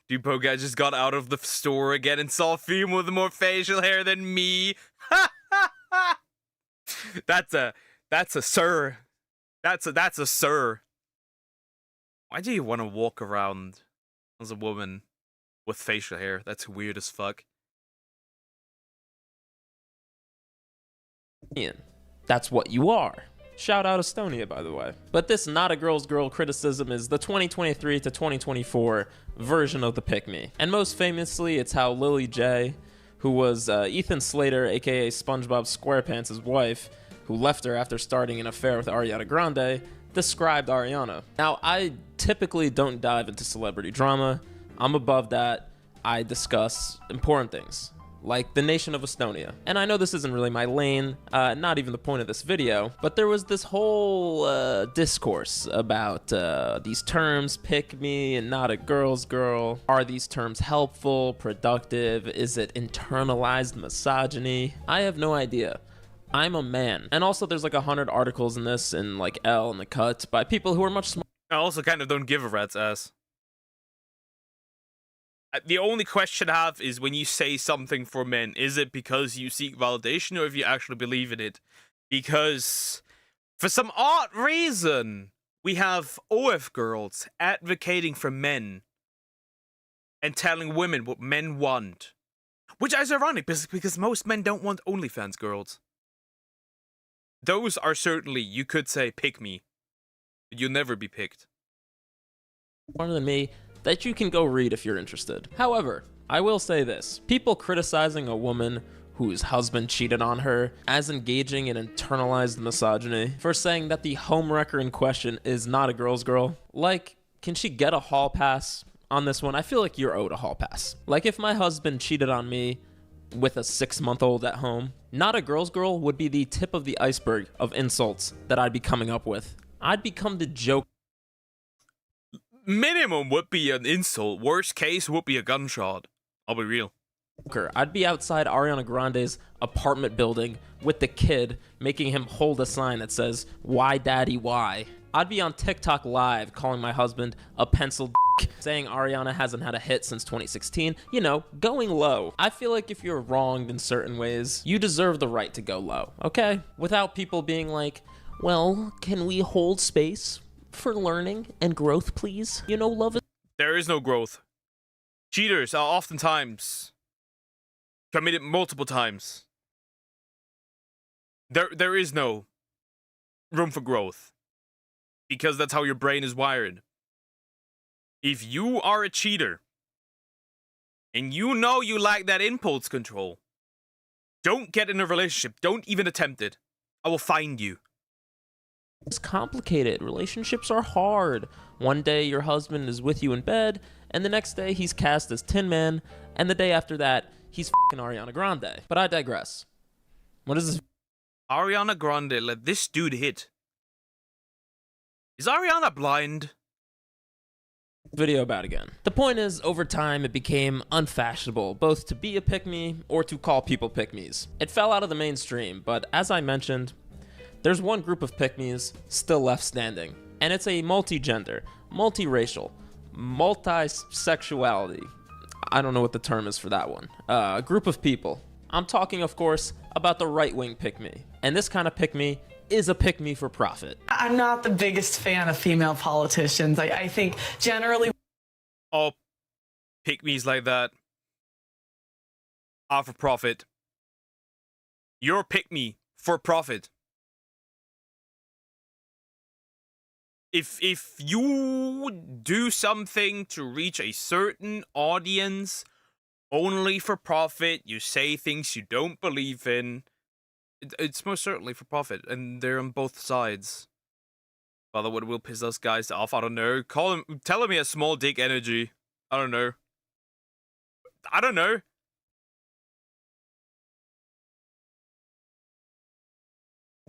Dupo guy just got out of the store again and saw a female with more facial hair than me. That's a sir. That's a sir. Why do you want to walk around as a woman with facial hair? That's weird as fuck. That's what you are. Shout out Estonia, by the way. But this not a girl's girl criticism is the 2023 to 2024 version of the pick me. And most famously, it's how Lily J, who was Ethan Slater, aka SpongeBob SquarePants' wife, who left her after starting an affair with Ariana Grande, described Ariana. Now, I typically don't dive into celebrity drama. I'm above that. I discuss important things, like the nation of Estonia. And I know this isn't really my lane, not even the point of this video, but there was this whole discourse about these terms, pick me and not a girl's girl. Are these terms helpful, productive? Is it internalized misogyny? I have no idea. I'm a man. And also there's like 100 articles in this in like Elle and The Cut by people who are much smarter. I also kind of don't give a rat's ass. The only question I have is when you say something for men, is it because you seek validation or if you actually believe in it? Because for some odd reason, we have OF girls advocating for men and telling women what men want. Which is ironic because most men don't want OnlyFans girls. Those are certainly, you could say, pick me. But you'll never be picked. More than me, that you can go read if you're interested. However, I will say this. People criticizing a woman whose husband cheated on her as engaging in internalized misogyny for saying that the homewrecker in question is not a girl's girl. Like, can she get a hall pass on this one? I feel like you're owed a hall pass. Like, if my husband cheated on me with a 6-month-old at home, not a girl's girl would be the tip of the iceberg of insults that I'd be coming up with. I'd become the joke. Minimum would be an insult. Worst case would be a gunshot. I'll be real. I'd be outside Ariana Grande's apartment building with the kid, making him hold a sign that says, "Why daddy, why?" I'd be on TikTok live calling my husband a pencil d***, saying Ariana hasn't had a hit since 2016. You know, going low. I feel like if you're wronged in certain ways, you deserve the right to go low, okay? Without people being like, well, can we hold space for learning and growth, please? You know, love is... There is no growth. Cheaters are oftentimes committed multiple times. There is no room for growth. Because that's how your brain is wired. If you are a cheater, and you know you lack that impulse control, don't get in a relationship. Don't even attempt it. I will find you. It's complicated. Relationships are hard. One day your husband is with you in bed, and the next day he's cast as Tin Man, and the day after that, he's f***ing Ariana Grande. But I digress. What is this? Ariana Grande let this dude hit. Is Ariana blind? Video about again. The point is, over time, it became unfashionable, both to be a pick-me or to call people pick-me's. It fell out of the mainstream, but as I mentioned, there's one group of pick-me's still left standing, and it's a multi-gender, multi-racial, multi-sexuality. I don't know what the term is for that one. A group of people. I'm talking, of course, about the right-wing pick-me, and this kind of pick-me is a pick-me for profit. I'm not the biggest fan of female politicians. I think generally... All pick-me's like that are for profit. You're pick-me for profit. If you do something to reach a certain audience only for profit, you say things you don't believe in, it's most certainly for profit, and they're on both sides. Father, what will piss us guys off? I don't know. Tell him he has small dick energy. I don't know. I don't know.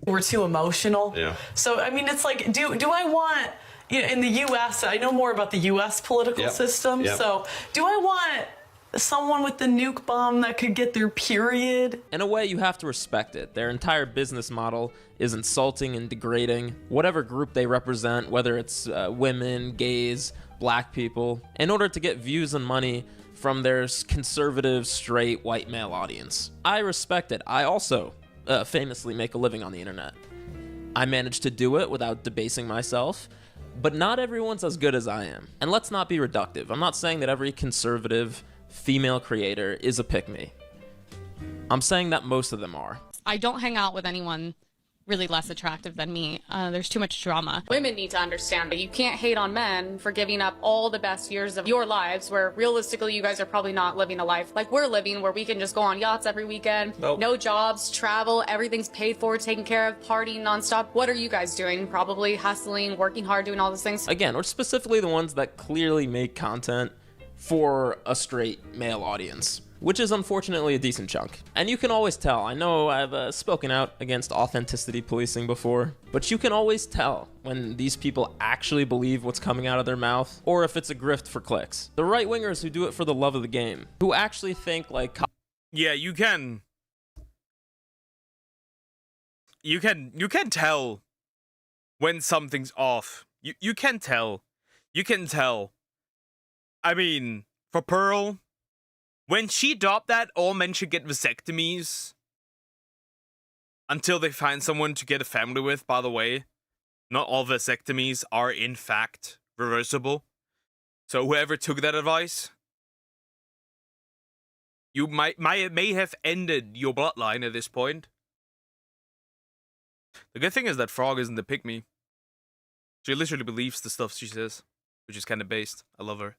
We're too emotional. Yeah. So, I mean, it's like, do I want, you know, in the U.S., I know more about the U.S. political system, so do I want someone with the nuke bomb that could get their period? In a way, you have to respect it. Their entire business model is insulting and degrading whatever group they represent, whether it's women, gays, black people, in order to get views and money from their conservative, straight, white male audience. I respect it. I also famously make a living on the internet. I managed to do it without debasing myself, but not everyone's as good as I am. And let's not be reductive. I'm not saying that every conservative female creator is a pick-me. I'm saying that most of them are. I don't hang out with anyone really less attractive than me. There's too much drama. Women need to understand that you can't hate on men for giving up all the best years of your lives, where realistically you guys are probably not living a life like we're living, where we can just go on yachts every weekend, no jobs, travel, everything's paid for, taken care of, partying nonstop. What are you guys doing? Probably hustling, working hard, doing all those things. Again, or specifically the ones that clearly make content for a straight male audience, which is unfortunately a decent chunk. And you can always tell. I know I've spoken out against authenticity policing before, but you can always tell when these people actually believe what's coming out of their mouth, or if it's a grift for clicks. The right-wingers who do it for the love of the game, who actually think like... Yeah, you can tell when something's off. You can tell. You can tell. I mean, for Pearl, when she dropped that all men should get vasectomies until they find someone to get a family with, by the way, not all vasectomies are in fact reversible. So whoever took that advice, you may have ended your bloodline at this point. The good thing is that Frog isn't the pick-me. She literally believes the stuff she says, which is kind of based. I love her.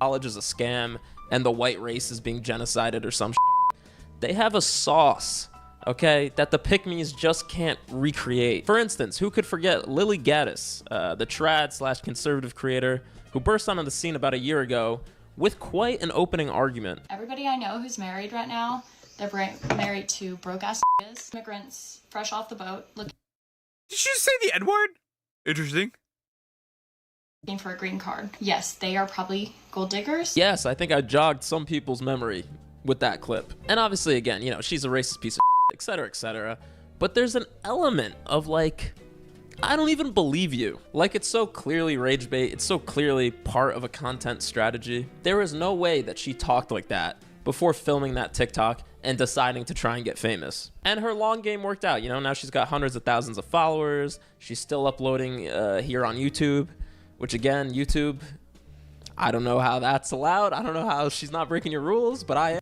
College is a scam and the white race is being genocided or some shit. They have a sauce, okay, that the pick-me's just can't recreate. For instance, who could forget Lily Gaddis, the trad/conservative creator who burst onto the scene about a year ago with quite an opening argument. Everybody I know who's married right now, they're married to broke-ass immigrants, fresh off the boat, looking Did she say the N-word? Interesting. for a green card. Yes, they are probably gold diggers. Yes, I think I jogged some people's memory with that clip. And obviously, again, you know, she's a racist piece of shit, etc., etc. But there's an element of like, I don't even believe you. Like, it's so clearly rage bait. It's so clearly part of a content strategy. There is no way that she talked like that before filming that TikTok and deciding to try and get famous. And her long game worked out. You know, now she's got hundreds of thousands of followers. She's still uploading here on YouTube. Which again, YouTube, I don't know how that's allowed. I don't know how she's not breaking your rules, but I am.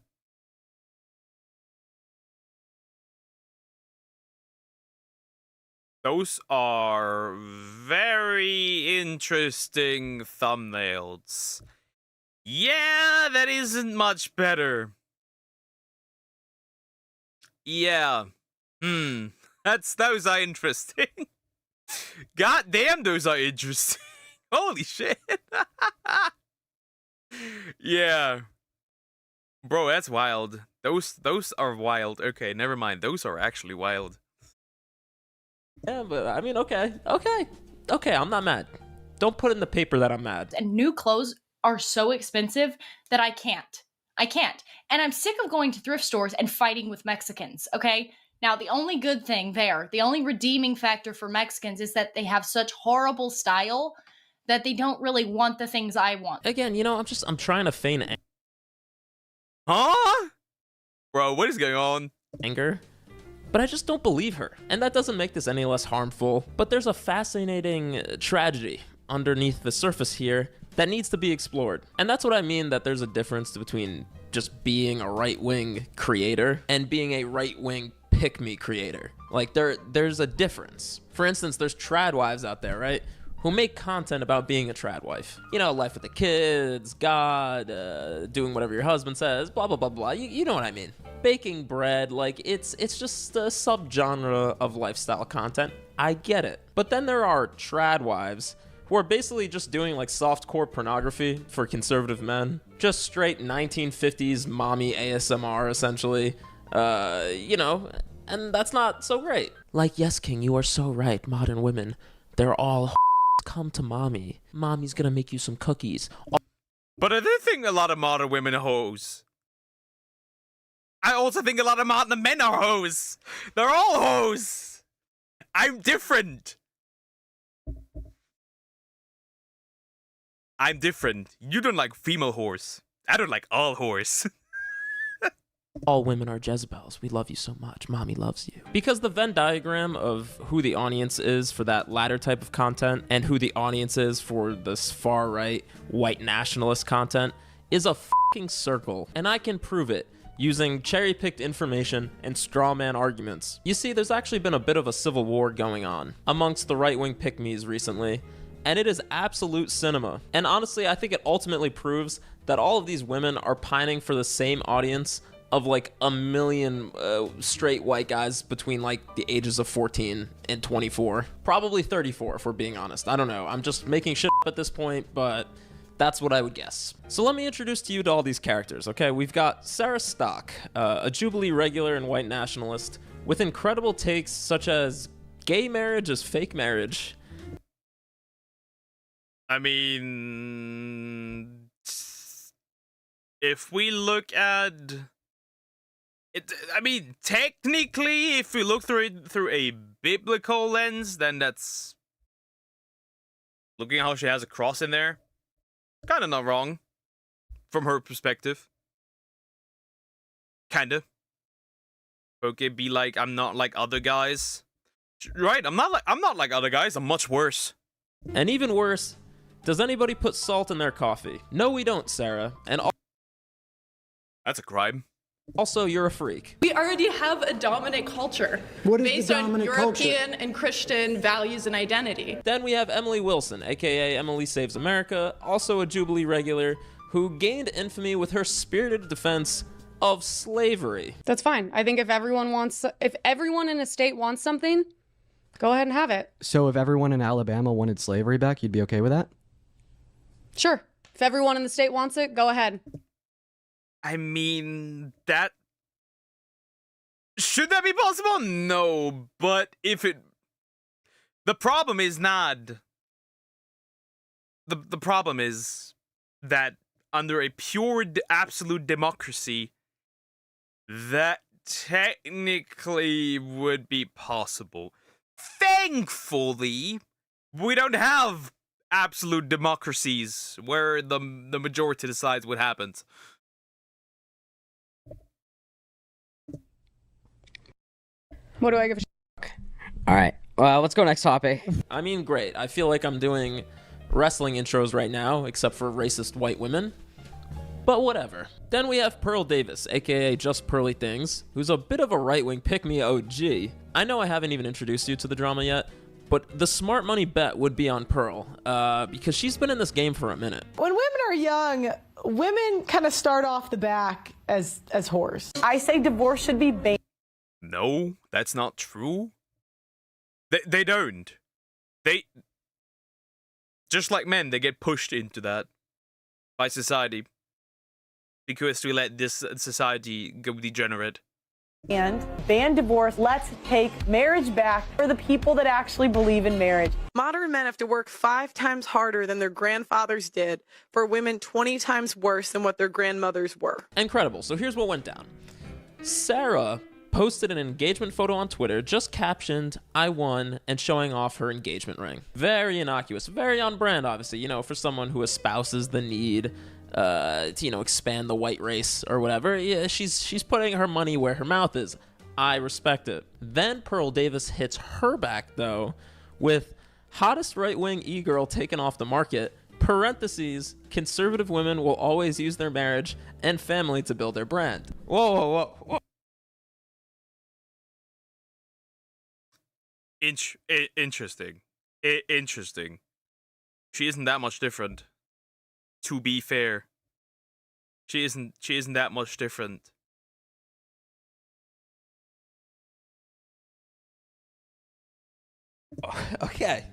Those are very interesting thumbnails. Yeah, that isn't much better. Yeah. Those are interesting. God damn, those are interesting. Holy shit. Yeah. Bro, that's wild. Those are wild. Okay, never mind. Those are actually wild. Yeah, but I mean, okay, I'm not mad. Don't put in the paper that I'm mad. And new clothes are so expensive that I can't. And I'm sick of going to thrift stores and fighting with Mexicans, okay? Now, the only good thing there, the only redeeming factor for Mexicans is that they have such horrible style that they don't really want the things I want. Again, you know, I'm trying to feign Huh? Bro, what is going on? Anger. But I just don't believe her. And that doesn't make this any less harmful. But there's a fascinating tragedy underneath the surface here that needs to be explored. And that's what I mean, that there's a difference between just being a right-wing creator and being a right-wing pick-me creator. Like, there's a difference. For instance, there's trad wives out there, right? Who make content about being a trad wife. You know, life with the kids, God, doing whatever your husband says, blah, blah, blah, blah. You know what I mean. Baking bread, like, it's just a subgenre of lifestyle content. I get it. But then there are trad wives who are basically just doing, like, softcore pornography for conservative men. Just straight 1950s mommy ASMR, essentially. You know, and that's not so great. Like, yes, King, you are so right. Modern women, they're all come to mommy. Mommy's gonna make you some cookies. But I do think a lot of modern women are hoes. I also think a lot of modern men are hoes. They're all hoes. I'm different. I'm different. You don't like female whores. I don't like all whores. All women are Jezebels. We love you so much. Mommy loves you. Because the Venn diagram of who the audience is for that latter type of content and who the audience is for this far right white nationalist content is a fucking circle, and I can prove it using cherry-picked information and straw man arguments. You see, there's actually been a bit of a civil war going on amongst the right-wing pick-me's recently, and it is absolute cinema. And honestly, I think it ultimately proves that all of these women are pining for the same audience of like a million straight white guys between like the ages of 14 and 24. Probably 34 if we're being honest. I don't know. I'm just making shit up at this point, but that's what I would guess. So let me introduce to you to all these characters, okay? We've got Sarah Stock, a Jubilee regular and white nationalist with incredible takes such as gay marriage is fake marriage. I mean, if we look at it, I mean, technically, if we look through it through a biblical lens, then that's looking at how she has a cross in there. Kind of not wrong from her perspective. Kinda. Okay, be like, I'm not like other guys. Right, I'm not like other guys. I'm much worse. And even worse, does anybody put salt in their coffee? No, we don't, Sarah. And that's a crime. Also, you're a freak. We already have a dominant culture based on European and Christian values and identity. Then we have Emily Wilson, aka Emily Saves America, also a Jubilee regular, who gained infamy with her spirited defense of slavery. That's fine. I think if everyone in a state wants something, go ahead and have it. So if everyone in Alabama wanted slavery back, you'd be okay with that? Sure. If everyone in the state wants it, go ahead. I mean, that... Should that be possible? No, but if it... The problem is not... The problem is that under a pure absolute democracy, that technically would be possible. Thankfully, we don't have absolute democracies where the majority decides what happens. What do I give a All right. Well, let's go next topic. I mean, great. I feel like I'm doing wrestling intros right now, except for racist white women. But whatever. Then we have Pearl Davis, aka Just Pearly Things, who's a bit of a right-wing pick-me OG. I know I haven't even introduced you to the drama yet, but the smart money bet would be on Pearl, because she's been in this game for a minute. When women are young, women kind of start off the back as whores. I say divorce should be banned. No, that's not true. They don't. They... Just like men, they get pushed into that by society. Because we let this society go degenerate. And ban divorce. Let's take marriage back for the people that actually believe in marriage. Modern men have to work 5 times harder than their grandfathers did for women 20 times worse than what their grandmothers were. Incredible. So here's what went down. Sarah posted an engagement photo on Twitter, just captioned, "I won," and showing off her engagement ring. Very innocuous, very on brand, obviously, you know, for someone who espouses the need to, you know, expand the white race or whatever. Yeah, she's putting her money where her mouth is. I respect it. Then Pearl Davis hits her back, though, with hottest right-wing e-girl taken off the market, parentheses, conservative women will always use their marriage and family to build their brand. Whoa, whoa, whoa, whoa. Interesting. Interesting. She isn't that much different. To be fair, she isn't that much different. Okay,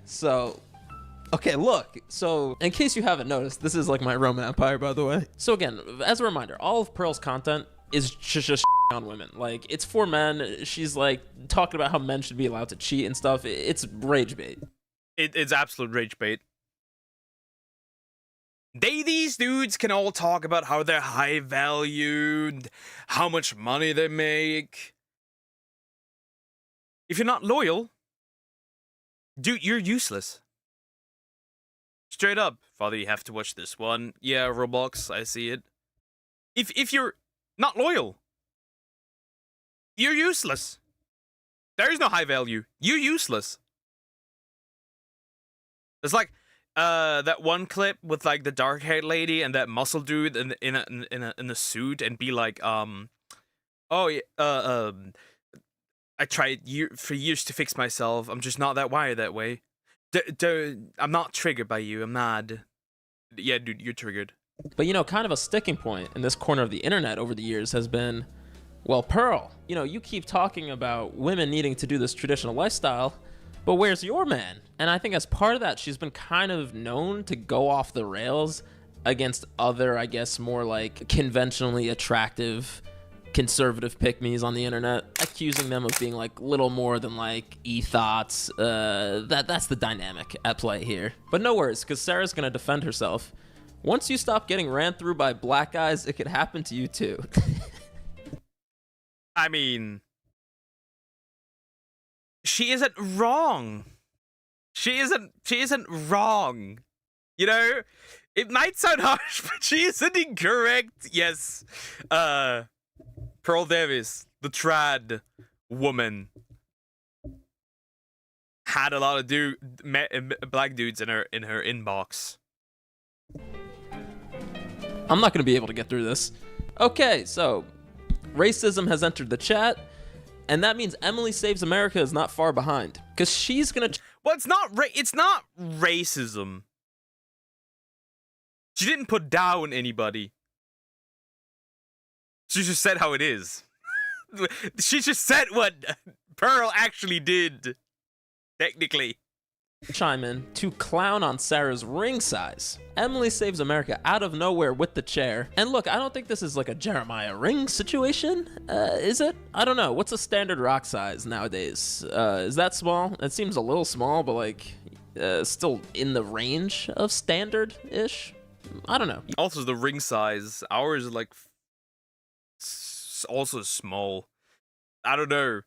look. So, in case you haven't noticed, this is like my Roman Empire, by the way. So again, as a reminder, all of Pearl's content is just on women. Like, it's for men. She's like talking about how men should be allowed to cheat and stuff. It's rage bait. It's absolute rage bait. These dudes can all talk about how they're high valued, how much money they make. If you're not loyal, dude, you're useless. Straight up. Father, you have to watch this one. Yeah, Roblox, I see it. If you're not loyal, you're useless. There is no high value. You're useless. It's like that one clip with like the dark-haired lady and that muscle dude in a suit and be like, oh yeah, I tried for years to fix myself. I'm just not that wired that way. I'm not triggered by you. I'm not. Yeah, dude, you're triggered. But you know, kind of a sticking point in this corner of the internet over the years has been, well, Pearl, you know, you keep talking about women needing to do this traditional lifestyle, but where's your man? And I think as part of that, she's been kind of known to go off the rails against other, I guess, more like conventionally attractive conservative pick-me's on the internet, accusing them of being like little more than like e-thoughts. That's the dynamic at play here. But no worries, because Sarah's gonna defend herself. Once you stop getting ran through by black guys, it could happen to you too. I mean, she isn't wrong. She isn't wrong. You know, it might sound harsh, but she isn't incorrect. Yes. Pearl Davis, the trad woman, had a lot of black dudes in her inbox. I'm not going to be able to get through this. Okay, so racism has entered the chat, and that means Emily Saves America is not far behind, because she's going to... Well, it's not racism. She didn't put down anybody. She just said how it is. She just said what Pearl actually did, technically. Chime in to clown on Sarah's ring size. Emily Saves America out of nowhere with the chair. And look, I don't think this is like a Jeremiah ring situation. Is it? I don't know. What's a standard rock size nowadays? Is that small? It seems a little small, but like still in the range of standard-ish. I don't know. Also, the ring size. Ours is like also small. I don't know.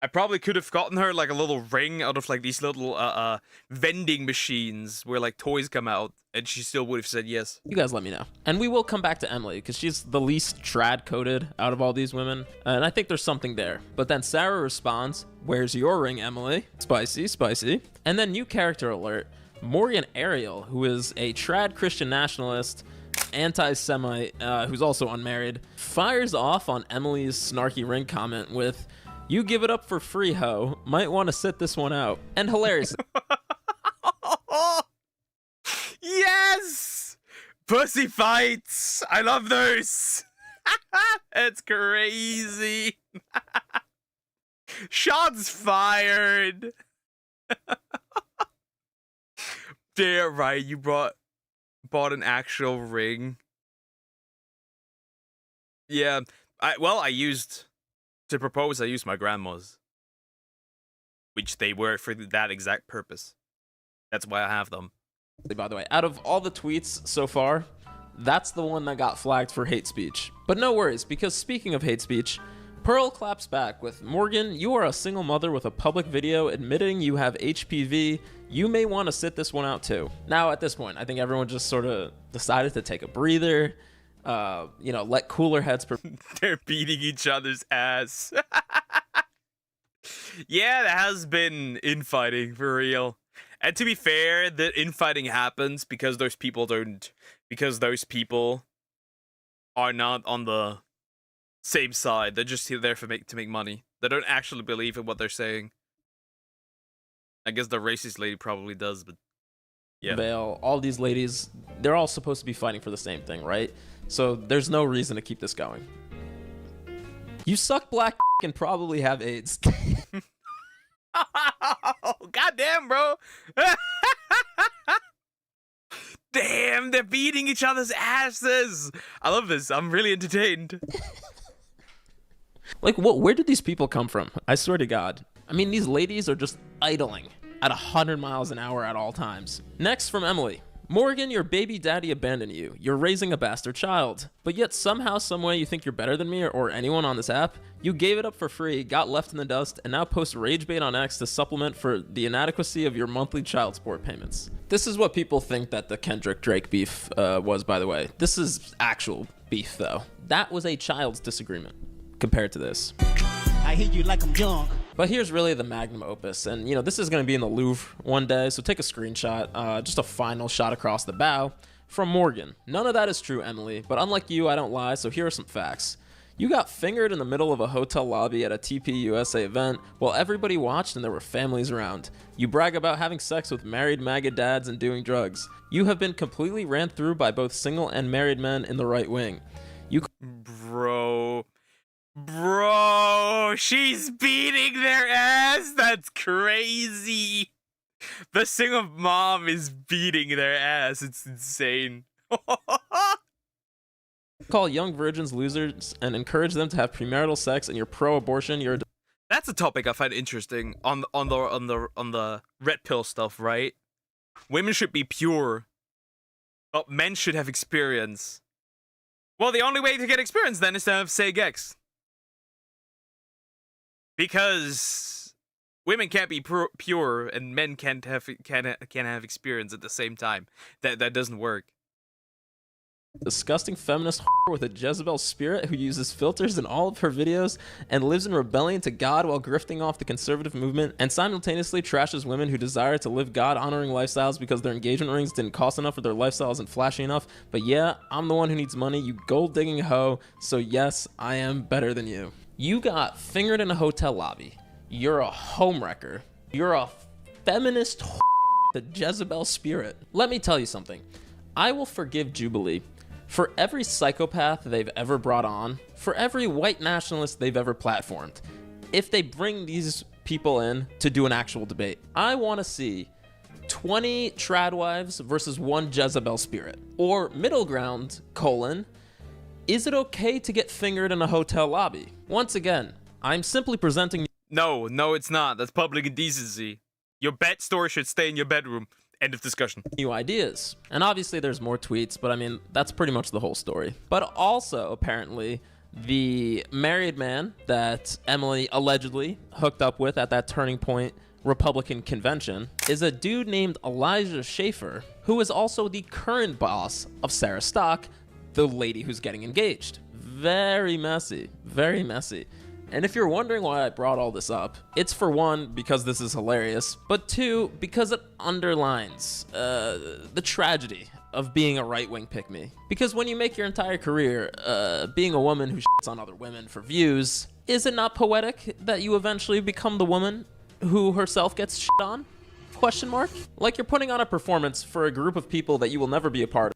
I probably could have gotten her like a little ring out of like these little vending machines where like toys come out, and she still would have said yes. You guys let me know. And we will come back to Emily because she's the least trad coded out of all these women, and I think there's something there. But then Sarah responds, "Where's your ring, Emily?" Spicy, spicy. And then new character alert. Morgan Ariel, who is a trad Christian nationalist, anti-Semite, who's also unmarried, fires off on Emily's snarky ring comment with, "You give it up for free, ho. Might want to sit this one out." And hilarious. Yes! Pussy fights! I love those! It's crazy! Shots fired! Damn right, you bought an actual ring. Yeah, I used to propose, I used my grandma's, which they were for that exact purpose. That's why I have them. By the way, out of all the tweets so far, that's the one that got flagged for hate speech. But no worries, because speaking of hate speech, Pearl claps back with, "Morgan, you are a single mother with a public video admitting you have HPV. You may want to sit this one out too." Now, at this point, I think everyone just sort of decided to take a breather, let cooler heads... They're beating each other's ass. Yeah, there has been infighting, for real. And to be fair, the infighting happens because those people are not on the same side. They're just there to make money. They don't actually believe in what they're saying. I guess the racist lady probably does, but yeah. Bale, all these ladies, they're all supposed to be fighting for the same thing, right? So there's no reason to keep this going. You suck black and probably have AIDS. Oh, goddamn, bro. Damn, they're beating each other's asses. I love this. I'm really entertained. Like, where did these people come from? I swear to God. I mean, these ladies are just idling at 100 miles an hour at all times. Next from Emily. "Morgan, your baby daddy abandoned you. You're raising a bastard child. But yet somehow, someway you think you're better than me or anyone on this app? You gave it up for free, got left in the dust, and now post rage bait on X to supplement for the inadequacy of your monthly child support payments." This is what people think that the Kendrick Drake beef was, by the way. This is actual beef, though. That was a child's disagreement compared to this. I hit you like I'm young. But here's really the magnum opus, and you know, this is going to be in the Louvre one day, so take a screenshot, just a final shot across the bow from Morgan. None of that is true, Emily, but unlike you, I don't lie, so here are some facts. You got fingered in the middle of a hotel lobby at a TPUSA event while everybody watched and there were families around. You brag about having sex with married MAGA dads and doing drugs. You have been completely ran through by both single and married men in the right wing. Bro, she's beating their ass. That's crazy. The single mom is beating their ass. It's insane. Call young virgins losers and encourage them to have premarital sex, and you're pro-abortion. You're That's a topic I find interesting on the red pill stuff, right? Women should be pure, but men should have experience. Well, the only way to get experience then is to have sex. Because women can't be pure and men can't have experience at the same time. That doesn't work. Disgusting feminist whore with a Jezebel spirit who uses filters in all of her videos and lives in rebellion to God while grifting off the conservative movement, and simultaneously trashes women who desire to live God-honoring lifestyles because their engagement rings didn't cost enough or their lifestyle isn't flashy enough. But yeah, I'm the one who needs money, you gold-digging hoe, so yes, I am better than you. You got fingered in a hotel lobby. You're a homewrecker. You're a feminist whore with a Jezebel spirit. Let me tell you something. I will forgive Jubilee for every psychopath they've ever brought on, for every white nationalist they've ever platformed, if they bring these people in to do an actual debate. I want to see 20 tradwives versus 1 Jezebel spirit. Or middle ground, is it okay to get fingered in a hotel lobby? Once again, I'm simply presenting... No, it's not. That's public indecency. Your bed store should stay in your bedroom. End of discussion. New ideas. And obviously there's more tweets, but I mean, that's pretty much the whole story. But also, apparently, the married man that Emily allegedly hooked up with at that Turning Point Republican convention is a dude named Elijah Schaefer, who is also the current boss of Sarah Stock, the lady who's getting engaged. Very messy. Very messy. And if you're wondering why I brought all this up, it's for one, because this is hilarious, but two, because it underlines the tragedy of being a right-wing pick-me. Because when you make your entire career being a woman who shits on other women for views, is it not poetic that you eventually become the woman who herself gets shit on? Question mark? Like you're putting on a performance for a group of people that you will never be a part of.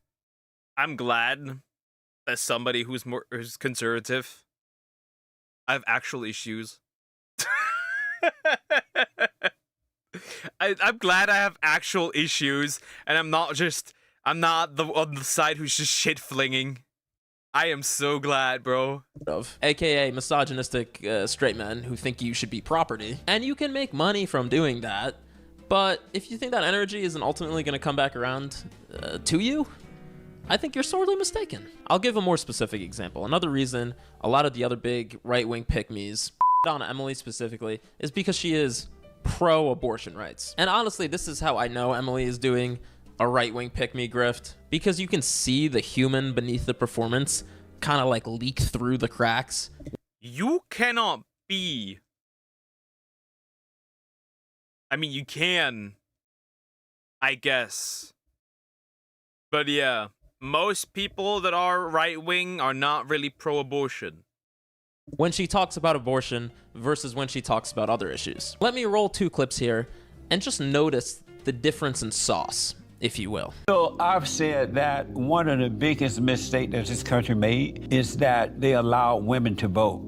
I'm glad as somebody who's conservative, I have actual issues. I'm glad I have actual issues, and I'm not on the side who's just shit flinging. I am so glad, bro. AKA misogynistic straight men who think you should be property. And you can make money from doing that, but if you think that energy isn't ultimately going to come back around to you, I think you're sorely mistaken. I'll give a more specific example. Another reason a lot of the other big right-wing pick-me's on Emily specifically is because she is pro-abortion rights. And honestly, this is how I know Emily is doing a right-wing pick-me grift, because you can see the human beneath the performance kind of like leak through the cracks. You cannot be... I mean, you can, I guess. But yeah, most people that are right-wing are not really pro-abortion. When she talks about abortion versus when she talks about other issues. Let me roll 2 clips here and just notice the difference in sauce, if you will. So I've said that one of the biggest mistakes that this country made is that they allow women to vote.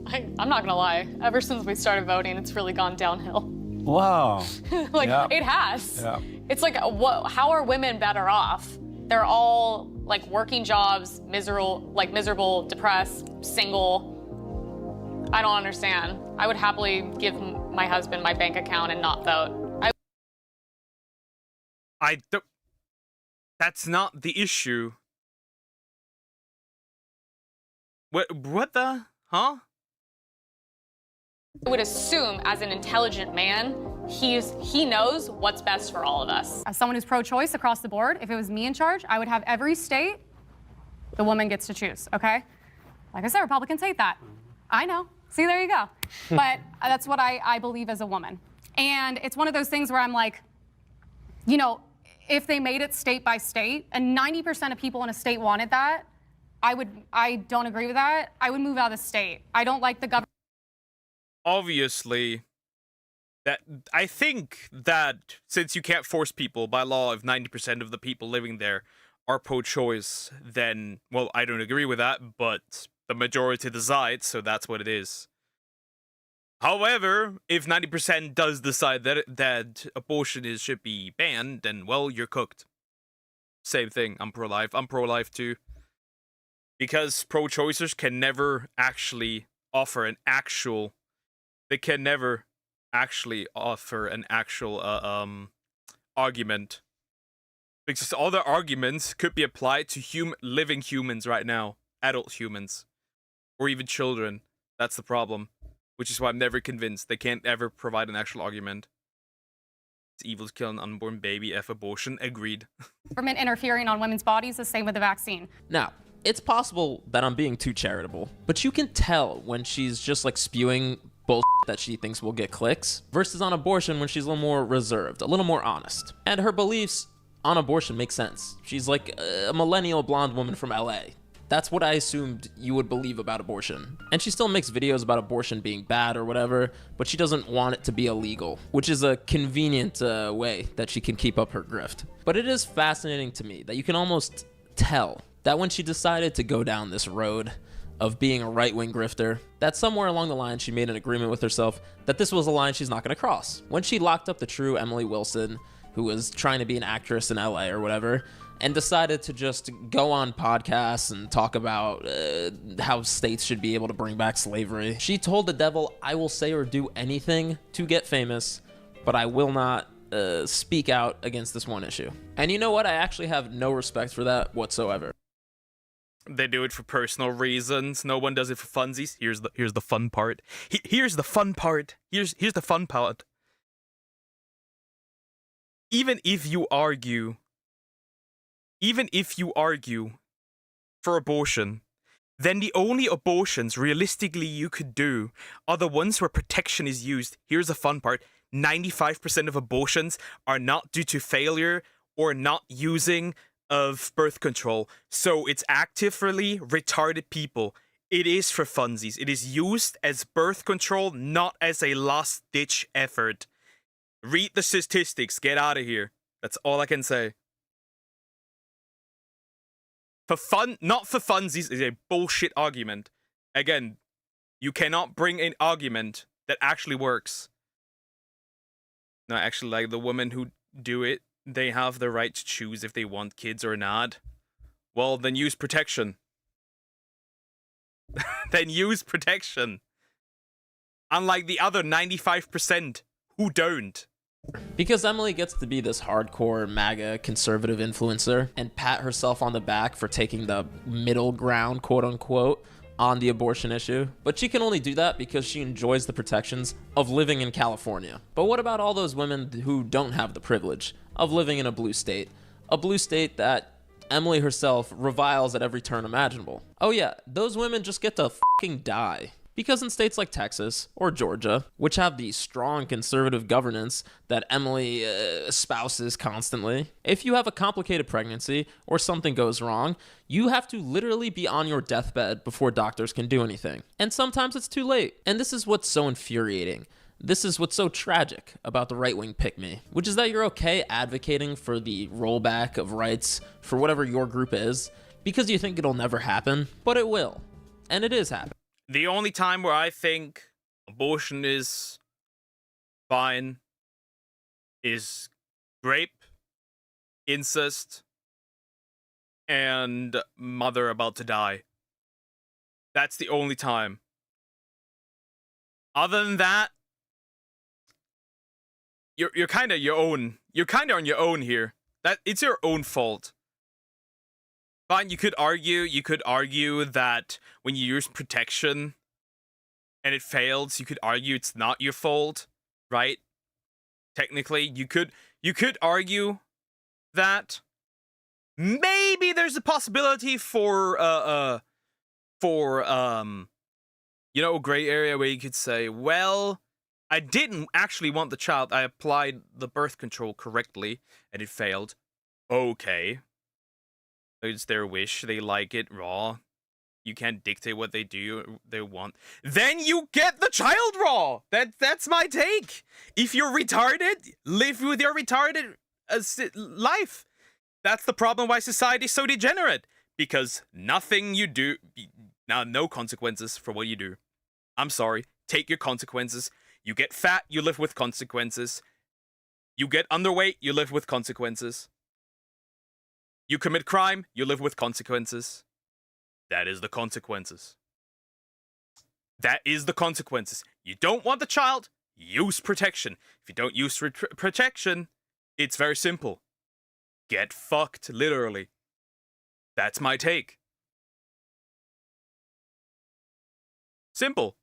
I'm not gonna lie, ever since we started voting, it's really gone downhill. Wow. Like, yeah. It has. Yeah. It's like, how are women better off? They're all like working jobs, miserable, depressed, single. I don't understand. I would happily give my husband my bank account and not vote. I don't... That's not the issue. What the... Huh? I would assume, as an intelligent man, he knows what's best for all of us. As someone who's pro-choice across the board, if it was me in charge, I would have every state the woman gets to choose, okay? Like I said, Republicans hate that. I know. See, there you go. but that's what I believe as a woman. And it's one of those things where I'm like, you know, if they made it state by state, and 90% of people in a state wanted that, I don't agree with that. I would move out of the state. I don't like the government. Obviously, that I think that since you can't force people by law, if 90% of the people living there are pro-choice, then, well, I don't agree with that, but the majority decides, so that's what it is. However, if 90% does decide that abortion should be banned, then, well, you're cooked. Same thing. I'm pro-life. I'm pro-life too. Because pro-choicers can never actually offer an actual... They can never actually offer an actual argument. Because all their arguments could be applied to living humans right now. Adult humans. Or even children. That's the problem. Which is why I'm never convinced. They can't ever provide an actual argument. It's evil to kill an unborn baby. F abortion. Agreed. Government interfering on women's bodies, the same with the vaccine. Now, it's possible that I'm being too charitable, but you can tell when she's just like spewing bullshit that she thinks will get clicks, versus on abortion when she's a little more reserved, a little more honest. And her beliefs on abortion make sense. She's like a millennial blonde woman from LA. That's what I assumed you would believe about abortion. And she still makes videos about abortion being bad or whatever, but she doesn't want it to be illegal, which is a convenient way that she can keep up her grift. But it is fascinating to me that you can almost tell that when she decided to go down this road of being a right-wing grifter, that somewhere along the line she made an agreement with herself that this was a line she's not going to cross. When she locked up the true Emily Wilson, who was trying to be an actress in LA or whatever, and decided to just go on podcasts and talk about how states should be able to bring back slavery, she told the devil, I will say or do anything to get famous, but I will not speak out against this one issue. And you know what? I actually have no respect for that whatsoever. They do it for personal reasons. No one does it for funsies. Here's the fun part. Here's the fun part. Here's the fun part. Even if you argue for abortion, then the only abortions realistically you could do are the ones where protection is used. Here's the fun part. 95% of abortions are not due to failure or not using of birth control. So it's actively retarded people. It is for funsies. It is used as birth control, not as a last-ditch effort. Read the statistics. Get out of here. That's all I can say. For fun, not for funsies, is a bullshit argument. Again, you cannot bring an argument that actually works. No, actually, like the women who do it, they have the right to choose if they want kids or not. Well, then use protection. Then use protection. Unlike the other 95% who don't. Because Emily gets to be this hardcore MAGA conservative influencer and pat herself on the back for taking the middle ground, quote unquote, on the abortion issue. But she can only do that because she enjoys the protections of living in California. But what about all those women who don't have the privilege of living in a blue state? A blue state that Emily herself reviles at every turn imaginable. Oh yeah, those women just get to fucking die. Because in states like Texas or Georgia, which have the strong conservative governance that Emily espouses constantly, if you have a complicated pregnancy or something goes wrong, you have to literally be on your deathbed before doctors can do anything. And sometimes it's too late. And this is what's so infuriating. This is what's so tragic about the right-wing pick-me, which is that you're okay advocating for the rollback of rights for whatever your group is because you think it'll never happen, but it will. And it is happening. The only time where I think abortion is fine is rape, incest, and mother about to die. That's the only time. Other than that, you're kind of your own. You're kind of on your own here. It's your own fault. Fine, you could argue that when you use protection and it fails, you could argue it's not your fault, right? Technically, you could argue that maybe there's a possibility for You know, a gray area where you could say, well, I didn't actually want the child. I applied the birth control correctly and it failed. Okay. It's their wish. They like it raw. You can't dictate what they want. Then you get the child raw. That's my take. If you're retarded, live with your retarded life. That's the problem why society is so degenerate. Because nothing you do, now no consequences for what you do. I'm sorry. Take your consequences. You get fat, you live with consequences. You get underweight, you live with consequences. You commit crime, you live with consequences. That is the consequences. That is the consequences. You don't want the child, use protection. If you don't use protection, it's very simple. Get fucked, literally. That's my take. Simple.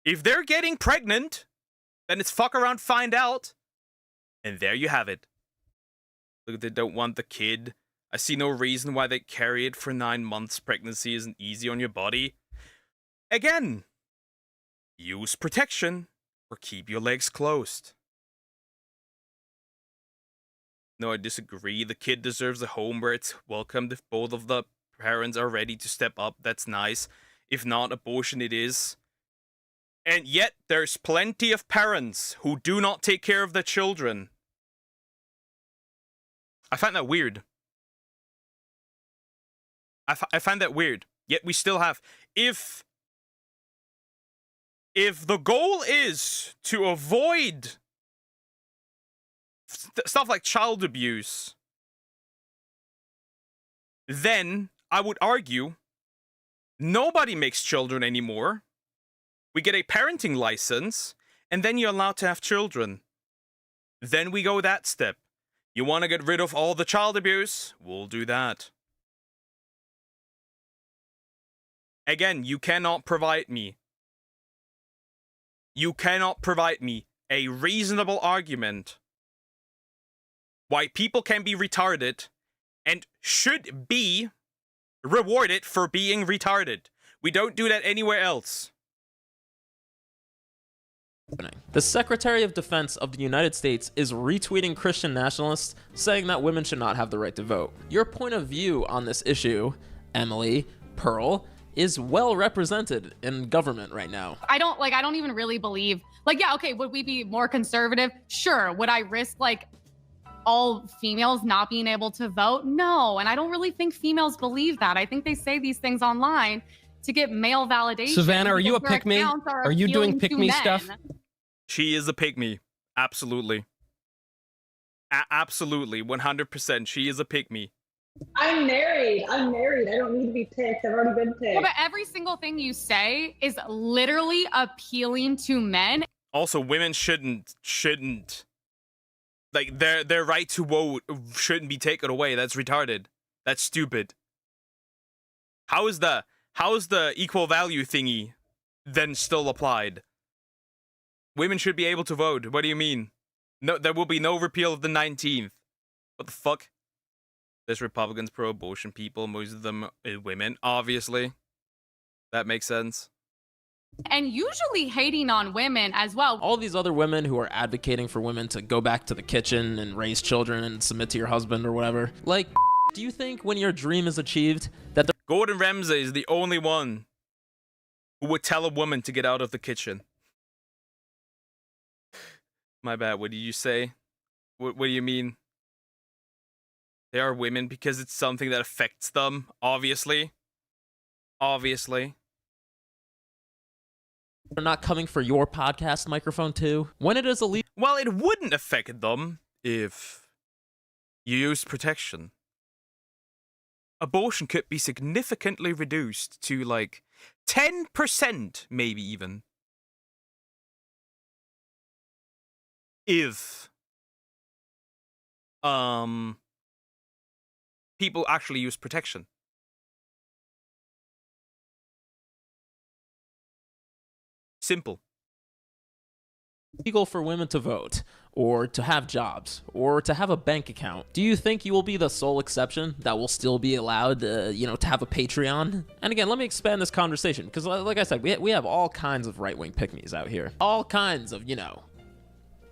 If they're getting pregnant, then it's fuck around, find out. And there you have it. Look, they don't want the kid. I see no reason why they carry it for 9 months. Pregnancy isn't easy on your body. Again, use protection or keep your legs closed. No, I disagree. The kid deserves a home where it's welcomed. If both of the parents are ready to step up, that's nice. If not, abortion it is. And yet, there's plenty of parents who do not take care of their children. I find that weird. I find that weird. Yet we still have... If the goal is to avoid stuff like child abuse, then I would argue nobody makes children anymore. We get a parenting license, and then you're allowed to have children. Then we go that step. You want to get rid of all the child abuse? We'll do that. Again, you cannot provide me. You cannot provide me a reasonable argument why people can be retarded and should be rewarded for being retarded. We don't do that anywhere else. The Secretary of Defense of the United States is retweeting Christian nationalists saying that women should not have the right to vote. Your point of view on this issue, Emily, Pearl, is well represented in government right now. I don't even really believe, yeah, okay, would we be more conservative? Sure. Would I risk all females not being able to vote? No. And I don't really think females believe that. I think they say these things online to get male validation. Savannah, are you a pick-me? Are you doing pick-me stuff? She is a pick-me. Absolutely. Absolutely. 100%. She is a pick-me. I'm married. I don't need to be picked. I've already been picked. Yeah, but every single thing you say is literally appealing to men. Also, women shouldn't their right to vote shouldn't be taken away. That's retarded. That's stupid. How is the equal value thingy then still applied? Women should be able to vote. What do you mean? No, there will be no repeal of the 19th. What the fuck? There's Republicans pro-abortion people, most of them women, obviously. That makes sense. And usually hating on women as well. All these other women who are advocating for women to go back to the kitchen and raise children and submit to your husband or whatever. Do you think when your dream is achieved that Gordon Ramsay is the only one who would tell a woman to get out of the kitchen? My bad, what did you say? What do you mean? They are women because it's something that affects them, obviously. Obviously. They're not coming for your podcast microphone too? When it is illegal... Well, it wouldn't affect them if you used protection. Abortion could be significantly reduced to 10%, maybe even. If people actually use protection. Simple. Legal for women to vote, or to have jobs, or to have a bank account. Do you think you will be the sole exception that will still be allowed, to have a Patreon? And again, let me expand this conversation, because like I said, we have all kinds of right-wing pick-me's out here. All kinds of,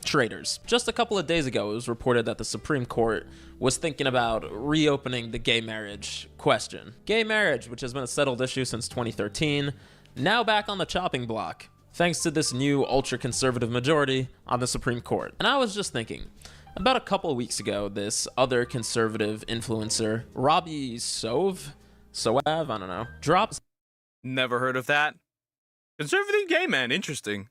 traitors. Just a couple of days ago, it was reported that the Supreme Court was thinking about reopening the gay marriage question. Gay marriage, which has been a settled issue since 2013, now back on the chopping block, thanks to this new ultra-conservative majority on the Supreme Court. And I was just thinking, about a couple of weeks ago, this other conservative influencer, Robbie Soav, I don't know, drops. Never heard of that. Conservative gay man, interesting.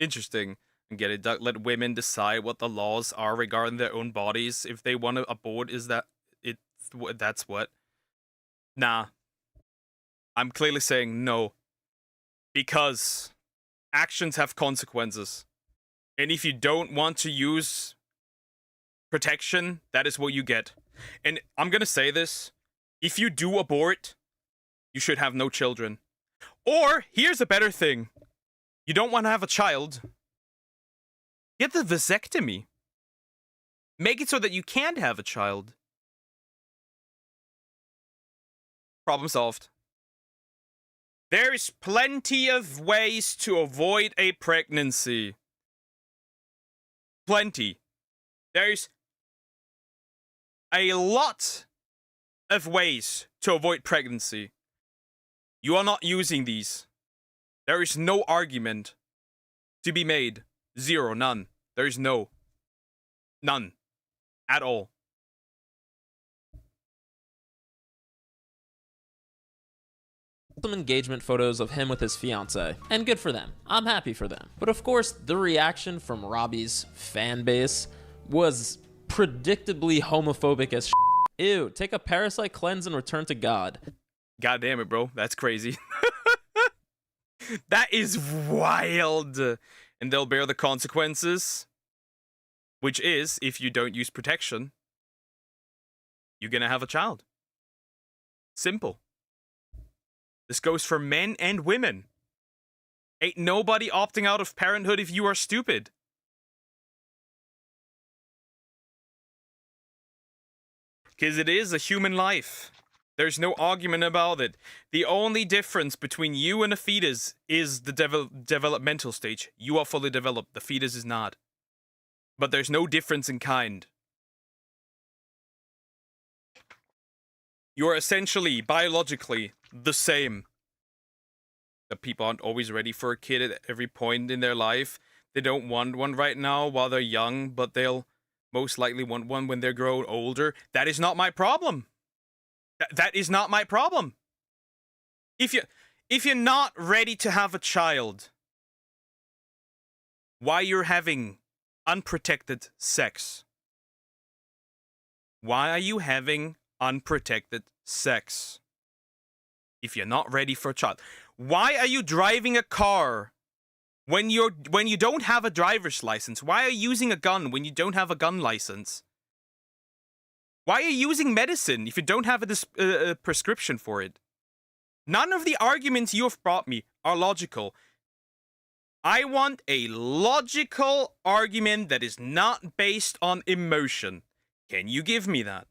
Interesting. Get it? Let women decide what the laws are regarding their own bodies. If they want to abort, that's what? Nah. I'm clearly saying no. Because actions have consequences. And if you don't want to use protection, that is what you get. And I'm gonna say this. If you do abort, you should have no children. Or, here's a better thing. You don't want to have a child. Get the vasectomy. Make it so that you can't have a child. Problem solved. There is plenty of ways to avoid a pregnancy. Plenty. There's a lot of ways to avoid pregnancy. You are not using these. There is no argument to be made. Zero, none. There's no. None. At all. Some engagement photos of him with his fiance, and good for them. I'm happy for them. But of course, the reaction from Robbie's fan base was predictably homophobic as shit. Ew, take a parasite cleanse and return to God. God damn it, bro. That's crazy. That is wild. And they'll bear the consequences. Which is, if you don't use protection, you're gonna have a child. Simple. This goes for men and women. Ain't nobody opting out of parenthood if you are stupid. Because it is a human life. There's no argument about it. The only difference between you and a fetus is the developmental stage. You are fully developed. The fetus is not. But there's no difference in kind. You're essentially, biologically, the same. The people aren't always ready for a kid at every point in their life. They don't want one right now while they're young, but they'll most likely want one when they grow older. That is not my problem. That is not my problem. If you're not ready to have a child, why you're having unprotected sex? Why are you having unprotected sex? If you're not ready for a child, why are you driving a car when you don't have a driver's license? Why are you using a gun when you don't have a gun license? Why are you using medicine if you don't have a prescription for it? None of the arguments you have brought me are logical. I want a logical argument that is not based on emotion. Can you give me that?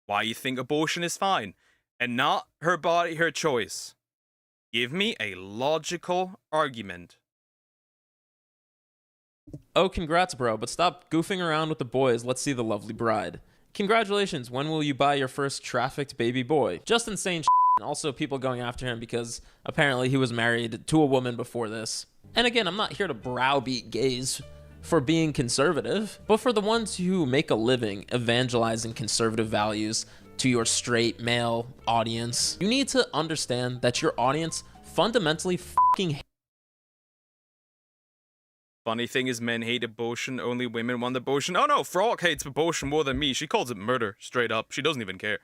Why you think abortion is fine and not her body, her choice? Give me a logical argument. Oh, congrats, bro, but stop goofing around with the boys. Let's see the lovely bride. Congratulations, when will you buy your first trafficked baby boy? Just insane shit. And also people going after him because apparently he was married to a woman before this. And again, I'm not here to browbeat gays for being conservative, but for the ones who make a living evangelizing conservative values to your straight male audience, you need to understand that your audience fundamentally fucking Funny thing is, men hate abortion, only women want abortion. Oh no, Frog hates abortion more than me. She calls it murder, straight up. She doesn't even care.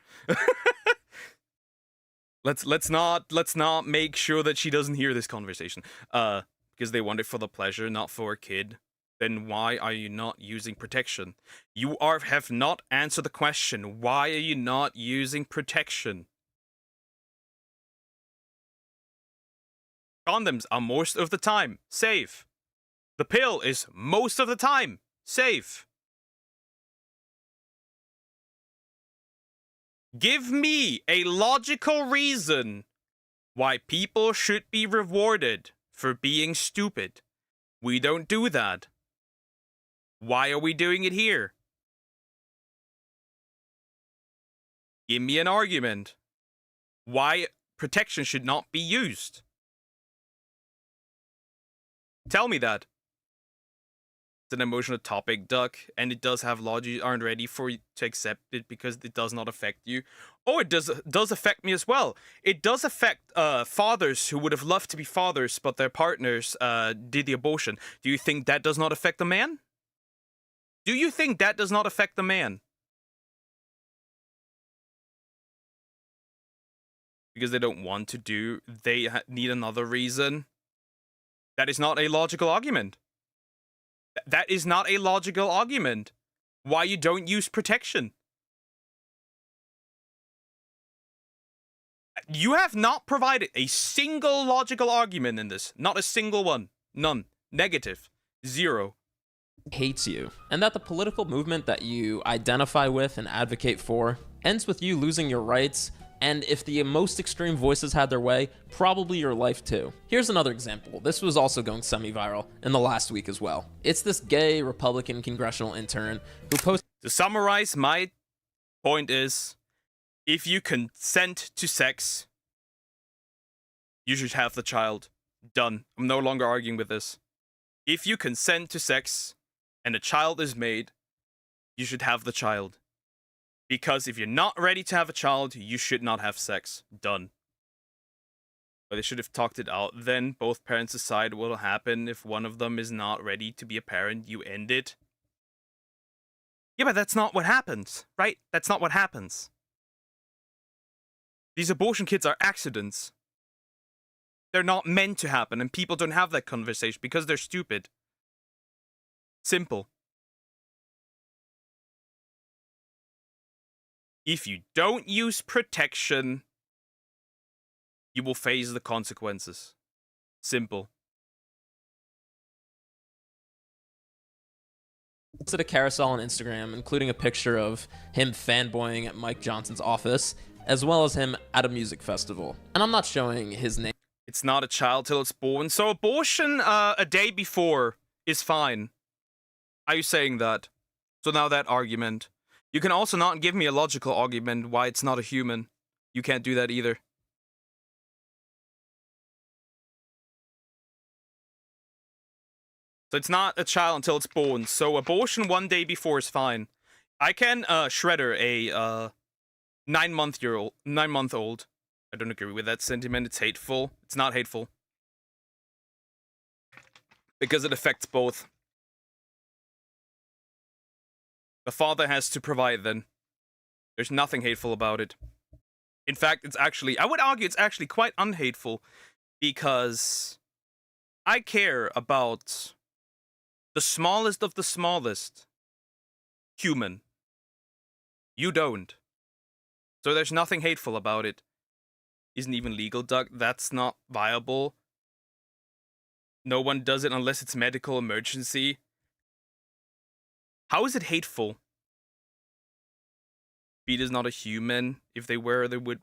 Let's not make sure that she doesn't hear this conversation. Because they want it for the pleasure, not for a kid. Then why are you not using protection? You have not answered the question. Why are you not using protection? Condoms are most of the time safe. The pill is most of the time safe. Give me a logical reason why people should be rewarded for being stupid. We don't do that. Why are we doing it here? Give me an argument why protection should not be used. Tell me that. It's an emotional topic, Duck, and it does have logic. You aren't ready for you to accept it because it does not affect you. Oh, it does affect me as well. It does affect fathers who would have loved to be fathers, but their partners did the abortion. Do you think that does not affect the man? Do you think that does not affect the man? Because they don't want to do, they need another reason. That is not a logical argument. That is not a logical argument. Why you don't use protection. You have not provided a single logical argument in this. Not a single one. None. Negative. Zero. Hates you, and that the political movement that you identify with and advocate for ends with you losing your rights, and if the most extreme voices had their way, probably your life too. Here's another example. This was also going semi-viral in the last week as well. It's this gay Republican congressional intern who posted... To summarize, my point is, if you consent to sex, you should have the child. Done. I'm no longer arguing with this. If you consent to sex and a child is made, you should have the child. Because if you're not ready to have a child, you should not have sex. Done. But they should have talked it out. Then both parents decide what will happen. If one of them is not ready to be a parent, you end it. Yeah, but that's not what happens, right? That's not what happens. These abortion kits are accidents. They're not meant to happen, and people don't have that conversation because they're stupid. Simple. If you don't use protection, you will face the consequences. Simple. Posted a carousel on Instagram, including a picture of him fanboying at Mike Johnson's office, as well as him at a music festival. And I'm not showing his name. It's not a child till it's born. So abortion a day before is fine. Are you saying that? So now that argument. You can also not give me a logical argument why it's not a human. You can't do that either. So it's not a child until it's born. So abortion 1 day before is fine. I can shredder a 9-month-old. I don't agree with that sentiment. It's hateful. It's not hateful. Because it affects both. The father has to provide then. There's nothing hateful about it. In fact, it's actually, I would argue it's actually quite unhateful because I care about the smallest of the smallest human. You don't. So there's nothing hateful about it. Isn't even legal, Doug. That's not viable. No one does it unless it's medical emergency. How is it hateful? Speed is not a human. If they were, they would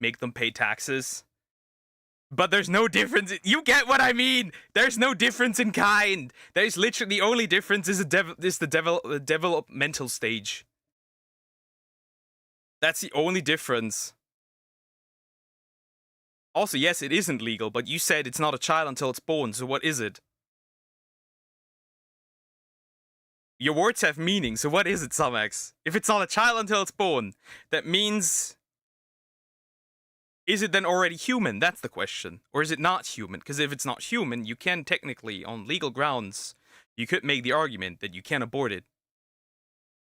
make them pay taxes. But there's no difference. You get what I mean. There's no difference in kind. There's literally the only difference is the developmental stage. That's the only difference. Also, yes, it isn't legal, but you said it's not a child until it's born, so what is it? Your words have meaning, so what is it, Sumax? If it's not a child until it's born, that means... Is it then already human? That's the question. Or is it not human? Because if it's not human, you can technically, on legal grounds, you could make the argument that you can abort it.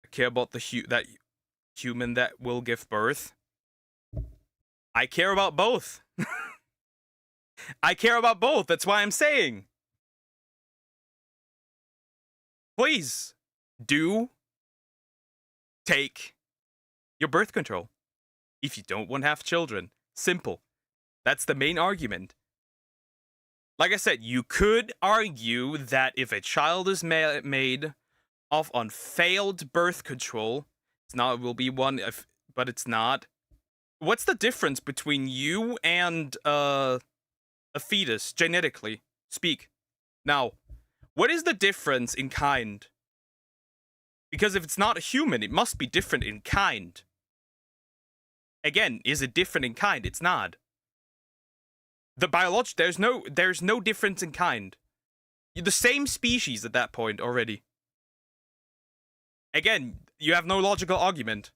I care about that human that will give birth. I care about both. I care about both. That's why I'm saying. Please, do take your birth control. If you don't want to have children. Simple. That's the main argument. Like I said, you could argue that if a child is made off on failed birth control, it's not, it will be one, but it's not. What's the difference between you and a fetus, genetically speak? Now, what is the difference in kind? Because if it's not a human, it must be different in kind. Again, is it different in kind? It's not. The there's no difference in kind. You're the same species at that point already. Again, you have no logical argument.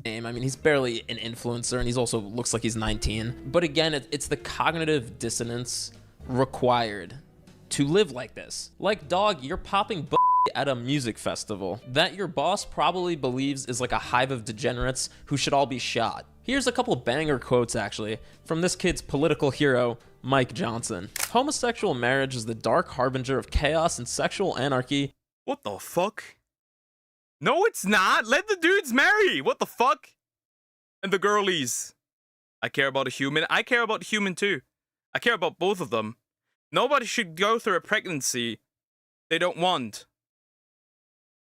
I mean, he's barely an influencer, and he's also looks like he's 19. But again, it's the cognitive dissonance required to live like this. Like, dog, you're popping at a music festival that your boss probably believes is like a hive of degenerates who should all be shot. Here's a couple banger quotes, actually, from this kid's political hero, Mike Johnson. Homosexual marriage is the dark harbinger of chaos and sexual anarchy. What the fuck? No, it's not. Let the dudes marry. What the fuck? And the girlies. I care about a human. I care about a human too. I care about both of them. Nobody should go through a pregnancy they don't want.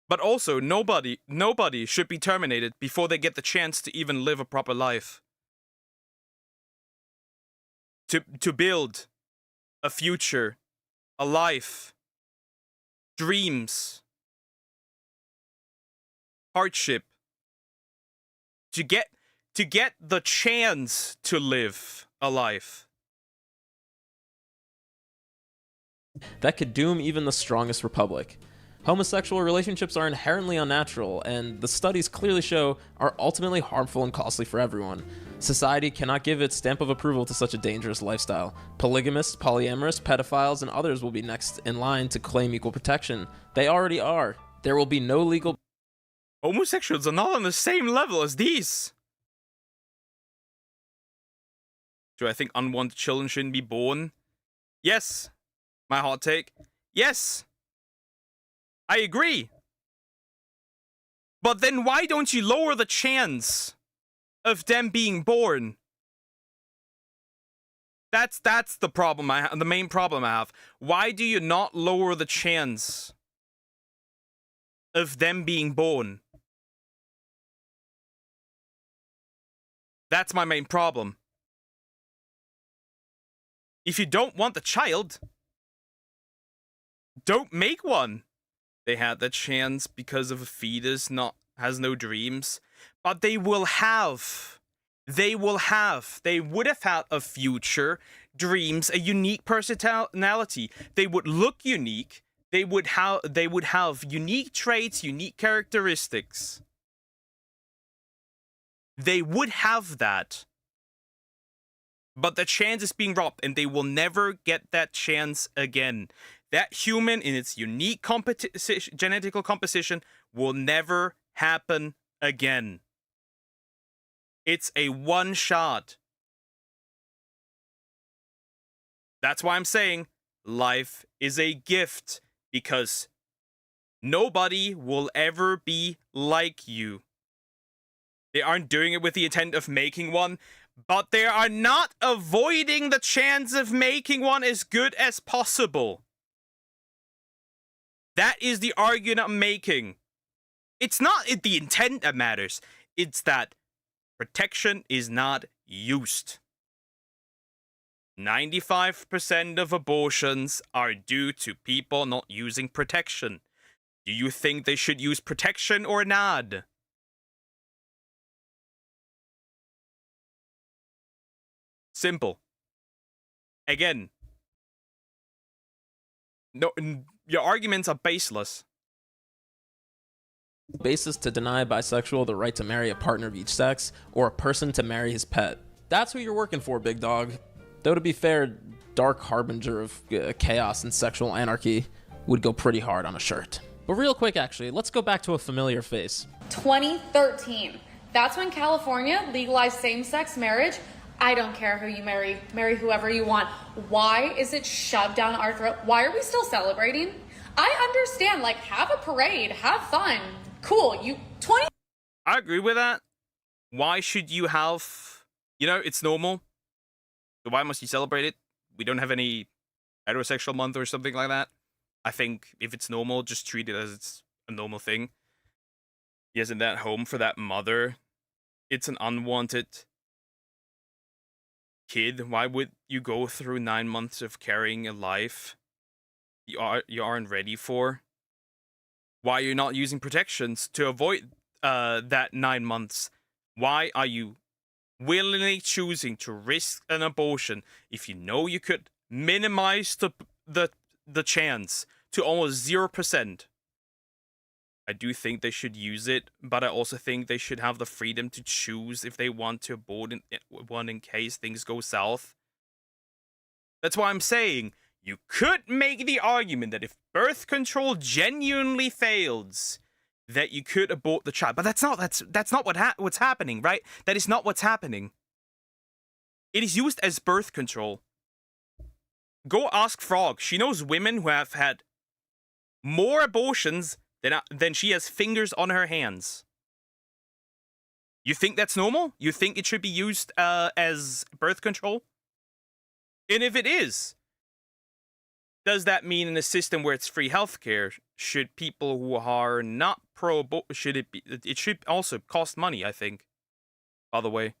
But also, nobody should be terminated before they get the chance to even live a proper life. To build a future, a life, dreams, hardship. To get the chance to live a life. That could doom even the strongest republic. Homosexual relationships are inherently unnatural, and the studies clearly show are ultimately harmful and costly for everyone. Society cannot give its stamp of approval to such a dangerous lifestyle. Polygamists, polyamorous, pedophiles, and others will be next in line to claim equal protection. They already are. There will be no legal... Homosexuals are not on the same level as these. Do I think unwanted children shouldn't be born? Yes. My hot take. Yes. I agree. But then why don't you lower the chance of them being born? That's the problem the main problem I have. Why do you not lower the chance of them being born? That's my main problem. If you don't want the child, don't make one. They had the chance because of a fetus has no dreams, but they would have had a future, dreams, a unique personality. They would look unique. They would have unique traits, unique characteristics. They would have that. But the chance is being robbed, and they will never get that chance again. That human in its unique genetical composition will never happen again. It's a one shot. That's why I'm saying life is a gift, because nobody will ever be like you. They aren't doing it with the intent of making one, but they are not avoiding the chance of making one as good as possible. That is the argument I'm making. It's not the intent that matters. It's that protection is not used. 95% of abortions are due to people not using protection. Do you think they should use protection or not? Simple. Again, no, your arguments are baseless. Basis to deny a bisexual the right to marry a partner of each sex, or a person to marry his pet. That's who you're working for, big dog. Though to be fair, dark harbinger of chaos and sexual anarchy would go pretty hard on a shirt. But real quick, actually, let's go back to a familiar face. 2013. That's when California legalized same-sex marriage. I don't care who you marry whoever you want. Why is it shoved down our throat? Why are we still celebrating? I understand, like, have a parade, have fun. Cool, I agree with that. Why should you have, it's normal. So why must you celebrate it? we don't have any heterosexual month or something like that. I think if it's normal, just treat it as it's a normal thing. Yes, in that home for that mother, it's an unwanted kid. Why would you go through 9 months of carrying a life you aren't ready for? Why are you not using protections to avoid that 9 months? Why are you willingly choosing to risk an abortion if you know you could minimize the chance to almost 0%? I do think they should use it, but I also think they should have the freedom to choose if they want to abort one in case things go south. That's why I'm saying you could make the argument that if birth control genuinely fails, that you could abort the child. But that's not what's happening, right? That is not what's happening. It is used as birth control. Go ask Frog. She knows women who have had more abortions than she has fingers on her hands. You think that's normal? You think it should be used as birth control? And if it is, does that mean in a system where it's free healthcare, should people who are not pro-abortion, it should also cost money, I think, by the way,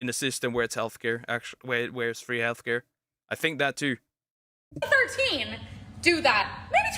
in a system where it's healthcare, actually, where it's free healthcare. I think that too. 13 do that. Maybe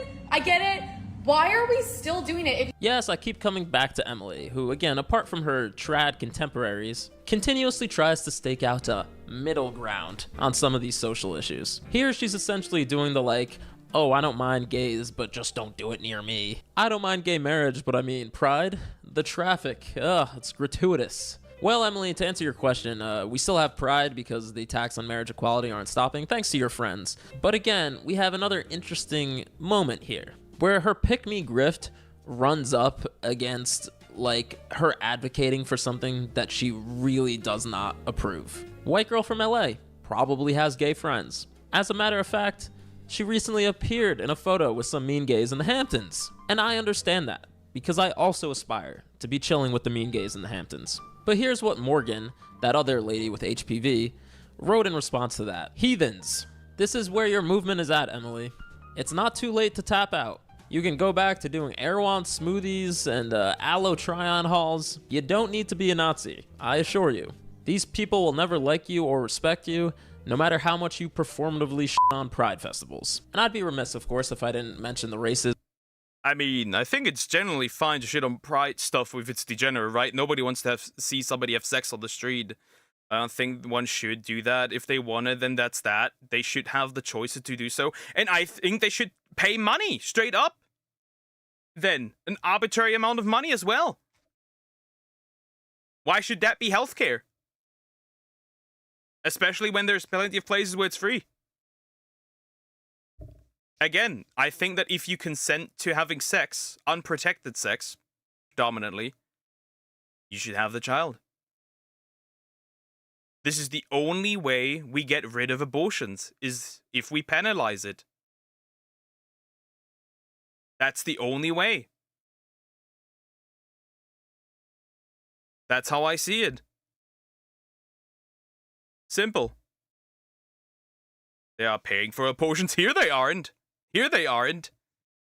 2014. I get it. Why are we still doing it? Yes, I keep coming back to Emily, who, again, apart from her trad contemporaries, continuously tries to stake out a middle ground on some of these social issues. Here, she's essentially doing the like, oh, I don't mind gays, but just don't do it near me. I don't mind gay marriage, but I mean pride? The traffic, it's gratuitous. Well, Emily, to answer your question, we still have pride because the attacks on marriage equality aren't stopping, thanks to your friends. But again, we have another interesting moment here, where her pick-me grift runs up against, like, her advocating for something that she really does not approve. White girl from LA, probably has gay friends. As a matter of fact, she recently appeared in a photo with some mean gays in the Hamptons. And I understand that, because I also aspire to be chilling with the mean gays in the Hamptons. But here's what Morgan, that other lady with HPV, wrote in response to that. Heathens, this is where your movement is at, Emily. It's not too late to tap out. You can go back to doing Erewhon smoothies and aloe try-on hauls. You don't need to be a Nazi, I assure you. These people will never like you or respect you, no matter how much you performatively shit on pride festivals. And I'd be remiss, of course, if I didn't mention the racism. I mean, I think it's generally fine to shit on pride stuff if it's degenerate, right? Nobody wants to see somebody have sex on the street. I don't think one should do that. If they want it, then that's that. They should have the choice to do so. And I think they should pay money, straight up. Then, an arbitrary amount of money as well. Why should that be healthcare? Especially when there's plenty of places where it's free. Again, I think that if you consent to having sex, unprotected sex, predominantly, you should have the child. This is the only way we get rid of abortions, is if we penalize it. That's the only way. That's how I see it. Simple. They are paying for abortions. Here they aren't. Here they aren't.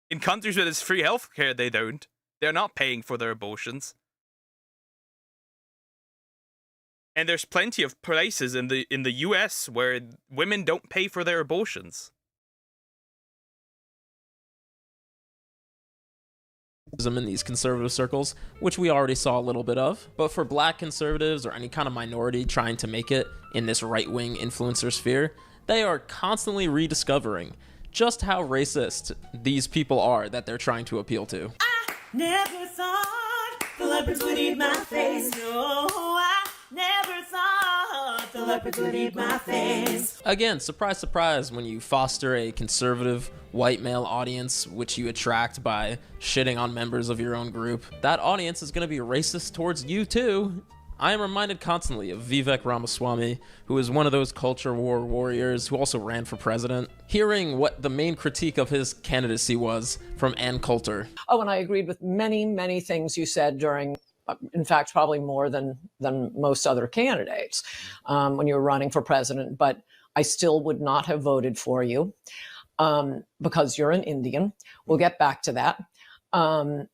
In countries where there's free healthcare, they don't. They're not paying for their abortions. And there's plenty of places in the US where women don't pay for their abortions. In these conservative circles, which we already saw a little bit of, but for black conservatives or any kind of minority trying to make it in this right-wing influencer sphere, they are constantly rediscovering just how racist these people are that they're trying to appeal to. I never thought the leopards would eat my face. No, I never thought the leopards would eat my face. Again, surprise, surprise, when you foster a conservative white male audience, which you attract by shitting on members of your own group, that audience is going to be racist towards you too. I am reminded constantly of Vivek Ramaswamy, who is one of those culture war warriors who also ran for president, hearing what the main critique of his candidacy was from Ann Coulter. Oh, and I agreed with many, many things you said during, in fact, probably more than most other candidates when you were running for president. But I still would not have voted for you because you're an Indian. We'll get back to that.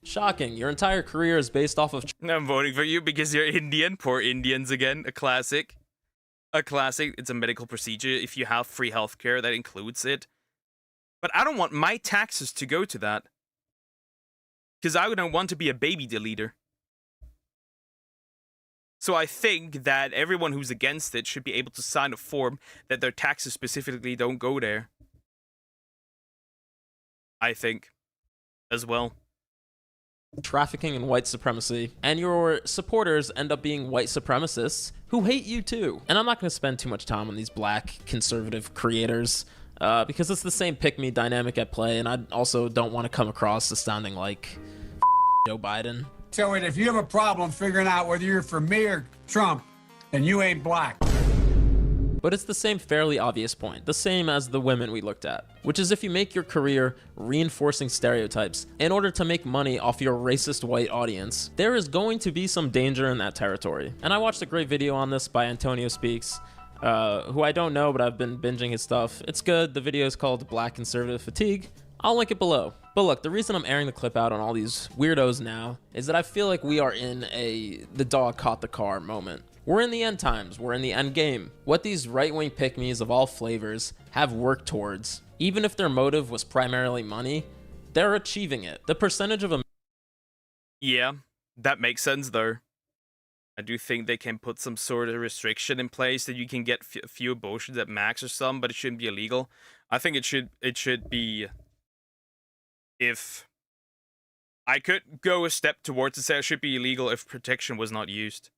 Shocking. Your entire career is based off of... I'm voting for you because you're Indian. Poor Indians again. A classic. A classic. It's a medical procedure. If you have free healthcare, that includes it. But I don't want my taxes to go to that. Because I don't want to be a baby deleter. So I think that everyone who's against it should be able to sign a form that their taxes specifically don't go there. I think. As well. Trafficking in white supremacy, and your supporters end up being white supremacists who hate you too. And I'm not going to spend too much time on these black conservative creators because it's the same pick-me dynamic at play, and I also don't want to come across as sounding like Joe Biden. So if you have a problem figuring out whether you're for me or Trump, then you ain't black. But it's the same fairly obvious point, the same as the women we looked at, which is if you make your career reinforcing stereotypes in order to make money off your racist white audience, there is going to be some danger in that territory. And I watched a great video on this by Antonio Speaks, who I don't know, but I've been binging his stuff. It's good. The video is called Black Conservative Fatigue. I'll link it below. But look, the reason I'm airing the clip out on all these weirdos now is that I feel like we are in the dog caught the car moment. We're in the end times. We're in the end game. What these right-wing pick-me's of all flavors have worked towards, even if their motive was primarily money, they're achieving it. The percentage of... Yeah, that makes sense though. I do think they can put some sort of restriction in place that you can get a few abortions at max or something, but it shouldn't be illegal. I think it should be... If... I could go a step towards and say it should be illegal if protection was not used.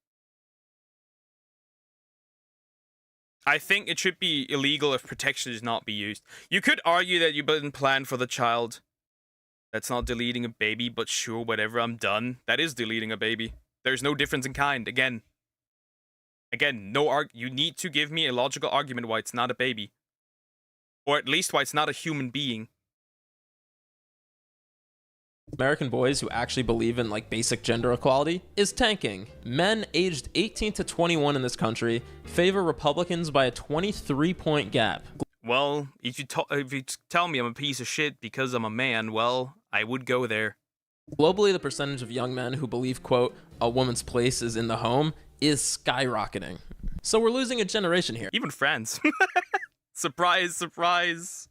I think it should be illegal if protection does not be used. You could argue that you didn't plan for the child. That's not deleting a baby, but sure, whatever, I'm done. That is deleting a baby. There's no difference in kind, again. Again, you need to give me a logical argument why it's not a baby. Or at least why it's not a human being. American boys who actually believe in like basic gender equality is tanking. Men aged 18 to 21 in this country favor Republicans by a 23-point gap. Well, if you tell me I'm a piece of shit because I'm a man, well, I would go there. Globally, the percentage of young men who believe, quote, a woman's place is in the home is skyrocketing. So we're losing a generation here. Even France. Surprise, surprise.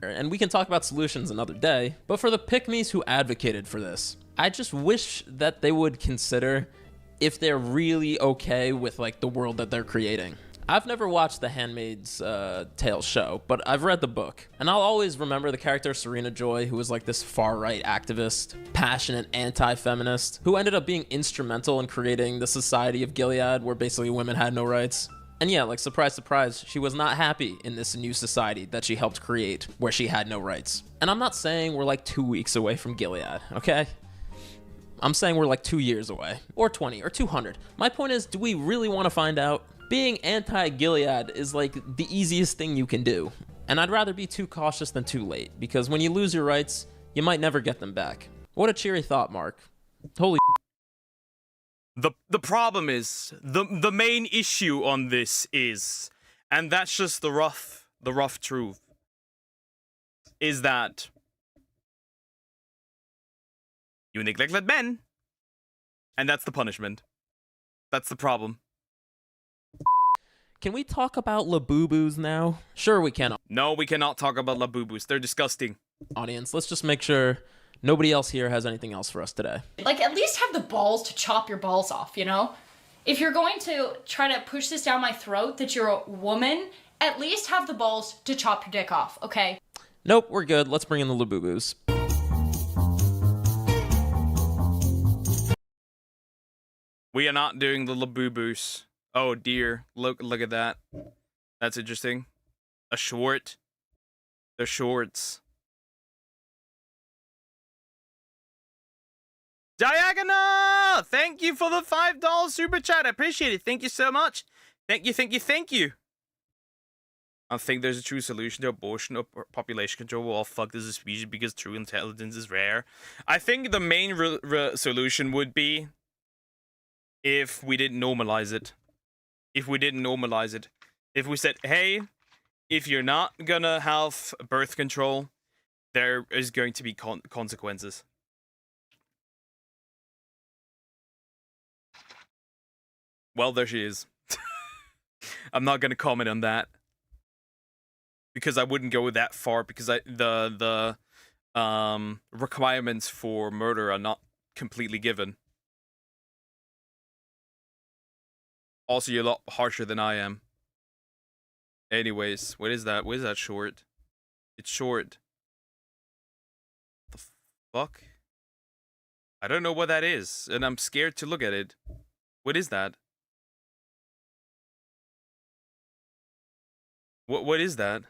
And we can talk about solutions another day, but for the pick-me's who advocated for this, I just wish that they would consider if they're really okay with like the world that they're creating. I've never watched the Handmaid's Tale show, but I've read the book, and I'll always remember the character Serena Joy, who was like this far-right activist, passionate anti-feminist, who ended up being instrumental in creating the Society of Gilead, where basically women had no rights. And yeah, like, surprise, surprise, she was not happy in this new society that she helped create, where she had no rights. And I'm not saying we're like 2 weeks away from Gilead, okay? I'm saying we're like 2 years away, or 20, or 200. My point is, do we really want to find out? Being anti-Gilead is like the easiest thing you can do. And I'd rather be too cautious than too late, because when you lose your rights, you might never get them back. What a cheery thought, Mark. Holy The problem is, the main issue on this is, and that's just the rough truth, is that you neglected men, and that's the punishment. That's the problem. Can we talk about Labubu's now? Sure we can. No, we cannot talk about Labubus. They're disgusting. Audience, let's just make sure nobody else here has anything else for us today. Like, at least have the balls to chop your balls off, you know? If you're going to try to push this down my throat that you're a woman, at least have the balls to chop your dick off, okay? Nope, we're good. Let's bring in the Labubus. We are not doing the Labubus. Oh dear, look at that. That's interesting. A short. They're shorts. Diagonal! Thank you for the $5 super chat. I appreciate it. Thank you so much. Thank you, thank you, thank you. I think there's a true solution to abortion or population control. We'll all fuck this species because true intelligence is rare. I think the main solution would be if we didn't normalize it. If we didn't normalize it. If we said, hey, if you're not gonna have birth control, there is going to be consequences. Well, there she is. I'm not gonna comment on that because I wouldn't go that far because the requirements for murder are not completely given. Also, you're a lot harsher than I am. Anyways, what is that? What is that short? It's short. The fuck? I don't know what that is, and I'm scared to look at it. What is that? What is that?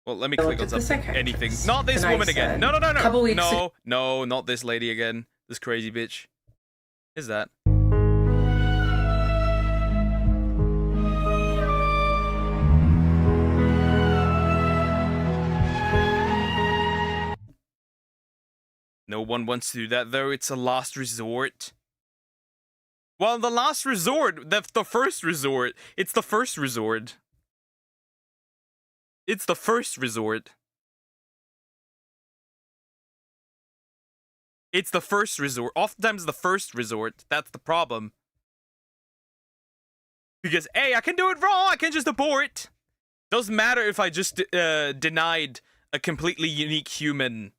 Well, let me click on something. Anything. Not this woman again. No, no, no, no. No, no, not this lady again. This crazy bitch. Is that? No one wants to do that, though. It's a last resort. Well, the last resort, the first resort. It's the first resort. It's the first resort. It's the first resort. Oftentimes the first resort. That's the problem. Because, hey, I can do it wrong. I can just abort. Doesn't matter if I just denied a completely unique human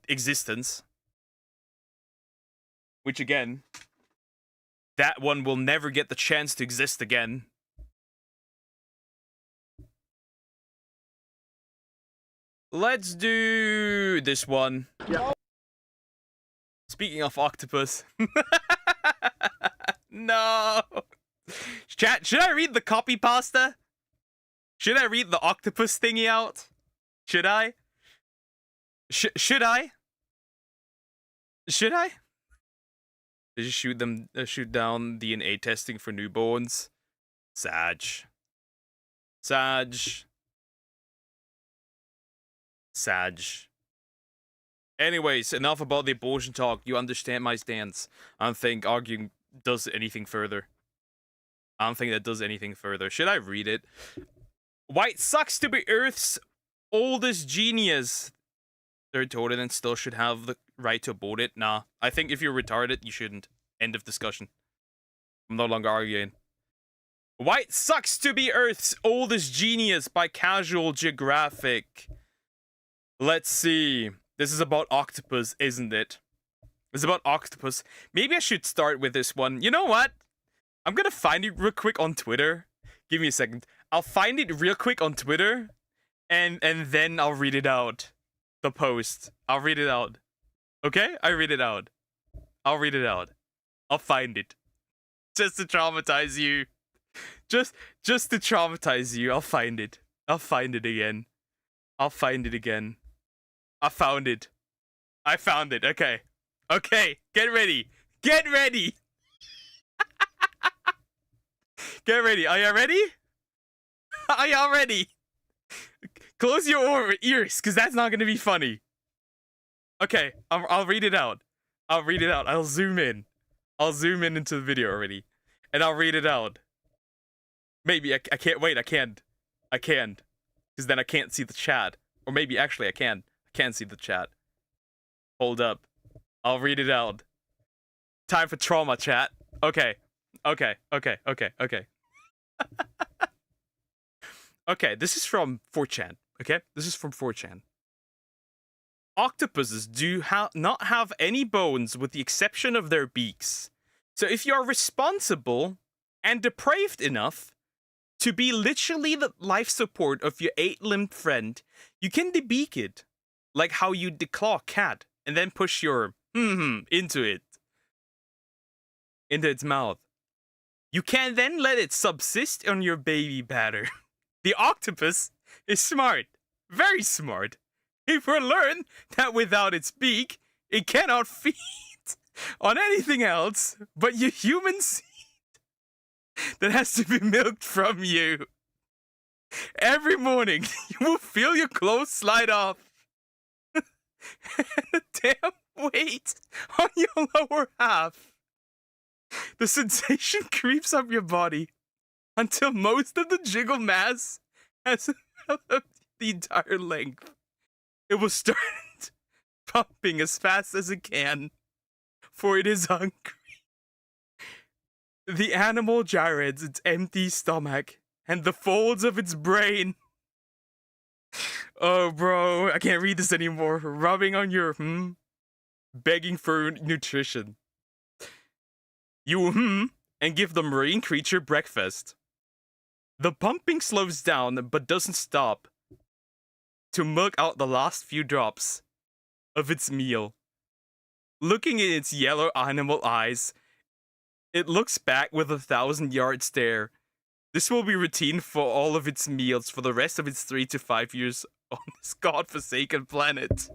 existence. Which, again, that one will never get the chance to exist again. Let's do this one. Yeah. Speaking of octopus. No. Chat, should I read the copy pasta? Should I read the octopus thingy out? Should I? Should I? Should I? Did you shoot them? Shoot down DNA testing for newborns? Sag. Sag. Sag. Anyways, enough about the abortion talk. You understand my stance. I don't think arguing does anything further. I don't think that does anything further. Should I read it? White sucks to be Earth's oldest genius. They're retarded and still should have the right to abort it. Nah, I think if you're retarded, you shouldn't. End of discussion. I'm no longer arguing. White sucks to be Earth's oldest genius by Casual Geographic. Let's see. This is about octopus, isn't it? It's about octopus. Maybe I should start with this one. You know what? I'm gonna find it real quick on Twitter. Give me a second. I'll find it real quick on Twitter, and then I'll read it out. The post. I'll read it out. Okay? I read it out. I'll read it out. I'll find it. Just to traumatize you. Just to traumatize you. I'll find it. I'll find it again. I'll find it again. I found it. I found it. Okay. Okay. Get ready. Get ready. Get ready. Are you ready? Are y'all ready? Close your ears, because that's not going to be funny. Okay. I'll read it out. I'll read it out. I'll zoom in. I'll zoom in into the video already. And I'll read it out. Maybe. I can't. Wait, I can't. I can't. Because then I can't see the chat. Or maybe, actually, I can. I can see the chat. Hold up. I'll read it out. Time for trauma, chat. Okay. Okay. Okay. Okay. Okay. Okay, this is from 4chan. Okay? This is from 4chan. Octopuses do not have any bones with the exception of their beaks. So if you are responsible and depraved enough to be literally the life support of your 8-limbed friend, you can debeak it. Like how you declaw a cat and then push your into it. Into its mouth. You can then let it subsist on your baby batter. The octopus is smart. Very smart. It will learn that without its beak, it cannot feed on anything else but your human seed that has to be milked from you. Every morning, you will feel your clothes slide off. And a damn weight on your lower half. The sensation creeps up your body until most of the jiggle mass has developed the entire length. It will start pumping as fast as it can, for it is hungry. The animal gyrates its empty stomach and the folds of its brain. Oh, bro, I can't read this anymore. Rubbing on your begging for nutrition. You and give the marine creature breakfast. The pumping slows down but doesn't stop to milk out the last few drops of its meal. Looking in its yellow animal eyes, it looks back with a 1,000-yard stare. This will be routine for all of its meals for the rest of its 3 to 5 years on this godforsaken planet.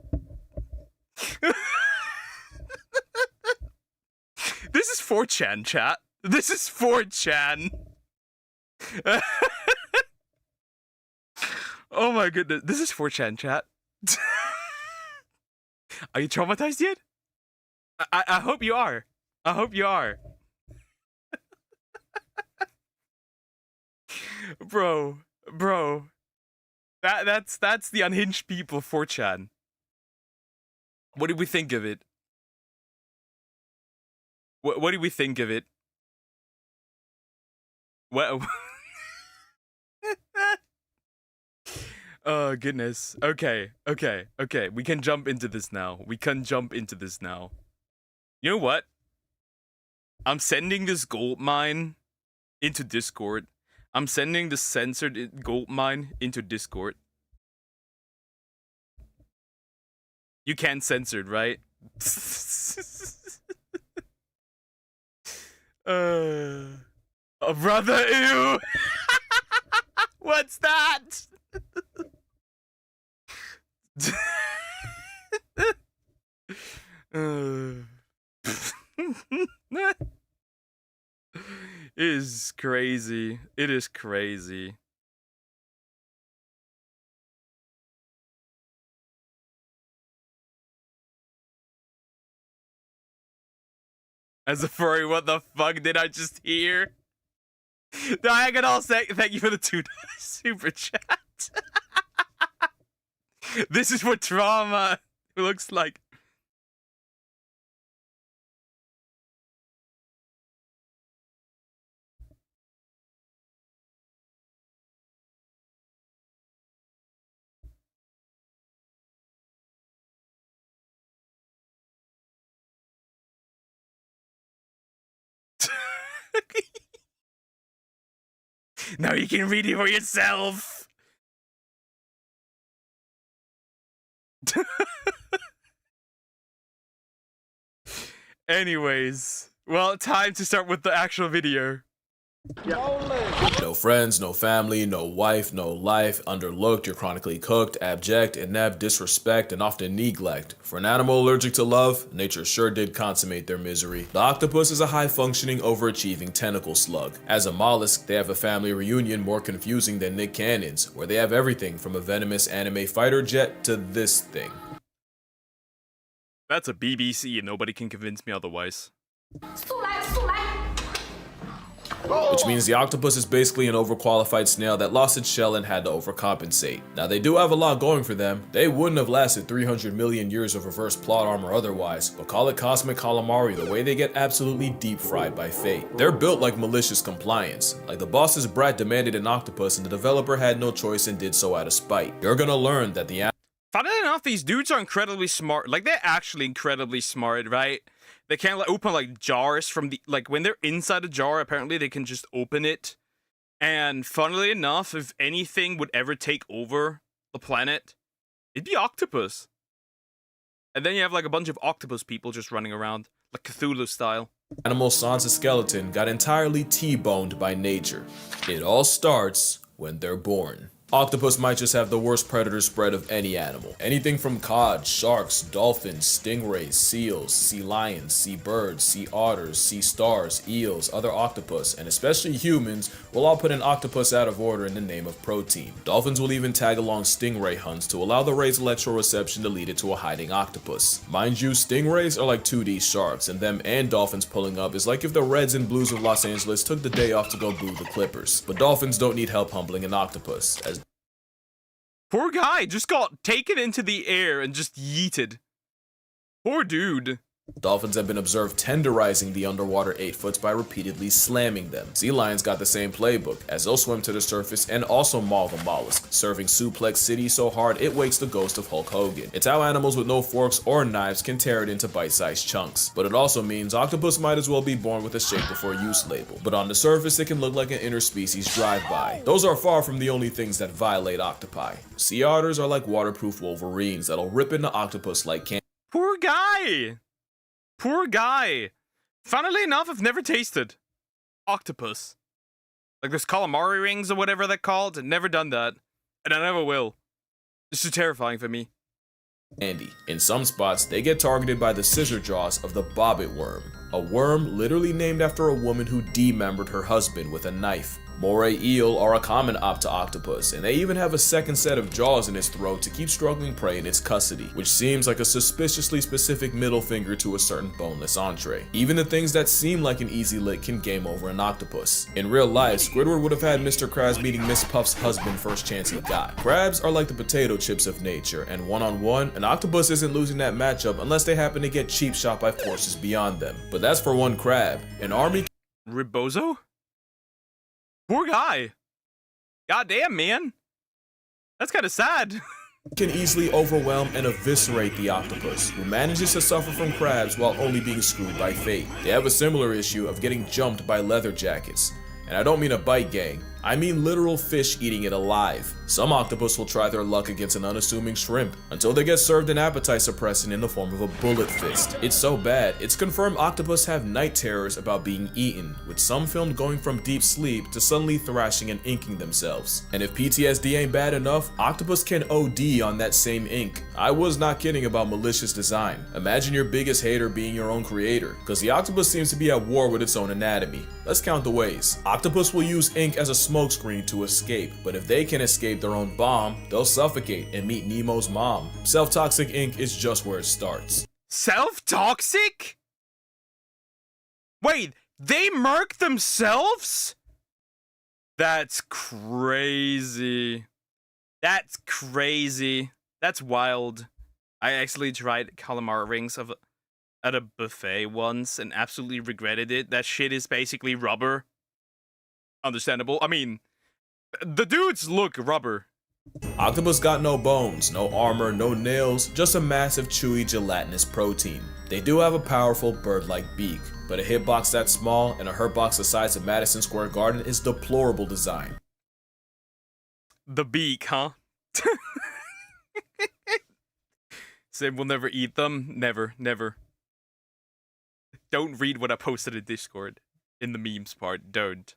This is 4chan, chat. This is 4chan. Oh my goodness. This is 4chan, chat. Are you traumatized yet? I hope you are. I hope you are. Bro. That's the unhinged people 4chan. What did we think of it? What did we think of it? What? Oh goodness. Okay. We can jump into this now. You know what? I'm sending this gold mine into Discord. I'm sending the censored gold mine into Discord. You can't censor it, right? Oh, brother, ew! What's that? It is crazy. It is crazy. As a furry, what the fuck did I just hear? Diagonal, thank you for the $2 super chat. This is what trauma looks like. Now you can read it for yourself. Anyways, well, time to start with the actual video. No friends, no family, no wife, no life, underlooked, you're chronically cooked, abject, inept, disrespect, and often neglect. For an animal allergic to love, nature sure did consummate their misery. The octopus is a high-functioning, overachieving tentacle slug. As a mollusk, they have a family reunion more confusing than Nick Cannon's, where they have everything from a venomous anime fighter jet to this thing. That's a BBC and nobody can convince me otherwise. Which means the octopus is basically an overqualified snail that lost its shell and had to overcompensate. Now they do have a lot going for them. They wouldn't have lasted 300 million years of reverse plot armor otherwise, but call it cosmic calamari the way they get absolutely deep fried by fate. They're built like malicious compliance. Like the boss's brat demanded an octopus and the developer had no choice and did so out of spite. You're gonna learn that the Funnily enough, these dudes are incredibly smart. Like, they're actually incredibly smart, right? They can't open like jars from the when they're inside a jar. Apparently, they can just open it. And funnily enough, if anything would ever take over the planet, it'd be octopus. And then you have like a bunch of octopus people just running around, like Cthulhu style. Animal sans a skeleton got entirely T-boned by nature. It all starts when they're born. Octopus might just have the worst predator spread of any animal. Anything from cod, sharks, dolphins, stingrays, seals, sea lions, sea birds, sea otters, sea stars, eels, other octopus, and especially humans will all put an octopus out of order in the name of protein. Dolphins will even tag along stingray hunts to allow the ray's electroreception to lead it to a hiding octopus. Mind you, stingrays are like 2D sharks, and them and dolphins pulling up is like if the Reds and Blues of Los Angeles took the day off to go boo the Clippers. But dolphins don't need help humbling an octopus, as Poor guy just got taken into the air and just yeeted. Poor dude. dolphins have been observed tenderizing the underwater 8-foots by repeatedly slamming them. Sea lions got the same playbook, as they'll swim to the surface and also maul the mollusk, serving Suplex City so hard it wakes the ghost of Hulk Hogan. It's how animals with no forks or knives can tear it into bite-sized chunks. But it also means octopus might as well be born with a shape before use label. But on the surface it can look like an interspecies drive-by. Those are far from the only things that violate octopi. Sea otters are like waterproof wolverines that'll rip into octopus like candy. Poor guy. Poor guy. Funnily enough, I've never tasted octopus. Like those calamari rings or whatever they're called. I've never done that. And I never will. This is terrifying for me. Andy. In some spots, they get targeted by the scissor jaws of the bobbit worm, a worm literally named after a woman who demembered her husband with a knife. Moray eel are a common octopus, and they even have a second set of jaws in its throat to keep struggling prey in its custody, which seems like a suspiciously specific middle finger to a certain boneless entree. Even the things that seem like an easy lick can game over an octopus. In real life, Squidward would have had Mr. Krabs meeting Miss Puff's husband first chance he got. Crabs are like the potato chips of nature, and one-on-one, an octopus isn't losing that matchup unless they happen to get cheap shot by forces beyond them. But that's for one crab. An army... Rebozo? Poor guy. Goddamn, man. That's kind of sad. can easily overwhelm and eviscerate the octopus, who manages to suffer from crabs while only being screwed by fate. They have a similar issue of getting jumped by leather jackets. And I don't mean a bite gang, I mean literal fish eating it alive. Some octopus will try their luck against an unassuming shrimp until they get served an appetite suppressant in the form of a bullet fist. It's so bad, it's confirmed octopus have night terrors about being eaten, with some filmed going from deep sleep to suddenly thrashing and inking themselves. And if PTSD ain't bad enough, octopus can OD on that same ink. I was not kidding about malicious design. Imagine your biggest hater being your own creator, cause the octopus seems to be at war with its own anatomy. Let's count the ways. Octopus will use ink as a smokescreen to escape, but if they can escape their own bomb, they'll suffocate and meet Nemo's mom. Self-toxic ink is just where it starts. Self-toxic? Wait, they murk themselves? That's crazy. That's crazy. That's wild. I actually tried calamari rings at a buffet once and absolutely regretted it. That shit is basically rubber. Understandable. I mean, the dudes look rubber. Octopus got no bones, no armor, no nails, just a massive chewy gelatinous protein. They do have a powerful bird-like beak, but a hitbox that small and a hurtbox the size of Madison Square Garden is deplorable design. The beak, huh? Sim will never eat them. Never, never. Don't read what I posted in Discord. In the memes part, don't.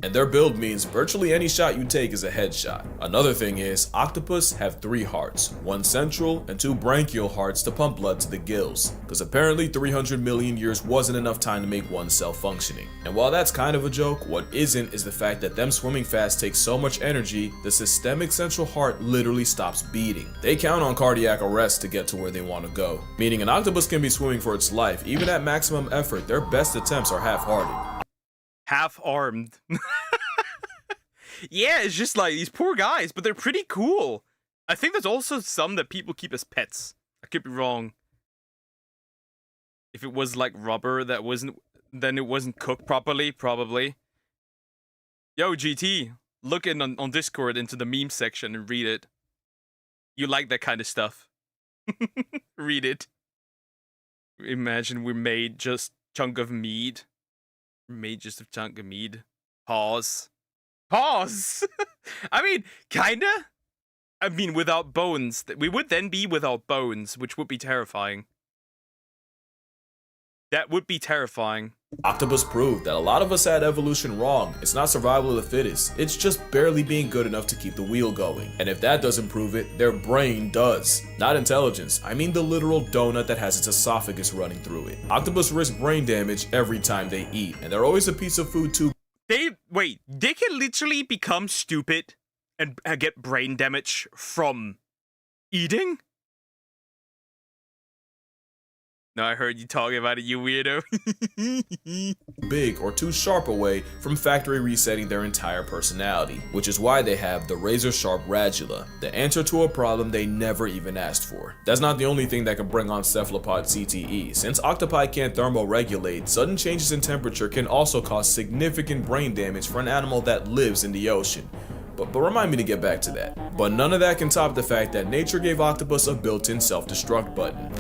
And their build means virtually any shot you take is a headshot. Another thing is, octopus have 3 hearts, 1 central and 2 branchial hearts to pump blood to the gills, because apparently 300 million years wasn't enough time to make one cell functioning. And while that's kind of a joke, what isn't is the fact that them swimming fast takes so much energy, the systemic central heart literally stops beating. They count on cardiac arrest to get to where they want to go, meaning an octopus can be swimming for its life. Even at maximum effort, their best attempts are half-hearted. Half-armed. Yeah, it's just like these poor guys, but they're pretty cool. I think there's also some that people keep as pets. I could be wrong. If it was like rubber that wasn't, then it wasn't cooked properly, probably. Yo, GT, look in on Discord into the meme section and read it. You like that kind of stuff. Read it. Imagine we're made just chunk of meat. Made just a chunk of meat. Pause. Pause! I mean, kinda? I mean, without bones. We would then be without bones, which would be terrifying. That would be terrifying. Octopus proved that a lot of us had evolution wrong. It's not survival of the fittest. It's just barely being good enough to keep the wheel going. And if that doesn't prove it, their brain does. Not intelligence, I mean the literal donut that has its esophagus running through it. Octopus risk brain damage every time they eat, and they're always a piece of food too. They can literally become stupid and get brain damage from eating? No, I heard you talking about it, you weirdo. Big or too sharp away from factory resetting their entire personality, which is why they have the razor sharp radula, the answer to a problem they never even asked for. That's not the only thing that can bring on cephalopod CTE. Since octopi can't thermoregulate, sudden changes in temperature can also cause significant brain damage for an animal that lives in the ocean. But remind me to get back to that. But none of that can top the fact that nature gave octopus a built-in self-destruct button.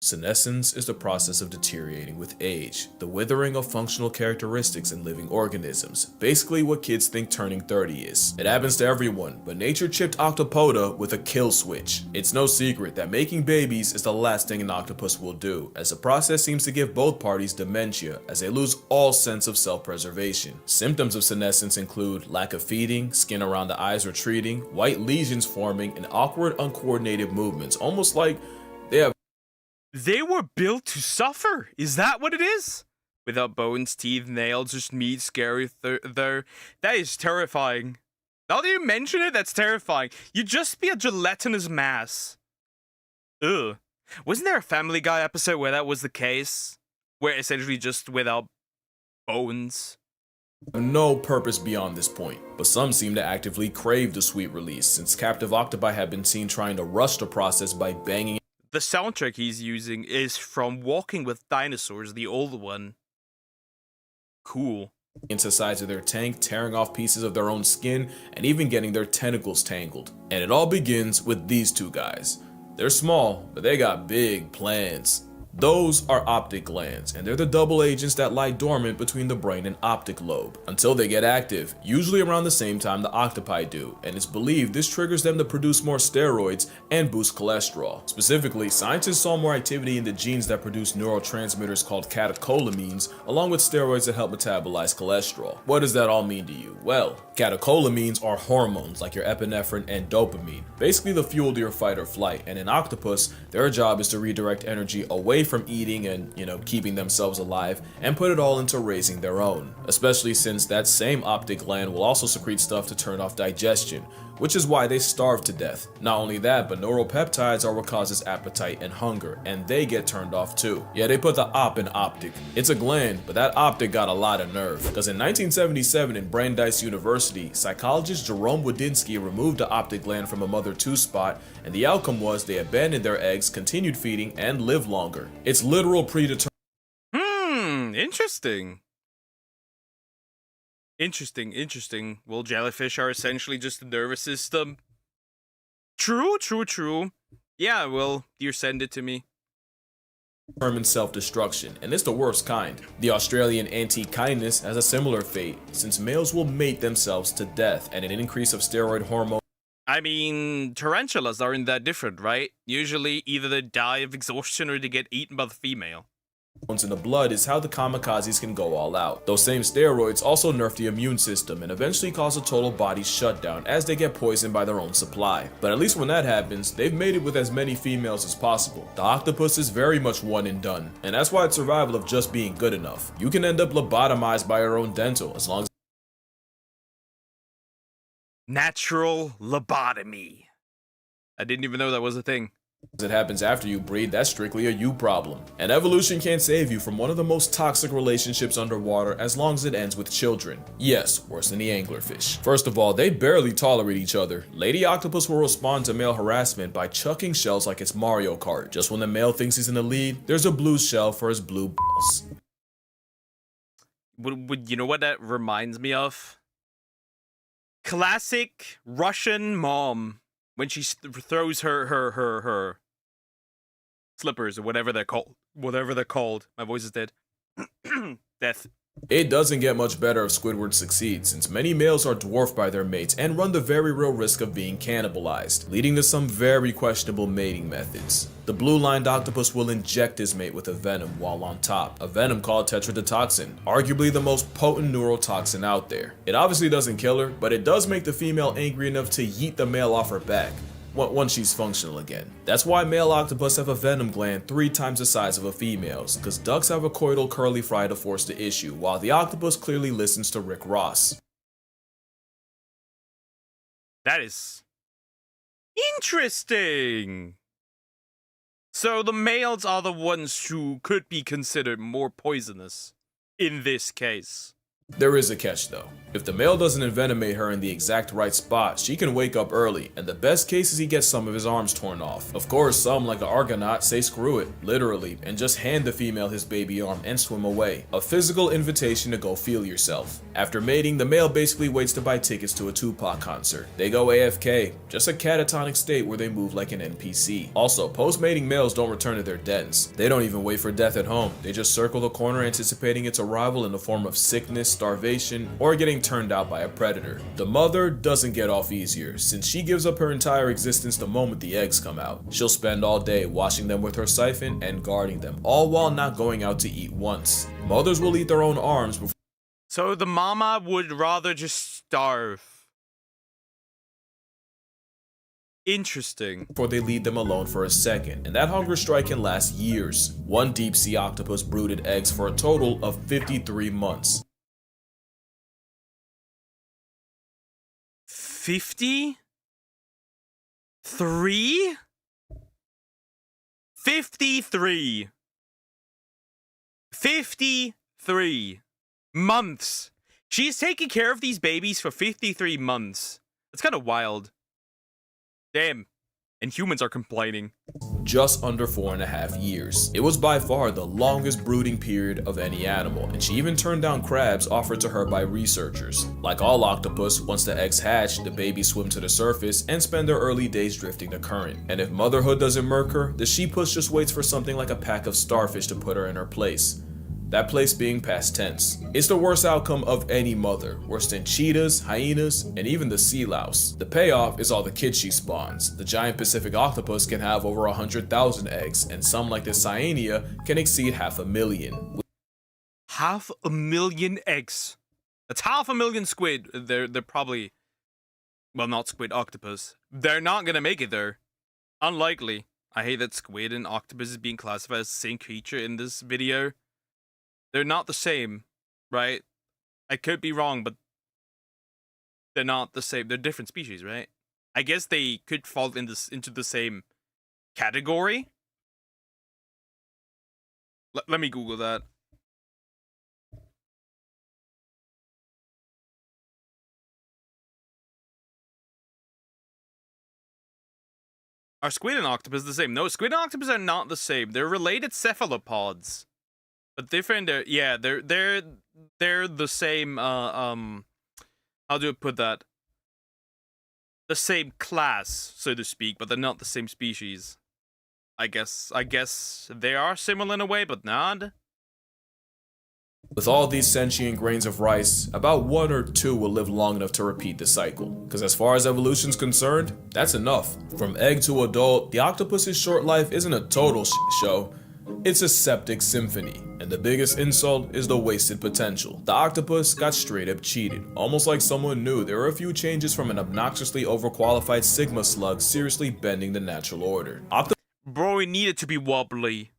Senescence is the process of deteriorating with age, the withering of functional characteristics in living organisms, basically what kids think turning 30 is. It happens to everyone, but nature chipped Octopoda with a kill switch. It's no secret that making babies is the last thing an octopus will do, as the process seems to give both parties dementia as they lose all sense of self-preservation. Symptoms of senescence include lack of feeding, skin around the eyes retreating, white lesions forming, and awkward uncoordinated movements, almost like they were built to suffer. Is that what it is? Without bones, teeth, nails, just meat, scary there. That is terrifying. Now that you mention it, that's terrifying. You'd just be a gelatinous mass. Ugh. Wasn't there a Family Guy episode where that was the case? Where essentially just without bones? No purpose beyond this point, but some seem to actively crave the sweet release, since captive octopi have been seen trying to rush the process by banging. The soundtrack he's using is from Walking with Dinosaurs, the old one. Cool. Into sides of their tank, tearing off pieces of their own skin, and even getting their tentacles tangled. And it all begins with these two guys. They're small, but they got big plans. Those are optic glands, and they're the double agents that lie dormant between the brain and optic lobe, until they get active, usually around the same time the octopi do, and it's believed this triggers them to produce more steroids and boost cholesterol. Specifically, scientists saw more activity in the genes that produce neurotransmitters called catecholamines, along with steroids that help metabolize cholesterol. What does that all mean to you? Well, catecholamines are hormones like your epinephrine and dopamine, basically the fuel to your fight or flight, and in octopus, their job is to redirect energy away from eating and, keeping themselves alive and put it all into raising their own, especially since that same optic gland will also secrete stuff to turn off digestion, which is why they starve to death. Not only that, but neuropeptides are what causes appetite and hunger, and they get turned off too. Yeah, they put the op in optic. It's a gland, but that optic got a lot of nerve, because in 1977 in Brandeis University, psychologist Jerome Wodinsky removed the optic gland from a mother 2 spot, and the outcome was they abandoned their eggs, continued feeding, and lived longer. It's literal predetermined. Interesting. Interesting. Well, jellyfish are essentially just the nervous system. True. Yeah, well, dear, send it to me. Determined self-destruction, and it's the worst kind. The Australian anti-kindness has a similar fate, since males will mate themselves to death, and an increase of steroid hormone. I mean, tarantulas aren't that different, right? Usually, either they die of exhaustion or they get eaten by the female. In the blood is how the kamikazes can go all out. Those same steroids also nerf the immune system and eventually cause a total body shutdown as they get poisoned by their own supply. But at least when that happens, they've made it with as many females as possible. The octopus is very much one and done, and that's why it's survival of just being good enough. You can end up lobotomized by your own dental as long as natural lobotomy. I didn't even know that was a thing. It happens after you breed, that's strictly a you problem. And evolution can't save you from one of the most toxic relationships underwater as long as it ends with children. Yes, worse than the anglerfish. First of all, they barely tolerate each other. Lady octopus will respond to male harassment by chucking shells like it's Mario Kart. Just when the male thinks he's in the lead, there's a blue shell for his blue balls. You know what that reminds me of? Classic Russian mom. When she throws her slippers or whatever they're called. My voice is dead. Death. It doesn't get much better if Squidward succeeds, since many males are dwarfed by their mates and run the very real risk of being cannibalized, leading to some very questionable mating methods. The blue-lined octopus will inject his mate with a venom while on top, a venom called tetrodotoxin, arguably the most potent neurotoxin out there. It obviously doesn't kill her, but it does make the female angry enough to yeet the male off her back once she's functional again. That's why male octopus have a venom gland 3 times the size of a female's, cause ducks have a coital curly fry to force the issue, while the octopus clearly listens to Rick Ross. That is interesting. So the males are the ones who could be considered more poisonous in this case. There is a catch though. If the male doesn't envenomate her in the exact right spot, she can wake up early, and the best case is he gets some of his arms torn off. Of course, some, like an Argonaut, say screw it, literally, and just hand the female his baby arm and swim away. A physical invitation to go feel yourself. After mating, the male basically waits to buy tickets to a Tupac concert. They go AFK, just a catatonic state where they move like an NPC. Also, post-mating males don't return to their dens. They don't even wait for death at home. They just circle the corner anticipating its arrival in the form of sickness, starvation, or getting turned out by a predator. The mother doesn't get off easier, since she gives up her entire existence the moment the eggs come out. She'll spend all day washing them with her siphon and guarding them, all while not going out to eat once. Mothers will eat their own arms before. So the mama would rather just starve. Interesting. Before they leave them alone for a second, and that hunger strike can last years. One deep sea octopus brooded eggs for a total of 53 months. 53? 53. 53 months. She's taking care of these babies for 53 months. That's kind of wild. Damn. And humans are complaining. Just under 4.5 years. It was by far the longest brooding period of any animal, and she even turned down crabs offered to her by researchers. Like all octopus, once the eggs hatch, the babies swim to the surface and spend their early days drifting the current. And if motherhood doesn't murk her, the sheepus just waits for something like a pack of starfish to put her in her place. That place being past tense. It's the worst outcome of any mother, worse than cheetahs, hyenas, and even the sea louse. The payoff is all the kids she spawns. The giant Pacific octopus can have over 100,000 eggs, and some like the cyanea can exceed 500,000. 500,000 eggs. That's 500,000 squid. They're probably, well, not squid, octopus. They're not gonna make it there. Unlikely. I hate that squid and octopus is being classified as the same creature in this video. They're not the same, right? I could be wrong, but they're not the same. They're different species, right? I guess they could fall into the same category. Let me Google that. Are squid and octopus the same? No, squid and octopus are not the same. They're related cephalopods. But different, yeah, they're the same, how do I put that? The same class, so to speak, but they're not the same species. I guess they are similar in a way, but not. With all these sentient grains of rice, about 1 or 2 will live long enough to repeat the cycle. Because as far as evolution's concerned, that's enough. From egg to adult, the octopus's short life isn't a total show. It's a septic symphony, and the biggest insult is the wasted potential. The octopus got straight up cheated, almost like someone knew there were a few changes from an obnoxiously overqualified Sigma slug seriously bending the natural order. Bro, he needed to be wobbly,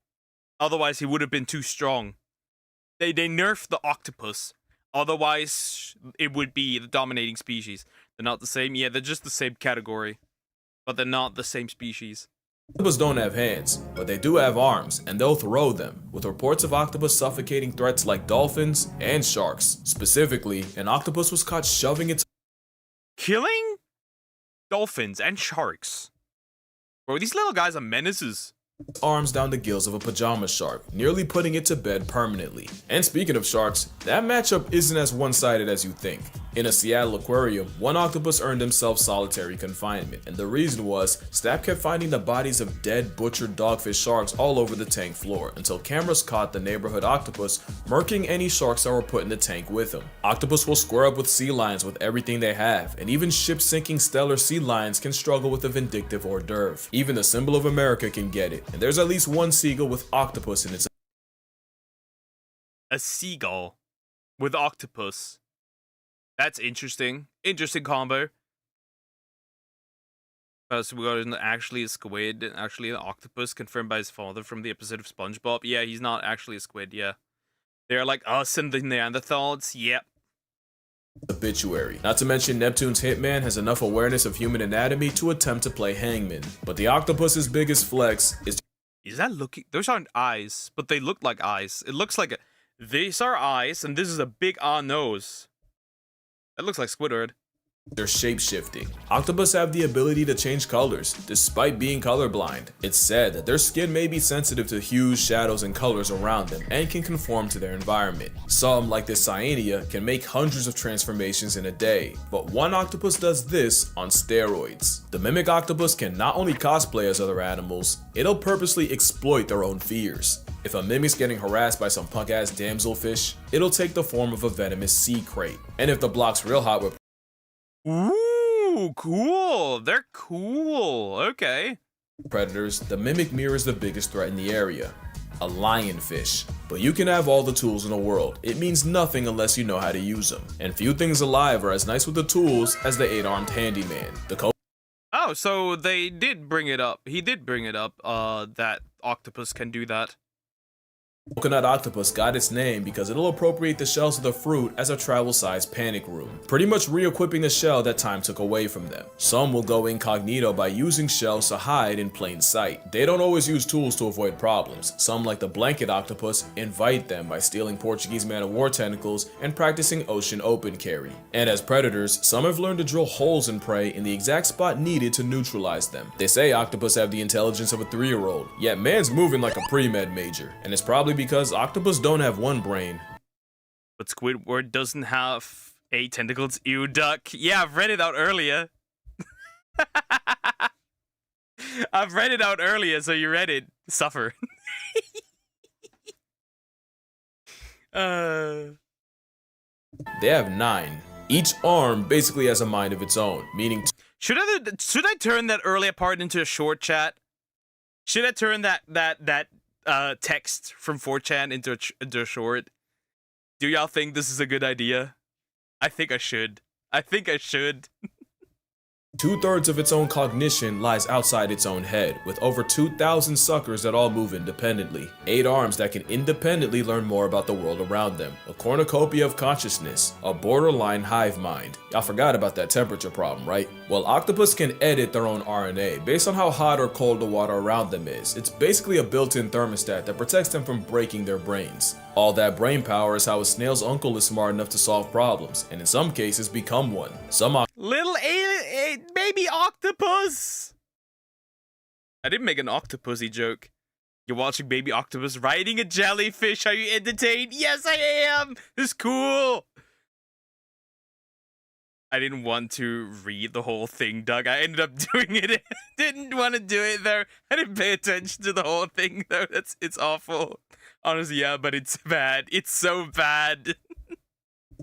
otherwise he would have been too strong. They nerfed the octopus, otherwise it would be the dominating species. They're not the same, yeah, they're just the same category, but they're not the same species. Octopus don't have hands, but they do have arms, and they'll throw them, with reports of octopus suffocating threats like dolphins and sharks. Specifically, an octopus was caught shoving its killing dolphins and sharks. Bro, these little guys are menaces. Arms down the gills of a pajama shark, nearly putting it to bed permanently. And speaking of sharks, that matchup isn't as one-sided as you think. In a Seattle aquarium, one octopus earned himself solitary confinement, and the reason was staff kept finding the bodies of dead, butchered dogfish sharks all over the tank floor until cameras caught the neighborhood octopus murking any sharks that were put in the tank with him. Octopus will square up with sea lions with everything they have, and even ship-sinking stellar sea lions can struggle with a vindictive hors d'oeuvre. Even the symbol of America can get it, and there's at least one seagull with octopus in its. A seagull with octopus. That's interesting. Interesting combo. So we got actually a squid, actually an octopus, confirmed by his father from the episode of SpongeBob. Yeah, he's not actually a squid, yeah. They're like us and the Neanderthals, yep. Obituary. Not to mention Neptune's hitman has enough awareness of human anatomy to attempt to play hangman. But the octopus's biggest flex is... Is that looking... Those aren't eyes, but they look like eyes. It looks like... These are eyes, and this is a big nose. That looks like Squidward. They're shape-shifting. Octopus have the ability to change colors, despite being colorblind. It's said that their skin may be sensitive to hues, shadows, and colors around them, and can conform to their environment. Some, like this cyanea, can make hundreds of transformations in a day, but one octopus does this on steroids. The mimic octopus can not only cosplay as other animals, it'll purposely exploit their own fears. If a mimic's getting harassed by some punk-ass damselfish, it'll take the form of a venomous sea crate. And if the block's real hot with... Ooh, cool. They're cool. Okay. predators, the mimic mirrors the biggest threat in the area, a lionfish. But you can have all the tools in the world, it means nothing unless you know how to use them. And few things alive are as nice with the tools as the 8-armed handyman. Oh, so they did bring it up. He did bring it up, that octopus can do that. Coconut octopus got its name because it'll appropriate the shells of the fruit as a travel-sized panic room, pretty much re-equipping the shell that time took away from them. Some will go incognito by using shells to hide in plain sight. They don't always use tools to avoid problems. Some, like the blanket octopus, invite them by stealing Portuguese man-of-war tentacles and practicing ocean open carry. And as predators, some have learned to drill holes in prey in the exact spot needed to neutralize them. They say octopus have the intelligence of a 3-year-old, yet man's moving like a pre-med major, and it's probably because octopus don't have one brain. But Squidward doesn't have 8 tentacles. Ew, duck. Yeah, I've read it out earlier. I've read it out earlier, so you read it. Suffer. They have 9. Each arm basically has a mind of its own, meaning... Should I turn that earlier part into a short chat? Should I turn that text from 4chan into a short? Do y'all think this is a good idea? I think I should. 2/3 of its own cognition lies outside its own head, with over 2,000 suckers that all move independently. 8 arms that can independently learn more about the world around them. A cornucopia of consciousness, a borderline hive mind. Y'all forgot about that temperature problem, right? Well, octopus can edit their own RNA based on how hot or cold the water around them is. It's basically a built-in thermostat that protects them from breaking their brains. All that brain power is how a snail's uncle is smart enough to solve problems, and in some cases become one. Little baby octopus! I didn't make an octopusy joke. You're watching baby octopus riding a jellyfish. Are you entertained? Yes, I am! This is cool! I didn't want to read the whole thing, Doug. I ended up doing it. Didn't want to do it, though. I didn't pay attention to the whole thing, though. It's awful. Honestly, yeah, but it's bad. It's so bad.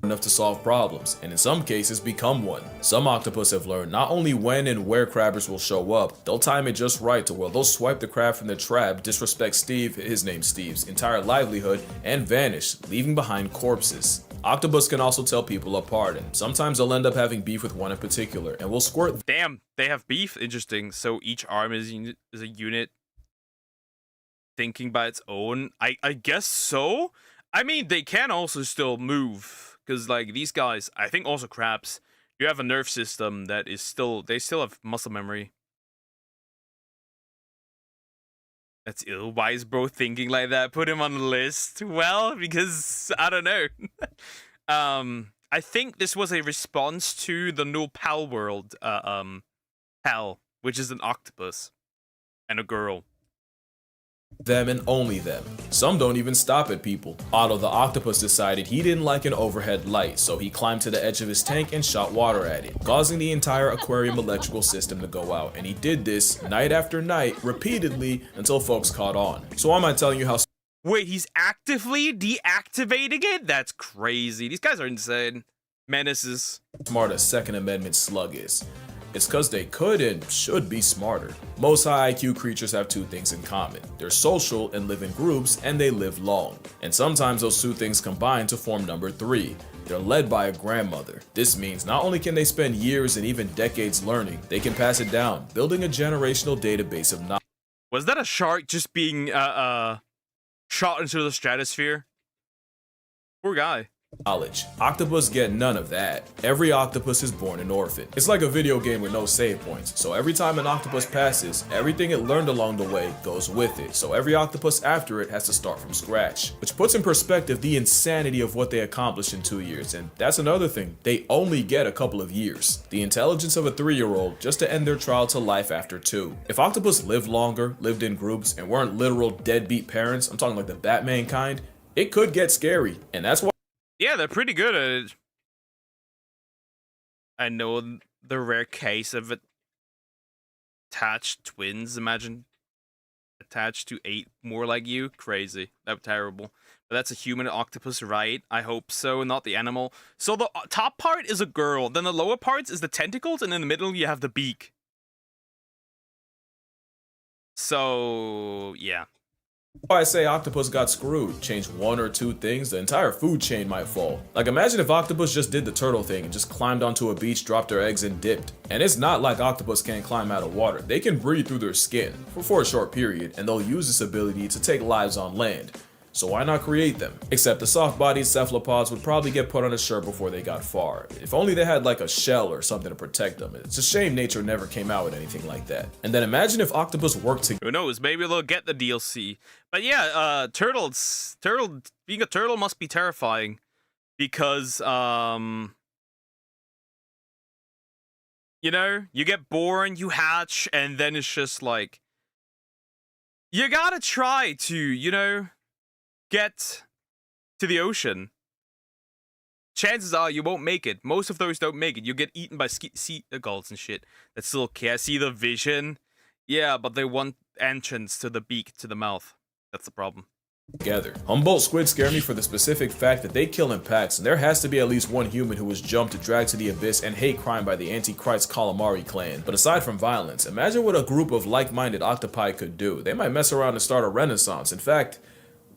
Enough to solve problems, and in some cases become one. Some octopus have learned not only when and where crabbers will show up, they'll time it just right to where they'll swipe the crab from the trap, disrespect Steve, his name's Steve's, entire livelihood, and vanish, leaving behind corpses. Octopus can also tell people apart, and sometimes they'll end up having beef with one in particular, and will squirt. Damn, they have beef? Interesting. So each arm is a unit thinking by its own? I guess so? I mean, they can also still move. Because, like, these guys, I think also crabs, you have a nerve system that is still, they still have muscle memory. That's ill. Why is bro thinking like that? Put him on the list. Well, because, I don't know. I think this was a response to the new Pal world, Pal, which is an octopus and a girl. them and only them. Some don't even stop at people. Otto the octopus decided he didn't like an overhead light, so he climbed to the edge of his tank and shot water at it, causing the entire aquarium electrical system to go out. And he did this night after night, repeatedly, until folks caught on. So why am I telling you how— Wait, he's actively deactivating it? That's crazy. These guys are insane. Menaces. smart a Second Amendment slug is? It's cause they could and should be smarter. Most high IQ creatures have two things in common. They're social and live in groups, and they live long. And sometimes those two things combine to form number 3. They're led by a grandmother. This means not only can they spend years and even decades learning, they can pass it down, building a generational database of knowledge. Was that a shark just being shot into the stratosphere? Poor guy. Octopus get none of that. Every octopus is born an orphan. It's like a video game with no save points, so every time an octopus passes, everything it learned along the way goes with it, so every octopus after it has to start from scratch. Which puts in perspective the insanity of what they accomplished in 2 years, and that's another thing, they only get a couple of years. The intelligence of a 3-year-old just to end their trial to life after 2. If octopus lived longer, lived in groups, and weren't literal deadbeat parents, I'm talking like the Batman kind, it could get scary, and that's why— Yeah, they're pretty good at it. I know the rare case of attached twins. Imagine attached to 8 more like you. Crazy. That's terrible. But that's a human octopus, right? I hope so, not the animal. So the top part is a girl. Then the lower parts is the tentacles, and in the middle you have the beak. So, yeah. Why I say octopus got screwed. Change 1 or 2 things, the entire food chain might fall. Like imagine if octopus just did the turtle thing and just climbed onto a beach, dropped their eggs and dipped. And it's not like octopus can't climb out of water. They can breathe through their skin for a short period, and they'll use this ability to take lives on land. So why not create them? Except the soft-bodied cephalopods would probably get put on a shirt before they got far. If only they had like a shell or something to protect them. It's a shame nature never came out with anything like that. And then imagine if octopus worked together. Who knows? Maybe they'll get the DLC. But yeah, being a turtle must be terrifying because you know, you get born, you hatch, and then it's just like you gotta try to, you know, get to the ocean. Chances are you won't make it. Most of those don't make it. You get eaten by seagulls and shit that still can't see the vision. Yeah, but they want entrance to the beak, to the mouth. That's the problem. Together. Humboldt squid scare me for the specific fact that they kill in packs, and there has to be at least one human who was jumped, dragged to the abyss, and hate crime by the Antichrist calamari clan. But aside from violence, imagine what a group of like-minded octopi could do. They might mess around and start a renaissance. In fact,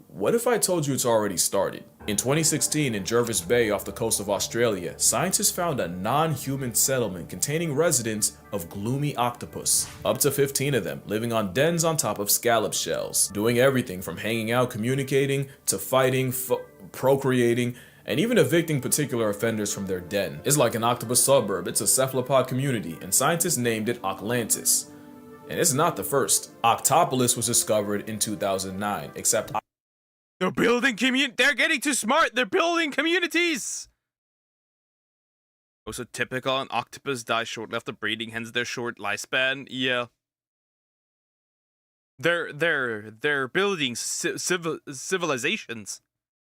what if I told you it's already started? In 2016, in Jervis Bay off the coast of Australia, scientists found a non-human settlement containing residents of gloomy octopus. Up to 15 of them, living on dens on top of scallop shells, doing everything from hanging out, communicating, to fighting, procreating, and even evicting particular offenders from their den. It's like an octopus suburb. It's a cephalopod community, and scientists named it Oclantis. And it's not the first. Octopolis was discovered in 2009, except they're building they're getting too smart. They're building communities. Also typical, an octopus dies shortly after breeding, hence their short lifespan. Yeah. They're building civilizations.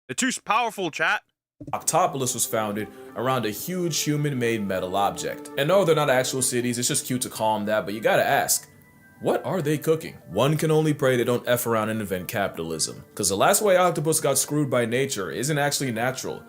They're too powerful, chat. Octopolis was founded around a huge human-made metal object. And no, they're not actual cities, it's just cute to call them that, but you gotta ask, what are they cooking? One can only pray they don't F around and invent capitalism. Cause the last way octopus got screwed by nature isn't actually natural,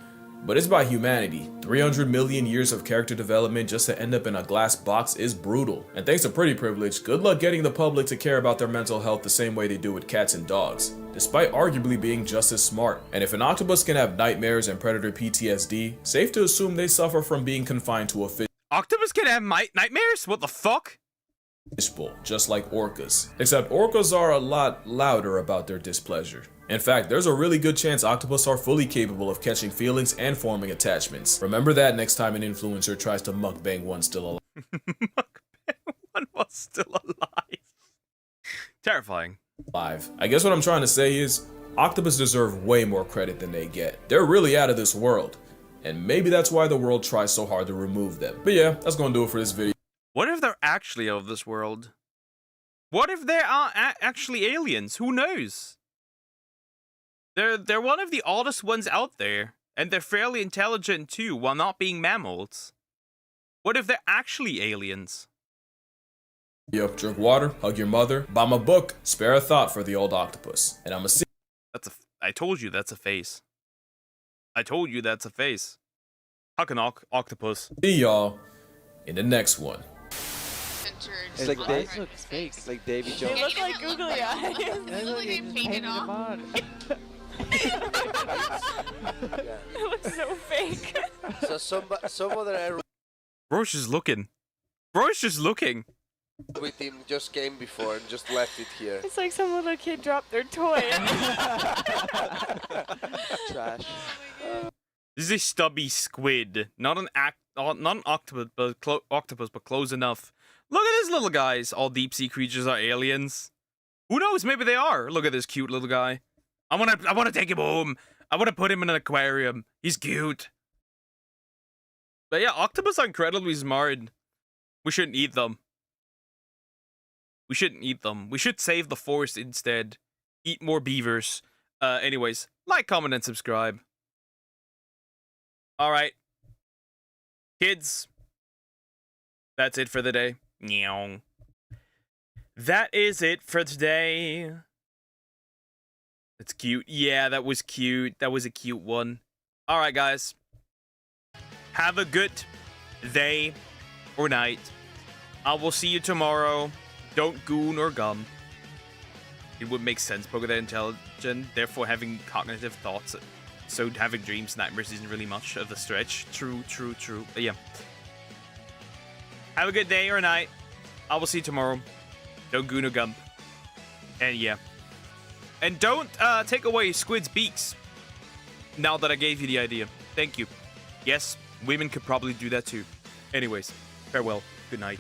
but it's by humanity. 300 million years of character development just to end up in a glass box is brutal. And thanks to pretty privilege, good luck getting the public to care about their mental health the same way they do with cats and dogs, despite arguably being just as smart. And if an octopus can have nightmares and predator PTSD, safe to assume they suffer from being confined to a fish. Octopus can have nightmares? What the fuck? Fishbowl, just like orcas. Except orcas are a lot louder about their displeasure. In fact, there's a really good chance octopus are fully capable of catching feelings and forming attachments. Remember that next time an influencer tries to mukbang one still alive. Mukbang one was still alive. Terrifying. I guess what I'm trying to say is, octopus deserve way more credit than they get. They're really out of this world. And maybe that's why the world tries so hard to remove them. But yeah, that's gonna do it for this video. What if they're actually out of this world? What if there are actually aliens? Who knows? They're one of the oddest ones out there, and they're fairly intelligent too, while not being mammals. What if they're actually aliens? Yep, drink water, hug your mother, buy my book, spare a thought for the old octopus, and I'ma see. I told you that's a face. I told you that's a face. Huck an octopus. See y'all in the next one. It's like they look fake. It's like Davy Jones. They look like googly eyes. They look like they painted them on. It looks so fake. So someone that I Bro's just looking. Bro's just looking. with him just came before and just left it here. It's like some little kid dropped their toy. Trash. This is a stubby squid, not an octopus, but close enough. Look at these little guys. All deep sea creatures are aliens. Who knows? Maybe they are. Look at this cute little guy. I wanna take him home. I wanna put him in an aquarium. He's cute. But yeah, octopus are incredibly smart. We shouldn't eat them. We shouldn't eat them. We should save the forest instead. Eat more beavers. Anyways, like, comment, and subscribe. Alright. Kids. That's it for the day. Meow. That is it for today. That's cute. Yeah, that was cute. That was a cute one. Alright, guys. Have a good day or night. I will see you tomorrow. Don't goon or gum. It would make sense because they're intelligent, therefore having cognitive thoughts. So having dreams, nightmares isn't really much of a stretch. True. But yeah. Have a good day or night. I will see you tomorrow. Don't goon or gum. And yeah. And don't take away squid's beaks. Now that I gave you the idea. Thank you. Yes, women could probably do that too. Anyways, farewell. Good night.